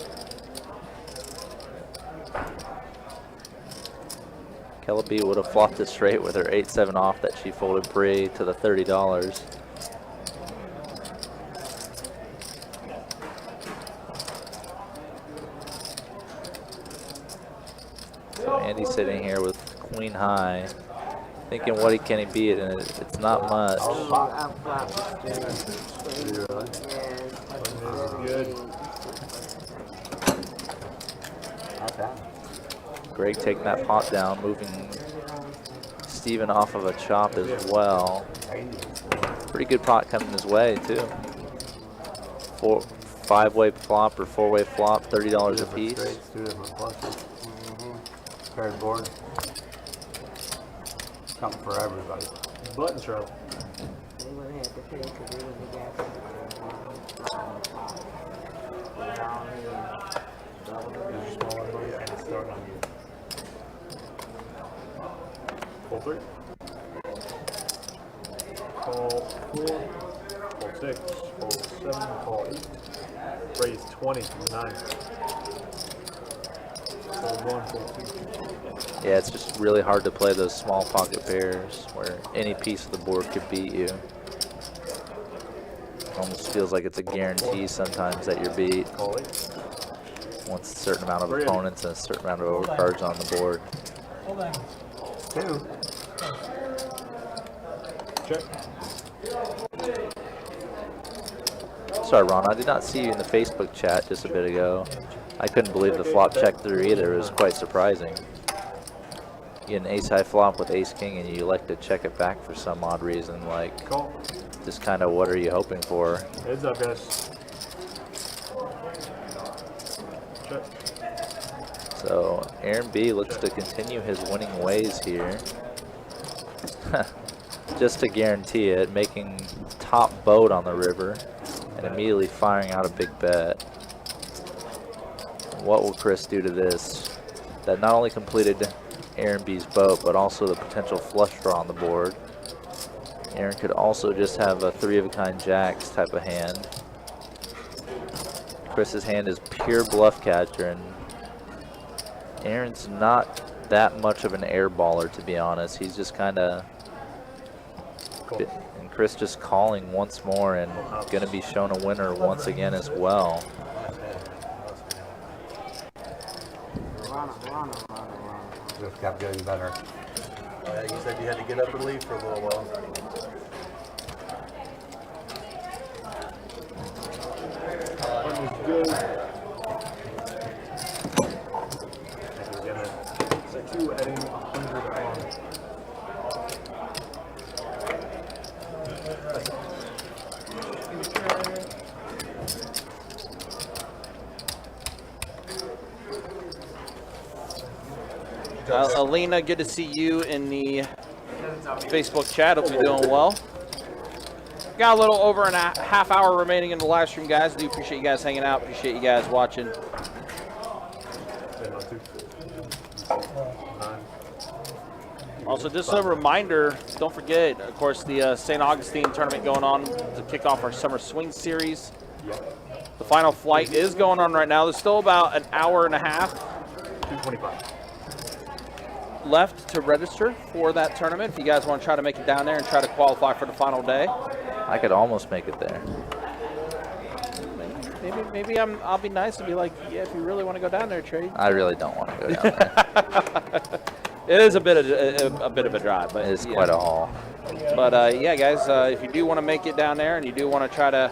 Kelly would have flopped it straight with her 8-7 off that she folded pre to the $30. So Andy's sitting here with queen high, thinking what can he beat, and it's not much. Good. Greg taking that pot down, moving Steven off of a chop as well. Pretty good pot coming his way too. 5-way flop or 4-way flop, $30 a piece. Paired board. Something for everybody. Button throw. They would have to pay because they wouldn't have got Smaller money and it's starting on you. Pull 3. Call 4. Pull 6. Pull 7. Call 8. Raise 20. 9. Pull 1. Pull 2. Yeah, it's just really hard to play those small pocket pairs where any piece of the board could beat you. Almost feels like it's a guarantee sometimes that you're beat. Call 8. Once a certain amount of opponents and a certain amount of overcards on the board. 2. Check. Sorry, Ron, I did not see you in the Facebook chat just a bit ago. I couldn't believe the flop check through either. It was quite surprising. You get an ace high flop with ace king and you elect to check it back for some odd reason. Like, Call. just kind of what are you hoping for? Heads up, guys. Check. So Aaron B looks to continue his winning ways here. Just to guarantee it, making top boat on the river and immediately firing out a big bet. What will Chris do to this? That not only completed Aaron B's boat, but also the potential flush draw on the board. Aaron could also just have a 3-of-a-kind jacks type of hand. Chris's hand is pure bluff catcher, and Aaron's not that much of an air baller, to be honest. He's just kind of, and Chris just calling once more and going to be shown a winner once again as well. just kept getting better. Oh, yeah, you said you had to get up and leave for a little while. Good. Set 2 adding 100 on. Alina, good to see you in the Facebook chat. Hope you're doing well. Got a little over a half hour remaining in the live stream, guys. Do appreciate you guys hanging out. Appreciate you guys watching. Also, just a reminder, don't forget, of course, the St. Augustine tournament going on to kick off our Summer Swing Series. The final flight is going on right now. There's still about an hour and a half 225. left to register for that tournament. If you guys want to try to make it down there and try to qualify for the final day. I could almost make it there. Maybe I'll be nice and be like, yeah, if you really want to go down there, Trey. I really don't want to go down there. It is a bit of a drive, but It is quite a haul. But yeah, guys, if you do want to make it down there and you do want to try to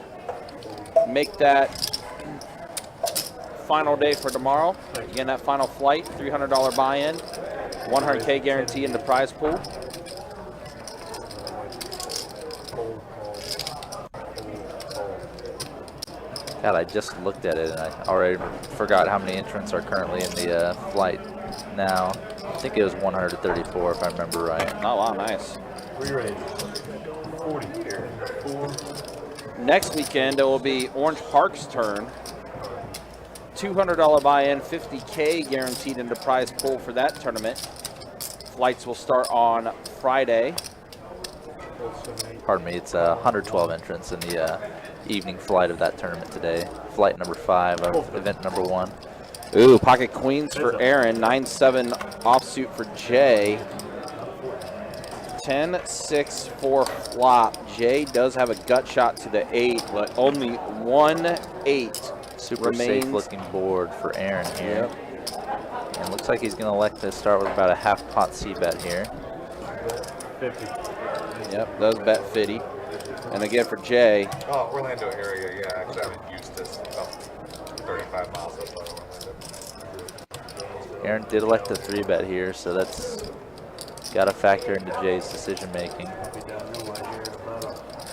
make that final day for tomorrow, again, that final flight, $300 buy-in, 100K guarantee in the prize pool. God, I just looked at it and I already forgot how many entrants are currently in the flight now. I think it was 134 if I remember right. Oh, wow, nice. Where you ready? 40 here. 4. Next weekend, it will be Orange Park's turn. $200 buy-in, 50K guaranteed into prize pool for that tournament. Flights will start on Friday. Pardon me, it's 112 entrants in the evening flight of that tournament today. Flight number 5 of event number 1. Ooh, pocket queens for Aaron, 9-7 offsuit for Jay. 10-6 for flop. Jay does have a gut shot to the 8, but only 1-8 Super remains. safe looking board for Aaron here. Yep. And looks like he's going to elect to start with about a half pot C-bet here. 50. Yep, does bet 50. And again for Jay. Oh, Orlando area, yeah. Actually, I'm in Eustis, about 35 miles outside Orlando. Aaron did elect the 3-bet here, so that's got to factor into Jay's decision making.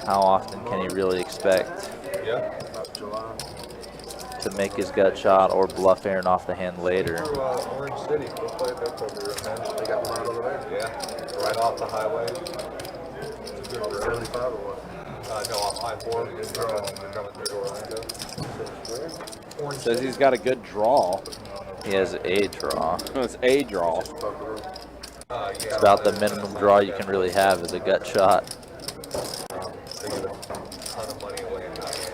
How often can he really expect to make his gut shot or bluff Aaron off the hand later? Orange City, we'll play there for me. They got one over there. Yeah, right off the highway. 75 or what? No, off I-4. You're coming through Orlando. Says he's got a good draw. He has a draw. It's a draw. It's about the minimum draw you can really have is a gut shot. They give a ton of money away in that.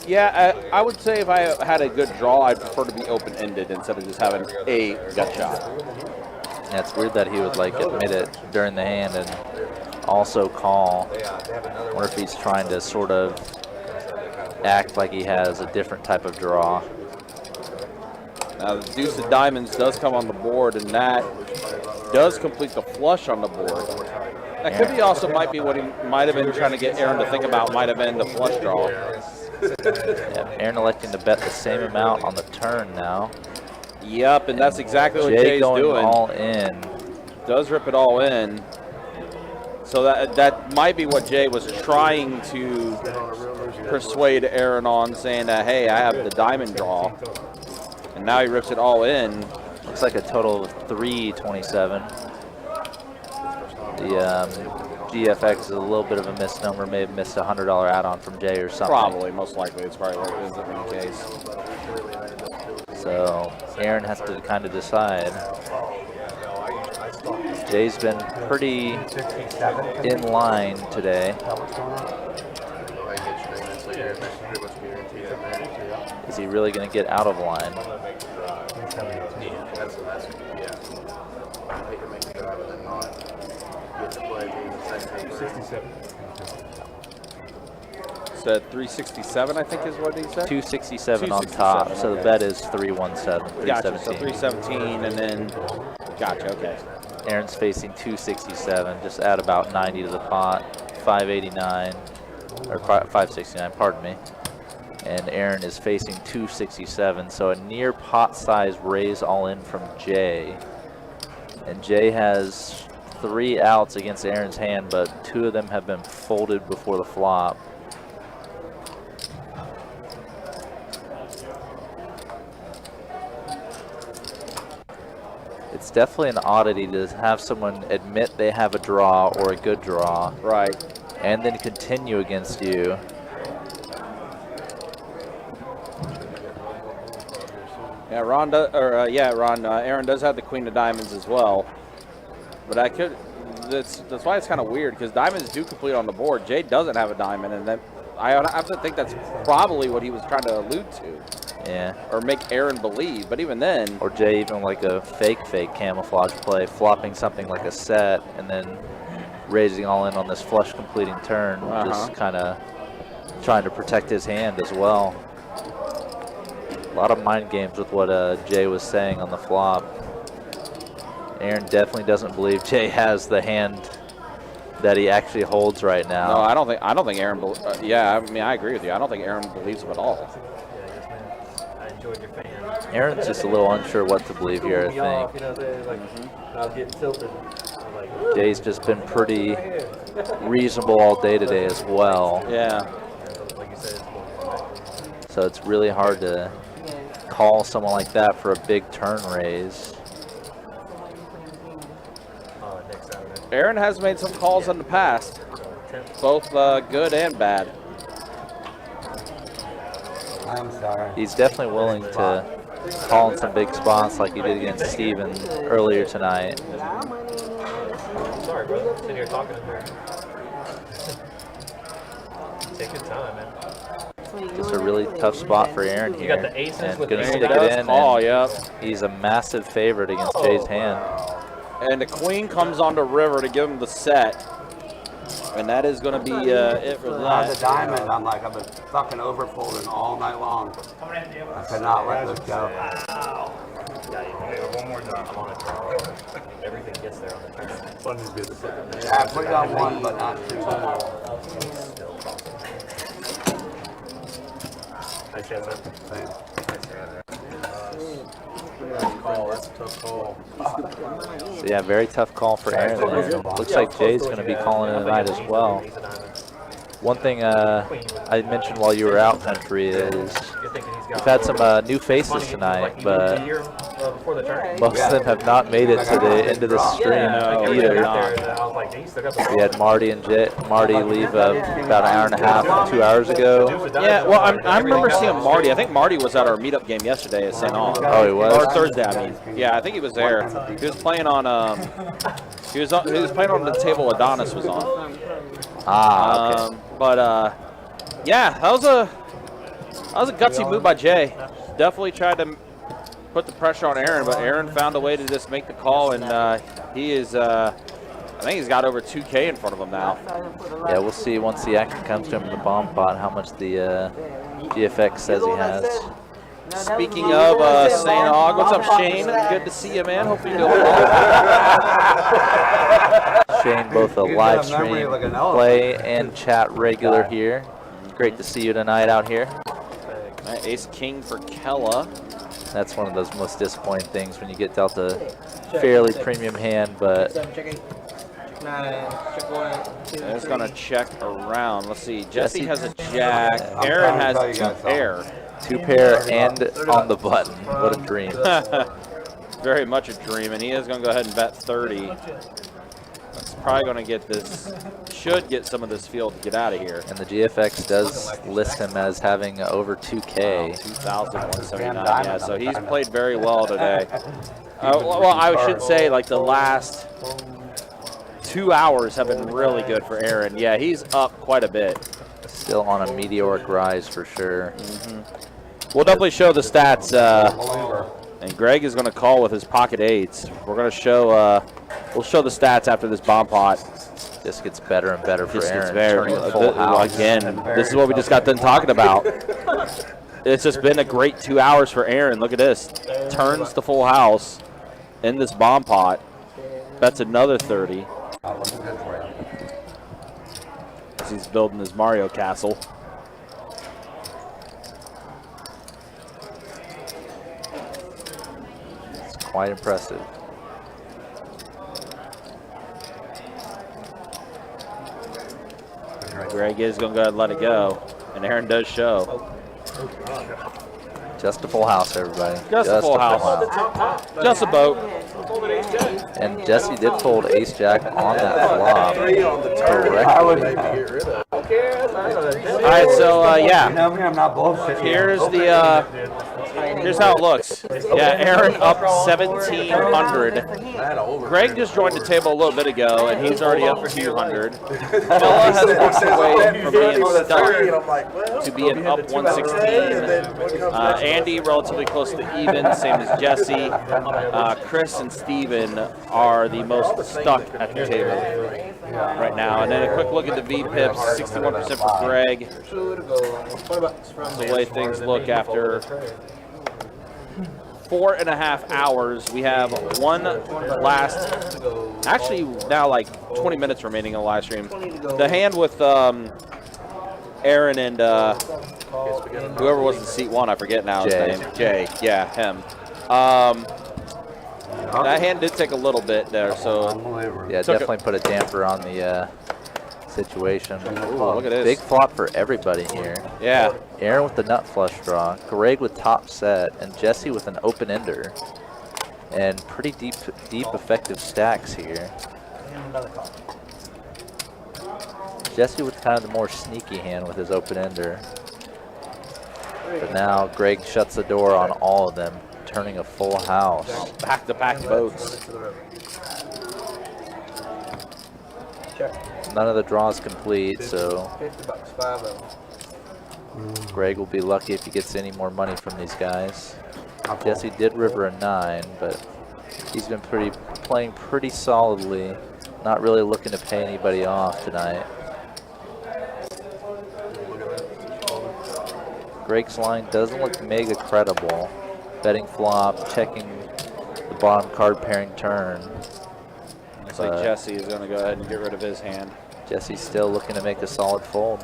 Yeah, I would say if I had a good draw, I'd prefer to be open-ended instead of just having a gut shot. Yeah, it's weird that he would like admit it during the hand and also call. I wonder if he's trying to sort of act like he has a different type of draw. Now the deuce of diamonds does come on the board, and that does complete the flush on the board. That could be also might be what he might have been trying to get Aaron to think about, might have been the flush draw. Yeah, Aaron electing to bet the same amount on the turn now. Yep, and that's exactly what Jay Jay's going doing. all in. Does rip it all in. So that might be what Jay was trying to persuade Aaron on, saying that, hey, I have the diamond draw. And now he rips it all in. Looks like a total of 327. The GFX is a little bit of a misnomer. May have missed a $100 add-on from Jay or something. Probably, most likely. It's probably what it is in the case. So Aaron has to kind of decide. Jay's been pretty in line today. Is he really going to get out of line? Said 367, I think is what he said. 267 on top, so the bet is 317. Gotcha. So 317, and then gotcha. Okay. Aaron's facing 267, just add about 90 to the pot. 589 or 569. Pardon me. And Aaron is facing 267, so a near pot size raise all in from Jay. And Jay has 3 outs against Aaron's hand, but 2 of them have been folded before the flop. It's definitely an oddity to have someone admit they have a draw or a good draw. Right. And then continue against you. Yeah, Ron. Aaron does have the queen of diamonds as well. But that's why it's kind of weird, because diamonds do complete on the board. Jay doesn't have a diamond, and I have to think that's probably what he was trying to allude to. Yeah. Or make Aaron believe, but even then. Or Jay even like a fake camouflage play, flopping something like a set, and then raising all in on this flush completing turn, just kind of trying to protect his hand as well. A lot of mind games with what Jay was saying on the flop. Aaron definitely doesn't believe Jay has the hand that he actually holds right now. No, I don't think Aaron. Yeah, I mean, I agree with you. I don't think Aaron believes him at all. I enjoyed your fan. Aaron's just a little unsure what to believe here, I think. I was getting tilted. Jay's just been pretty reasonable all day today as well. Yeah. So it's really hard to call someone like that for a big turn raise. Aaron has made some calls in the past, both good and bad. I'm sorry. He's definitely willing to call in some big spots like he did against Steven earlier tonight. Sorry, bro. Sitting here talking to her. Take your time, man. Just a really tough spot for Aaron here. You got the aces and with gonna the stick it in. Call, yep. He's a massive favorite against Jay's hand. And the queen comes on the river to give him the set. And that is going to be it for On the that. diamond, I'm like, I've been fucking overfolding all night long. I could not let this go. One more time. I'm on it. Everything gets there on the turn. Funny's business. Yeah, I put it on 1, but not 2. I said that. That's a tough call. So yeah, very tough call for Aaron there. Looks like Jay's going to be calling it a night as well. One thing I mentioned while you were out country is we've had some new faces tonight, but most of them have not made it to the end of the stream either. We had Marty and Marty leave about an hour and a half, 2 hours ago. Yeah, well, I remember seeing Marty. I think Marty was at our meetup game yesterday at St. Aug. Oh, he was? Or Thursday, I mean. Yeah, I think he was there. He was playing on he was playing on the table Adonis was on. Ah, okay. Yeah, that was a gutsy move by Jay. Definitely tried to put the pressure on Aaron, but Aaron found a way to just make the call, and he is. I think he's got over 2K in front of him now. Yeah, we'll see once the action comes to him in the bomb pot how much the GFX says he has. Speaking of St. Aug, what's up, Shane? Good to see you, man. Hope you're doing well. Shane, both a live stream play and chat regular here. Great to see you tonight out here. Ace King for Kella. That's one of those most disappointing things when you get dealt a fairly premium hand, but It's going to check around. Let's see. Jesse has a jack. Aaron has 2 pair. 2 pair and on the button. What a dream. Very much a dream, and he is going to go ahead and bet 30. That's probably going to get this, should get some of this field to get out of here. And the GFX does list him as having over 2K. 2,179, yeah, so he's played very well today. Well, I should say like the last 2 hours have been really good for Aaron. Yeah, he's up quite a bit. Still on a meteoric rise for sure. We'll definitely show the stats, and Greg is going to call with his pocket eights. We're going to show We'll show the stats after this bomb pot. Just gets better and better for Just Aaron. gets very turning full house. again. This is what we just got done talking about. It's just been a great 2 hours for Aaron. Look at this. Turns the full house in this bomb pot. That's another 30. As he's building his Mario castle. It's quite impressive. Greg is going to go ahead and let it go. And Aaron does show. Just a full house, everybody. Just a full house. Just a boat. And Jesse did fold ace jack on that flop. Correctly. All right, so yeah. You know me, I'm not bullshitting. Here's how it looks. Yeah, Aaron up 1,700. Greg just joined the table a little bit ago, and he's already up 200. Fella has walked away from being stuck to being up 116. Andy relatively close to even, same as Jesse. Chris and Steven are the most stuck at the table right now. And then a quick look at the V-pips, 61% for Greg. The way things look after 4.5 hours. We have one last, actually now like 20 minutes remaining on the live stream. The hand with Aaron and whoever was in seat one, I forget now his name. Jay, yeah, him. That hand did take a little bit there, so yeah, definitely put a damper on the situation. Ooh, look at this. Big flop for everybody here. Yeah. Aaron with the nut flush draw, Greg with top set, and Jesse with an open ender. And pretty deep effective stacks here. Jesse with kind of the more sneaky hand with his open ender. But now Greg shuts the door on all of them, turning a full house. Back-to-back boats. None of the draws complete, so Greg will be lucky if he gets any more money from these guys. Jesse did river a 9, but he's been playing pretty solidly. Not really looking to pay anybody off tonight. Greg's line doesn't look mega credible. Betting flop, checking the bottom card pairing turn. Looks like Jesse is going to go ahead and get rid of his hand. Jesse's still looking to make a solid fold.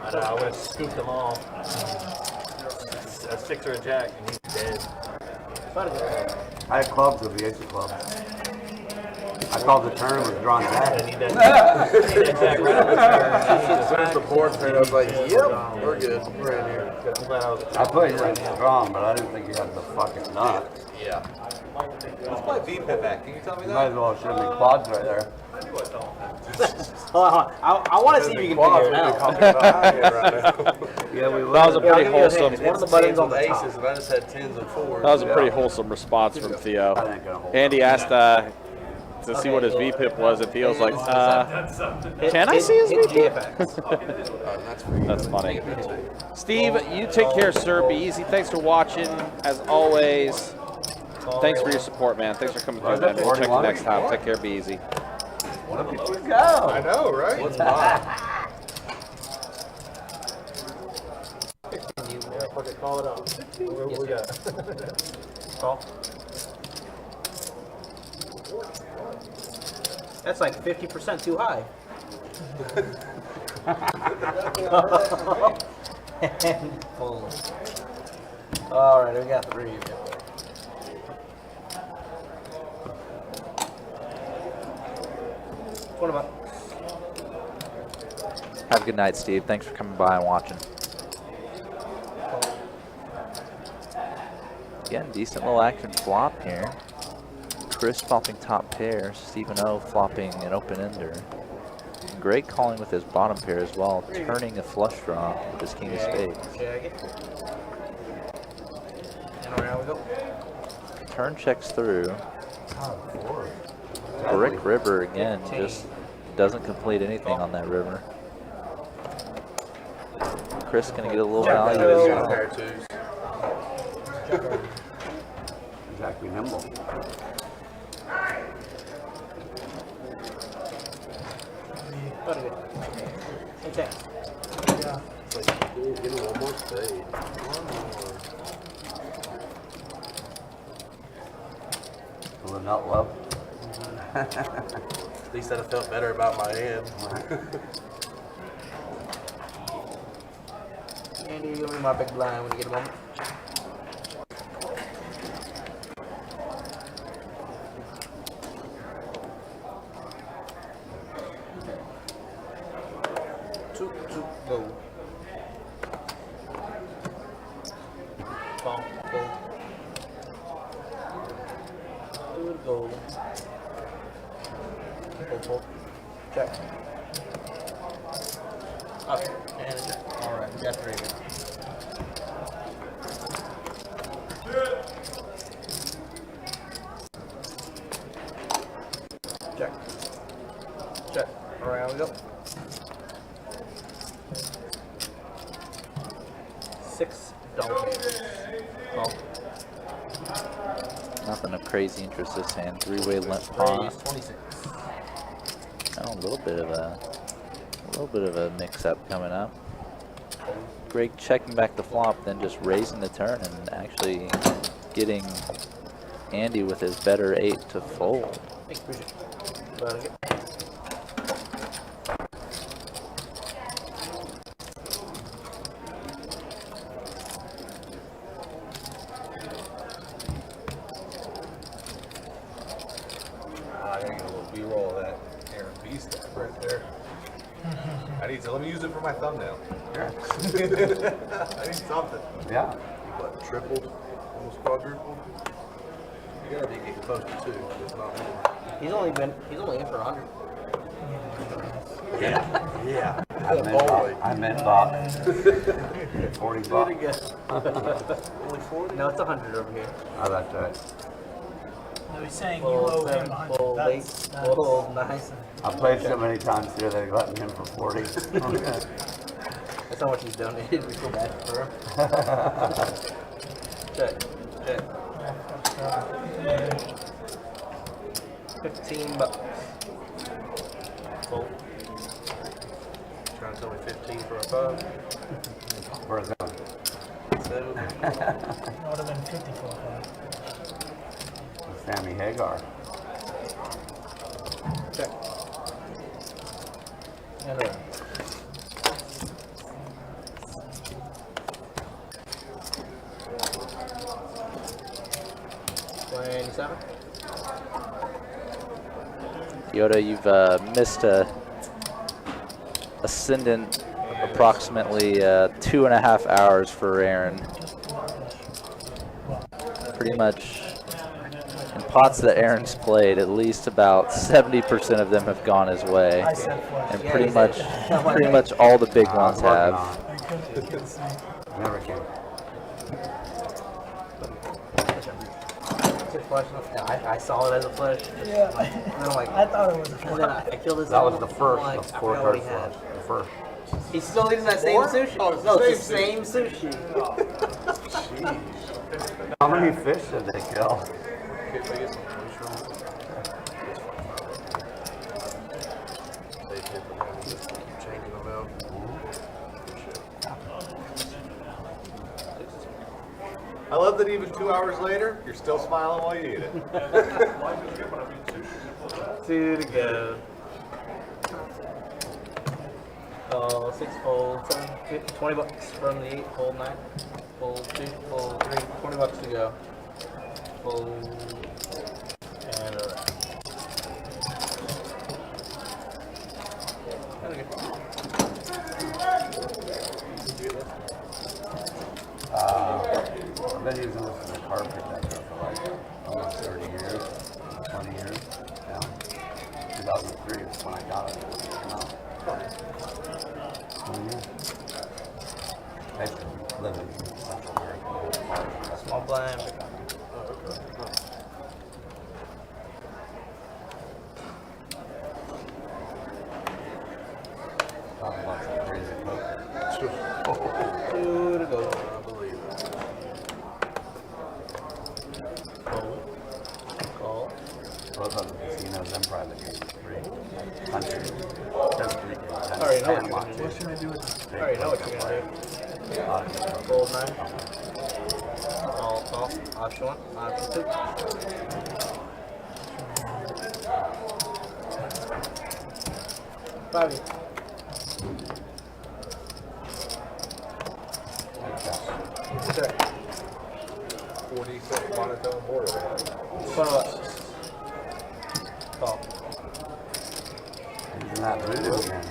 I would have scooped them all. A 6 or a jack, and he's dead. I had clubs with the ace of clubs. I called the turn, was drawn back. There's the board pair. I was like, yep, we're good. We're in here. I put you strong, but I didn't think you had the fucking nut. Yeah. Let's play V-pip back. Can you tell me You might as well show me quads right there. Hold on. I want to see if you can figure it out. Yeah, we That was a pretty wholesome. One of the buttons on the aces, and I just had 10s and 4s. That was a pretty wholesome response from Theo. Andy asked to see what his V-pip was, and Theo's like, can I see his V-pip? That's funny. Steve, you take care, sir. Be easy. Thanks for watching, as always. Thanks for your support, man. Thanks for coming through, man. We'll check you next time. Take care. Be easy. Look at you go. I know, right? What's mine? Call it off. What we got? Call. That's like 50% too high. And fold. All right, we got 3. What about? Have a good night, Steve. Thanks for coming by and watching. Again, decent little action flop here. Chris flopping top pair, Stephen O flopping an open ender. Greg calling with his bottom pair as well, turning a flush draw with his king of spades. And around we go. Turn checks through. Brick river again, just doesn't complete anything on that river. Chris gonna get a little value as well. Exactly nimble. Very good. Okay. Yeah. It's like, give me one more spade. One more. Will it not love? At least I'd have felt better about my hand. Andy, give me my big blind when you get a moment. Two, go. Ball, go. Two, go. Pull. Check. Up and a check. All right, we got 3 again. Check. Check. Around we go. 6 dollars. Call. Nothing of crazy interest this hand. 3-way limp pawn. Raise 26. Oh, a little bit of a mix-up coming up. Greg checking back the flop, then just raising the turn and actually getting Andy with his better 8 to fold. Thanks, appreciate it. About to get. I gotta get a little B-roll of that Aaron B stuff right there. Let me use it for my thumbnail. I need something. Yeah. What, tripled? Almost quadrupled? You gotta be getting close to 2, if not more. He's only in for 100. Yeah. boy. I meant bought. 40 bucks. Only 40? No, it's 100 over here. Oh, that's right. No, he's saying you Full owe him 7, 100. full 8, full 9. I played so many times here they've gotten him for 40. That's how much he's donated. We feel bad for him. Check. 15 bucks. Full. Trying to tell me 15 for a 5? Where's that? 7? It would have been 54. Sammy Hagar. Check. And around. Yoda, you've missed a ascendant approximately 2.5 hours for Aaron. Pretty much in pots that Aaron's played, at least about 70% of them have gone his way, and pretty much all the big ones have. Never came. I saw it as a flush. Yeah. And then I'm like, I thought it was a and then I killed his That was own. the first I'm like, of I 4 forgot what cards he had. left. The first. He's still eating that same 4? sushi. Oh, it's the no, it's the same same sushi. How many fish did they kill? They get some fish from They hit them and just keep changing them out. I love that even 2 hours later, you're still smiling while you eat it. 2 to go. Oh, 6 fold, 7, 50, 20 bucks from the 8, fold 9, fold 2, fold 3, 20 bucks to go. Fold and around. I've been using this as a card protector for like almost 30 years, 20 years now. 2003 is when I got it. I used to live in Central America. Small blind. Talking about some crazy poker. 2 to go. I believe it. Fold. Call. Both of the casinos and private games. 3 countries. That's 3 games. Call, option 1, option 2. Bobby. Check. 40-second monotone board. Front of us. Call. Using that voodoo again.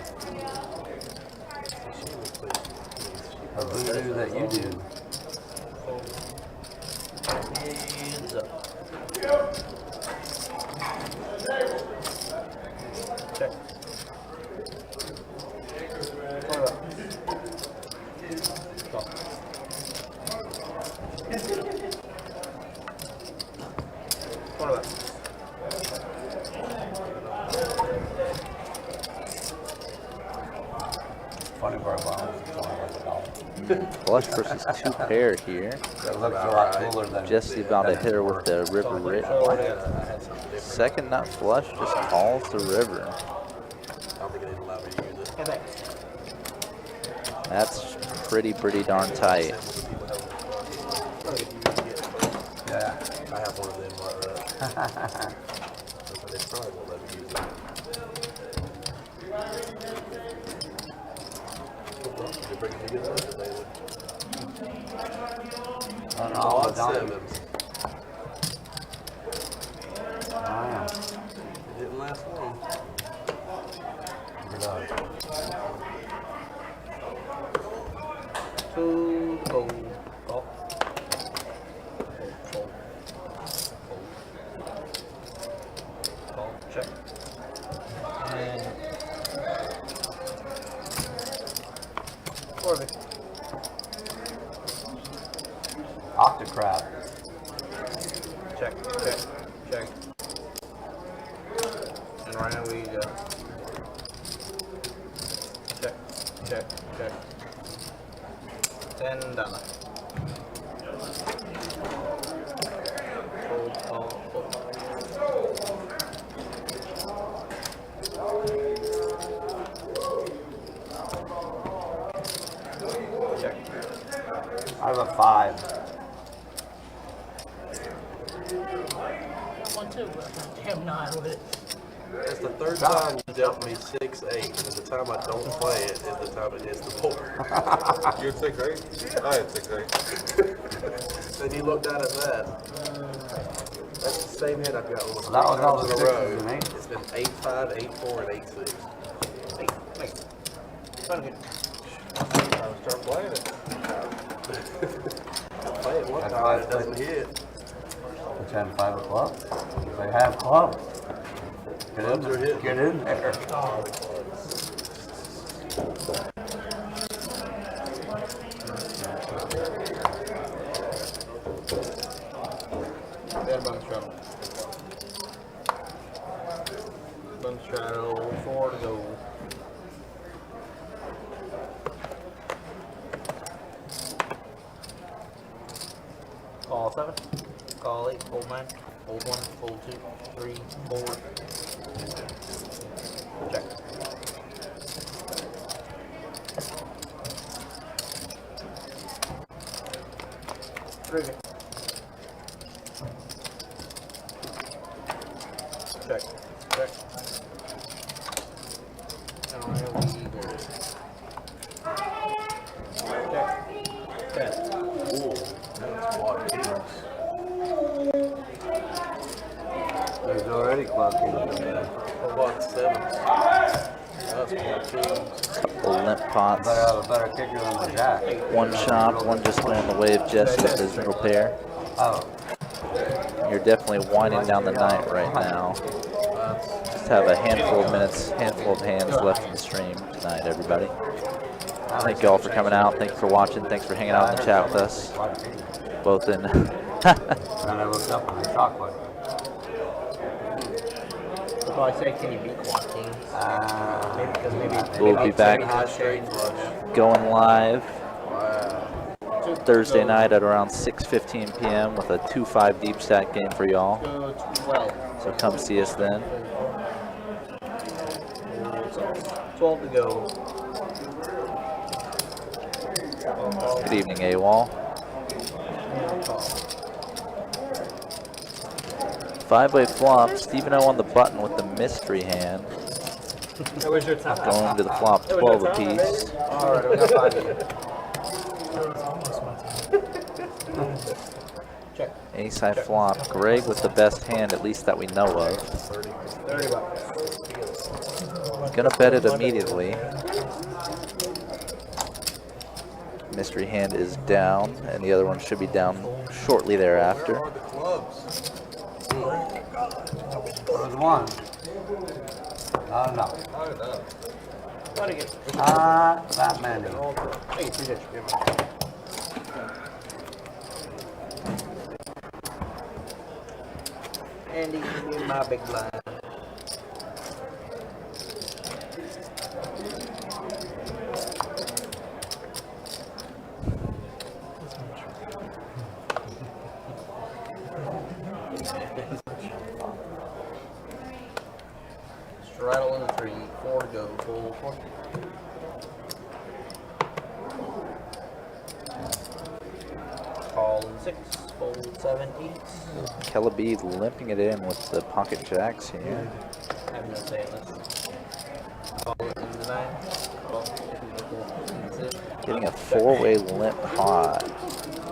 A voodoo that you do. Hands up. Check. Front of us. Call. Front of us. Funny part about it, it's only worth $1. Flush versus 2 pair here. That looks a lot cooler than Jesse about to hit her with the river rip. Second not flush, just calls the river. I don't think they'd allow me to use it. Head back. That's pretty darn tight. Yeah. I have one of them right. They probably won't let me use it. They bring me together, they would. Oh, no, Odd down. sevens. Ah, It didn't last long. we're done. 2 to go. Call. Call. Check. And 4 of it. Octocrab. Check. And right now we go. Check. $10. Hold. Check. I have a 5. 1, 2. Damn 9 with it. It's the third time you dealt me 6-8, and the time I don't play it is the time it hits the board. You had 6-8? I had 6-8. And you looked at it that. That's the same hit I've got almost That was all 3 the times in a row. sixes and eights. It's been 8-5, 8-4, and 8-6. Wait. Run again. Time to start playing it. Play it one That's time, why it doesn't hit. The 10, 5 of clubs. They have clubs. Get in Clubs are there. hitting. Get in there. Bad bun straddle. Bun straddle, 4 to go. Call 7. Call 8. Hold 9. Hold 1. Hold 2. 3. 4. Check. Trigger. Check. And I will go. Check. 10. Ooh, that's quad kings. There's already club kings. What about 7s? That's quad kings. Couple limp pots. Better have a better kicker than the jack. One chopped, one just going the way of Jesse with his middle pair. Oh, You're definitely winding down the night right now. Just have a handful of hands left in the stream tonight, everybody. Thank you all for coming out. Thank you for watching. Thanks for hanging out in the chat with us. Both in. and I looked up and I chocolate. So I say, can you beat quad kings? Maybe because maybe We'll be back High straight flush. going live Wow. Thursday night at around 6:15 p.m. with a 2-5 deep stack game for y'all. go 12. So come see us then. 12 to go. Good evening, AWOL. 5-way flop. Stephen O on the button with the mystery hand. That was your time. Going to the flop, 12 apiece. Alright, we got 5 here. Check. Ace high flop. Greg with the best hand, at least that we know of. 30 bucks. Gonna bet it immediately. Mystery hand is down, and the other one should be down shortly thereafter. Where are the clubs? There's one. No. Oh, no. That many. Hey, 3 digits. Andy, give me my big blind. Straddle in the 3, 4 to go, full 4. Call in 6, fold 7, 8. Kelly limping it in with the pocket jacks here. I have no say in this. Call in the 9. Call. That's it. Getting a 4-way limp pot.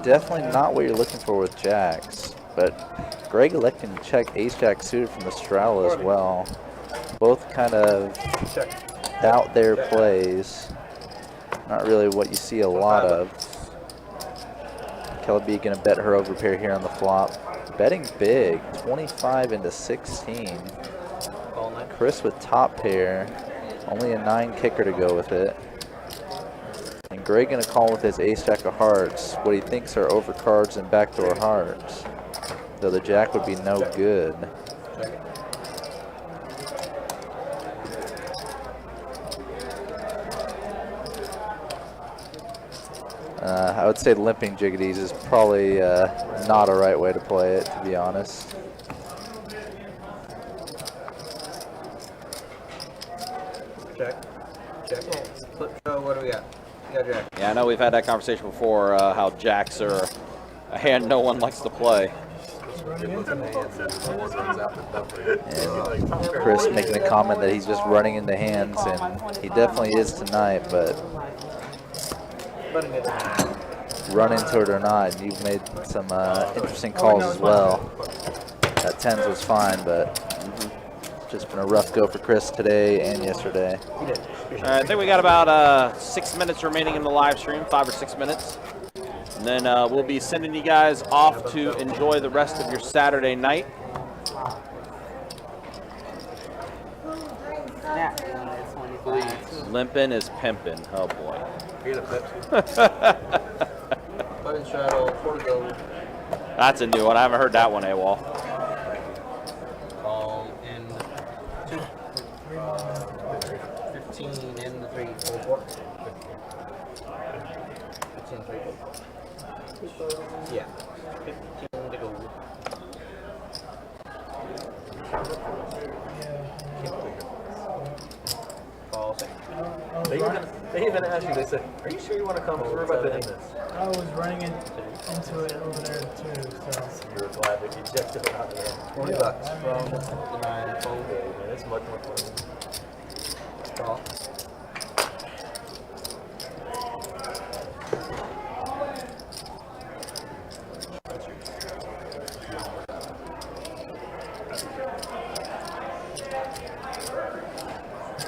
Definitely not what you're looking for with jacks, but Greg electing to check ace-jack suited from the straddle as well. Both kind of out there plays. Not really what you see a lot of. Kelly gonna bet her overpair here on the flop. Betting big, 25 into 16. Chris with top pair, only a 9 kicker to go with it. And Greg gonna call with his ace-jack of hearts, what he thinks are overcards and backdoor hearts. Though the jack would be no good. I would say limping jiggities is probably not a right way to play it, to be honest. Check. Flip show, what do we got? We got jack. Yeah, I know we've had that conversation before, how jacks are a hand no one likes to play. And Chris making a comment that he's just running into hands, and he definitely is tonight, but run into it or not, you've made some interesting calls as well. That 10s was fine, but just been a rough go for Chris today and yesterday. I think we got about 6 minutes remaining in the live stream, 5 or 6 minutes. And then we'll be sending you guys off to enjoy the rest of your Saturday night. Limpin' is pimpin'. Oh boy. Button straddle, 4 to go. That's a new one. I haven't heard that one, AWOL. Call in 2. 15 in the 3, full 4. 15, 3, 4. Yeah. 15 to go. Call 6. They even asked you, they said, are you sure you want to come? We're about to end this. I was running into it over there too, so. You were glad that you checked it out there. 20 bucks from the 9 fold. Man, it's much more fun. Call.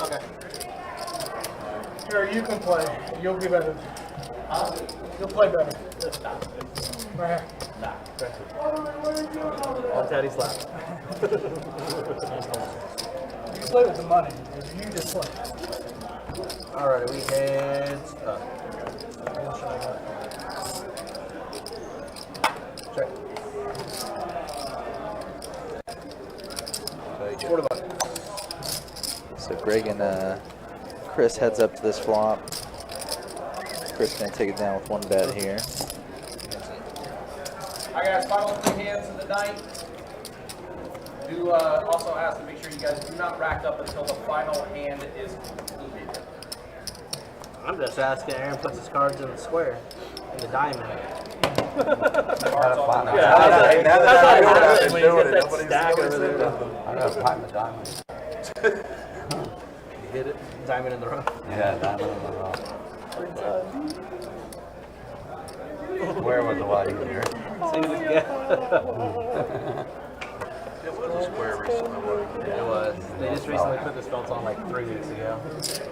Okay. Here, you can play. You'll be better. You'll play better. Right here. On Taddy's lap. You can play with the money. You just play. Alright, we heads up. Check. 40 bucks. So Greg and Chris heads up to this flop. Chris gonna take it down with 1 bet here. All right, guys, final 3 hands of the night. Do also ask to make sure you guys do not rack up until the final hand is concluded. I'm just asking Aaron puts his cards in the square, in the diamond. gotta find the I gotta find the diamond. You hit it. Diamond in the rough. Yeah, diamond in the rough. Where was the white here? Same as yeah. It was a square recently, wasn't it? It was. They just recently put this belt on like 3 weeks ago,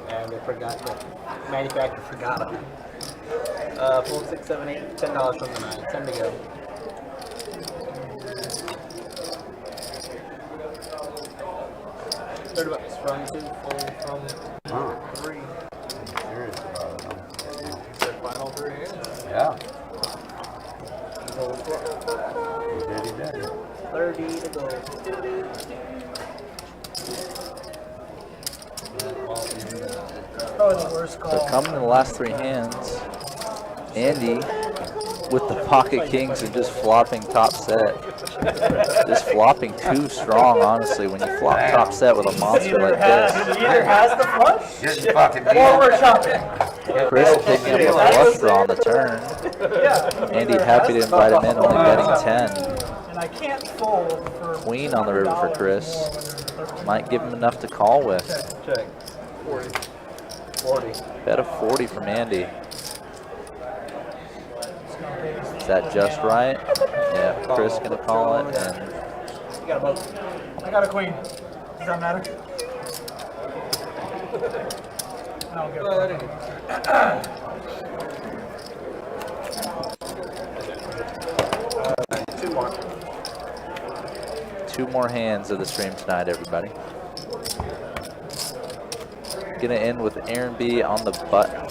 and they forgot. The manufacturer forgot them. Full 6, 7, 8, $10 from the 9. 10 to go. $30 from 2, full from 3. I'm serious about it. Their final 3 hands. Yeah. Full He did. 30 to go. Probably the worst call. So coming in the last 3 hands, Andy with the pocket kings and just flopping top set. Just flopping too strong, honestly, when you flop top set with a monster like this. Either has the flush, Just fucking or we're chopping. Chris picking up the flush draw on the turn. Andy happy to invite him in, only betting 10. And I can't fold for Queen on the river for Chris. Might give him enough to call with. Check. 40. Bet of 40 from Andy. Is that just right? Yeah, Chris gonna call it, and You got a boat. I got a queen. Does that matter? I don't give a fuck. 2 more. 2 more hands of the stream tonight, everybody. Gonna end with Aaron B on the button.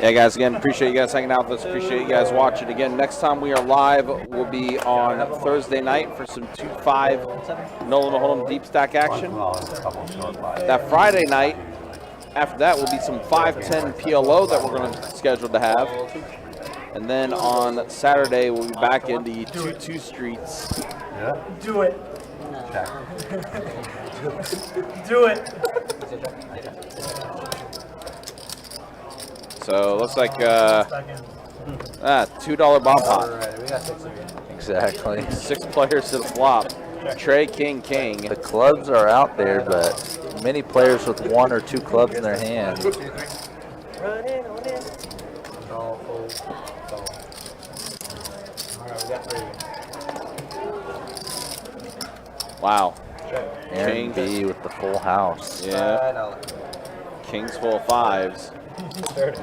Yeah, guys, again, appreciate you guys hanging out with us. Appreciate you guys watching. Again, next time we are live will be on Thursday night for some 2-5 Nolan Hold'em deep stack action. That Friday night, after that, will be some 5-10 PLO that we're going to schedule to have. And then on Saturday, we'll be back in the 2-2 streets. Yeah. Do it. Do it. So looks like $2 bomb pot. Alright, we got 6 again. Exactly. 6 players to the flop. Trey, king, king. The clubs are out there, but many players with 1 or 2 clubs in their hand. Run in on in. Call, fold, call. Alright, we got 3. Wow. Aaron B with the full house. Yeah. $5. Kings full of 5s. 30.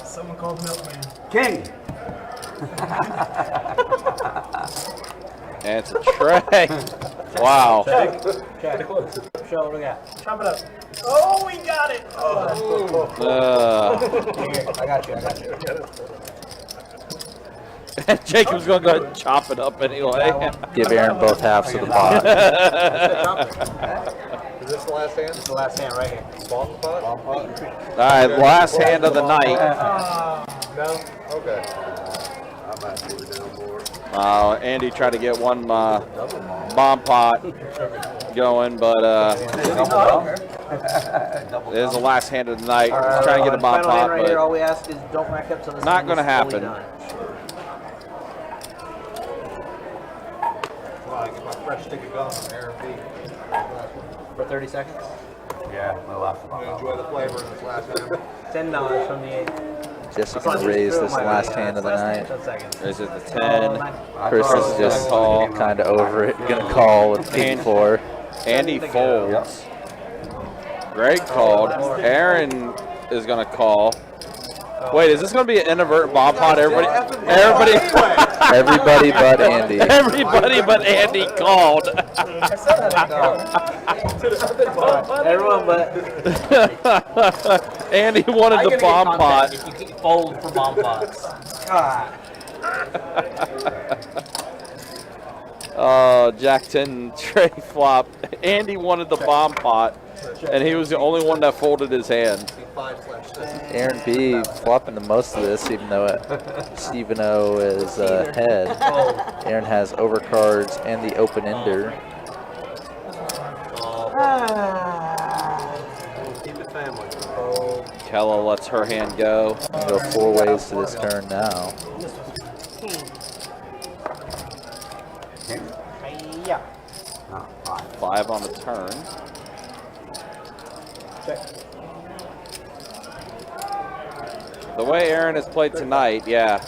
Someone called Milkman. King. And it's a Trey. Wow. Check. Show what we got. Chop it up. Oh, we got it. Here, I got you. Jacob's going to go ahead and chop it up anyway. Give Aaron both halves of the pot. Is this the last hand? It's the last hand right here. Bomb pot? All right, last hand of the night. No? Okay. I'm actually down more. Andy tried to get one bomb pot going, but it is the last hand of the night. He's trying to get a bomb Final hand pot, right here. All but we ask is don't rack up till this not hand gonna is fully happen. done. Come on, get my fresh stick of gum from Aaron B. For 30 seconds. Yeah, the last one. Enjoy the flavor in this last hand. $10 from the 8. Jesse can raise this last hand of the night. 10 seconds. is it the 10? Chris is just kind of over it. Gonna call with king 4. Andy folds. Greg called. Aaron is going to call. Wait, is this going to be an inadvertent bomb pot? Everybody Everybody but Andy. everybody but Andy called. Everyone but Andy wanted the bomb pot. If you keep fold for bomb pots. God. Oh, Jack 10 Trey flop. Andy wanted the bomb pot, and he was the only one that folded his hand. 5/6. Aaron B flopping the most of this, even though Stephen O is ahead. Aaron has overcards and the open ender. Keep it family. Kella lets her hand go. Go 4 ways to this turn now. Yeah. No, 5. 5 on the turn. The way Aaron has played tonight, yeah.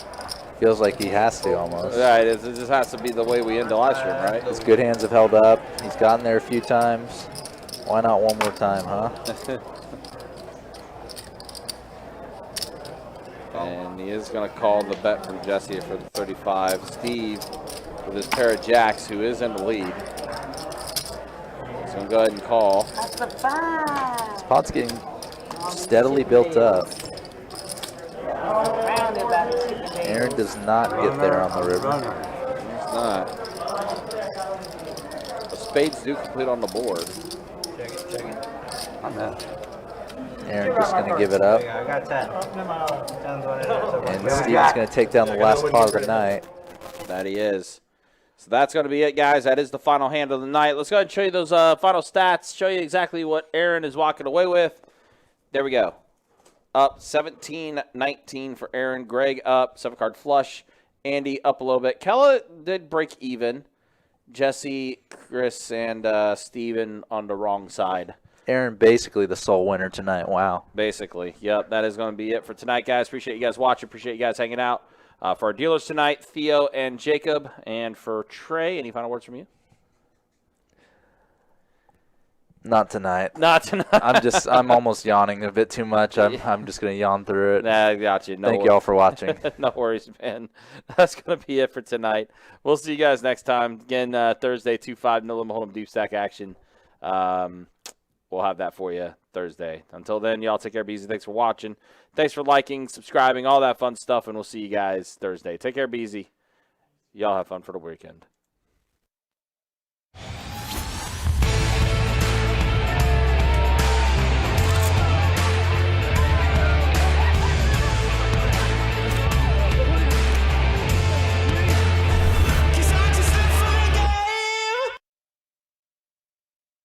Feels like he has to almost. Right, it just has to be the way we end the live stream, right? His good hands have held up. He's gotten there a few times. Why not one more time, huh? And he is going to call the bet from Jesse for the 35. Steve with his pair of jacks, who is in the lead. So I'm going to go ahead and call. That's a 5. This pot's getting steadily built up. Aaron does not get there on the river. It's not. The spades do complete on the board. Check it. I'm in. Aaron just going to give it up. Yeah, I got 10. 10's what it is. And Steve's going to take down the last pot of the night. That he is. So that's going to be it, guys. That is the final hand of the night. Let's go ahead and show you those final stats, show you exactly what Aaron is walking away with. There we go. Up 17-19 for Aaron. Greg up, 7-card flush. Andy up a little bit. Kella did break even. Jesse, Chris, and Steven on the wrong side. Aaron basically the sole winner tonight. Wow. Basically. Yep, that is going to be it for tonight, guys. Appreciate you guys watching. Appreciate you guys hanging out. For our dealers tonight, Theo and Jacob. And for Trey, any final words from you? Not tonight. Not tonight. I'm almost yawning a bit too much. I'm just going to yawn through it. Nah, I got you. No Thank you all for watching. No worries, man. That's going to be it for tonight. We'll see you guys next time. Again, Thursday, 2-5, no limit hold'em deep stack action. We'll have that for you Thursday. Until then, y'all take care, be easy. Thanks for watching. Thanks for liking, subscribing, all that fun stuff, and we'll see you guys Thursday. Take care, be easy. Y'all have fun for the weekend.